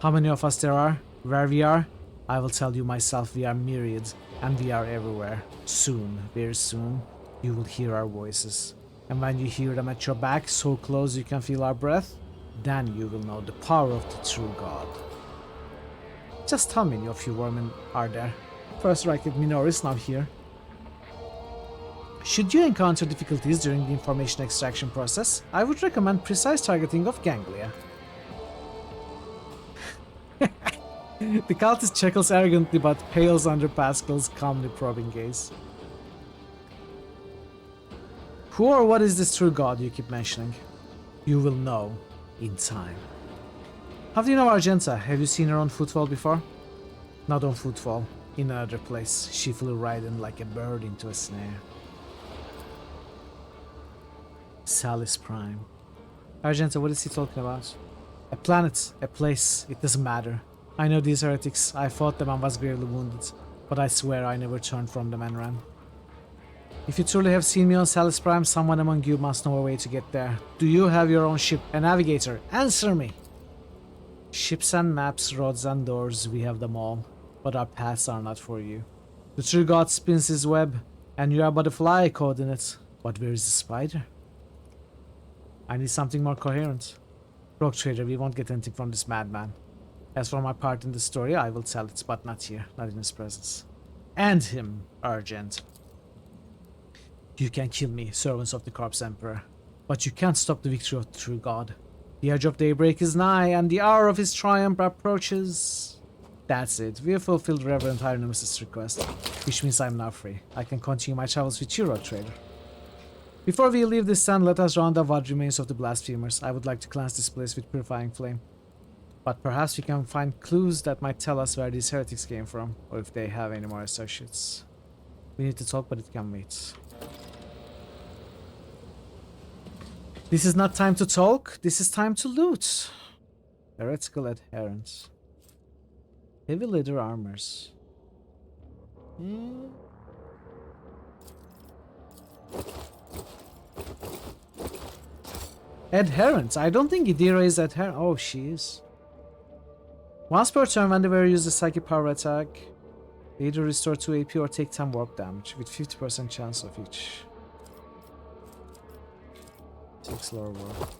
How many of us there are? Where we are? I will tell you myself, we are myriad, and we are everywhere. Soon, very soon, you will hear our voices. And when you hear them at your back, so close you can feel our breath, then you will know the power of the true God. Just how many of you vermin are there? First Racket Minoris, now here. Should you encounter difficulties during the information extraction process, I would recommend precise targeting of ganglia. The cultist chuckles arrogantly but pales under Pascal's calmly probing gaze. Who or what is this true God you keep mentioning? You will know in time. How do you know Argenta? Have you seen her on footfall before? Not on footfall. In another place. She flew right in like a bird into a snare. Salis Prime. Argenta, what is he talking about? A planet, a place, it doesn't matter. I know these heretics, I fought them and was gravely wounded, but I swear I never turned from them and ran. If you truly have seen me on Salis Prime, someone among you must know a way to get there. Do you have your own ship, a navigator? Answer me! Ships and maps, roads and doors, we have them all, but our paths are not for you. The true God spins his web, and you are but a fly caught in it. But where is the spider? I need something more coherent. Rogue Trader, we won't get anything from this madman. As for my part in the story, I will tell it, but not here, not in his presence. And him, Argent. You can kill me, servants of the Corpse Emperor, but you can't stop the victory of the true God. The edge of daybreak is nigh, and the hour of his triumph approaches. That's it, we have fulfilled Reverend Hieronymus' request, which means I'm now free. I can continue my travels with you, Rogue Trader. Before we leave this stand, let us round up what remains of the blasphemers. I would like to cleanse this place with purifying flame. But perhaps we can find clues that might tell us where these heretics came from, or if they have any more associates. We need to talk, but it can wait. This is not time to talk, this is time to loot. Heretical adherents. Heavy leather armors. Adherents? I don't think Idira is adherent. Oh, she is. Once per turn, when the wearer uses a psychic power attack, they either restore 2 AP or take 10 warp damage with 50% chance of each. 6 lower warp.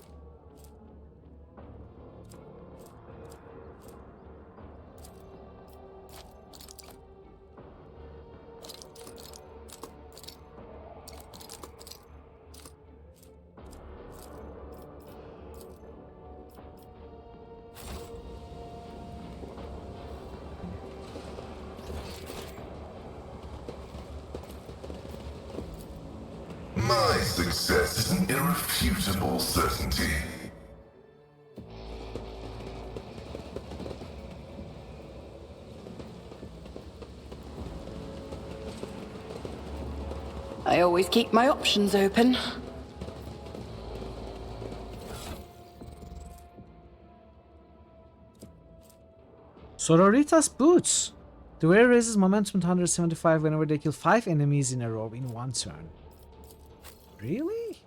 My success is an irrefutable certainty. I always keep my options open. Sororitas boots. The wearer raises momentum to 175 whenever they kill 5 enemies in a row in one turn. Really?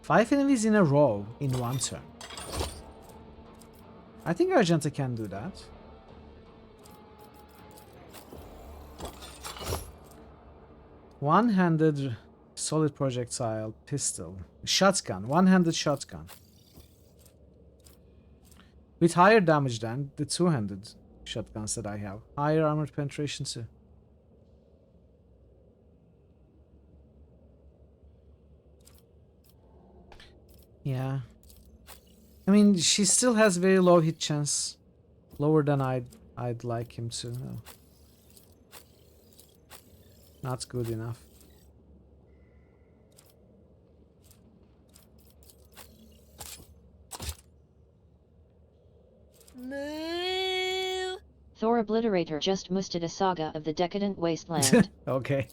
Five enemies in a row in one turn. I think Argenta can do that. One-handed solid projectile pistol. Shotgun. One-handed shotgun. With higher damage than the two-handed shotguns that I have. Higher armored penetration too. Yeah. I mean, she still has very low hit chance. Lower than I'd like him to. No. Not good enough. Thor Obliterator just musted a saga of the decadent wasteland. Okay.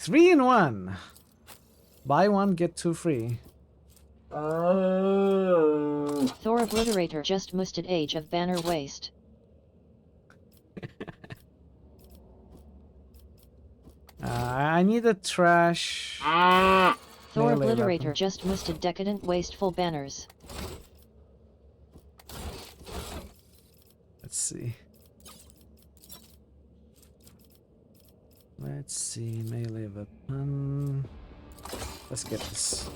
3 in 1. Buy one, get 2 free. Thor Obliterator just musted Age of Banner Waste. I need a trash. Thor Obliterator just musted Decadent Wasteful Banners. Let's see. Let's see, melee weapon. Let's get this.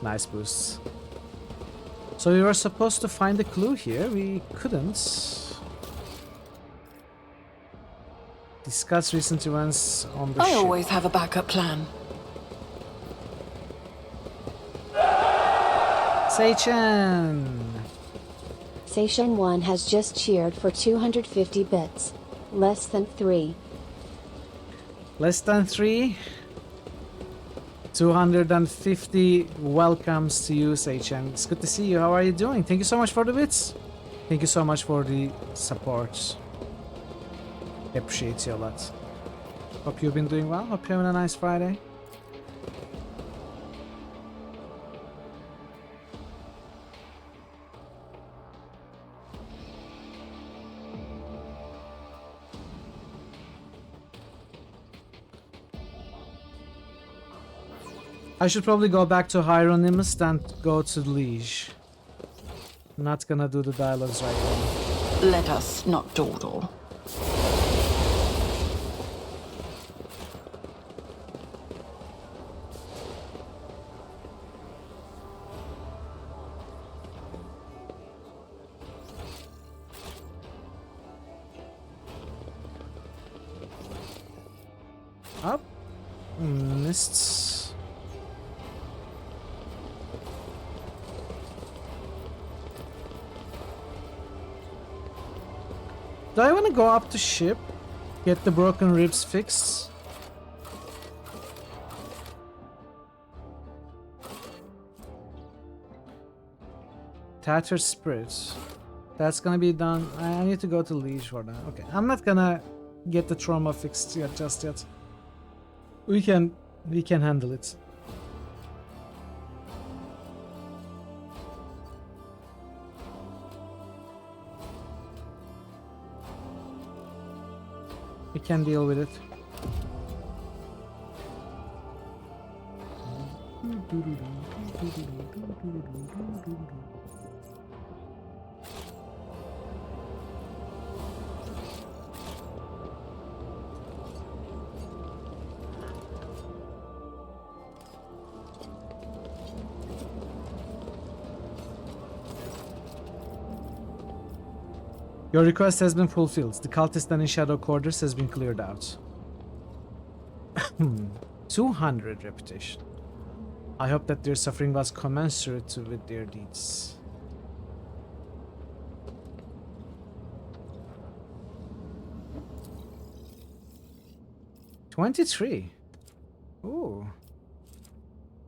Nice boost. So we were supposed to find a clue here. We couldn't. Discuss recent events on the I ship. always have a backup plan. Seichan! Seishan 1 has just cheered for 250 bits. Less than 3. Less than 3? 250 welcomes to you, Seichan. It's good to see you. How are you doing? Thank you so much for the bits. Thank you so much for the support. Appreciate you a lot. Hope you've been doing well. Hope you're having a nice Friday. I should probably go back to Hieronymus than go to Liege. I'm not gonna do the dialogues right now. Let us not dawdle. Up. Missed. Do I want to go up the ship? Get the broken ribs fixed? Tattered spirits. That's gonna be done. I need to go to Liege for that. Okay, I'm not gonna get the trauma fixed yet, just yet. We can handle it. We can deal with it. Your request has been fulfilled. The cultist in Shadow Quarters has been cleared out. 200 reputation. I hope that their suffering was commensurate with their deeds. $23. Ooh.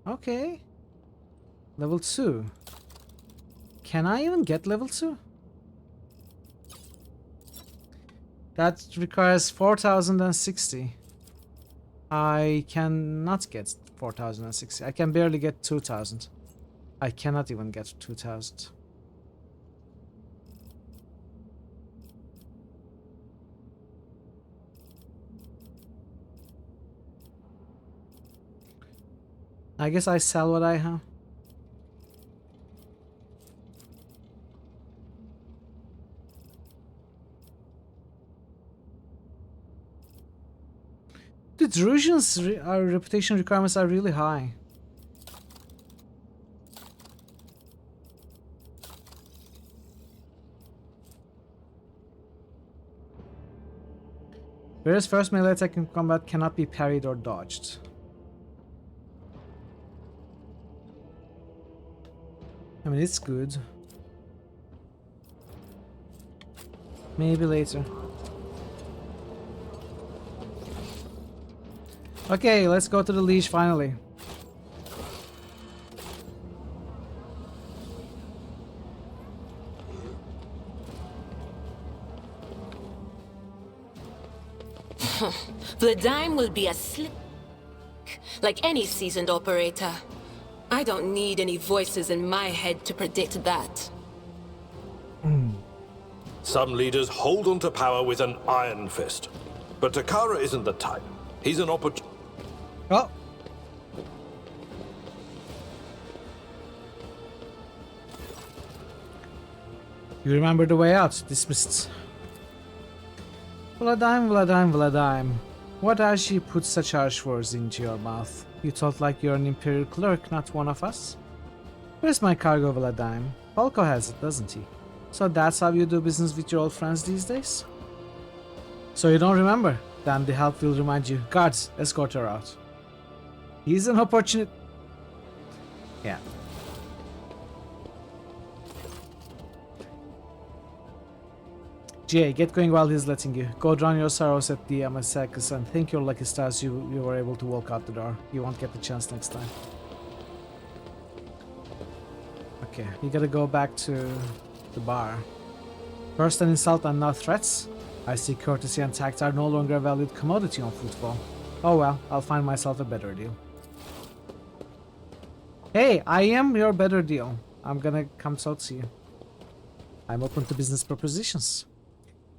Okay. Level 2. Can I even get level 2? That requires 4,060. I cannot get 4,060. I can barely get 2,000. I cannot even get 2,000. I guess I sell what I have. The Drusians' reputation requirements are really high. Whereas first melee attack in combat cannot be parried or dodged. I mean, it's good. Maybe later. Okay, let's go to the Liege finally. Vladime will be a slick like any seasoned operator. I don't need any voices in my head to predict that. Some leaders hold onto power with an iron fist. But Takara isn't the type. He's an opportunity. Oh. You remember the way out. Dismissed. Vladime, Vladime, Vladime. What has she put such harsh words into your mouth? You talk like you're an Imperial clerk, not one of us. Where's my cargo, Vladime? Falco has it, doesn't he? So that's how you do business with your old friends these days? So you don't remember? Then the help will remind you. Guards, escort her out. He's an opportunity. Yeah. Jay, get going while he's letting you. Go drown your sorrows at the Amasakas and thank your lucky stars you were able to walk out the door. You won't get the chance next time. Okay, you gotta go back to the bar. First an insult and now threats? I see courtesy and tact are no longer a valued commodity on football. Oh well, I'll find myself a better deal. Hey, I am your better deal. I'm gonna come talk to you. I'm open to business propositions.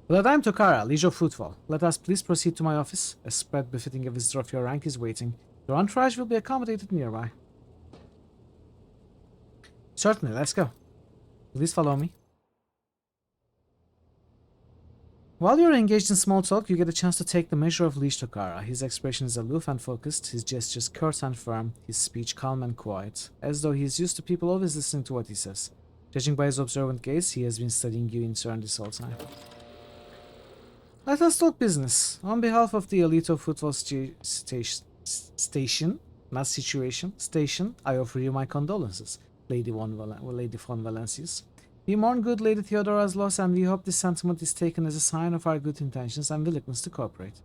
Vladime Tokara, Liege of Footfall. Let us please proceed to my office. A spread befitting a visitor of your rank is waiting. Your entourage will be accommodated nearby. Certainly, let's go. Please follow me. While you're engaged in small talk, you get a chance to take the measure of Liege Tokara. His expression is aloof and focused, his gestures curt and firm, his speech calm and quiet, as though he is used to people always listening to what he says. Judging by his observant gaze, he has been studying you in turn this whole time. Let us talk business. On behalf of the elite of football station, not situation, station, I offer you my condolences, Lady von Valencius. We mourn good Lady Theodora's loss, and we hope this sentiment is taken as a sign of our good intentions and willingness to cooperate.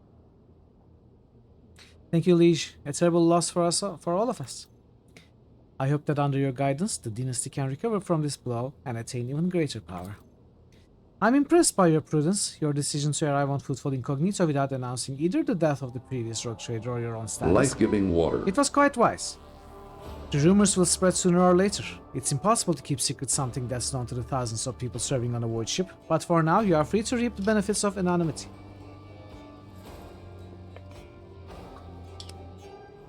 Thank you, Liege. A terrible loss for us, for all of us. I hope that under your guidance, the dynasty can recover from this blow and attain even greater power. I'm impressed by your prudence, your decision to arrive on Footfall incognito without announcing either the death of the previous rogue trader or your own status. Life-giving water. It was quite wise. The rumors will spread sooner or later. It's impossible to keep secret something that's known to the thousands of people serving on a void ship, but for now you are free to reap the benefits of anonymity.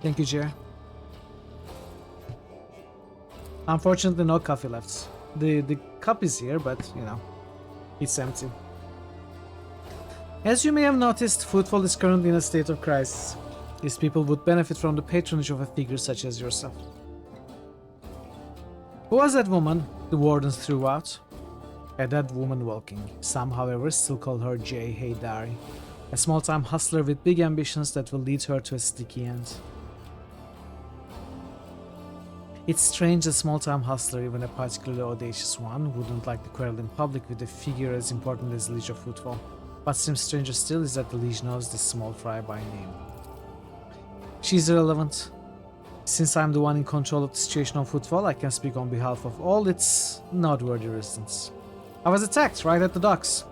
Thank you, Jer. Unfortunately, no coffee left. The cup is here, but, you know, it's empty. As you may have noticed, Footfall is currently in a state of crisis. These people would benefit from the patronage of a figure such as yourself. Who was that woman the wardens threw out? A dead woman walking. Some, however, still call her J. Haydari, a small-time hustler with big ambitions that will lead her to a sticky end. It's strange a small-time hustler, even a particularly audacious one, wouldn't like to quarrel in public with a figure as important as Liege of Footfall. What seems stranger still is that the Liege knows this small fry by name. She's irrelevant. Since I'm the one in control of the situation on Footfall, I can speak on behalf of all its noteworthy residents. I was attacked right at the docks.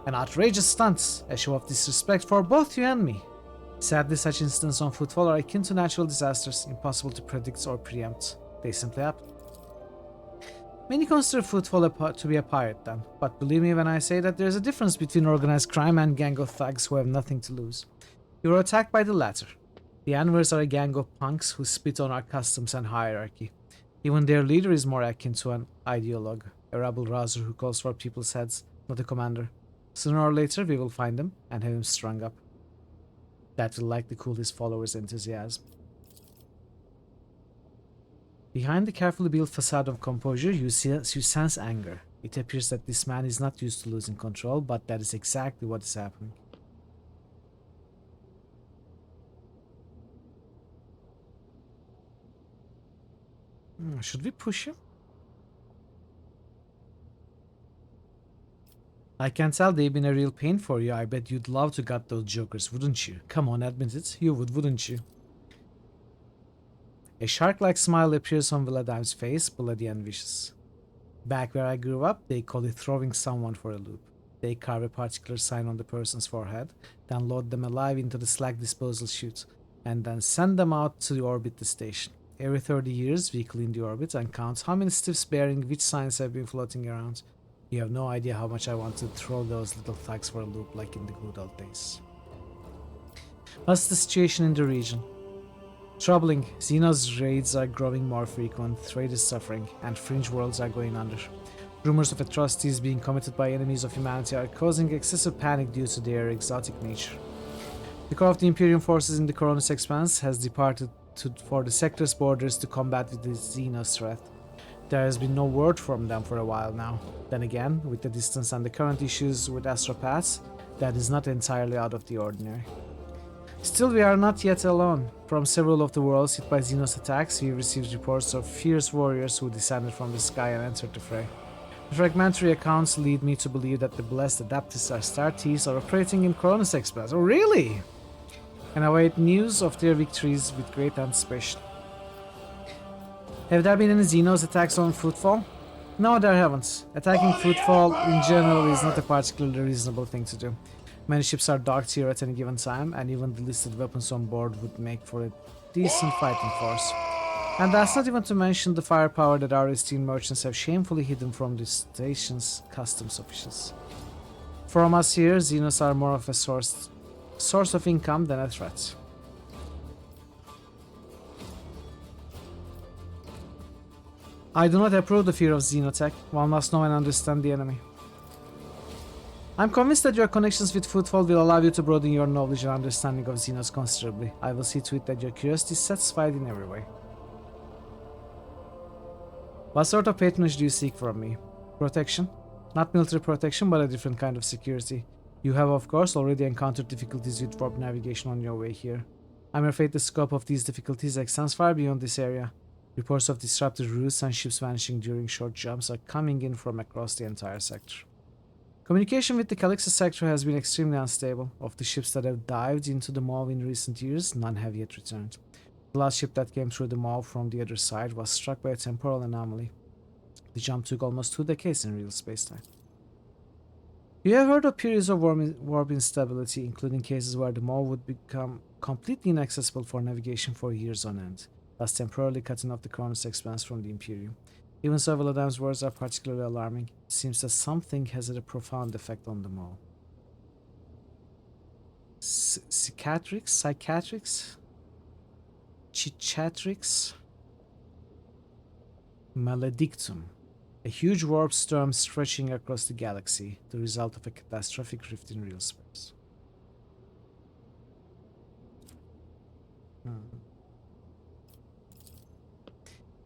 An outrageous stunt, a show of disrespect for both you and me. Sadly, such incidents on Footfall are akin to natural disasters, impossible to predict or preempt. They simply happen. Many consider Footfall to be a pirate then, but believe me when I say that there's a difference between organized crime and gang of thugs who have nothing to lose. You were attacked by the latter. The Anvers are a gang of punks who spit on our customs and hierarchy. Even their leader is more akin to an ideologue, a rabble-rouser who calls for people's heads, not a commander. Sooner or later we will find him and have him strung up. That will likely cool his followers' enthusiasm. Behind the carefully built facade of composure, you sense anger. It appears that this man is not used to losing control, but that is exactly what is happening. Should we push him? I can tell they've been a real pain for you. I bet you'd love to gut those jokers, wouldn't you? Come on, admit it. You would, wouldn't you? A shark-like smile appears on Vladimir's face, bloody and vicious. Back where I grew up, they call it throwing someone for a loop. They carve a particular sign on the person's forehead, then load them alive into the slag disposal chute, and then send them out to orbit the station. Every 30 years, we clean the orbit and count how many stiffs bearing which signs have been floating around. You have no idea how much I want to throw those little thugs for a loop like in the good old days. What's the situation in the region? Troubling. Xenos raids are growing more frequent, trade is suffering, and fringe worlds are going under. Rumors of atrocities being committed by enemies of humanity are causing excessive panic due to their exotic nature. The core of the Imperium forces in the Coronis Expanse has departed for the sector's borders to combat with the Xenos threat. There has been no word from them for a while now. Then again, with the distance and the current issues with astropaths, that is not entirely out of the ordinary. Still, we are not yet alone. From several of the worlds hit by Xenos attacks, we received reports of fierce warriors who descended from the sky and entered the fray. The fragmentary accounts lead me to believe that the blessed Adeptus Astartes are operating in Coronis Express. Oh, really? And await news of their victories with great anticipation. Have there been any Xenos attacks on Footfall? No, there haven't. Attacking Footfall in general is not a particularly reasonable thing to do. Many ships are docked here at any given time, and even the listed weapons on board would make for a decent fighting force. And that's not even to mention the firepower that our esteemed merchants have shamefully hidden from the station's customs officials. From us here, Xenos are more of a source of income than a threat. I do not approve the fear of Xenotech. One must know and understand the enemy. I'm convinced that your connections with Footfall will allow you to broaden your knowledge and understanding of Xenos considerably. I will see to it that your curiosity is satisfied in every way. What sort of patronage do you seek from me? Protection? Not military protection, but a different kind of security. You have, of course, already encountered difficulties with warp navigation on your way here. I'm afraid the scope of these difficulties extends far beyond this area. Reports of disrupted routes and ships vanishing during short jumps are coming in from across the entire sector. Communication with the Calixus sector has been extremely unstable. Of the ships that have dived into the maw in recent years, none have yet returned. The last ship that came through the maw from the other side was struck by a temporal anomaly. The jump took almost 2 decades in real spacetime. You have heard of periods of warp instability, including cases where the maw would become completely inaccessible for navigation for years on end, thus temporarily cutting off the Cronus expanse from the Imperium. Even so, Volodam's words are particularly alarming. It seems that something has had a profound effect on the maw. Psychiatrics? Chichatrix? Maledictum. A huge warp storm stretching across the galaxy, the result of a catastrophic rift in real space.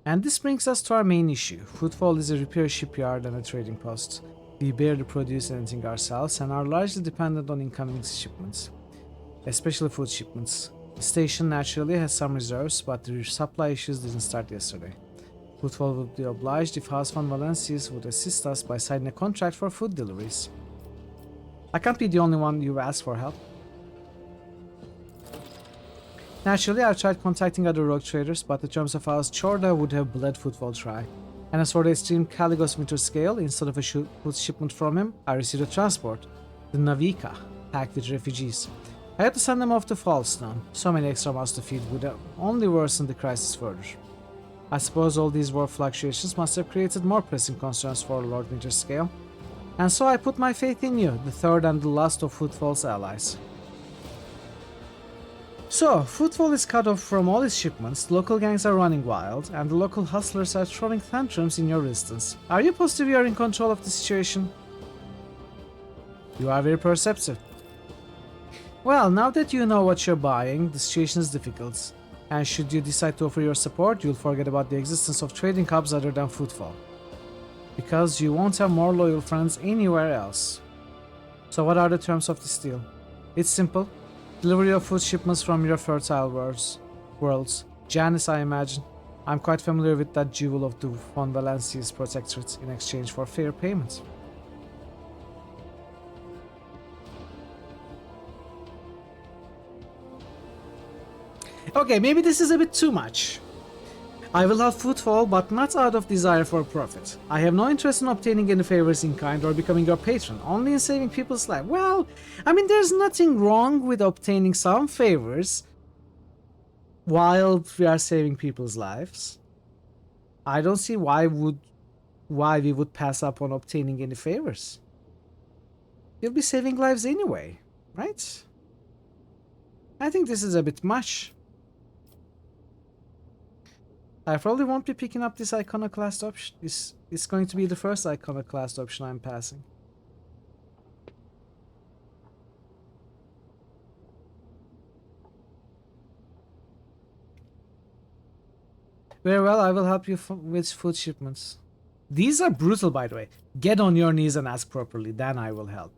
And this brings us to our main issue. Footfall is a repair shipyard and a trading post. We barely produce anything ourselves and are largely dependent on incoming shipments, especially food shipments. The station naturally has some reserves, but the supply issues didn't start yesterday. Footfall would be obliged if House von Valencius would assist us by signing a contract for food deliveries. I can't be the only one you've asked for help. Naturally, I've tried contacting other rogue traders, but the terms of House Chorda would have bled Footfall dry. And as for the extreme Caligos winter scale, instead of a food shipment from him, I received a transport, the Navika, packed with refugees. I had to send them off to Fallstone. So many extra mouths to feed would have only worsened the crisis further. I suppose all these war fluctuations must have created more pressing concerns for Lord Winterscale, and so I put my faith in you, the third and the last of Footfall's allies. So, Footfall is cut off from all its shipments, the local gangs are running wild, and the local hustlers are throwing tantrums in your instance. Are you positive you are in control of the situation? You are very perceptive. Well, now that you know what you're buying, the situation is difficult. And should you decide to offer your support, you'll forget about the existence of trading hubs other than Footfall. Because you won't have more loyal friends anywhere else. So what are the terms of this deal? It's simple. Delivery of food shipments from your fertile worlds. Janice, I imagine. I'm quite familiar with that jewel of the von Valencius protectorate in exchange for fair payment. Okay, maybe this is a bit too much. I will have Footfall, but not out of desire for profit. I have no interest in obtaining any favors in kind or becoming your patron, only in saving people's lives. Well, I mean, there's nothing wrong with obtaining some favors while we are saving people's lives. I don't see why we would pass up on obtaining any favors. You'll be saving lives anyway, right? I think this is a bit much. I probably won't be picking up this iconoclast option. It's going to be the first iconoclast option I'm passing. Very well, I will help you with food shipments. These are brutal, by the way. Get on your knees and ask properly, then I will help.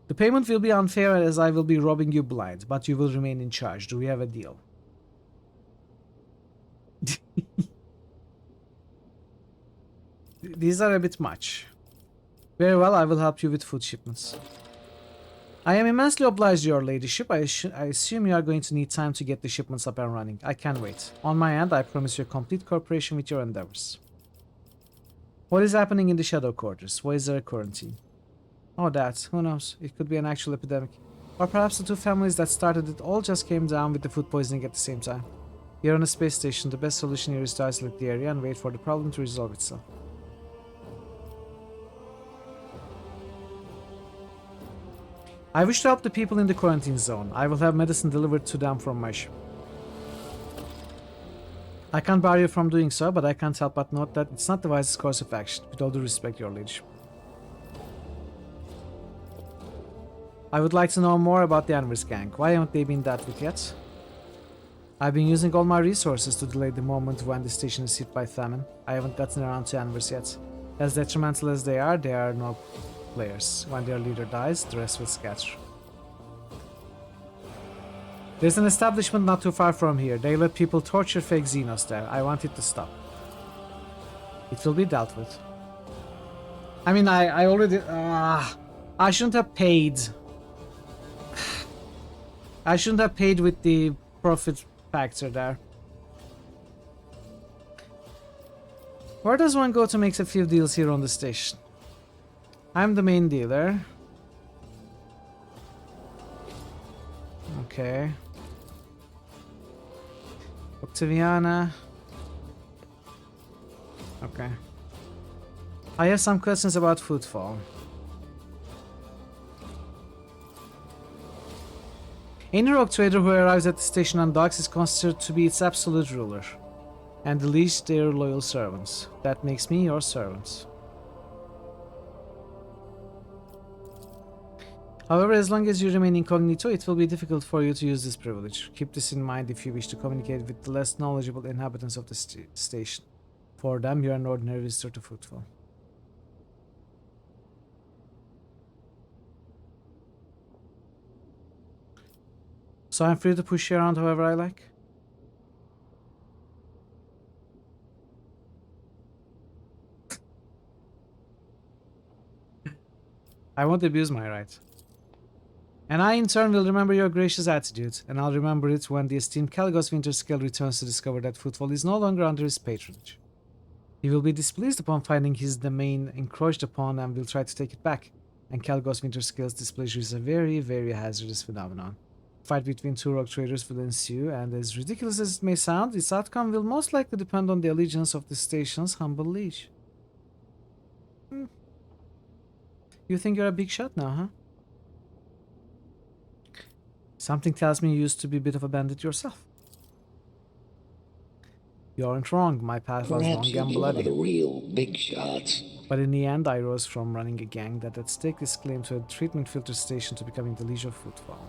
The payment will be unfair as I will be robbing you blind, but you will remain in charge. Do we have a deal? These are a bit much. Very well, I will help you with food shipments. I am immensely obliged to your ladyship. I assume you are going to need time to get the shipments up and running. I can't wait. On my end, I promise you complete cooperation with your endeavors. What is happening in the Shadow Quarters? Why is there a quarantine? Oh, that. Who knows? It could be an actual epidemic. Or perhaps the two families that started it all just came down with the food poisoning at the same time. Here on a space station, the best solution here is to isolate the area and wait for the problem to resolve itself. I wish to help the people in the quarantine zone. I will have medicine delivered to them from my ship. I can't bar you from doing so, but I can't help but note that it's not the wisest course of action, with all due respect, your ladyship. I would like to know more about the Anvers gang. Why haven't they been dealt with yet? I've been using all my resources to delay the moment when the station is hit by famine. I haven't gotten around to Anvers yet. As detrimental as they are no players. When their leader dies, the rest will scatter. There's an establishment not too far from here. They let people torture fake Xenos there. I want it to stop. It will be dealt with. I mean, I already... I shouldn't have paid. I shouldn't have paid with the profit factor there. Where does one go to make a few deals here on the station? I'm the main dealer. Okay. Octaviana. Okay. I have some questions about footfall. Any rogue trader who arrives at the station and docks is considered to be its absolute ruler, and the least their loyal servants. That makes me your servants. However, as long as you remain incognito, it will be difficult for you to use this privilege. Keep this in mind if you wish to communicate with the less knowledgeable inhabitants of the station. For them, you are an ordinary visitor to Footfall. So I'm free to push you around however I like? I won't abuse my right. And I in turn will remember your gracious attitude, and I'll remember it when the esteemed Caligos Winterscale returns to discover that Footfall is no longer under his patronage. He will be displeased upon finding his domain encroached upon and will try to take it back, and Caligos Winterscale's displeasure is a very, very hazardous phenomenon. A fight between two rogue traders will ensue, and as ridiculous as it may sound, its outcome will most likely depend on the allegiance of the station's humble liege. You think you're a big shot now, huh? Something tells me you used to be a bit of a bandit yourself. You aren't wrong, my path was long and bloody. The real big shots. But in the end, I rose from running a gang that had staked its claim to a treatment filter station to becoming the liege of Footfall.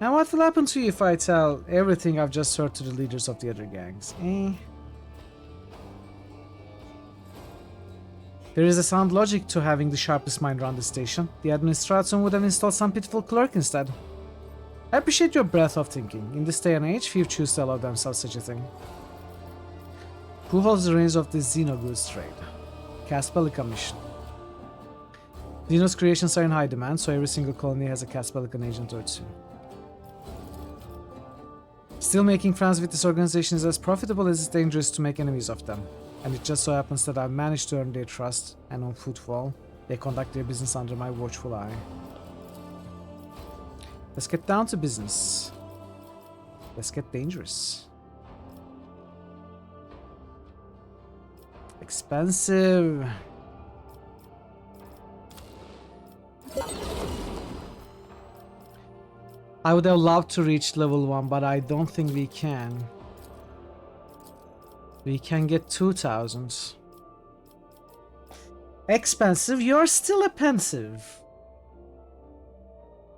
And what will happen to you if I tell everything I've just heard to the leaders of the other gangs? There is a sound logic to having the sharpest mind around the station. The administration would have installed some pitiful clerk instead. I appreciate your breadth of thinking. In this day and age, few choose to allow themselves such a thing. Who holds the reins of the Xenogoods trade? Caspelica mission. Xenos creations are in high demand, so every single colony has a Caspelican agent or two. Still, making friends with this organization is as profitable as it's dangerous to make enemies of them. And it just so happens that I've managed to earn their trust, and on Footfall, they conduct their business under my watchful eye. Let's get down to business. Let's get dangerous. Expensive. I would have loved to reach level 1, but I don't think we can. We can get 2,000. Expensive? You're still a pensive.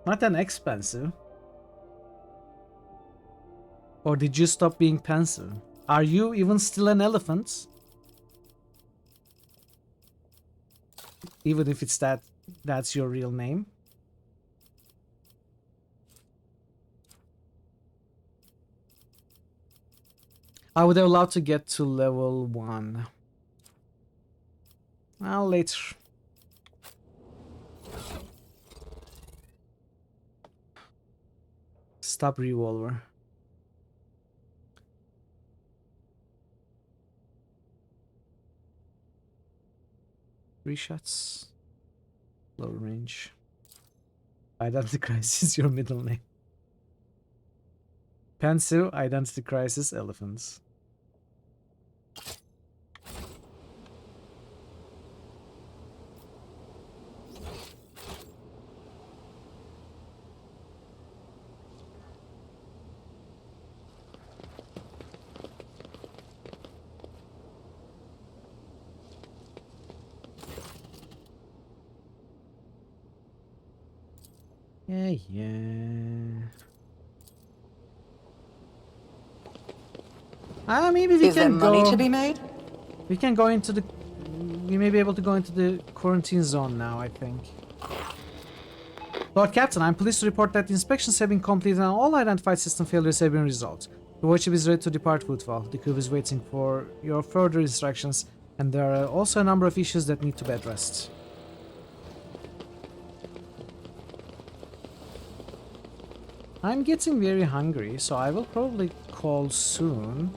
Not an expensive. Or did you stop being pensive? Are you even still an elephant? Even if it's that's your real name? I would have loved to get to level 1. Well, later. Stop revolver. Three shots. Low range. Identity Crisis, your middle name. Pensive, Identity Crisis, elephants. Yeah. Maybe we can go... money to be made? We can go into the... We may be able to go into the quarantine zone now, I think. Lord Captain, I'm pleased to report that the inspections have been completed and all identified system failures have been resolved. The warship is ready to depart Woodfall. The crew is waiting for your further instructions, and there are also a number of issues that need to be addressed. I'm getting very hungry, so I will probably call soon.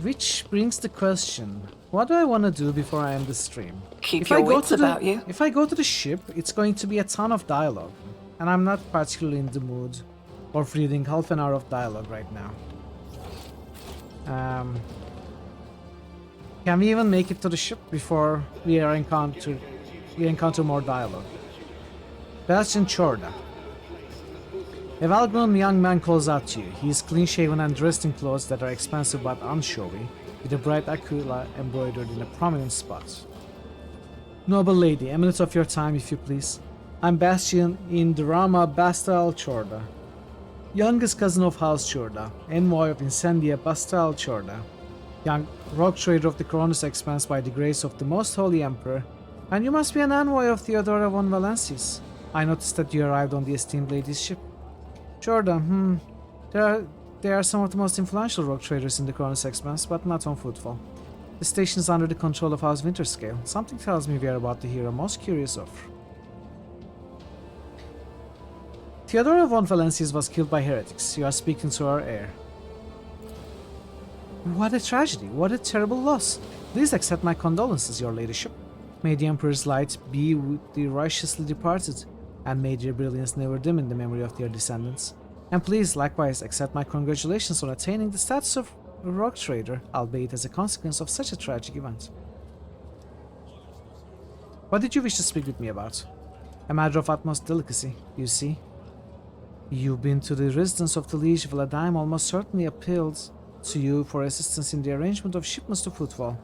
Which brings the question, what do I want to do before I end the stream? Keep your wits about you. If I go to the ship, it's going to be a ton of dialogue, and I'm not particularly in the mood of reading half an hour of dialogue right now. Can we even make it to the ship before we encounter more dialogue? Bastion Chorda. A well-grown young man calls out to you. He is clean-shaven and dressed in clothes that are expensive but unshowy, with a bright aquila embroidered in a prominent spot. Noble lady, a minute of your time if you please. I'm Bastion in Drama Bastal Chorda, youngest cousin of House Chorda, envoy of Incendia Bastal Chorda, young rogue trader of the Cronus Expanse by the grace of the Most Holy Emperor, and you must be an envoy of Theodora von Valensis. I noticed that you arrived on the esteemed lady's ship. Chorda, they are some of the most influential rogue traders in the Cronus Expanse, but not on Footfall. The station is under the control of House Winterscale. Something tells me we are about to hear a most curious offer. Theodora von Valensis was killed by heretics. You are speaking to her heir. What a tragedy, what a terrible loss. Please accept my condolences, your ladyship. May the Emperor's light be with the righteously departed, and may their brilliance never dim in the memory of their descendants. And please, likewise, accept my congratulations on attaining the status of a rogue trader, albeit as a consequence of such a tragic event. What did you wish to speak with me about? A matter of utmost delicacy, you see. You've been to the residence of the Liege Vladyme, almost certainly appealed to you for assistance in the arrangement of shipments to Footfall.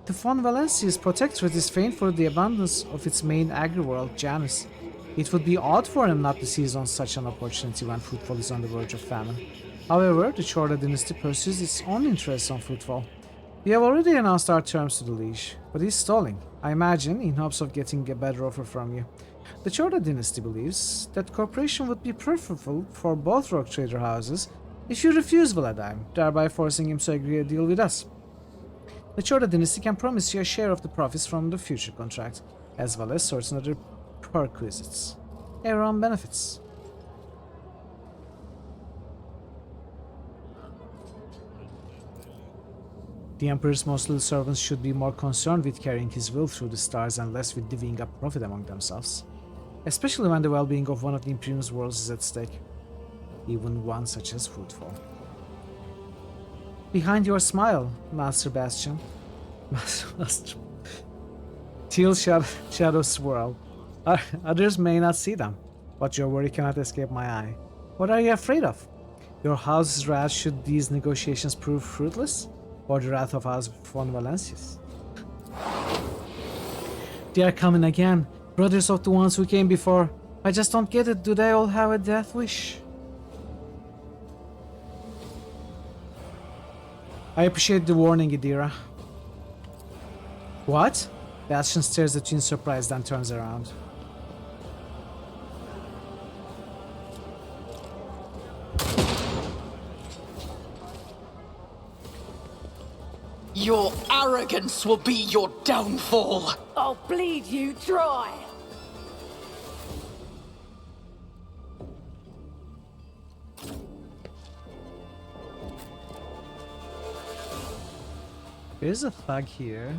The von Valensis Protectorate is famed for the abundance of its main agri-world, Janus. It would be odd for him not to seize on such an opportunity when Footfall is on the verge of famine. However, the Chorda dynasty pursues its own interests on Footfall. We have already announced our terms to the Liege, but he's stalling, I imagine, in hopes of getting a better offer from you. The Chorda dynasty believes that cooperation would be preferable for both rogue trader houses if you refuse Vladyme, thereby forcing him to agree a deal with us. The Chorda dynasty can promise you a share of the profits from the future contract, as well as certain other perquisites. Aeron benefits. The Emperor's most little servants should be more concerned with carrying his will through the stars and less with divvying up profit among themselves, especially when the well-being of one of the Imperium's worlds is at stake, even one such as Footfall. Behind your smile, Master Bastion. Master. Teal shadows swirl. Others may not see them, but your worry cannot escape my eye. What are you afraid of? Your house's wrath should these negotiations prove fruitless? Or the wrath of House von Valensis? They are coming again, brothers of the ones who came before. I just don't get it, do they all have a death wish? I appreciate the warning, Idira. What? Bastion stares at you in surprise, then turns around. Your arrogance will be your downfall. I'll bleed you dry. There's a thug here.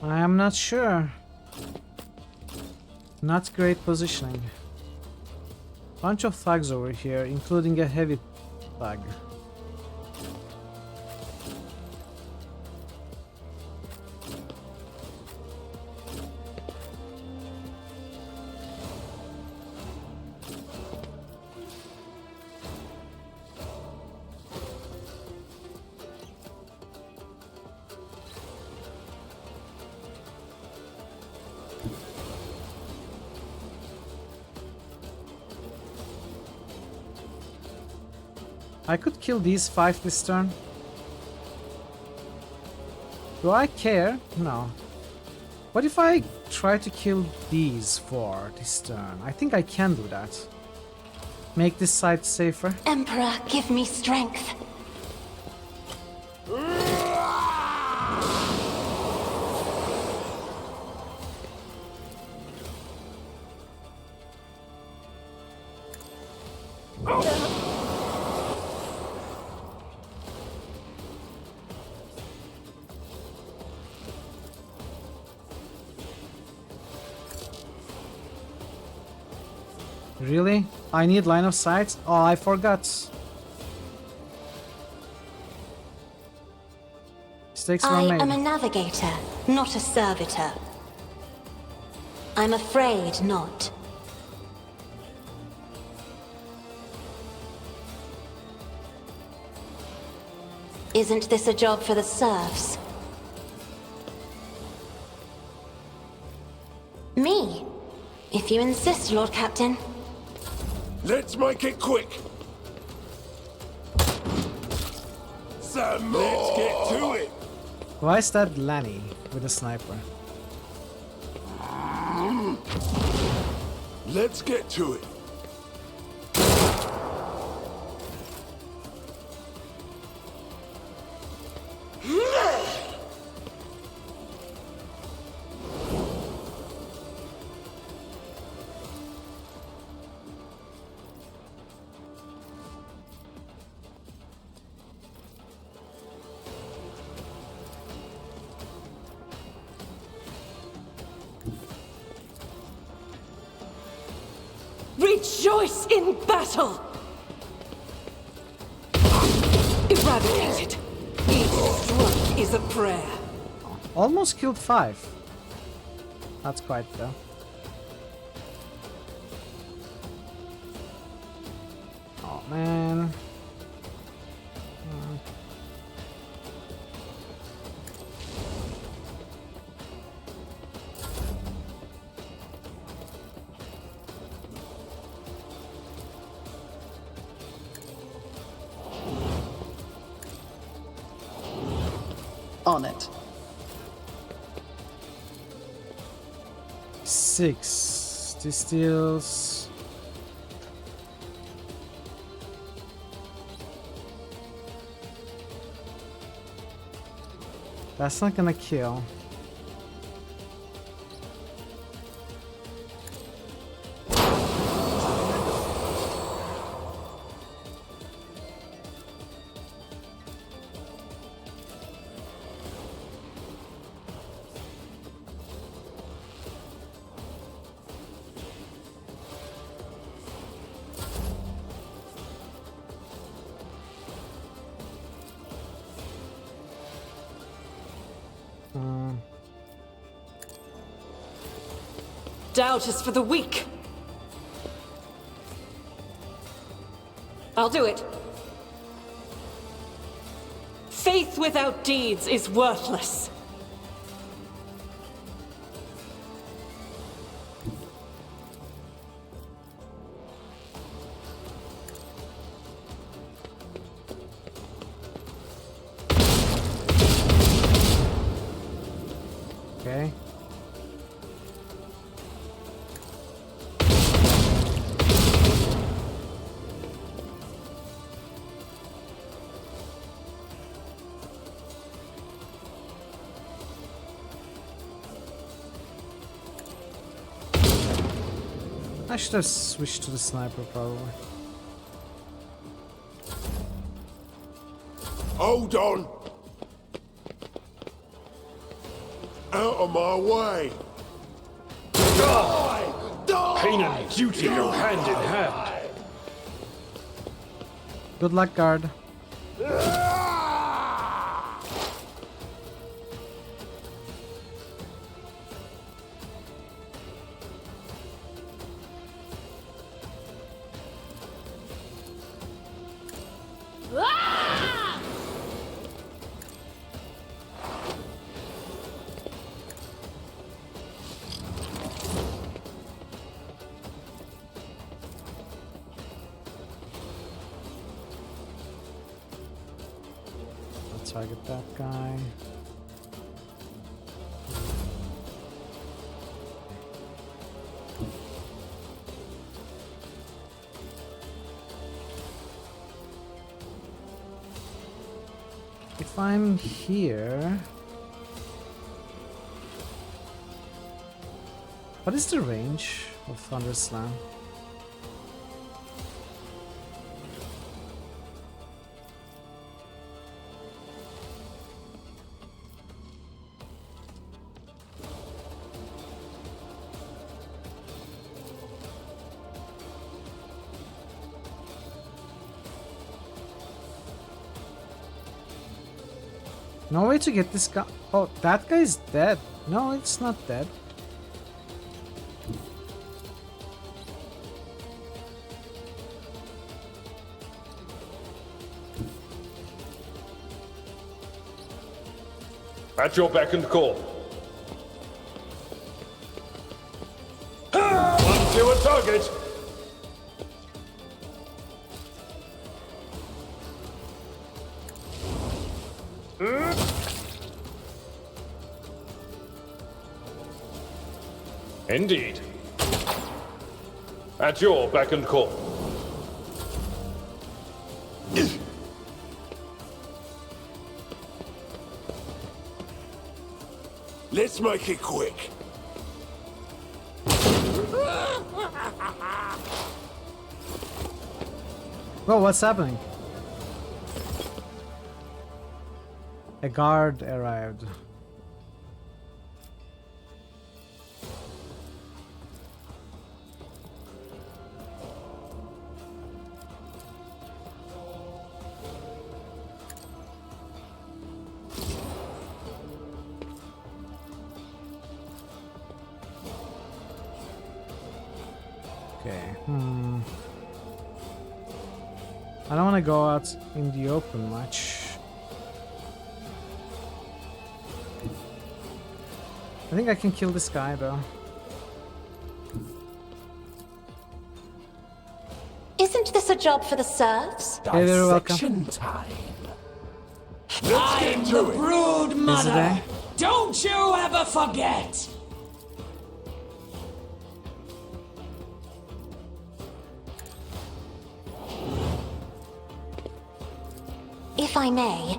I am not sure. Not great positioning. Bunch of thugs over here, including a heavy thug. I could kill these 5 this turn. Do I care? No. What if I try to kill these 4 this turn? I think I can do that. Make this side safer. Emperor, give me strength. Really? I need line of sight? Oh, I forgot. Mistakes were made. I am a navigator, not a servitor. I'm afraid not. Isn't this a job for the serfs? Me? If you insist, Lord Captain. Let's make it quick. Some more. Let's get to it. Why is that Lanny with a sniper? Let's get to it. Rejoice in battle! Eradicated. Each stroke is a prayer. Almost killed 5. That's quite though. Oh man. On it. 6. This deals. That's not gonna kill. Doubt is for the weak. I'll do it. Faith without deeds is worthless. Okay. I should have switched to the sniper probably. Hold on. Out of my way. Die! Die! Pain and duty go hand in hand. Good luck, guard. Target that guy. If I'm here... What is the range of Thunder Slam? No way to get this guy. Oh, that guy's dead. No, it's not dead. At your beck and call. Once you a target. Indeed. At your beck and call. Let's make it quick. Whoa, what's happening? A guard arrived. I don't want to go out in the open much. I think I can kill this guy though. Isn't this a job for the serfs? Hey, you're welcome. Time. I'm the brood mother. Is it? Don't you ever forget. If I may.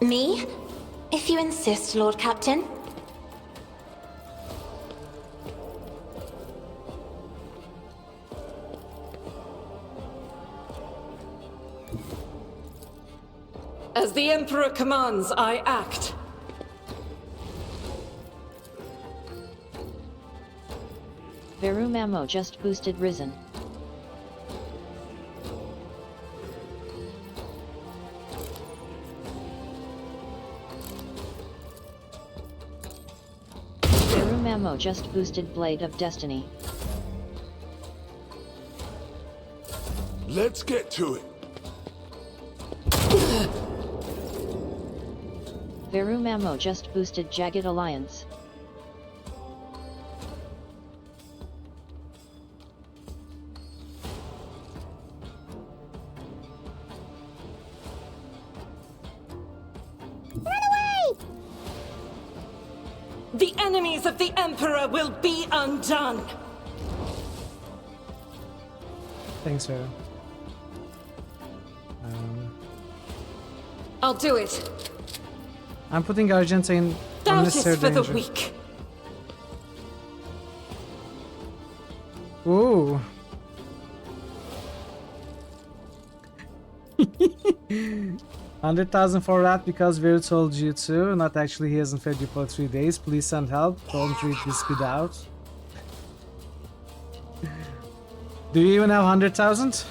Me? If you insist, Lord Captain. As the Emperor commands, I act. Verum ammo just boosted risen. Verum ammo just boosted Blade of Destiny. Let's get to it. Verum ammo just boosted Jagged Alliance. The enemies of the Emperor will be undone! Thanks, Vera. I'll do it. I'm putting Argenta in Doubt is unnecessary for the danger. weak. Ooh. 100,000 for that because Vera told you to. Not actually, he hasn't fed you for 3 days. Please send help. Don't read this bit out. Do you even have 100,000?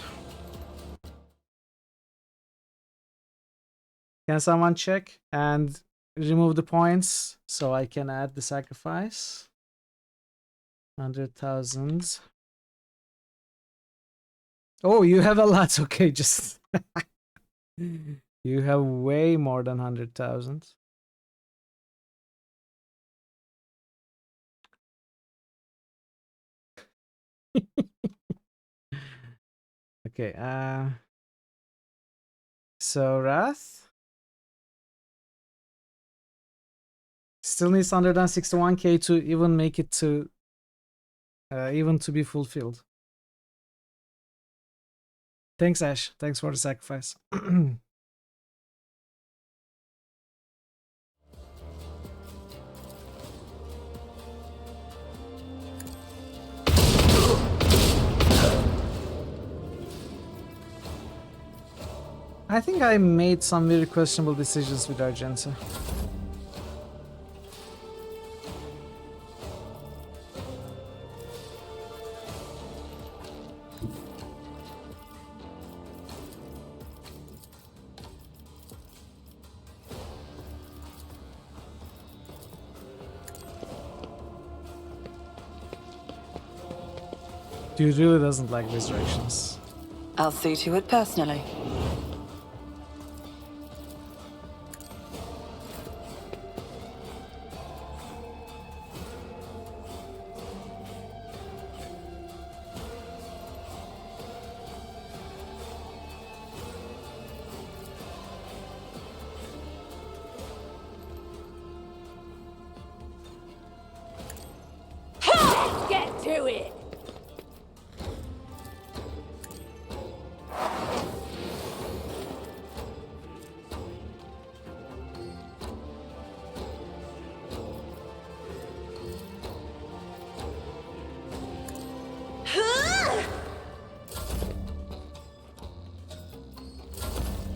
Can someone check and remove the points so I can add the sacrifice? 100,000. Oh, you have a lot. Okay, just you have way more than 100,000. Okay, so Wrath still needs 161k to even make it to even to be fulfilled. Thanks, Ash. Thanks for the sacrifice. I think I made some very questionable decisions with Argenta. Dude really doesn't like resurrections. I'll see to it personally. Get to it!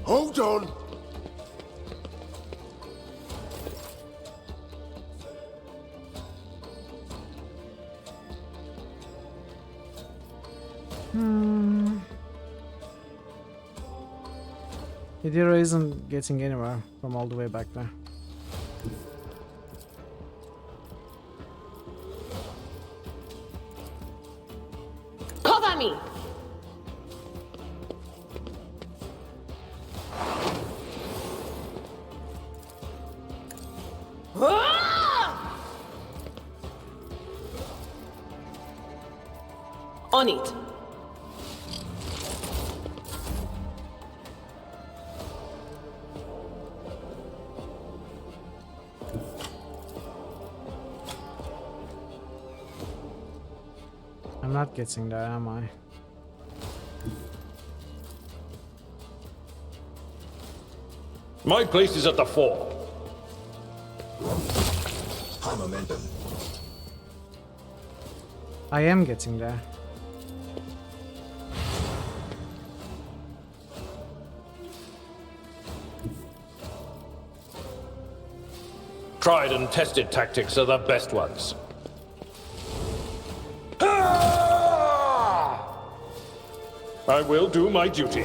Hold on! Hidero isn't getting anywhere from all the way back there. Cover me! On it. I'm not getting there, am I? My place is at the fore. High momentum. I am getting there. Tried and tested tactics are the best ones. I will do my duty.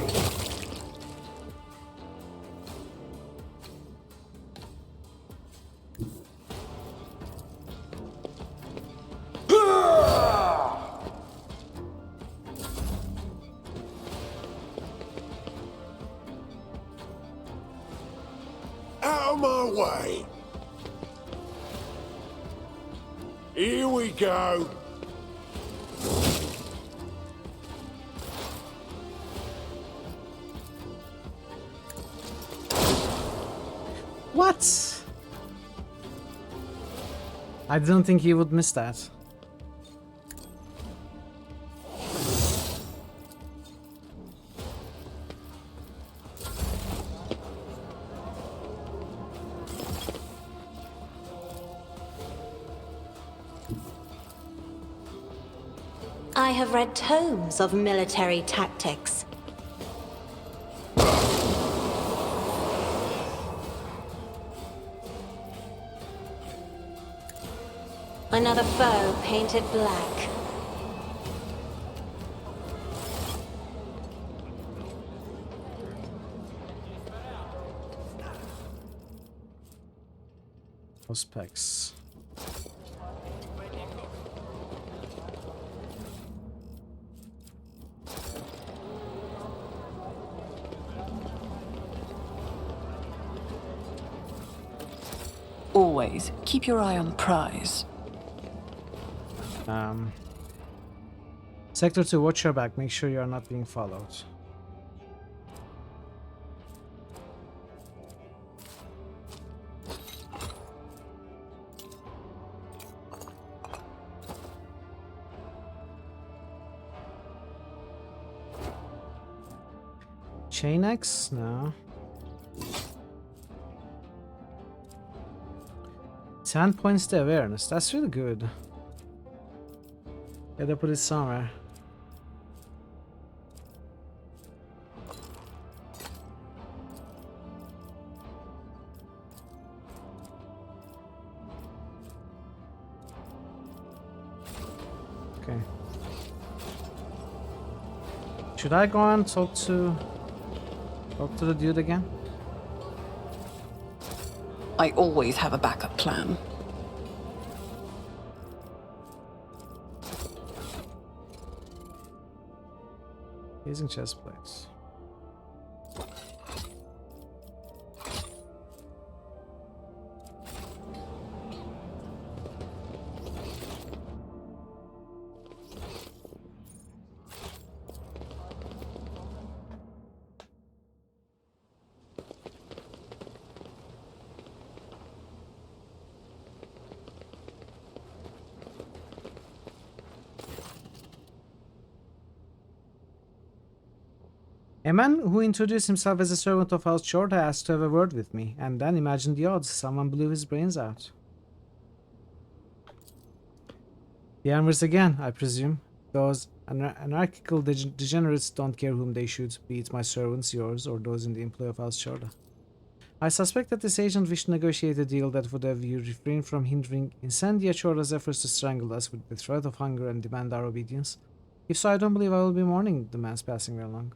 Out of my way! Here we go! What? I didn't think he would miss that. I have read tomes of military tactics. Another foe painted black. Those specs. Always keep your eye on the prize. Sector 2, watch your back. Make sure you are not being followed. Chain X? No. 10 points to awareness. That's really good. Gotta put it somewhere. Okay. Should I go and talk to the dude again? I always have a backup plan. Using chest plates. A man who introduced himself as a servant of House Chorda asked to have a word with me, and then imagine the odds, someone blew his brains out. The Anvers again, I presume. Those anarchical degenerates don't care whom they shoot, be it my servants, yours, or those in the employ of House Chorda. I suspect that this agent wished to negotiate a deal that would have you refrain from hindering Incendia Chorda's efforts to strangle us with the threat of hunger and demand our obedience. If so, I don't believe I will be mourning the man's passing very long.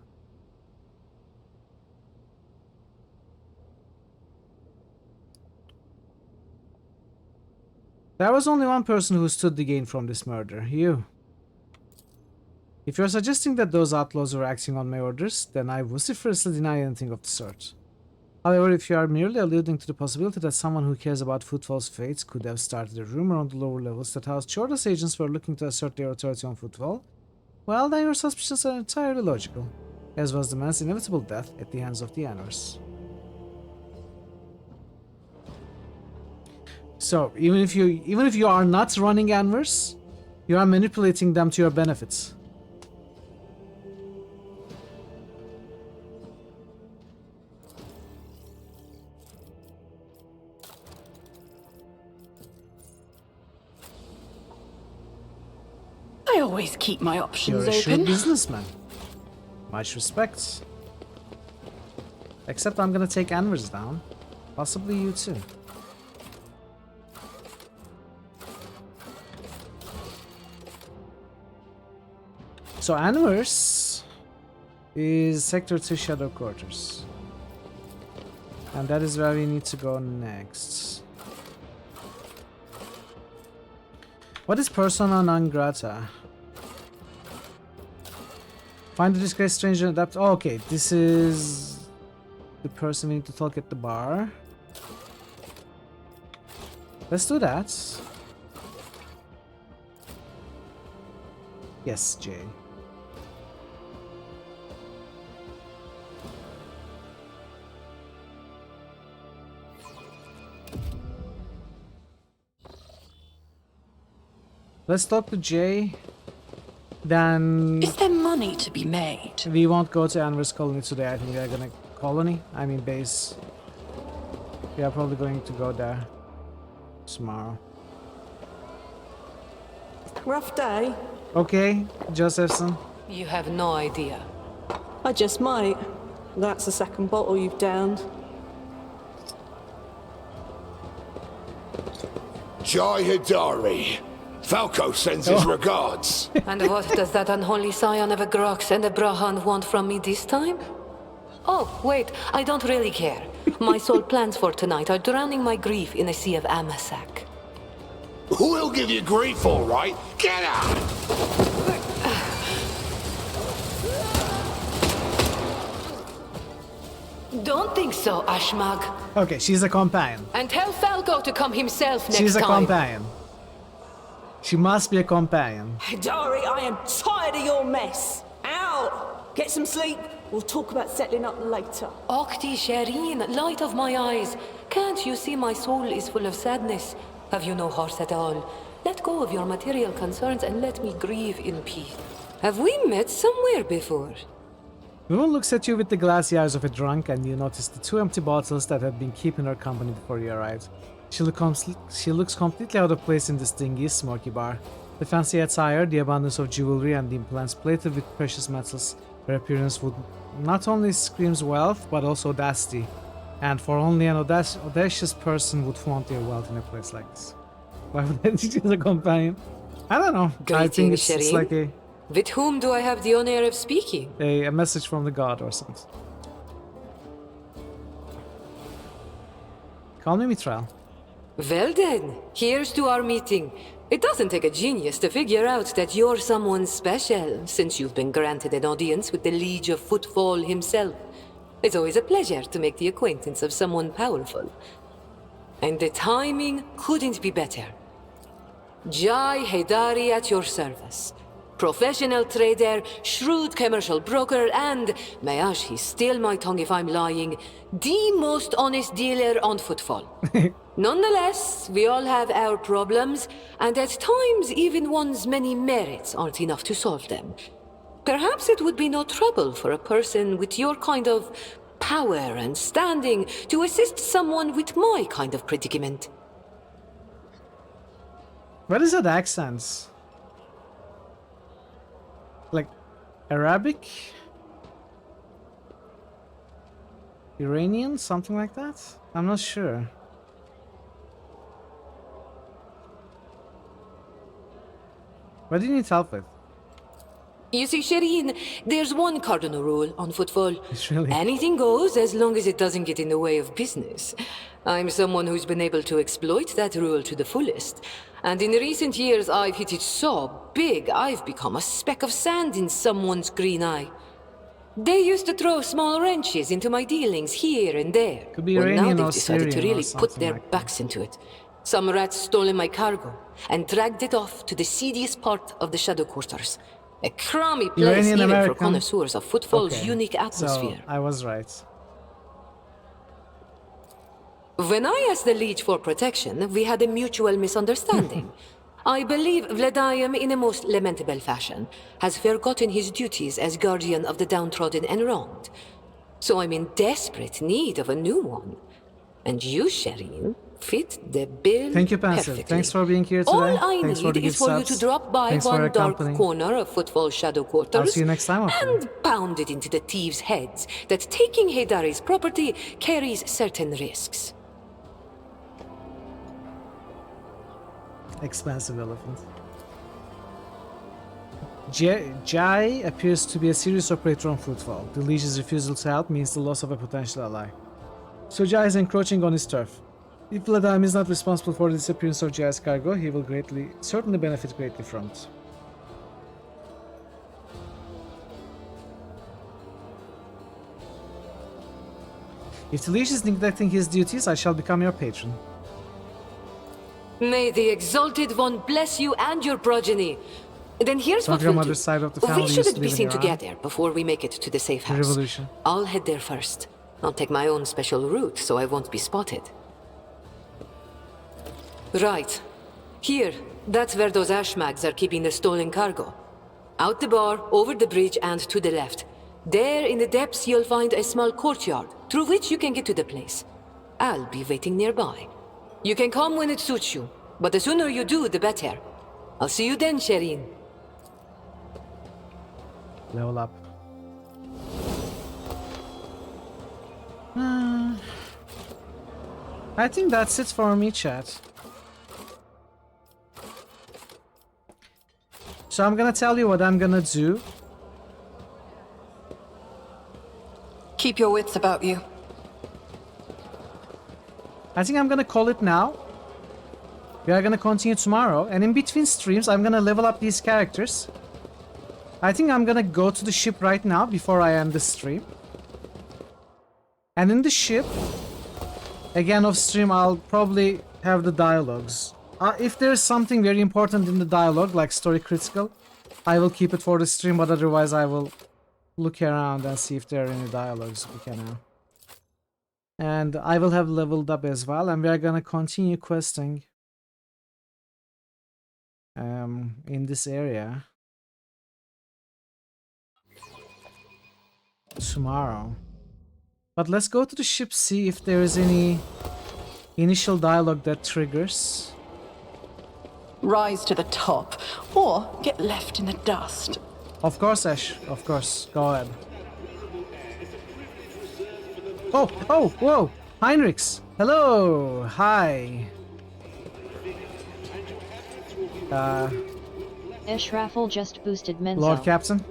There was only one person who stood to gain from this murder, you. If you're suggesting that those outlaws were acting on my orders, then I vociferously deny anything of the sort. However, if you are merely alluding to the possibility that someone who cares about Footfall's fates could have started a rumor on the lower levels that House Chorda's agents were looking to assert their authority on Footfall, well, then your suspicions are entirely logical, as was the man's inevitable death at the hands of the Anvers. So, even if you are not running Anvers, you are manipulating them to your benefits. I always keep my options You're a shrewd open. businessman. Much respect. Except I'm gonna take Anvers down. Possibly you too. So Anvers is Sector 2 Shadow Quarters. And that is where we need to go next. What is persona non grata? Find the disgraced stranger and adapt. Oh, okay, this is the person we need to talk at the bar. Let's do that. Yes, Jay. Let's talk to Jay. Then... Is there money to be made? We won't go to Anvers Colony today. I think we are gonna... Colony? I mean base. We are probably going to go there tomorrow. Rough day. Okay, Josephson. You have no idea. I just might. That's the second bottle you've downed. Jai Hidari. Falco sends his regards. And what does that unholy scion of a Grox and a Brahan want from me this time? Oh, wait, I don't really care. My sole plans for tonight are drowning my grief in a sea of Amasak. We'll give you grief, all right. Get out! Don't think so, Ashmag. Okay, she's a companion. And tell Falco to come himself next time. She's a companion. She must be a companion. Dari, I am tired of your mess. Out! Get some sleep. We'll talk about settling up later. Okhti Shireen, light of my eyes. Can't you see my soul is full of sadness? Have you no heart at all? Let go of your material concerns and let me grieve in peace. Have we met somewhere before? Woman looks at you with the glassy eyes of a drunk, and you notice the 2 empty bottles that had been keeping her company before you arrived. She looks completely out of place in this dingy, smoky bar. The fancy attire, the abundance of jewelry, and the implants plated with precious metals. Her appearance would not only screams wealth, but also audacity. And for only an audacious person would flaunt their wealth in a place like this. Why would I choose a companion? I don't know. I think it's like a... With whom do I have the honor of speaking? A message from the god or something. Call me Mithril. Well then, here's to our meeting. It doesn't take a genius to figure out that you're someone special, since you've been granted an audience with the Liege of Footfall himself. It's always a pleasure to make the acquaintance of someone powerful. And the timing couldn't be better. Jai Haidari at your service. Professional trader, shrewd commercial broker, and, may he steal my tongue if I'm lying, the most honest dealer on Footfall. Nonetheless, we all have our problems, and at times even one's many merits aren't enough to solve them. Perhaps it would be no trouble for a person with your kind of power and standing to assist someone with my kind of predicament. What is that accent? Like Arabic? Iranian? Something like that? I'm not sure. What do you need help with? You see, Shireen, there's one cardinal rule on Footfall. Really? Anything goes as long as it doesn't get in the way of business. I'm someone who's been able to exploit that rule to the fullest. And in recent years, I've hit it so big, I've become a speck of sand in someone's green eye. They used to throw small wrenches into my dealings here and there. Could be well, Iranian now or they've decided to really Syrian put their backs into it. Some rats stolen my cargo and dragged it off to the seediest part of the Shadow Quarters. A crummy place Iranian even American. for connoisseurs of Footfall's unique atmosphere. So, I was right. When I asked the Liege for protection, we had a mutual misunderstanding. I believe Vladimir, in a most lamentable fashion, has forgotten his duties as guardian of the downtrodden and wronged. So I'm in desperate need of a new one. And you, Shireen, fit the bill. Thank you, Passive. perfectly. Thanks for being here today. All I Thanks for the need is gift for you subs. to drop by Thanks for one your dark company. corner of Footfall Shadow Quarters I'll see you next time, hopefully. and pound it into the thieves' heads that taking Haidari's property carries certain risks. Expensive elephant. Jai appears to be a serious operator on Footfall. The Liege's refusal to help means the loss of a potential ally. So Jai is encroaching on his turf. If Vladimir is not responsible for the disappearance of Jai's cargo, he will certainly benefit greatly from it. If the Liege is neglecting his duties, I shall become your patron. May the Exalted One bless you and your progeny. Then here's what we'll do. Side of the family We used to shouldn't be live in seen Iran. together before we make it to the safe The house. revolution. I'll head there first. I'll take my own special route so I won't be spotted. Right. Here. That's where those ashmags are keeping the stolen cargo. Out the bar, over the bridge, and to the left. There in the depths you'll find a small courtyard, through which you can get to the place. I'll be waiting nearby. You can come when it suits you, but the sooner you do, the better. I'll see you then, Shireen. Level up. I think that's it for me, chat. So I'm gonna tell you what I'm gonna do. Keep your wits about you. I think I'm gonna call it now. We are gonna continue tomorrow, and in between streams I'm gonna level up these characters. I think I'm gonna go to the ship right now before I end the stream. And in the ship, again off stream, I'll probably have the dialogues If there's something very important in the dialogue, like story critical, I will keep it for the stream, but otherwise I will look around and see if there are any dialogues we can have. And I will have leveled up as well, and we are gonna continue questing in this area tomorrow. But let's go to the ship, see if there is any initial dialogue that triggers. Rise to the top, or get left in the dust. Of course, Ash. Of course. Go ahead. Oh, whoa! Heinrichs! Hello! Hi! Ash Raffle just boosted Menzo. Lord Captain?